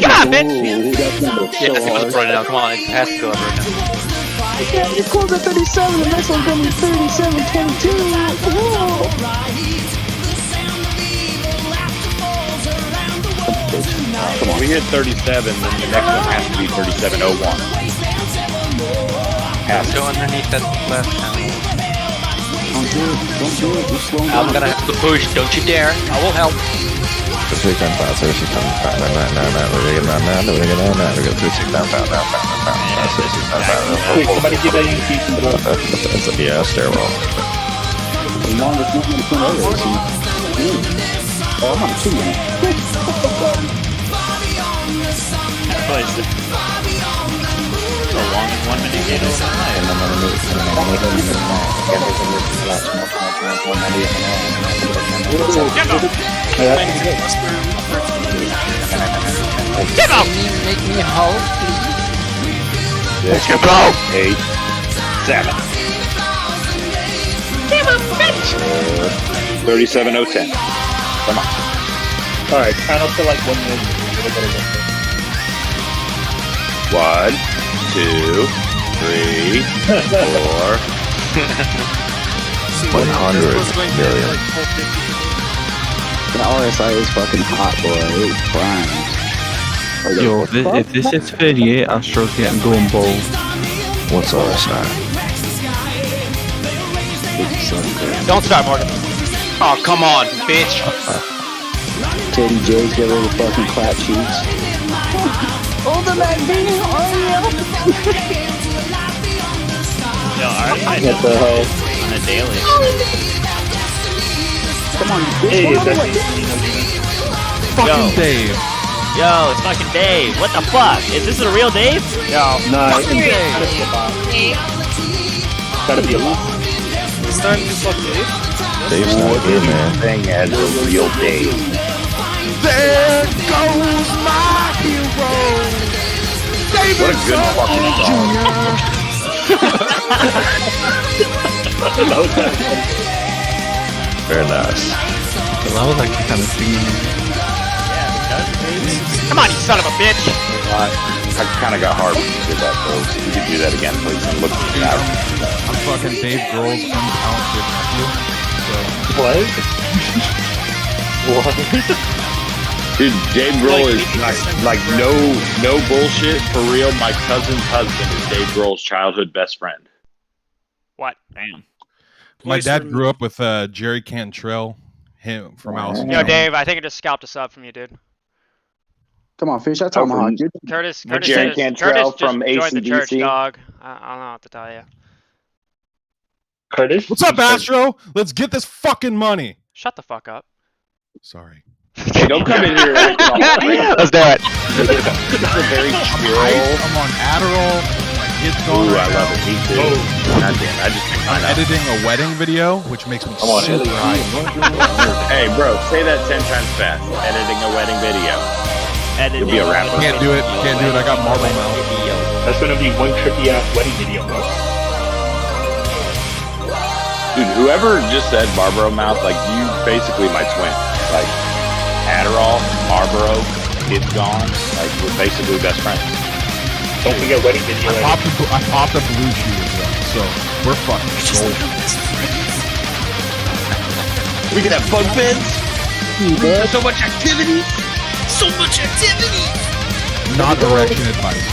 Speaker 1: Come on, bitch!
Speaker 2: Ooh, that number is
Speaker 22: Yeah,
Speaker 2: so
Speaker 22: let's
Speaker 2: hard.
Speaker 22: run it now. Come on, it has to go up right now.
Speaker 2: Yeah, you close at 37. The next one's gonna be 37.22.
Speaker 8: Come on. We hit 37, then the next one has to be 37.01.
Speaker 22: Let's go underneath that left hand.
Speaker 2: Don't do it. Don't do it. Just slow down.
Speaker 22: I'm gonna have to push. Don't you dare. I will help.
Speaker 8: Quick, somebody give that UNC.
Speaker 23: Yeah, stairwell.
Speaker 2: The longest movement between others. Oh, I'm on 2 now.
Speaker 9: a long 1 minute candle.
Speaker 1: Get out!
Speaker 23: Make me hold, please.
Speaker 8: Let's go! 8, 7.
Speaker 16: Damn it, bitch!
Speaker 8: 37.010. Come on. Alright, count up to like 1 minute. 1, 2, 3, 4.
Speaker 23: 100 million.
Speaker 2: The RSI is fucking hot, boy. It's prime.
Speaker 13: Yo, if this hits 38, Astro's getting going bold.
Speaker 23: What's RSI?
Speaker 1: Don't start, Morgan.
Speaker 22: Oh, come on, bitch.
Speaker 23: Teddy J's get ready to fucking clap cheeks.
Speaker 16: Hold the back, baby.
Speaker 9: Yo, I
Speaker 23: Get the hoe.
Speaker 9: on a daily.
Speaker 23: Come on,
Speaker 8: Hey,
Speaker 23: bitch.
Speaker 8: that's
Speaker 9: Yo.
Speaker 6: Dave.
Speaker 9: Yo, it's fucking Dave. What the fuck? Is this a real Dave? Yo.
Speaker 8: Nah,
Speaker 9: Fucking
Speaker 8: it's
Speaker 9: Dave.
Speaker 8: gotta be a bot. Gotta be a bot.
Speaker 6: It's time to fuck Dave.
Speaker 23: Dave's not here, man.
Speaker 8: Thing as a real Dave.
Speaker 15: There goes my hero.
Speaker 8: What a good fucking
Speaker 23: Very nice.
Speaker 6: I was like kind of singing.
Speaker 1: Come on, you son of a bitch!
Speaker 8: I kind of got hard when you did that, though. So you could do that again, please. I'm looking at that.
Speaker 6: I'm fucking Dave Grohl's untalented nephew. So.
Speaker 8: What? What? Dude, Dave Grohl is like no bullshit, for real. My cousin's husband is Dave Grohl's childhood best friend.
Speaker 1: What?
Speaker 9: Damn.
Speaker 6: My dad grew up with Jerry Cantrell, him from Alice.
Speaker 1: Yo, Dave, I think I just scalped a sub from you, dude.
Speaker 23: Come on, fish. I told my heart.
Speaker 1: Curtis
Speaker 8: Jerry Cantrell from
Speaker 1: joined the church,
Speaker 8: AC/DC.
Speaker 1: dog. I don't know what to tell you.
Speaker 8: Curtis?
Speaker 6: What's up, Astro? Let's get this fucking money.
Speaker 1: Shut the fuck up.
Speaker 6: Sorry.
Speaker 8: Hey, don't come in here.
Speaker 1: Let's do it.
Speaker 8: This is a very chill.
Speaker 6: I'm on Adderall. My kid's gone
Speaker 8: Ooh,
Speaker 6: right
Speaker 8: I love
Speaker 6: now.
Speaker 8: it. Me too. God damn, I just picked
Speaker 6: I'm
Speaker 8: mine up.
Speaker 6: editing a wedding video, which makes me
Speaker 8: Come on,
Speaker 6: super high.
Speaker 8: Hey, bro, say that 10 times fast. Editing a wedding video. You'll be a rapper.
Speaker 6: Can't do it. Can't do it. I got marble mouth.
Speaker 8: That's gonna be one trippy ass wedding video, bro. Dude, whoever just said Marlboro mouth, like you basically my twin. Like Adderall, Marlboro, kid's gone. Like we're basically best friends. Don't forget wedding video.
Speaker 6: I popped a blue chew as well, so we're fucking gold.
Speaker 8: We can have bunk beds. So much activity.
Speaker 16: So much activity.
Speaker 6: Not erection advice.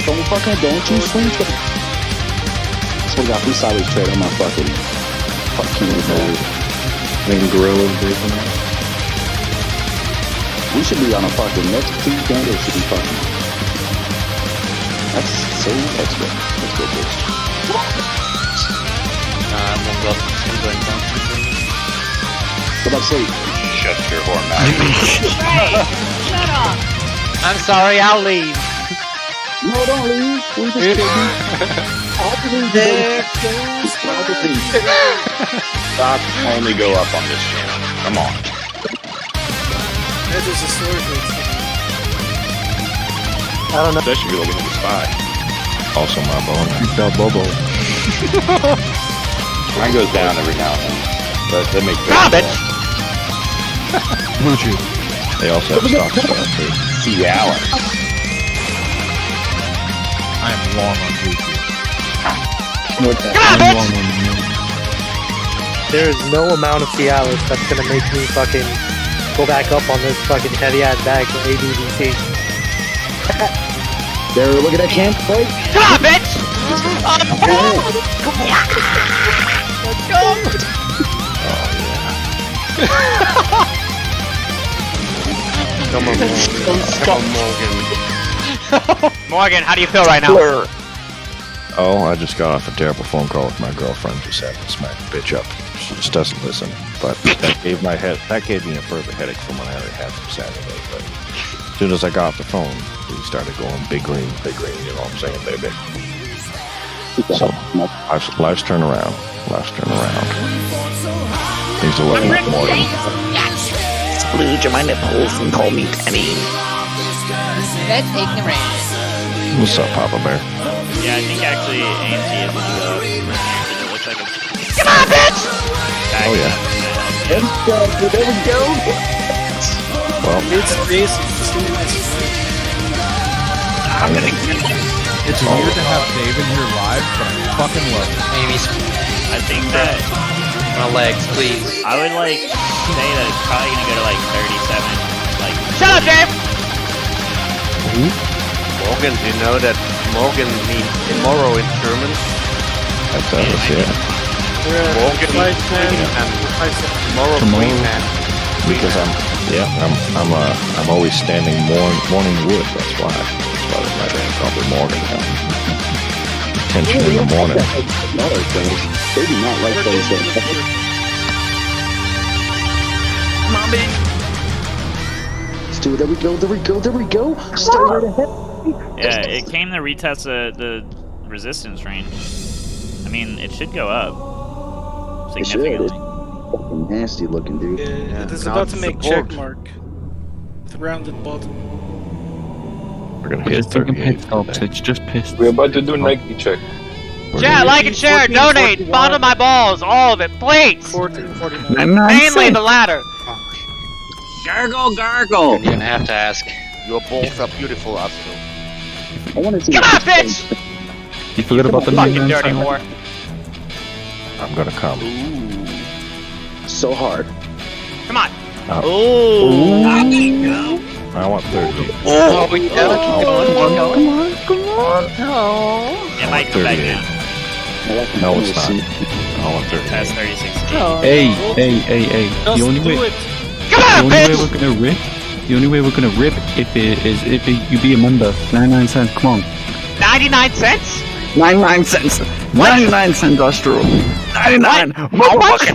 Speaker 23: Don't you swing. So we got free sideways trade on my fucking mode. Main gorilla version. We should be on a fucking next Tuesday. It should be fucking. That's so. Let's go. Let's go, bitch.
Speaker 22: I'm gonna go up to going down.
Speaker 23: What about sleep?
Speaker 8: Shut your whore mouth.
Speaker 16: Shut up.
Speaker 22: I'm sorry, I'll leave.
Speaker 23: No, don't leave. We just
Speaker 8: Stop only go up on this channel. Come on.
Speaker 6: That is a sword.
Speaker 23: I don't know.
Speaker 8: Especially if you're looking at the spy.
Speaker 23: Also my bone. That Bobo.
Speaker 8: Mine goes down every now and then. But they make
Speaker 6: Blue chew.
Speaker 23: They also have stock stuff too.
Speaker 8: Cialis.
Speaker 6: I am long on blue chew.
Speaker 7: There is no amount of Cialis that's gonna make me fucking go back up on this fucking heavy ass bag for ABDC.
Speaker 23: There, look at that can. Right?
Speaker 1: Come on, bitch!
Speaker 23: Come on, Morgan.
Speaker 1: Morgan, how do you feel right now?
Speaker 23: Oh, I just got off a terrible phone call with my girlfriend. Just had to smack the bitch up. She just doesn't listen. But that gave me a further headache from what I already had from Saturday. But as soon as I got off the phone, we started going big green, you know what I'm saying, baby? So, life's turned around. Life's turned around. Things are looking up more.
Speaker 16: Splooge on my nipples and call me Penny.
Speaker 17: That's ignorant.
Speaker 23: What's up, Papa Bear?
Speaker 9: Yeah, I think actually AMC is a duo. It looks like a.
Speaker 1: Come on, bitch!
Speaker 23: Oh, yeah.
Speaker 8: There we go.
Speaker 23: Well,
Speaker 6: It's weird to have Dave in here live, but I fucking love it.
Speaker 22: Amy's
Speaker 9: I think that
Speaker 22: my legs, please.
Speaker 9: I would like say that it's probably gonna go to like 37. Like.
Speaker 1: Shut up, Dave!
Speaker 22: Morgan, do you know that Morgan means tomorrow in German?
Speaker 23: that's yeah.
Speaker 8: Morgan tomorrow Queen Man.
Speaker 23: Because I'm always standing morning wood. That's why my name probably Morgan. Attention in the morning.
Speaker 5: They do not like those things.
Speaker 16: Come on, baby.
Speaker 5: Let's do it. There we go. Stay right ahead.
Speaker 9: Yeah, it came to retest the resistance range. I mean, it should go up significantly.
Speaker 5: It's fucking nasty looking, dude.
Speaker 10: Yeah, it is about to make check mark. The rounded bottom.
Speaker 23: We're gonna hit 38.
Speaker 13: It's just pissed.
Speaker 8: We're about to do Nike check.
Speaker 1: Chat, like and share, donate, bottom my balls, all of it, please.
Speaker 10: 1449.
Speaker 1: Mainly the latter.
Speaker 22: Gargle. You're gonna have to ask.
Speaker 14: Your balls are beautiful, Astro.
Speaker 5: I want to see.
Speaker 1: Come on, bitch!
Speaker 13: You forgot about the
Speaker 1: Fucking dirty whore.
Speaker 23: I'm gonna come.
Speaker 5: So hard.
Speaker 1: Come on.
Speaker 23: Oh. I want 30.
Speaker 22: Oh, we gotta keep
Speaker 16: Come on. No.
Speaker 9: It might come back down.
Speaker 23: No, it's not. I want 30.
Speaker 9: That's 36.
Speaker 13: Hey. The only way we're gonna rip. The only way we're gonna rip if you be a member. 99 cents. Come on.
Speaker 1: 99 cents?
Speaker 13: 99 cents. 99 cents, Astro. 99.
Speaker 1: How much?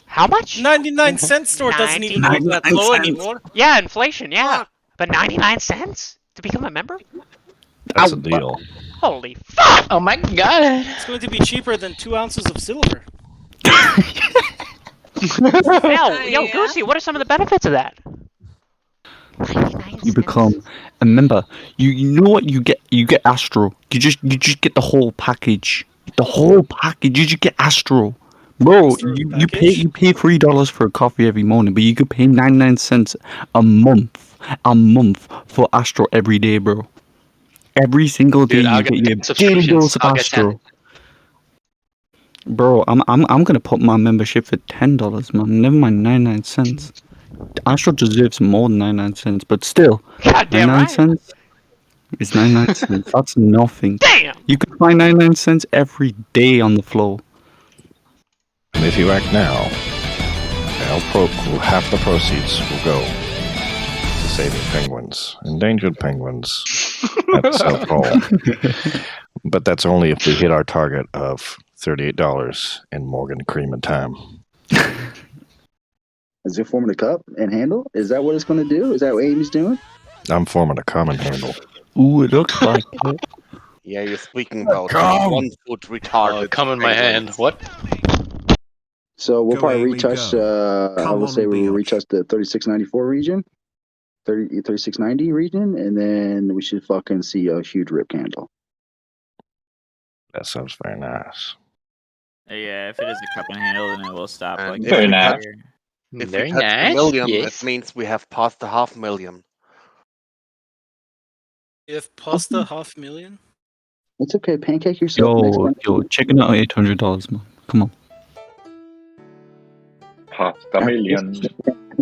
Speaker 1: How much?
Speaker 10: 99 cent store doesn't even look that low anymore.
Speaker 1: Yeah, inflation, yeah. But 99 cents to become a member?
Speaker 23: That's a deal.
Speaker 1: Holy fuck!
Speaker 16: Oh my god.
Speaker 10: It's going to be cheaper than 2 ounces of silver.
Speaker 1: Yo, Goosey, what are some of the benefits of that?
Speaker 13: You become a member. You know what you get? You get Astro. You just get the whole package. The whole package. You just get Astro. Bro, you pay $3 for a coffee every morning, but you could pay 99 cents a month for Astro every day, bro. Every single day you get your daily dose of Astro. Bro, I'm gonna put my membership for $10, man. Never mind 99 cents. Astro deserves more than 99 cents, but still, 99 cents is 99 cents. That's nothing.
Speaker 1: Damn!
Speaker 13: You can find 99 cents every day on the floor.
Speaker 23: And if you act now, half the proceeds will go to saving penguins, endangered penguins at the South Pole. But that's only if we hit our target of $38 in Morgan cream and time.
Speaker 5: Is it forming a cup and handle? Is that what it's going to do? Is that what Amy's doing?
Speaker 23: I'm forming a common handle.
Speaker 13: Ooh, it looks like it.
Speaker 14: Yeah, you're speaking about
Speaker 22: Come.
Speaker 14: 1 foot retarded.
Speaker 22: Come in my hand. What?
Speaker 5: So we'll
Speaker 3: Go
Speaker 5: probably
Speaker 3: away, we
Speaker 5: retouch.
Speaker 3: go.
Speaker 5: I
Speaker 3: Come
Speaker 5: will
Speaker 3: on,
Speaker 5: say we'll
Speaker 3: bitch.
Speaker 5: retouch the 3694 region, 3690 region, and then we should fucking see a huge rip candle.
Speaker 23: That sounds very nice.
Speaker 9: Yeah, if it is a cup and handle, then it will stop.
Speaker 14: And
Speaker 9: Like
Speaker 14: if
Speaker 22: Very
Speaker 14: we
Speaker 22: nice.
Speaker 14: touch- If
Speaker 22: Very
Speaker 14: we touch
Speaker 22: nice.
Speaker 14: the million,
Speaker 22: Yes.
Speaker 14: it means we have passed the 500,000.
Speaker 10: If pasta 500,000?
Speaker 5: It's okay, pancake yourself. next time.
Speaker 13: Yo, check it out, $800, man. Come on.
Speaker 8: Pasta million.
Speaker 5: Do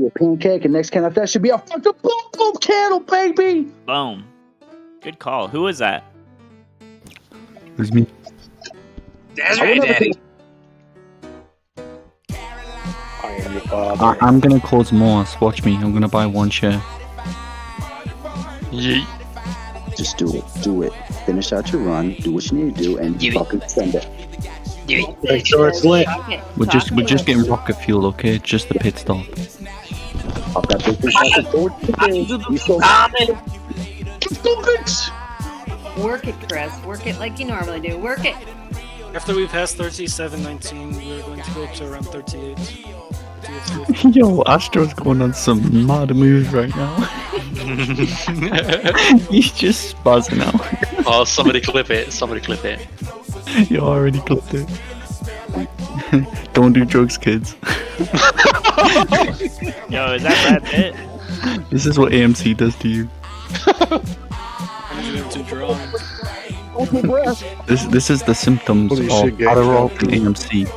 Speaker 5: a pancake and next candle. That should be a fucking boom boom candle, baby.
Speaker 9: boom. Good call. Who is that?
Speaker 13: It was me.
Speaker 22: That's right, Daddy.
Speaker 8: I am your father.
Speaker 13: I'm gonna close more. Watch me. I'm gonna buy 1 share.
Speaker 22: Yeet.
Speaker 5: Just do it. Do it. Finish out your run. Do what you need to do, and
Speaker 22: Do it.
Speaker 5: fucking send it.
Speaker 7: Make sure it's lit.
Speaker 13: We're just getting rocket fuel, okay? Just the pit stop.
Speaker 5: I've got this fucking forward. You so
Speaker 4: Work it, Chris. Work it like you normally do. Work it.
Speaker 10: After we pass 37.19, we're going to go up to around 38.
Speaker 13: Yo, Astro's going on some mad moves right now. He's just spazzing out.
Speaker 22: Oh, somebody clip it. Somebody clip it.
Speaker 13: You already clipped it. Don't do drugs, kids.
Speaker 9: Yo, is that Brad Pitt?
Speaker 13: This is what AMC does to you. This is the symptoms
Speaker 12: Holy
Speaker 13: of
Speaker 12: shit, gang.
Speaker 13: Adderall and AMC.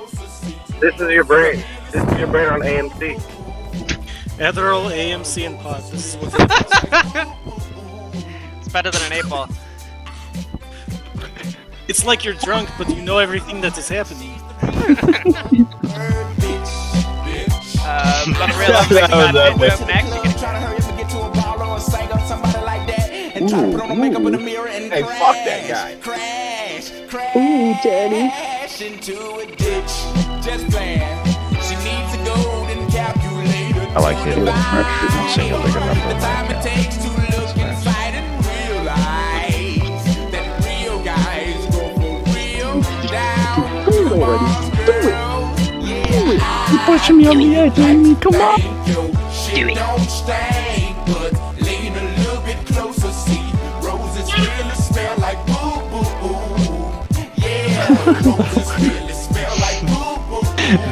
Speaker 12: This is your brain. This is your brain on AMC.
Speaker 10: Adderall, AMC, and pot. This is what
Speaker 1: It's better than an 8-ball.
Speaker 10: it's like you're drunk, but you know everything that is happening.
Speaker 1: Unreal, I'm thinking about Ninja up next. You can
Speaker 14: Hey, fuck that guy.
Speaker 5: Ooh, Daddy.
Speaker 23: I like hitting the pressure and seeing a bigger number.
Speaker 5: Do it already. Do it. Do it.
Speaker 13: You're pushing me on the edge, Amy. Come on.
Speaker 5: Do it.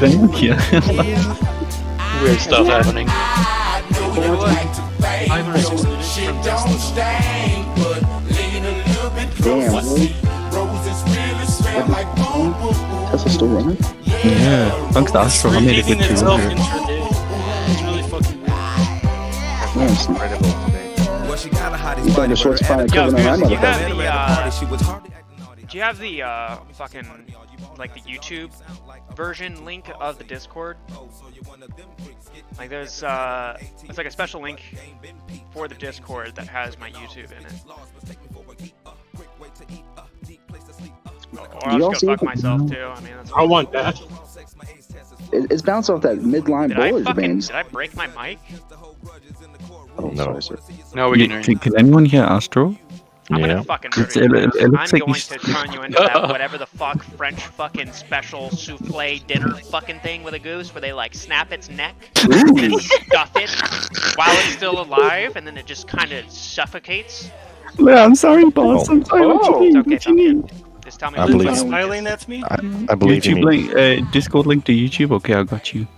Speaker 13: Thank you.
Speaker 18: Weird stuff happening.
Speaker 5: Damn. That's still running?
Speaker 13: Yeah. Thanks to Astro, I made a good
Speaker 10: Repeating itself
Speaker 13: 200.
Speaker 10: intro, dude. It's really fucking weird.
Speaker 5: Man, it's incredible today. You better switch fine
Speaker 1: Yo,
Speaker 5: cooking on
Speaker 1: Goose,
Speaker 5: that motherfucker.
Speaker 1: do you have the fucking like the YouTube version link of the Discord? Like there's it's like a special link for the Discord that has my YouTube in it. Or I'll just go fuck myself too. I mean, that's
Speaker 14: I want that.
Speaker 5: It's bounced off that midline bowler's veins.
Speaker 1: Did I break my mic?
Speaker 5: Oh,
Speaker 23: No.
Speaker 5: sorry, sir.
Speaker 18: No, we can hear you.
Speaker 13: Can anyone hear Astro?
Speaker 1: I'm
Speaker 23: Yeah.
Speaker 1: gonna fucking murder
Speaker 13: It
Speaker 1: you.
Speaker 13: looks
Speaker 1: I'm
Speaker 13: like
Speaker 1: going
Speaker 13: he's-
Speaker 1: to turn you into that whatever the fuck French fucking special souffle dinner fucking thing with a goose where they like snap its neck and stuff it while it's still alive and then it just kind of suffocates.
Speaker 13: Yeah, I'm sorry, boss. I'm sorry. What you need?
Speaker 1: It's okay,
Speaker 13: What you need?
Speaker 1: Just tell me.
Speaker 23: I
Speaker 1: what
Speaker 23: believe-
Speaker 1: the fuck
Speaker 10: Smiling at me?
Speaker 23: I believe you
Speaker 13: YouTube
Speaker 23: mean.
Speaker 13: link, Discord link to YouTube. Okay, I got you.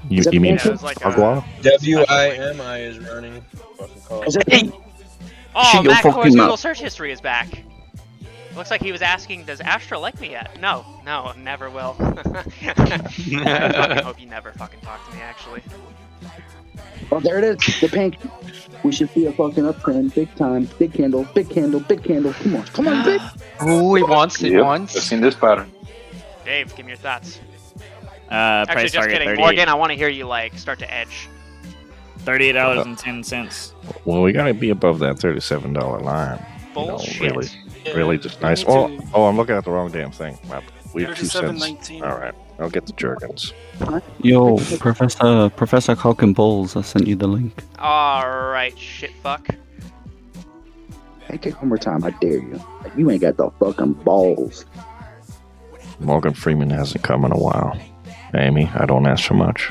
Speaker 23: You mean
Speaker 1: Yeah, it was like a-
Speaker 23: Agua?
Speaker 14: WIMI is running. Fucking call.
Speaker 13: Hey!
Speaker 1: Oh,
Speaker 13: Shut your
Speaker 1: Matt
Speaker 13: fucking
Speaker 1: Core's Google
Speaker 13: mouth.
Speaker 1: search history is back. Looks like he was asking, does Astra like me yet? No, never will. I fucking hope you never fucking talk to me, actually.
Speaker 5: Oh, there it is. The pink. We should see a fucking uptrend. Big time. Big candle. Big candle. Big candle. Come on. Come on, big.
Speaker 18: Oh, he wants. He
Speaker 8: I've
Speaker 18: wants.
Speaker 8: seen this pattern.
Speaker 1: Dave, give me your thoughts.
Speaker 9: Price
Speaker 1: Actually, just
Speaker 9: target
Speaker 1: kidding.
Speaker 9: 38.
Speaker 1: Morgan, I want to hear you, like, start to edge.
Speaker 9: $38.10.
Speaker 23: Well, we gotta be above that $37 line.
Speaker 1: Bullshit.
Speaker 23: You know, really just nice. Oh, I'm looking at the wrong damn thing. We have 2 cents.
Speaker 10: 37.19.
Speaker 23: All right, I'll get the Jergens.
Speaker 13: Yo, Professor Cock and Balls, I sent you the link.
Speaker 1: Alright, shit fuck.
Speaker 5: Hey, take one more time. I dare you. You ain't got the fucking balls.
Speaker 23: Morgan Freeman hasn't come in a while. Amy, I don't ask for much.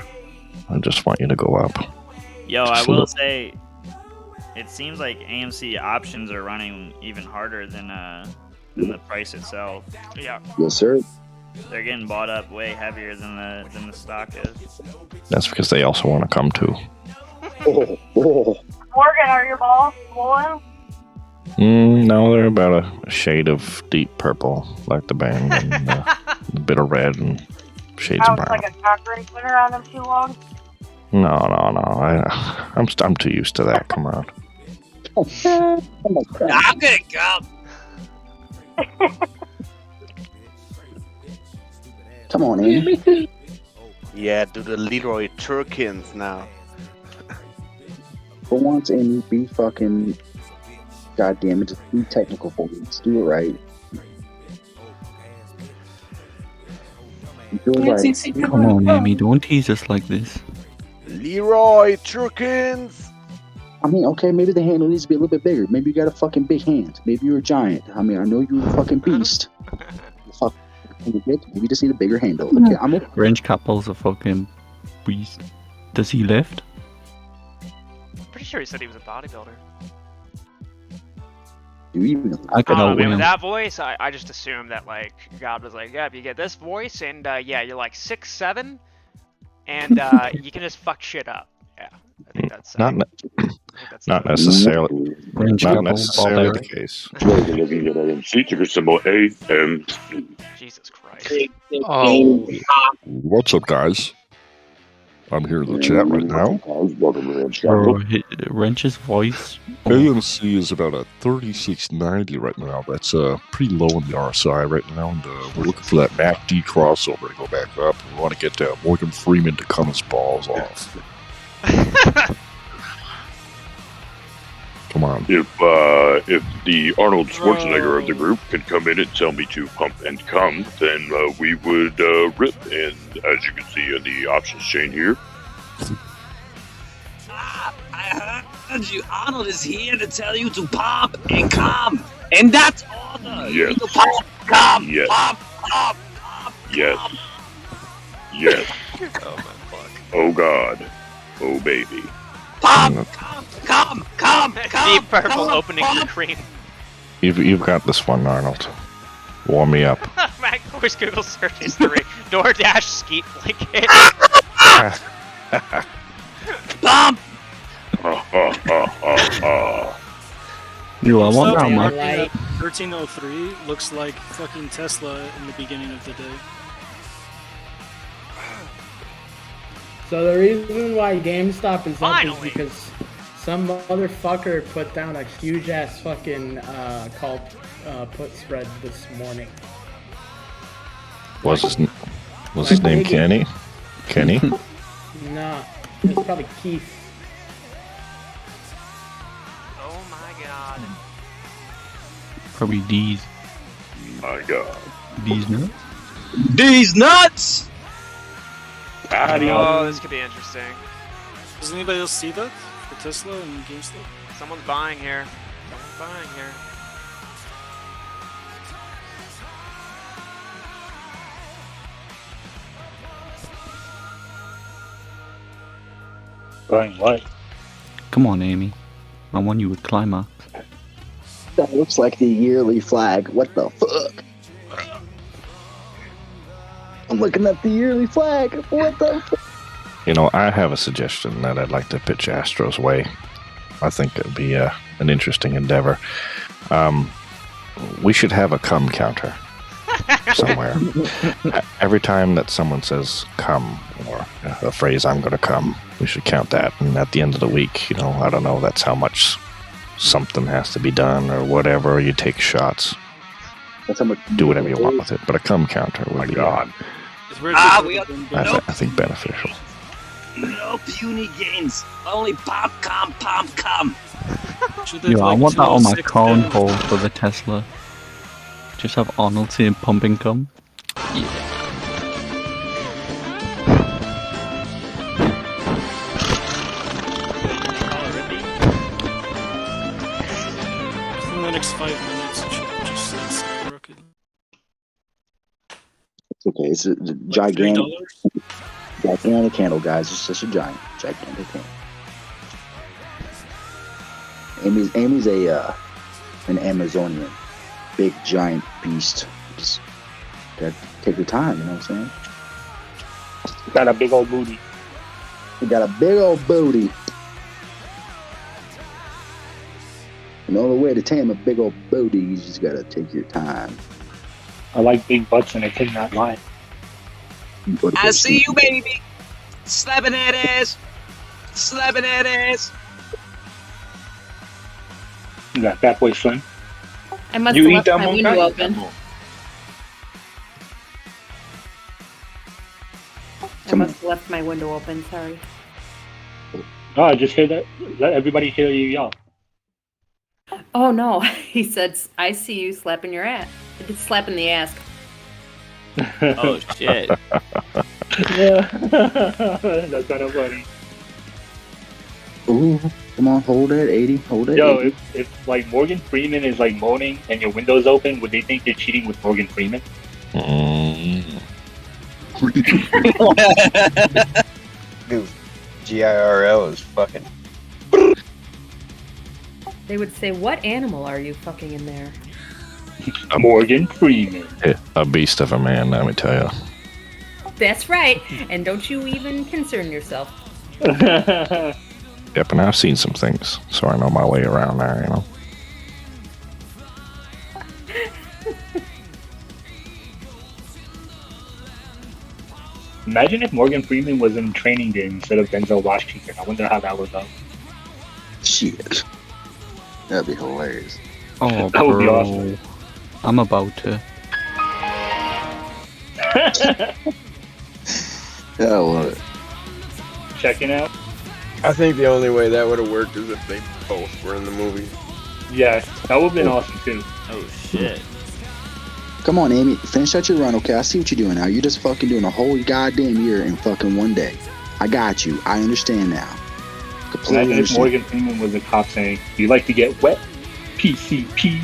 Speaker 23: I just want you to go up.
Speaker 9: Yo, I
Speaker 23: Just a
Speaker 9: will
Speaker 23: little-
Speaker 9: say, it seems like AMC options are running even harder than the price itself.
Speaker 1: Yeah.
Speaker 5: Yes, sir.
Speaker 9: They're getting bought up way heavier than the stock is.
Speaker 23: That's because they also want to come too.
Speaker 5: Oh.
Speaker 16: Morgan, are your balls swollen?
Speaker 23: No, they're about a shade of deep purple, like the band, and a bit of red and shades
Speaker 16: I
Speaker 23: of
Speaker 16: was
Speaker 23: brown.
Speaker 16: like a cockroach been around them too long.
Speaker 23: No. I'm too used to that. Come on.
Speaker 18: I'm gonna come.
Speaker 5: Come on, Amy.
Speaker 14: Yeah, do the Leroy Turkins now.
Speaker 5: For once, Amy, be fucking. God damn it, just be technical for me. Just do it right. Do it right.
Speaker 13: Come on, Amy, don't tease us like this.
Speaker 14: Leroy Turkins.
Speaker 5: I mean, okay, maybe the handle needs to be a little bit bigger. Maybe you got a fucking big hand. Maybe you're a giant. I mean, I know you're a fucking beast. Fuck. Maybe you just need a bigger handle. Okay, I'm okay.
Speaker 13: Range Cappel's a fucking beast. Does he lift?
Speaker 1: Pretty sure he said he was a bodybuilder.
Speaker 13: I can
Speaker 1: I mean,
Speaker 13: outwin
Speaker 1: with
Speaker 13: him.
Speaker 1: that voice, I just assumed that, like, God was like, yeah, if you get this voice, and, yeah, you're like 6'7", and, you can just fuck shit up. Yeah, I think that's...
Speaker 23: Not necessarily.
Speaker 13: Range
Speaker 23: Not
Speaker 13: Couple,
Speaker 23: necessarily
Speaker 13: ball
Speaker 23: the case.
Speaker 1: Jesus Christ.
Speaker 23: Oh, what's up, guys? I'm here in the chat right now.
Speaker 13: Bro, Wrench's voice.
Speaker 23: AMC is about a 36.90 right now. That's pretty low in the RSI right now. And we're looking for that MACD crossover to go back up. We want to get Morgan Freeman to come his balls off. Come on.
Speaker 19: If the Arnold Schwarzenegger of the group could come in and tell me to pump and come, then we would rip. And as you can see in the options chain here.
Speaker 22: I heard you. Arnold is here to tell you to pump and come. And that's order. You
Speaker 19: Yes.
Speaker 22: need to pump, come,
Speaker 19: Yes.
Speaker 22: pump.
Speaker 19: Yes. Yes.
Speaker 1: Oh my fuck.
Speaker 19: Oh God. Oh baby.
Speaker 22: Come.
Speaker 1: Deep purple
Speaker 22: come,
Speaker 1: opening
Speaker 22: pump.
Speaker 1: screen.
Speaker 23: You've got this one, Arnold. Warm me up.
Speaker 1: My voice Google search history. DoorDash skeet blanket.
Speaker 22: Pump.
Speaker 13: Yo, I want that, man.
Speaker 10: 1303 looks like fucking Tesla in the beginning of the day.
Speaker 20: So the reason why GameStop is up is because some motherfucker put down a huge ass fucking call put spread this morning.
Speaker 23: Was his name Kenny? Kenny?
Speaker 20: Nah, it's probably Keith.
Speaker 1: Oh my god.
Speaker 13: Probably D's.
Speaker 19: My God.
Speaker 13: D's nuts?
Speaker 22: These nuts.
Speaker 1: Oh, this could be interesting.
Speaker 10: Does anybody else see that for Tesla and GameStop?
Speaker 1: Someone's buying here. Someone's buying here.
Speaker 23: Buying what?
Speaker 13: Come on, Amy. I want you a climax.
Speaker 5: That looks like the yearly flag. What the fuck? I'm looking at the yearly flag. What the fuck?
Speaker 23: You know, I have a suggestion that I'd like to pitch Astro's way. I think it'd be an interesting endeavor. We should have a cum counter somewhere. Every time that someone says come, or a phrase, I'm going to come, we should count that. And at the end of the week, you know, I don't know, that's how much something has to be done or whatever. You take shots.
Speaker 5: That's how much.
Speaker 23: Do whatever you want with it. But a cum counter would be,
Speaker 22: We are
Speaker 23: I think, beneficial.
Speaker 22: no puny gains. Only pump, come.
Speaker 13: Yo, I want that on my corn hole for the Tesla. Just have Arnold saying pumping cum. Yeah.
Speaker 10: In the next 5 minutes, it should just skyrocket.
Speaker 5: It's okay. It's a gigantic candle, guys. It's just a gigantic candle. Amy's an Amazonian, big giant beast. Just gotta take your time. You know what I'm saying?
Speaker 23: Got a big old booty.
Speaker 5: You got a big old booty. And the only way to tame a big old booty, you just gotta take your time.
Speaker 23: I like big butts and I cannot lie.
Speaker 22: I see you, baby. Slapping that ass.
Speaker 23: You got Fat Boy Slim.
Speaker 4: I must
Speaker 23: You
Speaker 4: have
Speaker 23: eat
Speaker 4: left
Speaker 23: that
Speaker 4: my
Speaker 23: one,
Speaker 4: window
Speaker 23: guy?
Speaker 4: open. I must have left my window open, sorry.
Speaker 23: No, I just hear that. Let everybody hear you yell.
Speaker 4: Oh no, he said, I see you slapping your ass. It's slapping the ass.
Speaker 9: Oh shit.
Speaker 23: Yeah. That's kind of funny.
Speaker 5: Ooh, come on, hold it, 80, hold it.
Speaker 23: Yo,
Speaker 5: 80.
Speaker 23: if like Morgan Freeman is like moaning and your window's open, would they think you're cheating with Morgan Freeman?
Speaker 14: Dude, GIRL is fucking.
Speaker 4: They would say, what animal are you fucking in there?
Speaker 23: Morgan Freeman. A beast of a man, let me tell you.
Speaker 4: That's right, and don't you even concern yourself.
Speaker 23: Yep, and I've seen some things, so I know my way around there, you know.
Speaker 2: Imagine if Morgan Freeman was in Training Day instead of Denzel Washington. I wonder how that would go.
Speaker 5: Shit. That'd be hilarious.
Speaker 13: Oh,
Speaker 2: That would be
Speaker 13: bro.
Speaker 2: awesome.
Speaker 13: I'm about to.
Speaker 5: Yeah, I love it.
Speaker 2: Checking out.
Speaker 11: I think the only way that would have worked is if they both were in the movie.
Speaker 2: Yeah, that would have been awesome too.
Speaker 9: Oh shit.
Speaker 5: Come on, Amy. Finish out your run, okay? I see what you're doing now. You're just fucking doing a whole goddamn year in fucking one day. I got you. I understand now. Completely
Speaker 2: Imagine if
Speaker 5: understand.
Speaker 2: Morgan Freeman was a cop saying, "You like to get wet? PCP."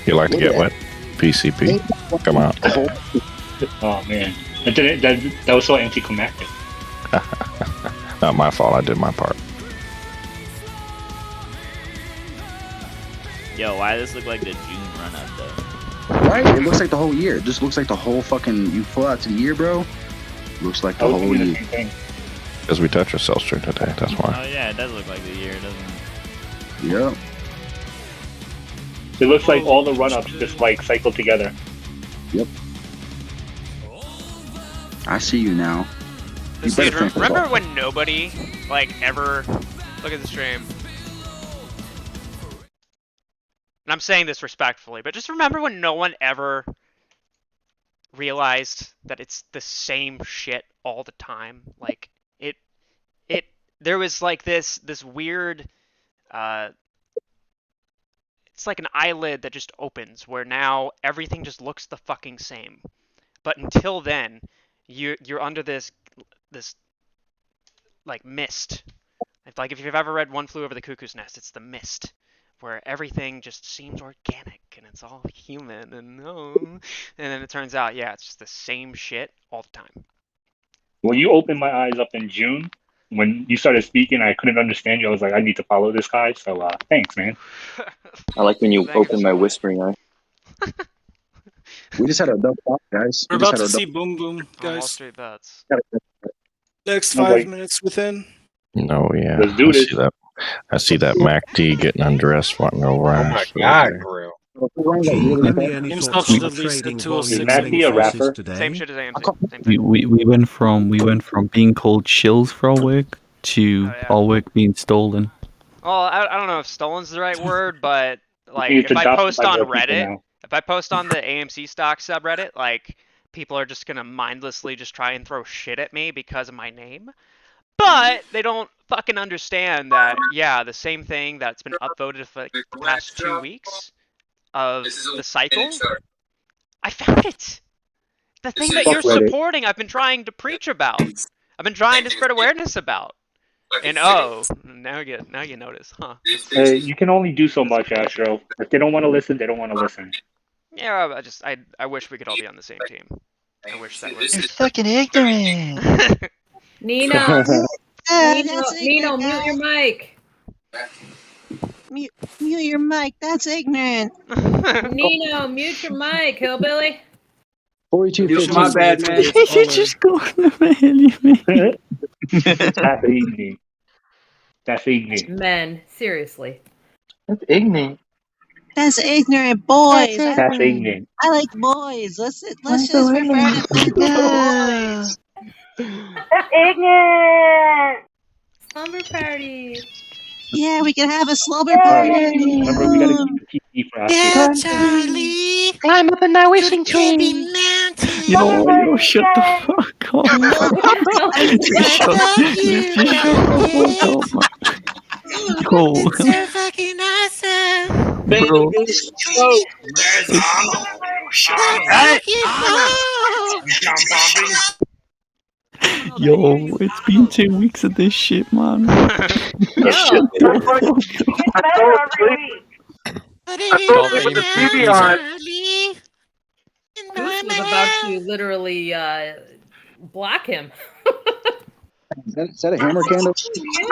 Speaker 23: You like to get wet? PCP. Come on.
Speaker 2: Oh man, that was so anticlimactic.
Speaker 23: Not my fault. I did my part.
Speaker 9: Yo, why does this look like the June run up though?
Speaker 5: Right? It looks like the whole year. It just looks like the whole fucking. You full out to the year, bro. Looks like the whole year.
Speaker 23: Because we touch ourselves during the day. That's why.
Speaker 9: Oh yeah, it does look like the year, doesn't it?
Speaker 5: Yep.
Speaker 2: It looks like all the run-ups just like cycle together.
Speaker 5: Yep. I see you now. You
Speaker 1: Dude,
Speaker 5: better think
Speaker 1: remember
Speaker 5: about
Speaker 1: when nobody, like, ever... Look at the stream. And I'm saying this respectfully, but just remember when no one ever realized that it's the same shit all the time. Like, there was like this weird, it's like an eyelid that just opens where now everything just looks the fucking same. But until then, you're under this like mist. Like if you've ever read One Flew Over the Cuckoo's Nest, it's the mist where everything just seems organic and it's all human and then it turns out, yeah, it's just the same shit all the time.
Speaker 2: When you opened my eyes up in June, when you started speaking, I couldn't understand you. I was like, I need to follow this guy. So thanks, man.
Speaker 21: I like when you open my whispering eye.
Speaker 5: We just had our double up, guys.
Speaker 10: We're
Speaker 5: We just
Speaker 10: about
Speaker 5: had
Speaker 10: to
Speaker 5: our
Speaker 10: see Boom Boom,
Speaker 1: Wall
Speaker 10: guys.
Speaker 1: Street bets.
Speaker 10: Next
Speaker 2: No,
Speaker 10: 5
Speaker 2: wait.
Speaker 10: minutes within.
Speaker 23: No, yeah.
Speaker 2: Let's do this.
Speaker 23: I see that Mac D getting undressed, wanting to
Speaker 11: Oh my
Speaker 23: rise.
Speaker 11: god, Grill.
Speaker 3: Lemmy, any
Speaker 10: GameStop
Speaker 3: thoughts
Speaker 10: should
Speaker 3: on
Speaker 10: at least
Speaker 3: trading
Speaker 10: at
Speaker 3: volume
Speaker 10: 206.
Speaker 2: Is Mac D a
Speaker 3: increases
Speaker 2: rapper?
Speaker 3: today?
Speaker 1: Same shit as AMC. Same thing.
Speaker 13: We went from being called shills for our work to our work being stolen.
Speaker 1: Well, I don't know if stolen's the right word, but like
Speaker 2: It's
Speaker 1: if I
Speaker 2: adopted
Speaker 1: post
Speaker 2: by
Speaker 1: on
Speaker 2: more people
Speaker 1: Reddit,
Speaker 2: now.
Speaker 1: if I post on the AMC stock subreddit, like people are just gonna mindlessly just try and throw shit at me because of my name. But they don't fucking understand that, yeah, the same thing that's been upvoted for like the past 2 weeks of the cycle, I found it. The thing that you're
Speaker 2: Fuck Reddit.
Speaker 1: supporting, I've been trying to preach about. I've been trying to spread awareness about. And oh, now you notice, huh?
Speaker 2: Hey, you can only do so much, Astro. If they don't want to listen, they don't want to listen.
Speaker 1: Yeah, I wish we could all be on the same team. I wish that was.
Speaker 18: You're fucking ignorant.
Speaker 4: Nino,
Speaker 16: That's
Speaker 4: Nino,
Speaker 16: ignorant,
Speaker 4: mute your mic.
Speaker 16: Mute your mic. That's ignorant.
Speaker 4: Nino, mute your mic, hillbilly.
Speaker 5: 4250.
Speaker 10: My bad, man.
Speaker 13: You just go on the man.
Speaker 2: That's ignorant. That's ignorant.
Speaker 4: Men, seriously.
Speaker 18: That's ignorant.
Speaker 16: That's ignorant, boys.
Speaker 2: That's ignorant.
Speaker 16: I like boys. Let's just refer to boys.
Speaker 4: That's ignorant. Slumber party.
Speaker 16: Yeah, we can have a slumber party.
Speaker 2: Remember, we gotta keep the PG for Astro.
Speaker 16: Charlie.
Speaker 18: Climb up in that wishing tree.
Speaker 13: Yo, shut the fuck up. Just shut the fuck up, man. Cool.
Speaker 16: So fucking awesome.
Speaker 13: Bro.
Speaker 16: Where's Arnold?
Speaker 13: Yo, it's been 2 weeks of this shit, man. Shut the fuck
Speaker 4: Goose was about to literally block him.
Speaker 5: Is that a hammer candle?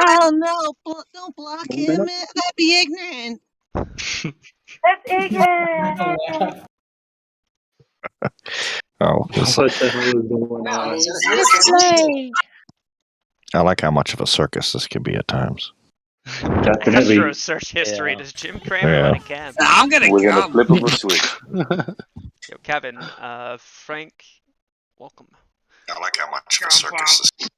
Speaker 16: Oh no! Don't block him. That'd be ignorant.
Speaker 4: That's ignorant.
Speaker 23: Oh,
Speaker 2: What the hell is going on?
Speaker 23: I like how much of a circus this can be at times.
Speaker 2: Definitely.
Speaker 1: Astro search history. Does Jim Cramer
Speaker 23: Yeah.
Speaker 1: run again?
Speaker 22: I'm gonna
Speaker 8: We're gonna
Speaker 22: come.
Speaker 8: flip of a switch.
Speaker 1: Yo, Kevin, Frank, welcome.
Speaker 6: I like how much of a circus this.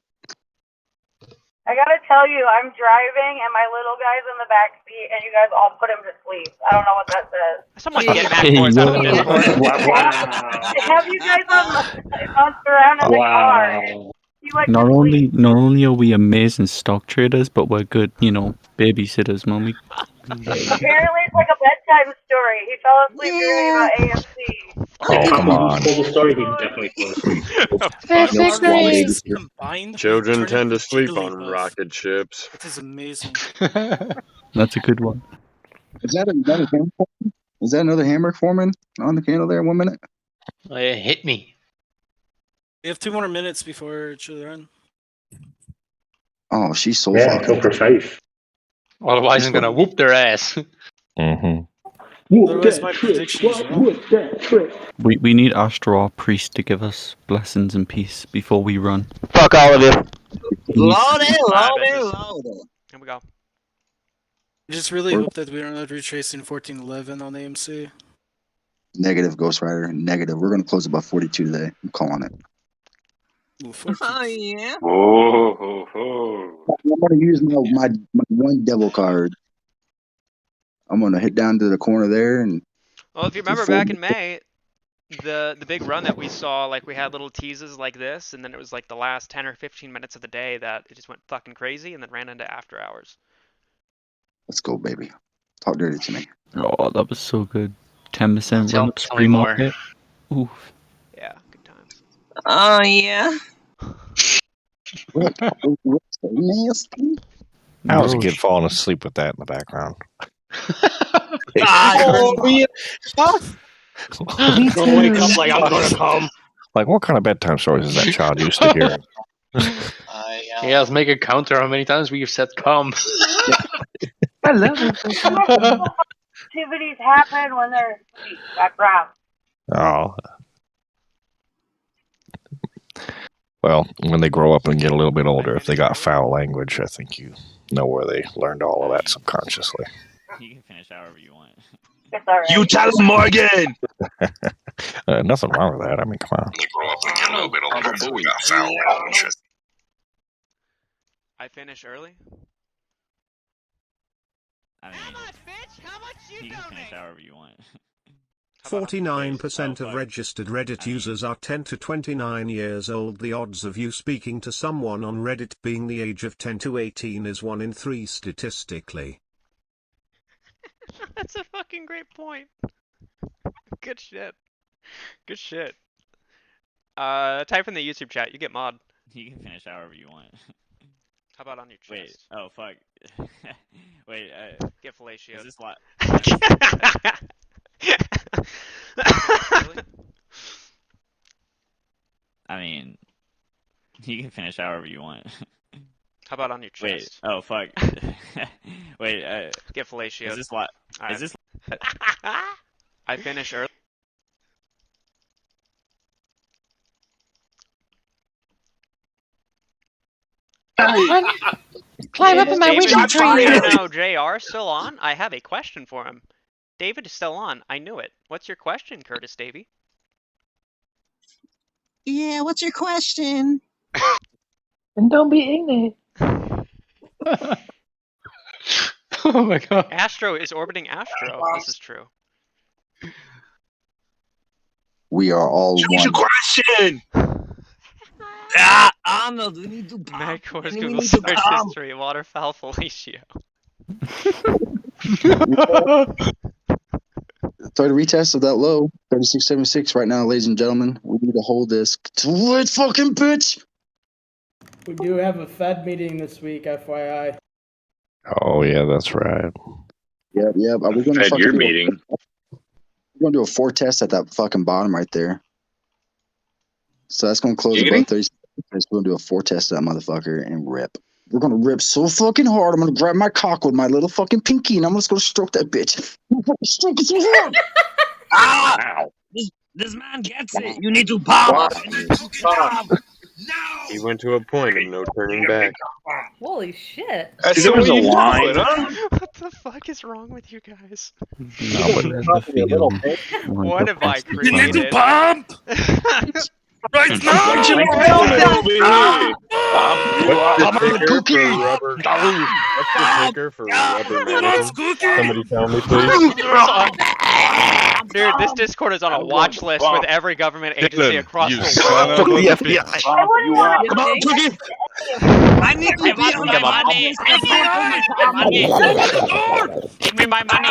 Speaker 15: I gotta tell you, I'm driving and my little guy's in the back seat, and you guys all put him to sleep. I don't know what that says.
Speaker 1: Someone get Matt Force out of the Discord.
Speaker 15: Have you guys on around in the car? You like
Speaker 13: Not only are we amazing stock traders, but we're good, babysitters, mommy.
Speaker 15: apparently it's like a bedtime story. He fell asleep dreaming about AMC.
Speaker 23: Oh, come on.
Speaker 2: Told the story, he definitely closed.
Speaker 11: Children tend to sleep on rocket ships.
Speaker 10: That is amazing.
Speaker 13: That's a good one.
Speaker 5: Is that another hammer? Is that another hammer foreman on the candle there? 1 minute.
Speaker 17: It hit me.
Speaker 10: We have 2 more minutes before it should run.
Speaker 5: Oh, she's so
Speaker 2: fucking
Speaker 5: so
Speaker 2: precise.
Speaker 17: Otherwise, I'm gonna whoop their ass.
Speaker 10: Otherwise, my prediction is wrong.
Speaker 13: We need Astro, our priest, to give us blessings and peace before we run.
Speaker 17: Fuck all of you.
Speaker 1: Louder. Here we go.
Speaker 10: I just really hope that we are not retracing 1411 on AMC.
Speaker 5: Negative, Ghost Rider. Negative. We're gonna close about 42 today. I'm calling it.
Speaker 22: Oh yeah.
Speaker 5: I'm gonna use my one devil card. I'm gonna hit down to the corner there and.
Speaker 1: Well, if you remember back in May, the big run that we saw, like we had little teases like this, and then it was like the last 10 or 15 minutes of the day that it just went fucking crazy, and then ran into after hours.
Speaker 5: Let's go, baby. Talk dirty to me.
Speaker 13: Oh, that was so good. 10% run up
Speaker 17: Tell me more.
Speaker 13: market. Oof.
Speaker 1: Yeah, good times.
Speaker 22: Oh yeah.
Speaker 5: Nasty.
Speaker 23: How was a kid falling asleep with that in the background?
Speaker 22: Oh yeah.
Speaker 17: Don't wake up like I'm gonna come.
Speaker 23: Like, what kind of bedtime stories is that child used to hearing?
Speaker 17: Yeah, let's make a counter how many times we've said come.
Speaker 13: I love it.
Speaker 15: Activities happen when they're asleep. Background.
Speaker 23: Oh. Well, when they grow up and get a little bit older, if they got foul language, I think you know where they learned all of that subconsciously.
Speaker 9: You can finish however you want.
Speaker 15: It's all right.
Speaker 22: You tell him, Morgan.
Speaker 23: Nothing wrong with that. I mean, come on.
Speaker 6: They grow up and get a little bit older, and we got foul language.
Speaker 1: I finish early.
Speaker 9: I mean, you can finish however you want.
Speaker 3: 49% of registered Reddit users are 10 to 29 years old. The odds of you speaking to someone on Reddit being the age of 10 to 18 is 1 in 3 statistically.
Speaker 1: That's a fucking great point. Good shit. Good shit. Type in the YouTube chat. You get mod.
Speaker 9: You can finish however you want.
Speaker 1: How about on your chest?
Speaker 9: Wait. Oh fuck. Wait.
Speaker 1: Get fellatio.
Speaker 9: Is this lot? I mean, you can finish however you want.
Speaker 1: How about on your chest?
Speaker 9: Wait. Oh fuck. Wait.
Speaker 1: Get fellatio.
Speaker 9: Is this lot?
Speaker 1: Right.
Speaker 9: Is this?
Speaker 1: I finish early.
Speaker 18: Climb up in my wishing tree.
Speaker 1: No, JR still on? I have a question for him. David is still on. I knew it. What's your question, Curtis Davey?
Speaker 22: Yeah, what's your question?
Speaker 18: And don't be ignorant.
Speaker 17: Oh my god.
Speaker 1: Astro is orbiting Astro. This is true.
Speaker 5: We are all
Speaker 22: What's your
Speaker 5: one.
Speaker 22: question? Arnold, we need to pop.
Speaker 1: Magcor's
Speaker 22: We
Speaker 1: Google
Speaker 22: need to
Speaker 1: search
Speaker 22: pop.
Speaker 1: history. Waterfowl fellatio.
Speaker 5: Third retest of that low, 36.76 right now, ladies and gentlemen. We need to hold this. Wait, fucking bitch!
Speaker 20: We do have a Fed meeting this week, FYI.
Speaker 23: Oh, yeah, that's right.
Speaker 5: Yep. Are we going to
Speaker 8: Fed
Speaker 5: fucking
Speaker 8: your
Speaker 5: do
Speaker 8: meeting.
Speaker 5: we're going to do a 4 test at that fucking bottom right there. So that's going to close
Speaker 8: Giggity?
Speaker 5: about 30 seconds. We're going to do a 4 test of that motherfucker and rip. We're going to rip so fucking hard. I'm going to grab my cock with my little fucking pinky and I'm just going to stroke that bitch. Stroke it so hard.
Speaker 22: Ow! This man gets it. You need to pop.
Speaker 11: He went to a point and no turning back.
Speaker 4: Holy shit.
Speaker 8: There was a line.
Speaker 1: What the fuck is wrong with you guys?
Speaker 13: No, but there's the field.
Speaker 1: What have I
Speaker 22: You need to
Speaker 1: created?
Speaker 22: pump. It's not
Speaker 11: Jimmy
Speaker 23: Picker for rubber mannequin? Somebody tell me, please.
Speaker 1: Dude, this Discord is on a watch list with every government agency across the world.
Speaker 23: Fuck the FBI.
Speaker 22: Come on, Cookie.
Speaker 16: I need to be on my money.
Speaker 1: Give me my money.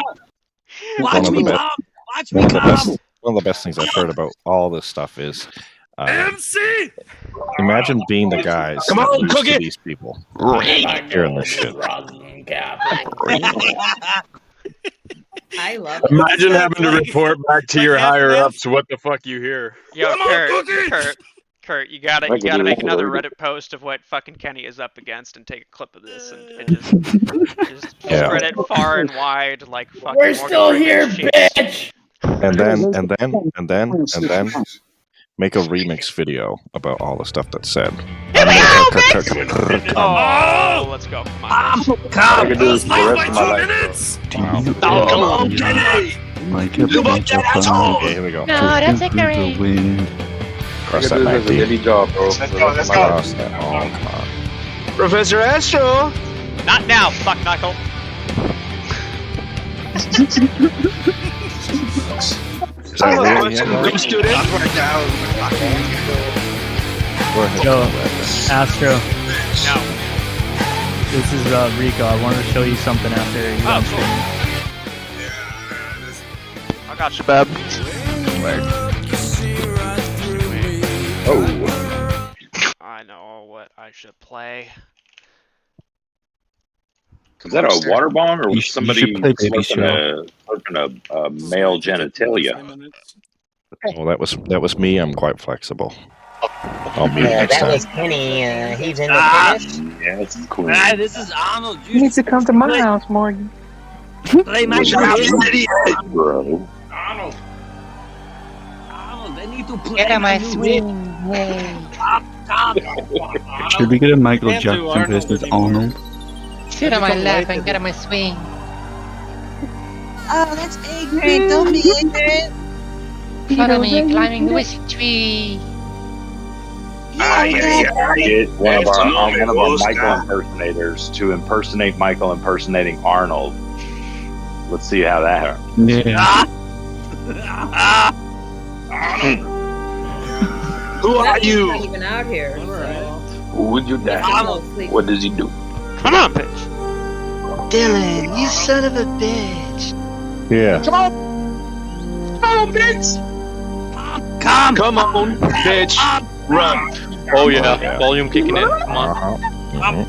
Speaker 22: Watch me, Tom. Watch me, Tom.
Speaker 23: One of the best things I've heard about all this stuff is
Speaker 22: MC.
Speaker 23: imagine being the guys
Speaker 22: Come
Speaker 23: that
Speaker 22: on,
Speaker 23: lose to
Speaker 22: Cookie.
Speaker 23: these people. Hearing this shit.
Speaker 4: I love it.
Speaker 11: Imagine having to report back to your higher ups what the fuck you hear.
Speaker 1: Yo, Kurt, you gotta make another Reddit post of what fucking Kenny is up against and take a clip of this and just spread it far and wide like fucking.
Speaker 20: We're
Speaker 1: Morgan
Speaker 20: still here,
Speaker 1: Freeman's
Speaker 20: bitch.
Speaker 1: cheeks.
Speaker 23: And then make a remix video about all the stuff that's said.
Speaker 1: Oh, let's go. Come on.
Speaker 22: I can do this for the rest of my life. Come on, Kenny. You want that asshole?
Speaker 23: Okay, here we go.
Speaker 16: No, that's a great.
Speaker 23: Cross that 19.
Speaker 14: job, bro.
Speaker 23: Let's go. Cross that. Oh, come on.
Speaker 11: Professor Astro.
Speaker 1: Not now, fuck knuckle.
Speaker 23: Is that really
Speaker 7: Yo, Astro.
Speaker 1: No.
Speaker 7: This is Rico. I wanted to show you something after you
Speaker 1: Oh, cool. I got you, Bab.
Speaker 23: Oh.
Speaker 1: I know what I should play.
Speaker 8: Is that a water bomb or
Speaker 23: You
Speaker 8: somebody
Speaker 23: should play Baby
Speaker 8: slurping a male genitalia?
Speaker 23: Well, that was me. I'm quite flexible. I'll mute next
Speaker 16: That
Speaker 23: time.
Speaker 16: was Kenny. He's in the
Speaker 8: Yeah, that's cool.
Speaker 22: This is Arnold.
Speaker 18: You need to come to my house, Morgan.
Speaker 22: Play my idiot.
Speaker 8: Bro.
Speaker 22: Arnold, they need to play.
Speaker 16: Get on my swing.
Speaker 22: Tom.
Speaker 13: Should we get a Michael Jackson versus Arnold?
Speaker 16: Sit on my lap and get on my swing.
Speaker 12: Oh, that's ignorant. Don't be ignorant.
Speaker 16: Follow me, climbing the whiskey tree.
Speaker 8: Get one of our Michael impersonators to impersonate Michael impersonating Arnold. Let's see how that happens.
Speaker 13: Yeah.
Speaker 22: Who are
Speaker 4: He's
Speaker 22: you?
Speaker 4: not even out here.
Speaker 8: Who would you die? What does he do?
Speaker 1: Come on, bitch.
Speaker 12: Dylan, you son of a bitch.
Speaker 23: Yeah.
Speaker 22: Come on, bitch. Come on, bitch. Run.
Speaker 17: Oh yeah, volume kicking in. Come on.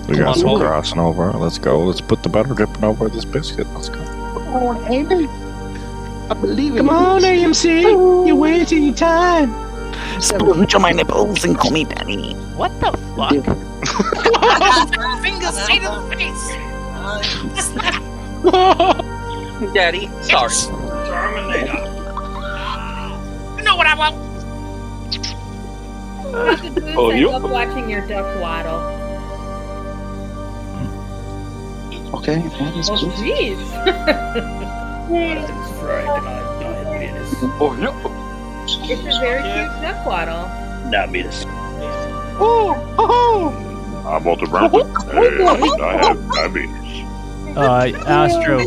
Speaker 23: We got some crossing over. Let's go. Let's put the butter dripping over this biscuit. Let's go.
Speaker 12: Come on, Amy. I believe in
Speaker 18: Come on, AMC. You're wasting your time.
Speaker 13: Splooge on my nipples and call me daddy.
Speaker 16: What the fuck? Fingers straight in the face.
Speaker 17: Daddy, sorry.
Speaker 22: Terminator.
Speaker 16: You know what I want.
Speaker 4: All you should do is
Speaker 8: Oh,
Speaker 4: I
Speaker 8: you-
Speaker 4: love watching your duck waddle.
Speaker 5: Okay, that is
Speaker 4: Oh,
Speaker 5: cool.
Speaker 4: jeez.
Speaker 8: Oh, no.
Speaker 4: It's a very cute duck waddle.
Speaker 8: Not me this.
Speaker 6: I'm Walter Brown. And I have diabetes.
Speaker 7: Astro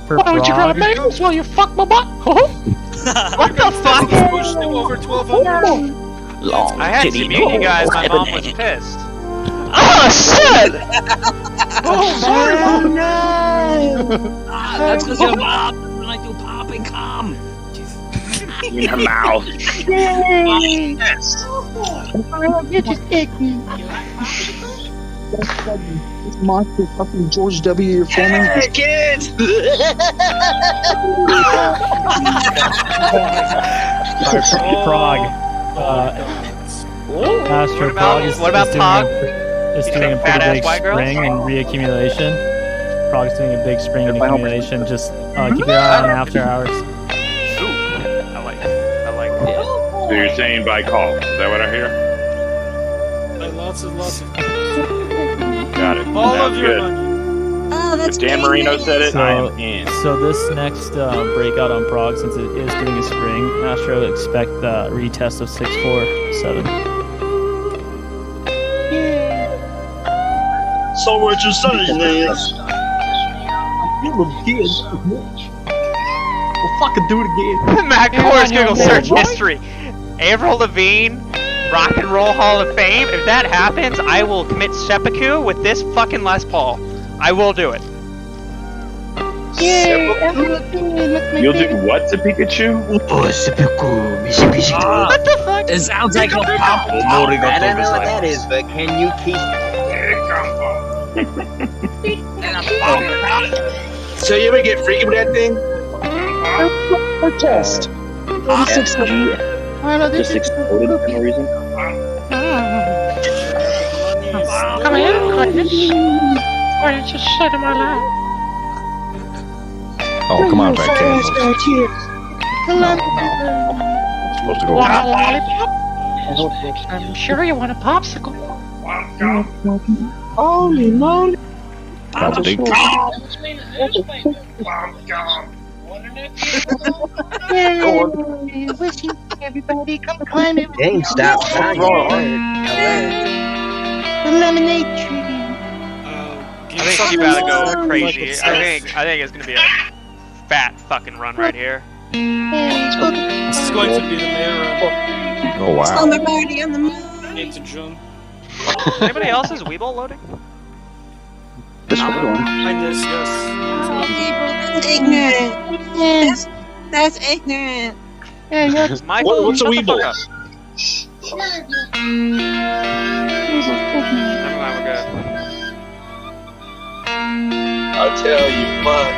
Speaker 7: for
Speaker 16: Why would you grab
Speaker 7: Frog.
Speaker 16: nails while you fuck my butt? What the fuck?
Speaker 10: Pushed him over 1,200.
Speaker 13: Long
Speaker 1: I had to
Speaker 13: titty
Speaker 1: mute you guys. My
Speaker 13: nose,
Speaker 1: mom was pissed.
Speaker 16: Oh shit!
Speaker 18: Oh, sorry.
Speaker 12: Oh, no.
Speaker 22: That's because your mom doesn't like to pop and come.
Speaker 8: In her mouth.
Speaker 12: Oh, you're just ignorant.
Speaker 5: This monster fucking George W. Your foreman.
Speaker 22: Hey, kids!
Speaker 7: Frog. Astro Frog is
Speaker 1: what about
Speaker 7: doing
Speaker 1: Pog?
Speaker 7: is
Speaker 1: You
Speaker 7: doing a
Speaker 1: think
Speaker 7: pretty
Speaker 1: badass
Speaker 7: big
Speaker 1: white girls?
Speaker 7: spring and reaccumulation. Frog's doing a big spring and accumulation. Just keep your eye on after hours.
Speaker 1: Ooh, I like it. I like it.
Speaker 8: So you're saying by call? Is that what I hear?
Speaker 10: Lots and lots of.
Speaker 8: Got it.
Speaker 10: All of
Speaker 8: Sounds
Speaker 10: your
Speaker 8: good.
Speaker 10: money.
Speaker 16: Oh, that's
Speaker 8: If Dan Marino said it, I am in.
Speaker 7: So this next breakout on Prog, since it is doing a spring, Astro expect the retest of 647.
Speaker 22: So what you're saying is, you were again. We'll fucking do it again.
Speaker 1: Matt Core's gonna go search history. Avril Lavigne, Rock and Roll Hall of Fame. If that happens, I will commit seppuku with this fucking Les Paul. I will do it.
Speaker 8: You'll do what to Pikachu?
Speaker 1: What the fuck?
Speaker 22: It sounds like a pop.
Speaker 12: I don't know what that is, but can you keep?
Speaker 22: So you ever get freaky with that thing?
Speaker 5: Test.
Speaker 8: Just exploded for no reason.
Speaker 16: Come here, Curtis. Why don't you sit in my lap?
Speaker 23: Oh, come on, back here. Supposed to go.
Speaker 16: Lollipop? I'm sure you want a popsicle.
Speaker 18: Holy moly.
Speaker 23: That's a big
Speaker 16: Wishing everybody come climb it.
Speaker 12: Dang, stop.
Speaker 16: The lemonade tree.
Speaker 1: I think you gotta go crazy. I think it's gonna be a fat fucking run right here.
Speaker 10: This is going to be the main run.
Speaker 23: Oh wow.
Speaker 16: Somebody on the moon.
Speaker 10: 8th of June.
Speaker 1: Anybody else's Weeble loading?
Speaker 5: This one.
Speaker 10: Behind this, yes.
Speaker 16: That's ignorant. Yes, that's ignorant.
Speaker 1: Michael,
Speaker 22: What's a
Speaker 1: shut the
Speaker 22: Weeble?
Speaker 1: fuck up. Never mind, we're good.
Speaker 22: I'll tell you what,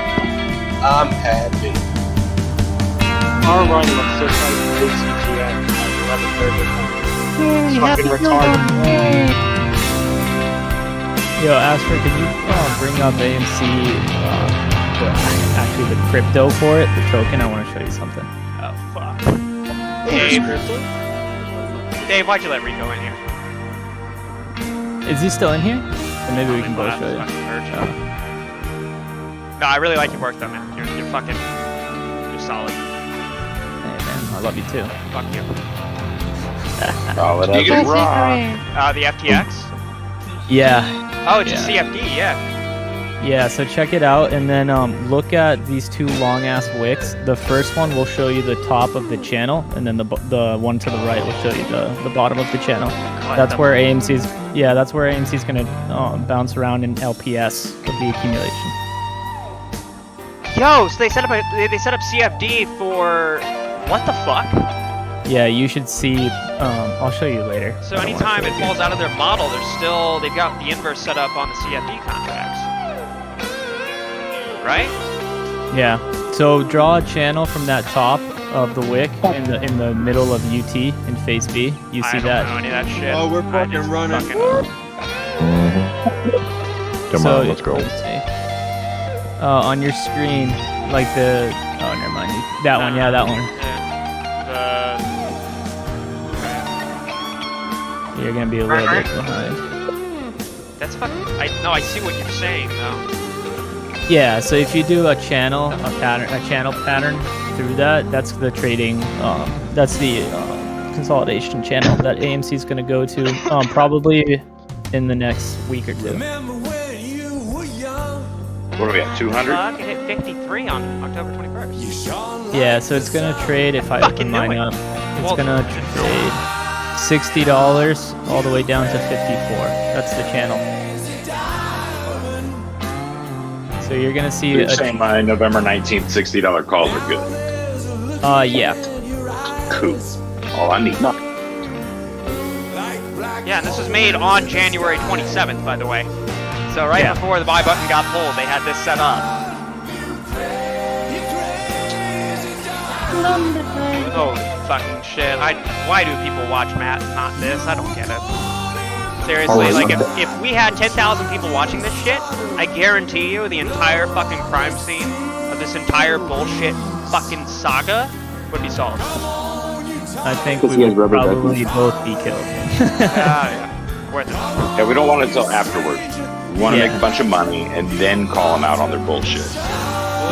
Speaker 22: I'm happy.
Speaker 10: Our run looks just like ACG at 11:30. It's fucking retarded.
Speaker 7: Yo, Astro, can you bring up AMC, actually the crypto for it, the token? I want to show you something.
Speaker 1: Oh, fuck. Dave, why'd you let Rico in here?
Speaker 7: Is he still in here? Or maybe we can both show you.
Speaker 1: No, I really like your work though, man. You're fucking, you're solid.
Speaker 7: Hey, man, I love you too.
Speaker 1: Fuck you.
Speaker 8: Solid as a rock.
Speaker 1: The FTX?
Speaker 7: Yeah.
Speaker 1: Oh, it's a CFD, yeah.
Speaker 7: Yeah, so check it out, and then look at these two long-ass wicks. The first one will show you the top of the channel, and then the one to the right will show you the bottom of the channel. That's where AMC's gonna bounce around in LPS of the accumulation.
Speaker 1: Yo, so they set up CFD for what the fuck?
Speaker 7: Yeah, you should see. I'll show you later.
Speaker 1: So anytime it falls out of their model, they've got the inverse set up on the CFD contracts, right?
Speaker 7: Yeah. So draw a channel from that top of the wick in the middle of UT in phase B. You see that?
Speaker 1: I don't know any of that shit.
Speaker 11: Oh, we're fucking running.
Speaker 23: Come on, let's go.
Speaker 7: On your screen, like the. Oh, never mind. That one. Yeah, that one. You're gonna be a little bit behind.
Speaker 1: That's fucking. I see what you're saying though.
Speaker 7: Yeah, so if you do a channel pattern through that, that's the trading. That's the consolidation channel that AMC is gonna go to probably in the next week or two.
Speaker 8: What are we at, 200?
Speaker 1: It hit 53 on October 21st.
Speaker 7: Yeah, so it's gonna trade, if I open mine up, it's gonna trade $60 all the way down to 54. That's the channel. So you're gonna see
Speaker 8: You're saying my November 19th $60 calls are good.
Speaker 7: Yeah.
Speaker 8: Cool. All I need.
Speaker 1: Yeah, and this was made on January 27th, by the way. So right before the buy button got pulled, they had this set up. Holy fucking shit. Why do people watch Matt and not this? I don't get it. Seriously, like if we had 10,000 people watching this shit, I guarantee you the entire fucking crime scene of this entire bullshit fucking saga would be solved.
Speaker 7: I think we would probably both be killed.
Speaker 1: Yeah, worth it.
Speaker 8: Yeah, we don't want it until afterwards. We want to make a bunch of money and then call them out on their bullshit.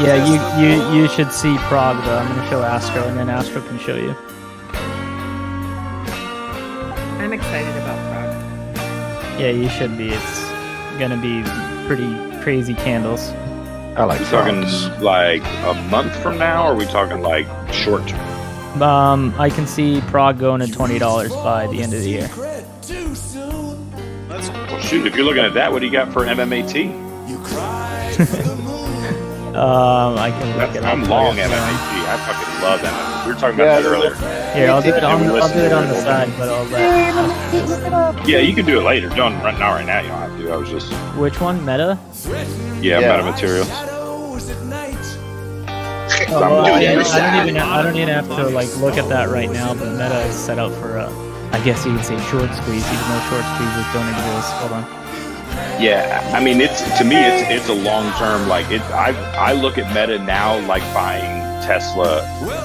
Speaker 7: Yeah, you should see Prague though. I'm gonna show Astro, and then Astro can show you.
Speaker 4: I'm excited about Prague.
Speaker 7: Yeah, you should be. It's gonna be pretty crazy candles.
Speaker 23: I like
Speaker 8: we talking
Speaker 23: frogs.
Speaker 8: like a month from now, or are we talking like short term?
Speaker 7: I can see Prague going to $20 by the end of the year.
Speaker 8: Well, shoot, if you're looking at that, what do you got for MMAT?
Speaker 7: I can look it up.
Speaker 8: I'm long MMAT. I fucking love MMAT. We were talking about that earlier.
Speaker 7: Here, I'll do it on the side, but I'll let.
Speaker 8: Yeah, you can do it later. Don't not right now. You don't have to. I was just.
Speaker 7: Which one? Meta?
Speaker 8: Yeah, meta materials.
Speaker 7: I don't even have to like look at that right now, but Meta is set up for I guess you could say short squeeze, even though short squeezes don't exist. Hold on.
Speaker 8: Yeah, I mean it's to me it's a long term like it. I look at Meta now like buying Tesla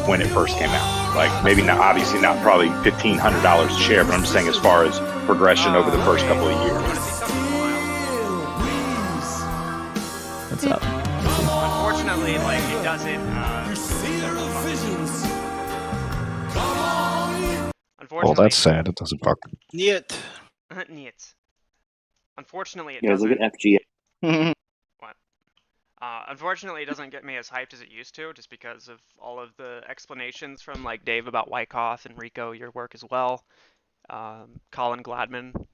Speaker 8: when it first came out. Like maybe not, obviously not probably $1,500 a share, but I'm just saying as far as progression over the first couple of years.
Speaker 7: What's up?
Speaker 2: Unfortunately, like it doesn't.
Speaker 23: Well, that's sad. It doesn't fuck.
Speaker 10: Niet.
Speaker 2: Niet. Unfortunately, it
Speaker 14: Yeah,
Speaker 2: doesn't.
Speaker 14: look at FGA.
Speaker 2: What? Unfortunately, it doesn't get me as hyped as it used to, just because of all of the explanations from like Dave about Wyckoff and Rico, your work as well. Colin Gladman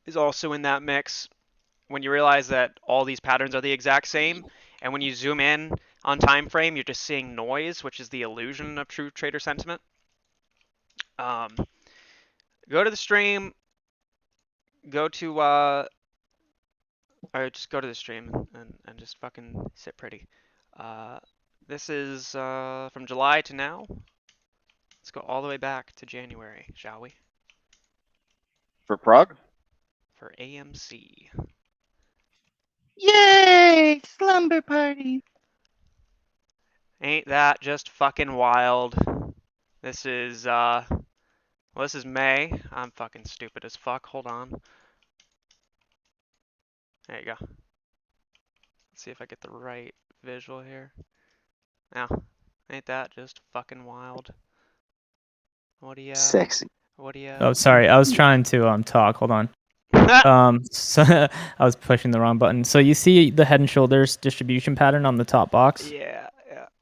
Speaker 2: is also in that mix. When you realize that all these patterns are the exact same, and when you zoom in on time frame, you're just seeing noise, which is the illusion of true trader sentiment. Go to the stream. Go to or just go to the stream and just fucking sit pretty. This is from July to now. Let's go all the way back to January, shall we?
Speaker 14: For Prague?
Speaker 2: For AMC.
Speaker 12: Yay! Slumber party.
Speaker 2: Ain't that just fucking wild? This is this is May. I'm fucking stupid as fuck. Hold on. There you go. Let's see if I get the right visual here. Now, ain't that just fucking wild? What do you?
Speaker 5: Sexy.
Speaker 2: What do you?
Speaker 7: Oh, sorry. I was trying to talk. Hold on. So I was pushing the wrong button. So you see the head and shoulders distribution pattern on the top box?
Speaker 2: Yeah.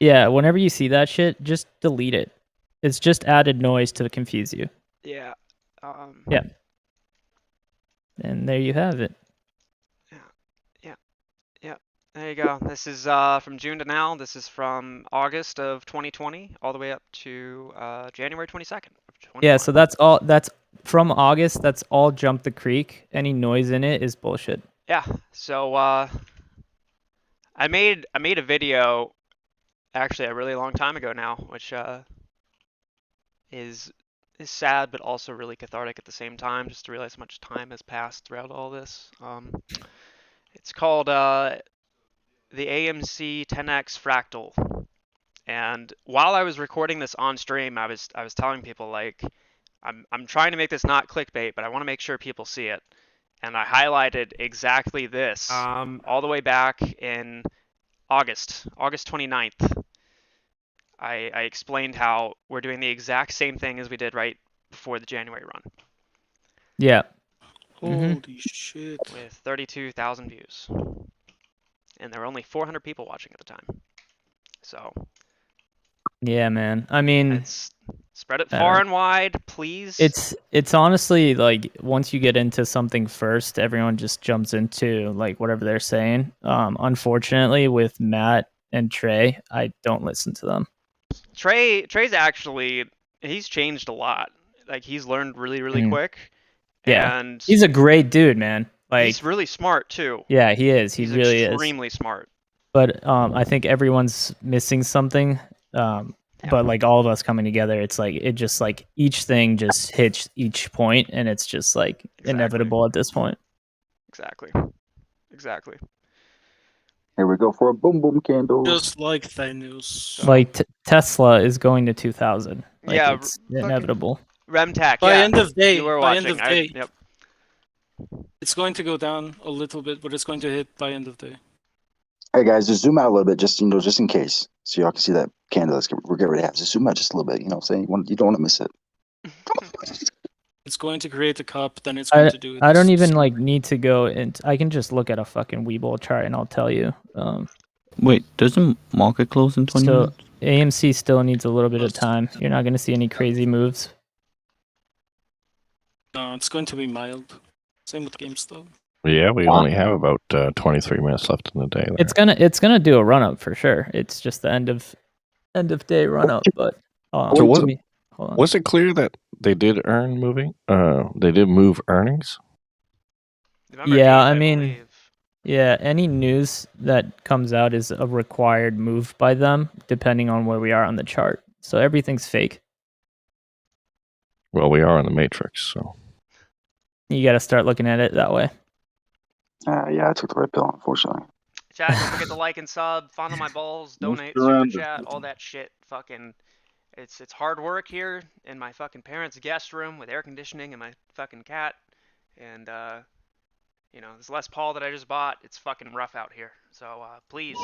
Speaker 7: Yeah, whenever you see that shit, just delete it. It's just added noise to confuse you.
Speaker 2: Yeah.
Speaker 7: Yeah. And there you have it.
Speaker 2: Yeah. There you go. This is from June to now. This is from August of 2020 all the way up to January 22nd.
Speaker 7: Yeah, so that's all. That's from August. That's all Jump the Creek. Any noise in it is bullshit.
Speaker 2: Yeah. So I made a video actually a really long time ago now, which is sad but also really cathartic at the same time, just to realize how much time has passed throughout all this. It's called the AMC 10x Fractal. And while I was recording this on stream, I was telling people like I'm trying to make this not clickbait, but I want to make sure people see it. And I highlighted exactly this all the way back in August 29th. I explained how we're doing the exact same thing as we did right before the January run.
Speaker 7: Yeah.
Speaker 10: Holy shit.
Speaker 2: With 32,000 views. And there were only 400 people watching at the time. So.
Speaker 7: Yeah, man. I mean,
Speaker 2: spread it far and wide, please.
Speaker 7: It's honestly like once you get into something first, everyone just jumps into like whatever they're saying. Unfortunately, with Matt and Trey, I don't listen to them.
Speaker 2: Trey's actually he's changed a lot. Like he's learned really quick.
Speaker 7: Yeah,
Speaker 2: and
Speaker 7: he's a great dude, man. Like
Speaker 2: he's really smart too.
Speaker 7: Yeah, he is. He really is
Speaker 2: extremely smart.
Speaker 7: But I think everyone's missing something. But like all of us coming together, it's like it just like each thing just hits each point, and it's just like inevitable at this point.
Speaker 2: Exactly.
Speaker 5: Here we go for a boom boom candle.
Speaker 10: Just like Thanos.
Speaker 7: Like Tesla is going to 2000. Like,
Speaker 2: yeah,
Speaker 7: it's inevitable.
Speaker 2: Remtech.
Speaker 10: By
Speaker 2: yeah.
Speaker 10: end of day.
Speaker 2: You were
Speaker 10: by
Speaker 2: watching.
Speaker 10: end of day.
Speaker 2: Yep.
Speaker 10: It's going to go down a little bit, but it's going to hit by end of day.
Speaker 5: Hey guys, just zoom out a little bit, just just in case, so y'all can see that candle. We're getting ready to have. Just zoom out just a little bit. You know what I'm saying? You don't want to miss it.
Speaker 10: It's going to create a cup, then it's going to do it.
Speaker 7: I don't even like need to go and I can just look at a fucking Webull chart and I'll tell you.
Speaker 13: Wait, doesn't market close in 20
Speaker 7: So
Speaker 13: minutes?
Speaker 7: AMC still needs a little bit of time. You're not going to see any crazy moves.
Speaker 10: No, it's going to be mild. Same with GameStop.
Speaker 23: Yeah, we only have about 23 minutes left in the day. There.
Speaker 7: It's gonna do a run up for sure. It's just the end of day run up. But
Speaker 23: So
Speaker 7: hold on.
Speaker 23: was it clear that they did earn moving? They did move earnings.
Speaker 7: Yeah, I mean, yeah, any news that comes out is a required move by them, depending on where we are on the chart. So everything's fake.
Speaker 23: Well, we are in the Matrix, so
Speaker 7: You got to start looking at it that way.
Speaker 5: Yeah, I took the red pill, unfortunately.
Speaker 2: Chat, don't forget to like and sub, fondle my balls, donate, super
Speaker 14: surrender.
Speaker 2: chat, all that shit. Fucking, it's hard work here in my fucking parents' guest room with air conditioning and my fucking cat. And you know, this Les Paul that I just bought, it's fucking rough out here. So please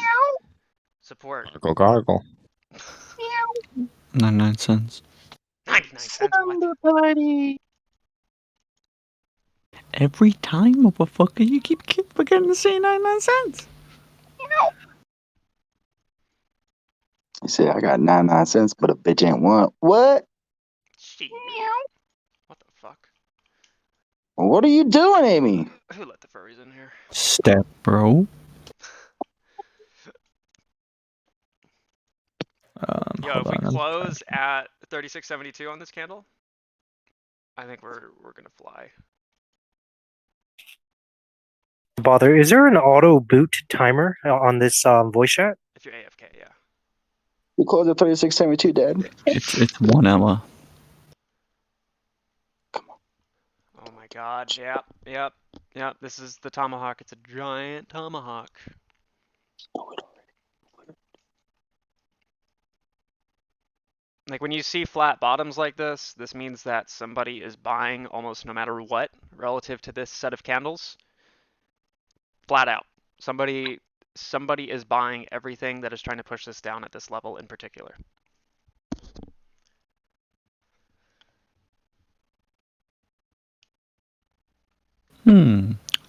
Speaker 2: support.
Speaker 23: gargle.
Speaker 13: 99 cents.
Speaker 2: 99 cents. What?
Speaker 14: Party.
Speaker 13: Every time, motherfucker, you keep forgetting to say 99 cents.
Speaker 5: You say I got 99 cents, but a bitch ain't one. What?
Speaker 2: Shit. What the fuck?
Speaker 5: What are you doing, Amy?
Speaker 2: Who let the furries in here?
Speaker 13: Step, bro.
Speaker 2: Yo, if we close at 36.72 on this candle, I think we're gonna fly.
Speaker 15: Bother, is there an auto boot timer on this voice chat?
Speaker 2: If you're AFK, yeah.
Speaker 5: We closed at 36.72, Dad.
Speaker 13: It's 1 hour.
Speaker 2: Oh my god, yep. This is the tomahawk. It's a giant tomahawk. Like when you see flat bottoms like this means that somebody is buying almost no matter what relative to this set of candles. Flat out. Somebody is buying everything that is trying to push this down at this level in particular.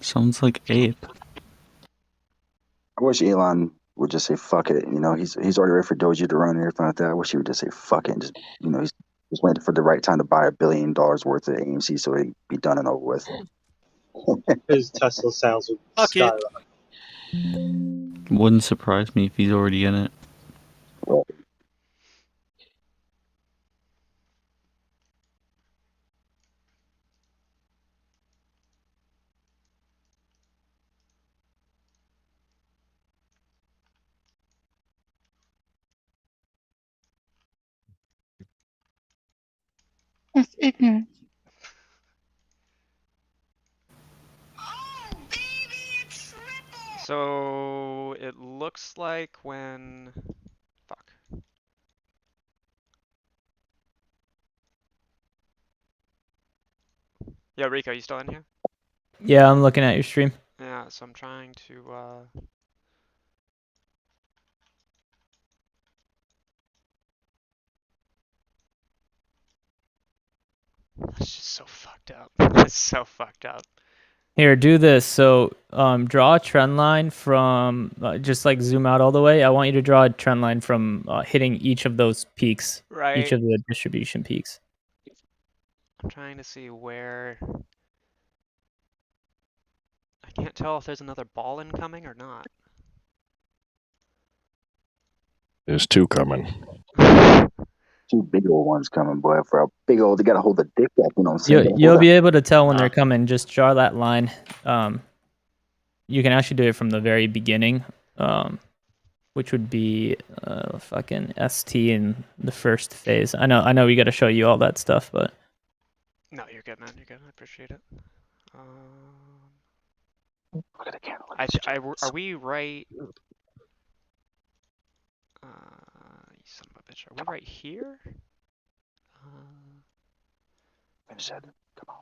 Speaker 13: Sounds like ape.
Speaker 5: I wish Elon would just say fuck it. You know, he's already ready for Doji to run and everything like that. I wish he would just say fuck it. And just he's just waiting for the right time to buy $1 billion worth of AMC so he'd be done and over with.
Speaker 15: His Tesla sales would
Speaker 10: skyrocket.
Speaker 13: Wouldn't surprise me if he's already in it.
Speaker 18: That's ignorant.
Speaker 2: So it looks like when fuck. Yeah, Rico, you still in here?
Speaker 7: Yeah, I'm looking at your stream.
Speaker 2: Yeah, so I'm trying to It's just so fucked up. It's so fucked up.
Speaker 7: Here, do this. So, draw a trend line from just like zoom out all the way. I want you to draw a trend line from hitting each of those peaks,
Speaker 2: Right.
Speaker 7: each of the distribution peaks.
Speaker 2: I'm trying to see where I can't tell if there's another ball incoming or not.
Speaker 23: There's two coming.
Speaker 5: Two big old ones coming, boy. For a big old, they gotta hold the dick up. You know what I'm saying?
Speaker 7: You'll be able to tell when they're coming. Just draw that line. You can actually do it from the very beginning, which would be fucking ST in the first phase. I know we got to show you all that stuff, but
Speaker 2: No, you're good, man. You're good. I appreciate it.
Speaker 5: Look at the candle.
Speaker 2: Are we right? You son of a bitch. Are we right here?
Speaker 5: Finish that. Come on.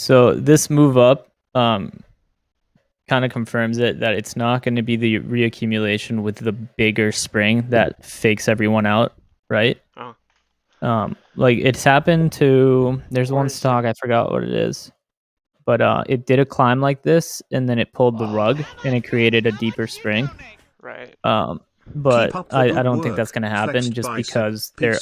Speaker 7: So this move up kind of confirms it that it's not going to be the reaccumulation with the bigger spring that fakes everyone out, right?
Speaker 2: Oh.
Speaker 7: Like it's happened to. There's one stock I forgot what it is, but it did a climb like this and then it pulled the rug and it created a deeper spring.
Speaker 2: Right.
Speaker 7: But I don't think that's going to happen just because they're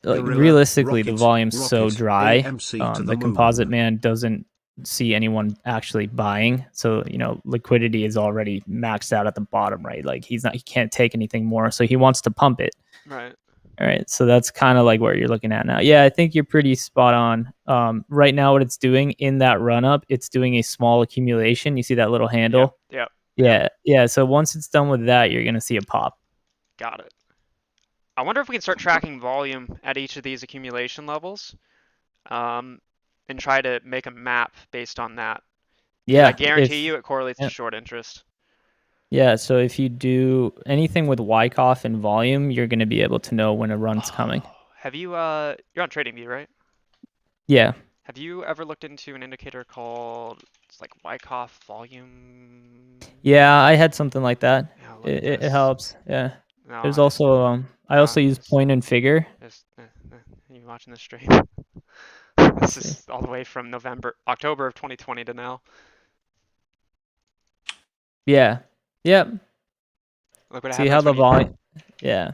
Speaker 7: realistically the volume's so dry. The composite man doesn't see anyone actually buying, so liquidity is already maxed out at the bottom, right? Like he can't take anything more, so he wants to pump it.
Speaker 2: Right.
Speaker 7: All right, so that's kind of like where you're looking at now. Yeah, I think you're pretty spot on. Right now, what it's doing in that run up, it's doing a small accumulation. You see that little handle? Yeah. So once it's done with that, you're gonna see a pop.
Speaker 2: Got it. I wonder if we can start tracking volume at each of these accumulation levels, and try to make a map based on that.
Speaker 7: Yeah,
Speaker 2: I guarantee you it correlates to short interest.
Speaker 7: Yeah, so if you do anything with Wyckoff and volume, you're going to be able to know when a run's coming.
Speaker 2: Have you, you're on TradingView, right?
Speaker 7: Yeah.
Speaker 2: Have you ever looked into an indicator called, it's like Wyckoff volume?
Speaker 7: Yeah, I had something like that. It helps, yeah.
Speaker 2: No,
Speaker 7: There's also, I also use point and figure.
Speaker 2: Are you watching this stream? This is all the way from October of 2020 to now.
Speaker 7: Yeah. Yep.
Speaker 2: Look what
Speaker 7: See how the volume. Yeah.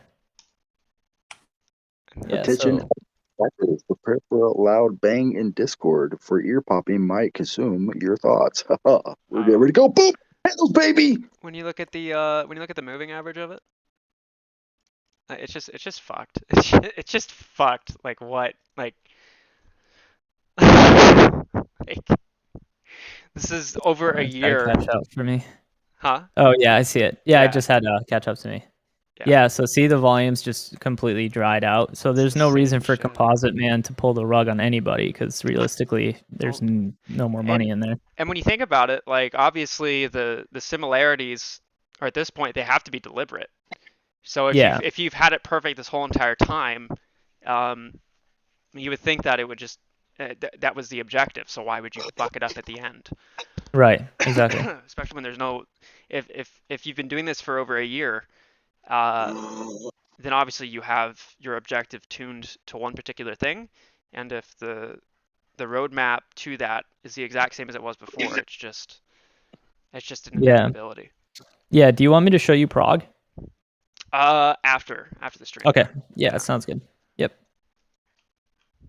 Speaker 5: Attention. Prepare for a loud bang in Discord for ear popping might consume your thoughts. We're getting ready to go. Boom! Handles, baby.
Speaker 2: When you look at the moving average of it, it's just fucked. It's just fucked. Like what? Like this is over a year.
Speaker 7: Catch up for me.
Speaker 2: Huh?
Speaker 7: Oh yeah, I see it. Yeah, it just had catch up to me. Yeah, so see the volume's just completely dried out. So there's no reason for Composite Man to pull the rug on anybody because realistically, there's no more money in there.
Speaker 2: And when you think about it, like obviously the similarities are at this point they have to be deliberate. So if you've had it perfect this whole entire time, you would think that it would just that was the objective. So why would you fuck it up at the end?
Speaker 7: Right. Exactly.
Speaker 2: Especially when there's no if you've been doing this for over a year. Then obviously you have your objective tuned to one particular thing, and if the roadmap to that is the exact same as it was before, it's just an inevitability.
Speaker 7: Yeah. Do you want me to show you Prague?
Speaker 2: After the stream.
Speaker 7: Okay. Yeah, that sounds good. Yep.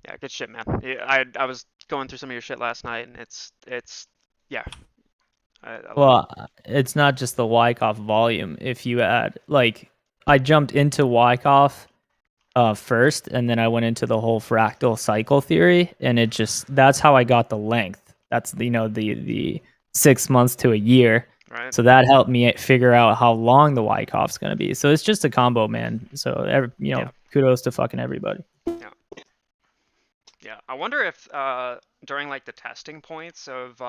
Speaker 2: Yeah, good shit, man. I was going through some of your shit last night, and it's yeah.
Speaker 7: Well, it's not just the Wyckoff volume. If you add, like, I jumped into Wyckoff first, and then I went into the whole fractal cycle theory, and that's how I got the length. That's the 6 months to a year.
Speaker 2: Right.
Speaker 7: So that helped me figure out how long the Wyckoff's gonna be. So it's just a combo, man. So kudos to fucking everybody.
Speaker 2: Yeah. I wonder if during like the testing points of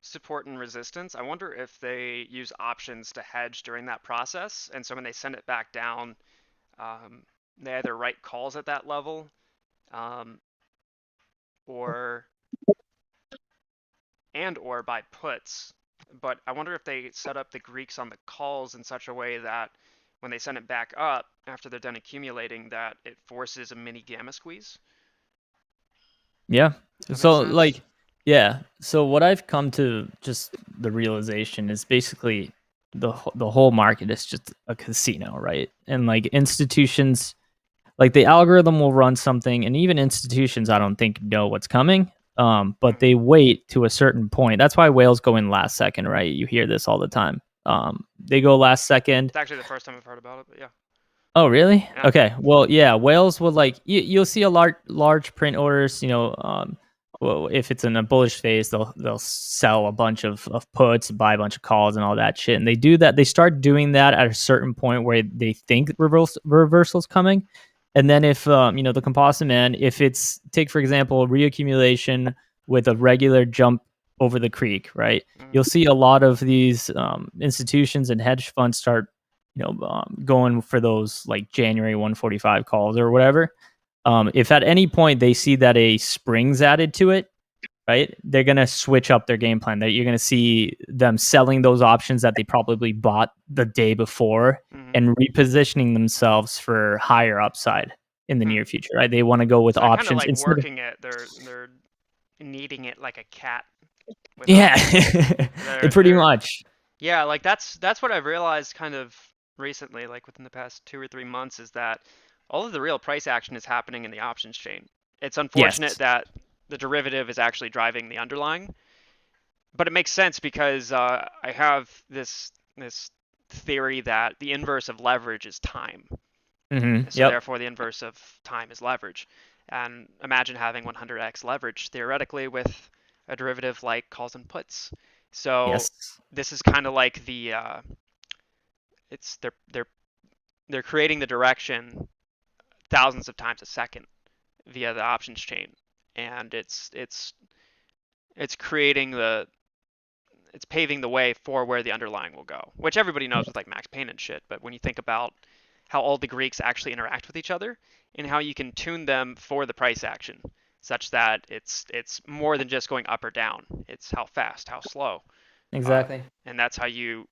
Speaker 2: support and resistance, I wonder if they use options to hedge during that process, and so when they send it back down, they either write calls at that level, or buy puts. But I wonder if they set up the Greeks on the calls in such a way that when they send it back up after they're done accumulating, that it forces a mini gamma squeeze.
Speaker 7: Yeah. So like. Yeah. So what I've come to just the realization is basically the whole market is just a casino, right? And like institutions, like the algorithm will run something, and even institutions, I don't think know what's coming. But they wait to a certain point. That's why whales go in last second, right? You hear this all the time. They go last second.
Speaker 2: It's actually the first time I've heard about it, but yeah.
Speaker 7: Oh, really?
Speaker 2: Yeah.
Speaker 7: Okay. Well, yeah, whales will like you'll see a large print orders, well, if it's in a bullish phase, they'll sell a bunch of puts, buy a bunch of calls, and all that shit. And they do that. They start doing that at a certain point where they think reversal's coming. And then if the composite man, if it's take for example reaccumulation with a regular jump over the creek, right? You'll see a lot of these institutions and hedge funds start going for those like January 145 calls or whatever. If at any point they see that a spring's added to it, right? They're gonna switch up their game plan. That you're gonna see them selling those options that they probably bought the day before and repositioning themselves for higher upside in the near future. Right? They want to go with
Speaker 2: So they're kind of
Speaker 7: options
Speaker 2: like
Speaker 7: instead of
Speaker 2: working it. They're kneading it like a cat. With
Speaker 7: yeah,
Speaker 2: they're,
Speaker 7: pretty
Speaker 2: they're-
Speaker 7: much.
Speaker 2: Yeah, like that's what I've realized kind of recently, like within the past 2 or 3 months, is that all of the real price action is happening in the options chain. It's unfortunate
Speaker 7: Yes.
Speaker 2: that the derivative is actually driving the underlying, but it makes sense because I have this theory that the inverse of leverage is time. So
Speaker 7: Yep.
Speaker 2: therefore, the inverse of time is leverage. And imagine having 100x leverage theoretically with a derivative like calls and puts. So
Speaker 7: Yes.
Speaker 2: this is kind of like the it's they're creating the direction thousands of times a second via the options chain, and it's creating it's paving the way for where the underlying will go, which everybody knows with like Max Payne and shit. But when you think about how all the Greeks actually interact with each other and how you can tune them for the price action, such that it's more than just going up or down. It's how fast, how slow.
Speaker 7: Exactly.
Speaker 2: And that's how you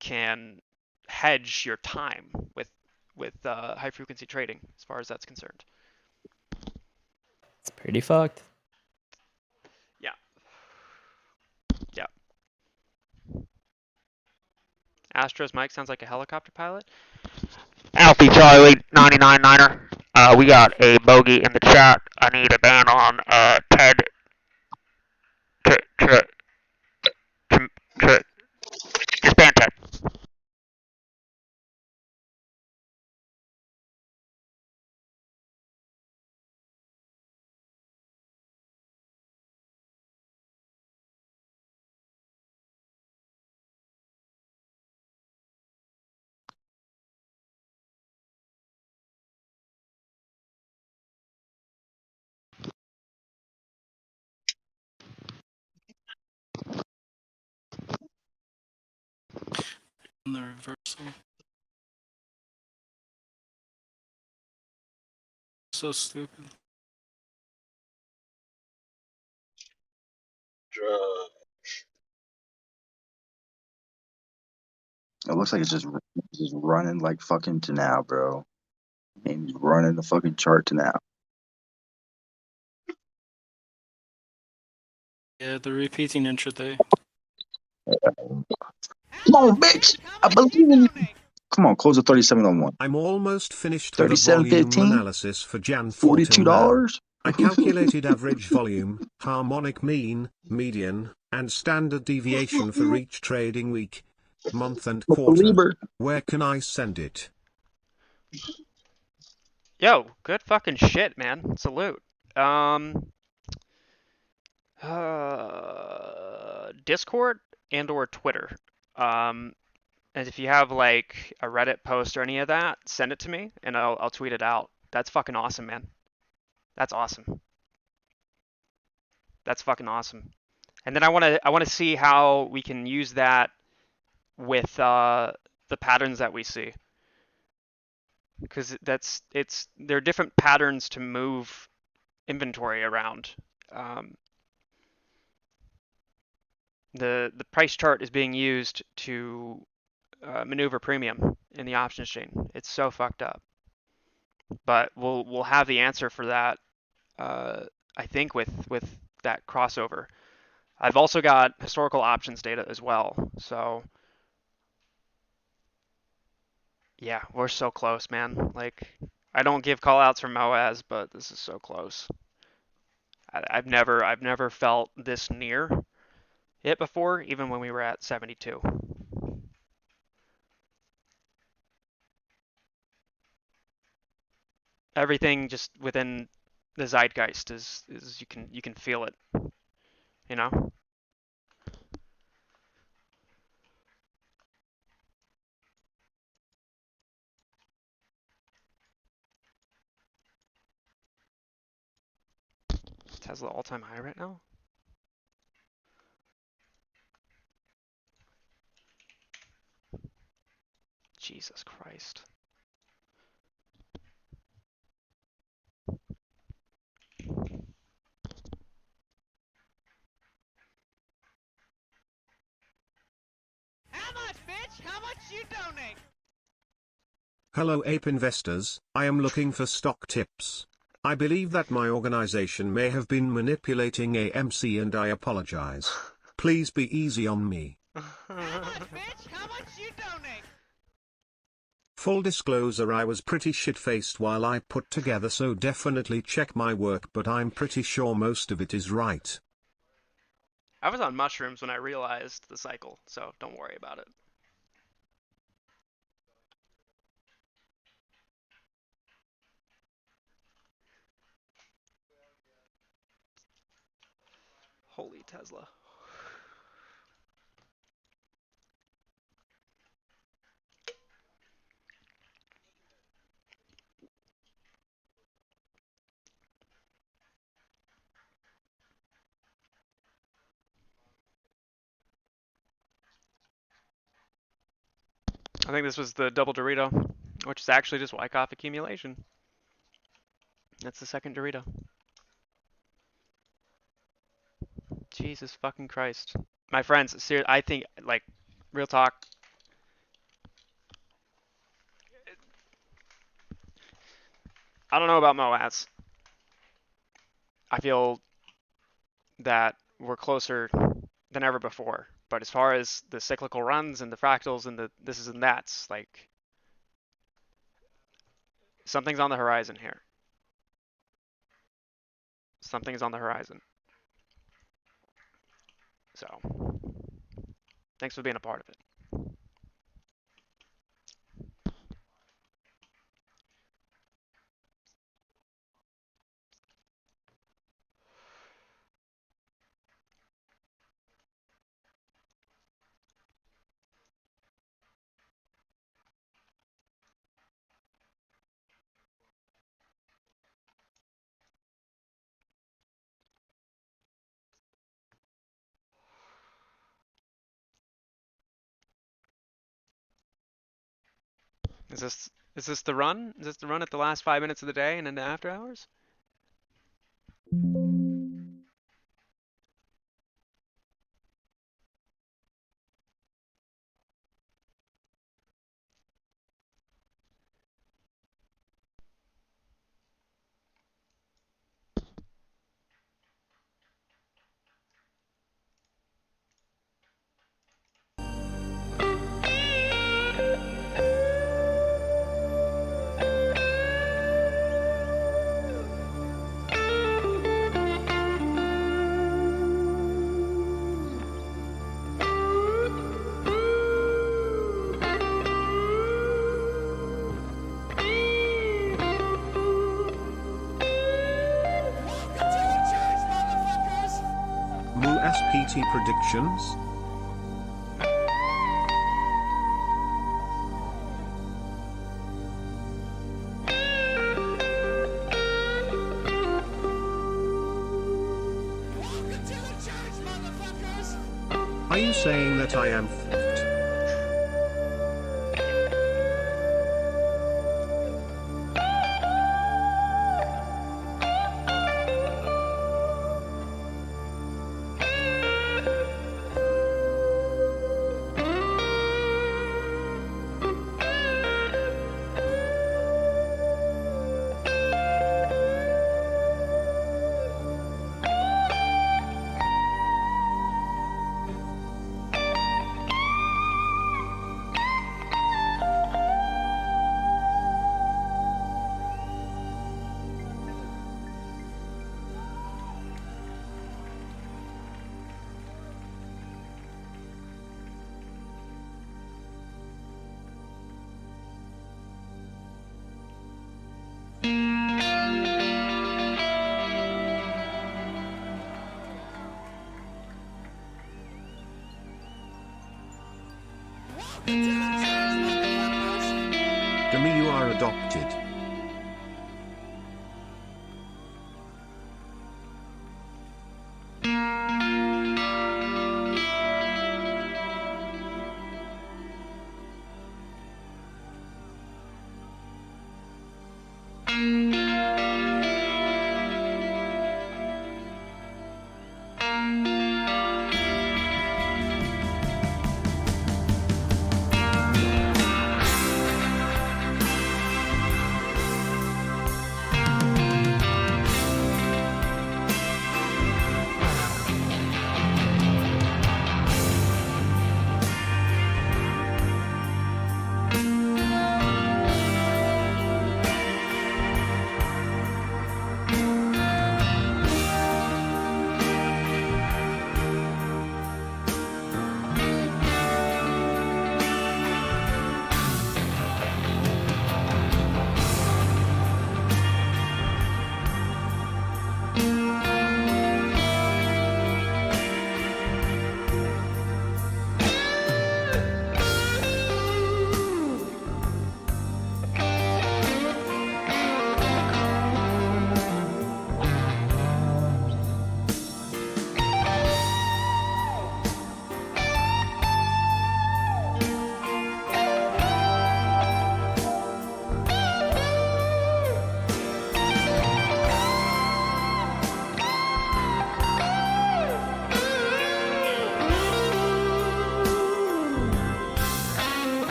Speaker 2: can hedge your time with high frequency trading, as far as that's concerned.
Speaker 7: It's pretty fucked.
Speaker 2: Yeah. Yeah. Astro's mic sounds like a helicopter pilot.
Speaker 16: Alfie Charlie 99 Niner. We got a bogey in the chat. I need a ban on Ted. Just ban Ted.
Speaker 10: In the reversal. So stupid.
Speaker 5: It looks like it's just running like fucking to now, bro. And he's running the fucking chart to now.
Speaker 10: Yeah, they're repeating intraday.
Speaker 5: Come on, bitch! I believe in you. Come on, close at 37.01.
Speaker 3: I'm almost finished with a
Speaker 5: 37.15.
Speaker 3: volume analysis for Jan 4 till now.
Speaker 5: $42.
Speaker 3: I calculated average volume, harmonic mean, median, and standard deviation for each trading week, month and quarter. Where can I send it?
Speaker 2: Yo, good fucking shit, man. Salute. Discord and or Twitter. And if you have like a Reddit post or any of that, send it to me and I'll tweet it out. That's fucking awesome, man. That's awesome. That's fucking awesome. And then I want to see how we can use that with the patterns that we see. Because there are different patterns to move inventory around. The price chart is being used to maneuver premium in the options chain. It's so fucked up. But we'll have the answer for that, I think, with that crossover. I've also got historical options data as well. So yeah, we're so close, man. Like, I don't give call outs for MOAS, but this is so close. I've never felt this near it before, even when we were at 72. Everything just within the zeitgeist is you can feel it, you know? Tesla all-time high right now? Jesus Christ.
Speaker 3: Hello ape investors, I am looking for stock tips. I believe that my organization may have been manipulating AMC and I apologize. Please be easy on me. Full disclosure, I was pretty shit-faced while I put together, so definitely check my work, but I'm pretty sure most of it is right.
Speaker 2: I was on mushrooms when I realized the cycle, so don't worry about it. Holy Tesla. I think this was the double Dorito, which is actually just Wyckoff accumulation. That's the second Dorito. Jesus fucking Christ. My friends, seriously, I think, like, real talk. I don't know about MOAS. I feel that we're closer than ever before. But as far as the cyclical runs and the fractals and the this and that's, like, something's on the horizon here. Something's on the horizon. So, thanks for being a part of it. Is this the run? Is this the run at the last 5 minutes of the day and into after hours?
Speaker 3: PT predictions? Are you saying that I am fucked? Dummy, you are adopted.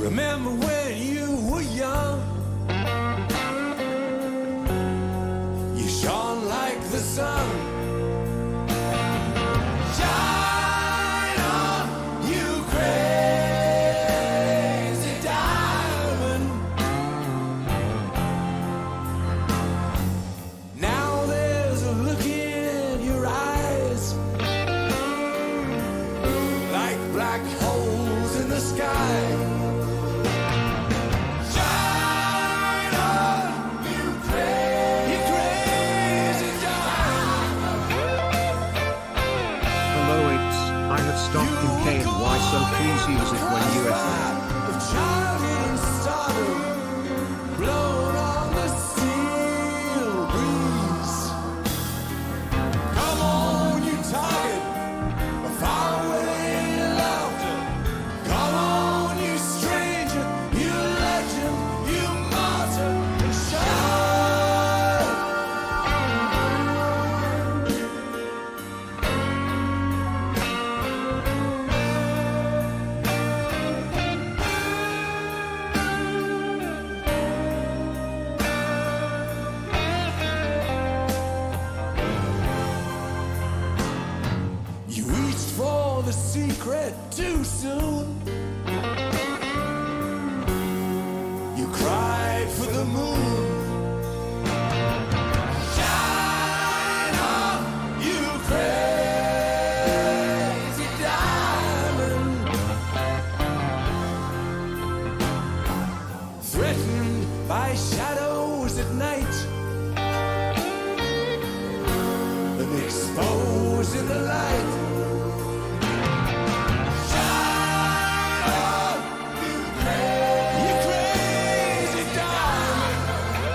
Speaker 9: Remember when you were young? You shone like the sun. Shine on, you crazy diamond. Now there's a look in your eyes, like black holes in the sky. Shine on, you crazy diamond.
Speaker 3: Hello apes, I have stock in KNY, so please use it when you
Speaker 9: Of childhood and stardom, blown on the steel breeze. Come on, you target, far away laughter. Come on, you stranger, you legend, you martyr, and shine. You reached for the secret too soon. You cried for the moon. Shine on, you crazy diamond. Threatened by shadows at night, and exposed in the light. Shine on, you crazy diamond.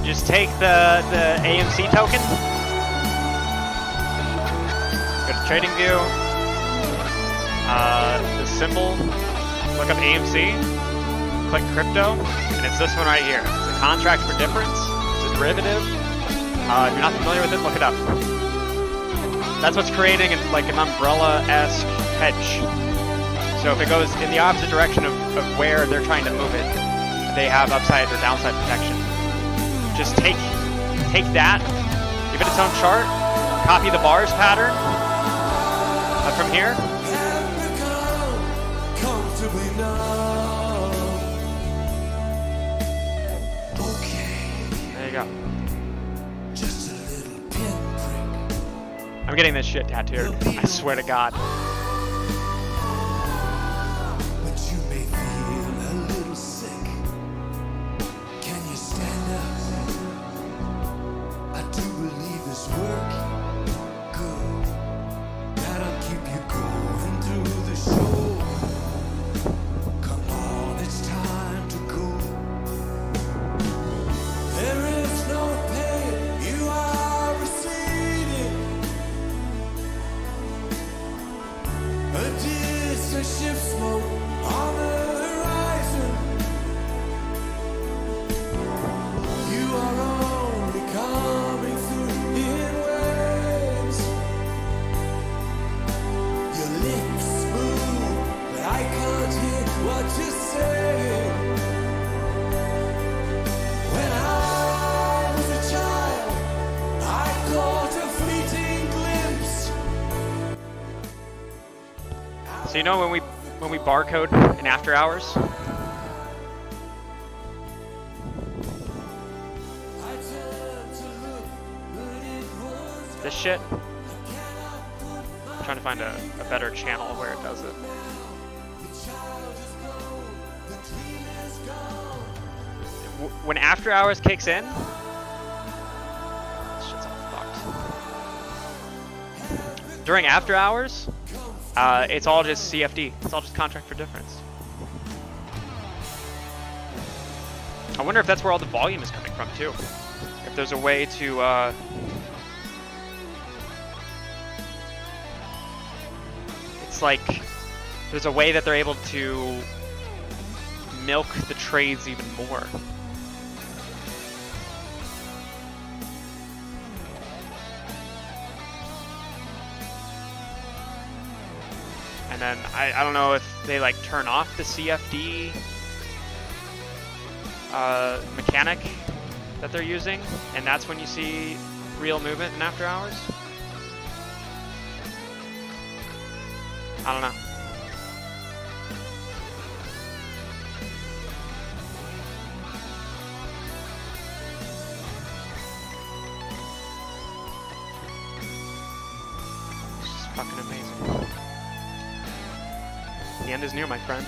Speaker 2: Just take the AMC token. Go to TradingView. The symbol. Look up AMC. Click crypto, and it's this one right here. It's a contract for difference. It's a derivative. If you're not familiar with it, look it up. That's what's creating like an umbrella-esque hedge. So if it goes in the opposite direction of where they're trying to move it, they have upside or downside protection. Just take that, give it its own chart, copy the bars pattern from here. There you go. I'm getting this shit tattooed. I swear to God. So you know when we barcode in after hours? This shit? I'm trying to find a better channel where it does it. When after hours kicks in, this shit's all fucked. During after hours, it's all just CFD. It's all just contract for difference. I wonder if that's where all the volume is coming from too. If there's a way to it's like there's a way that they're able to milk the trades even more. And then I don't know if they like turn off the CFD mechanic that they're using, and that's when you see real movement in after hours. I don't know. It's just fucking amazing. The end is near, my friends.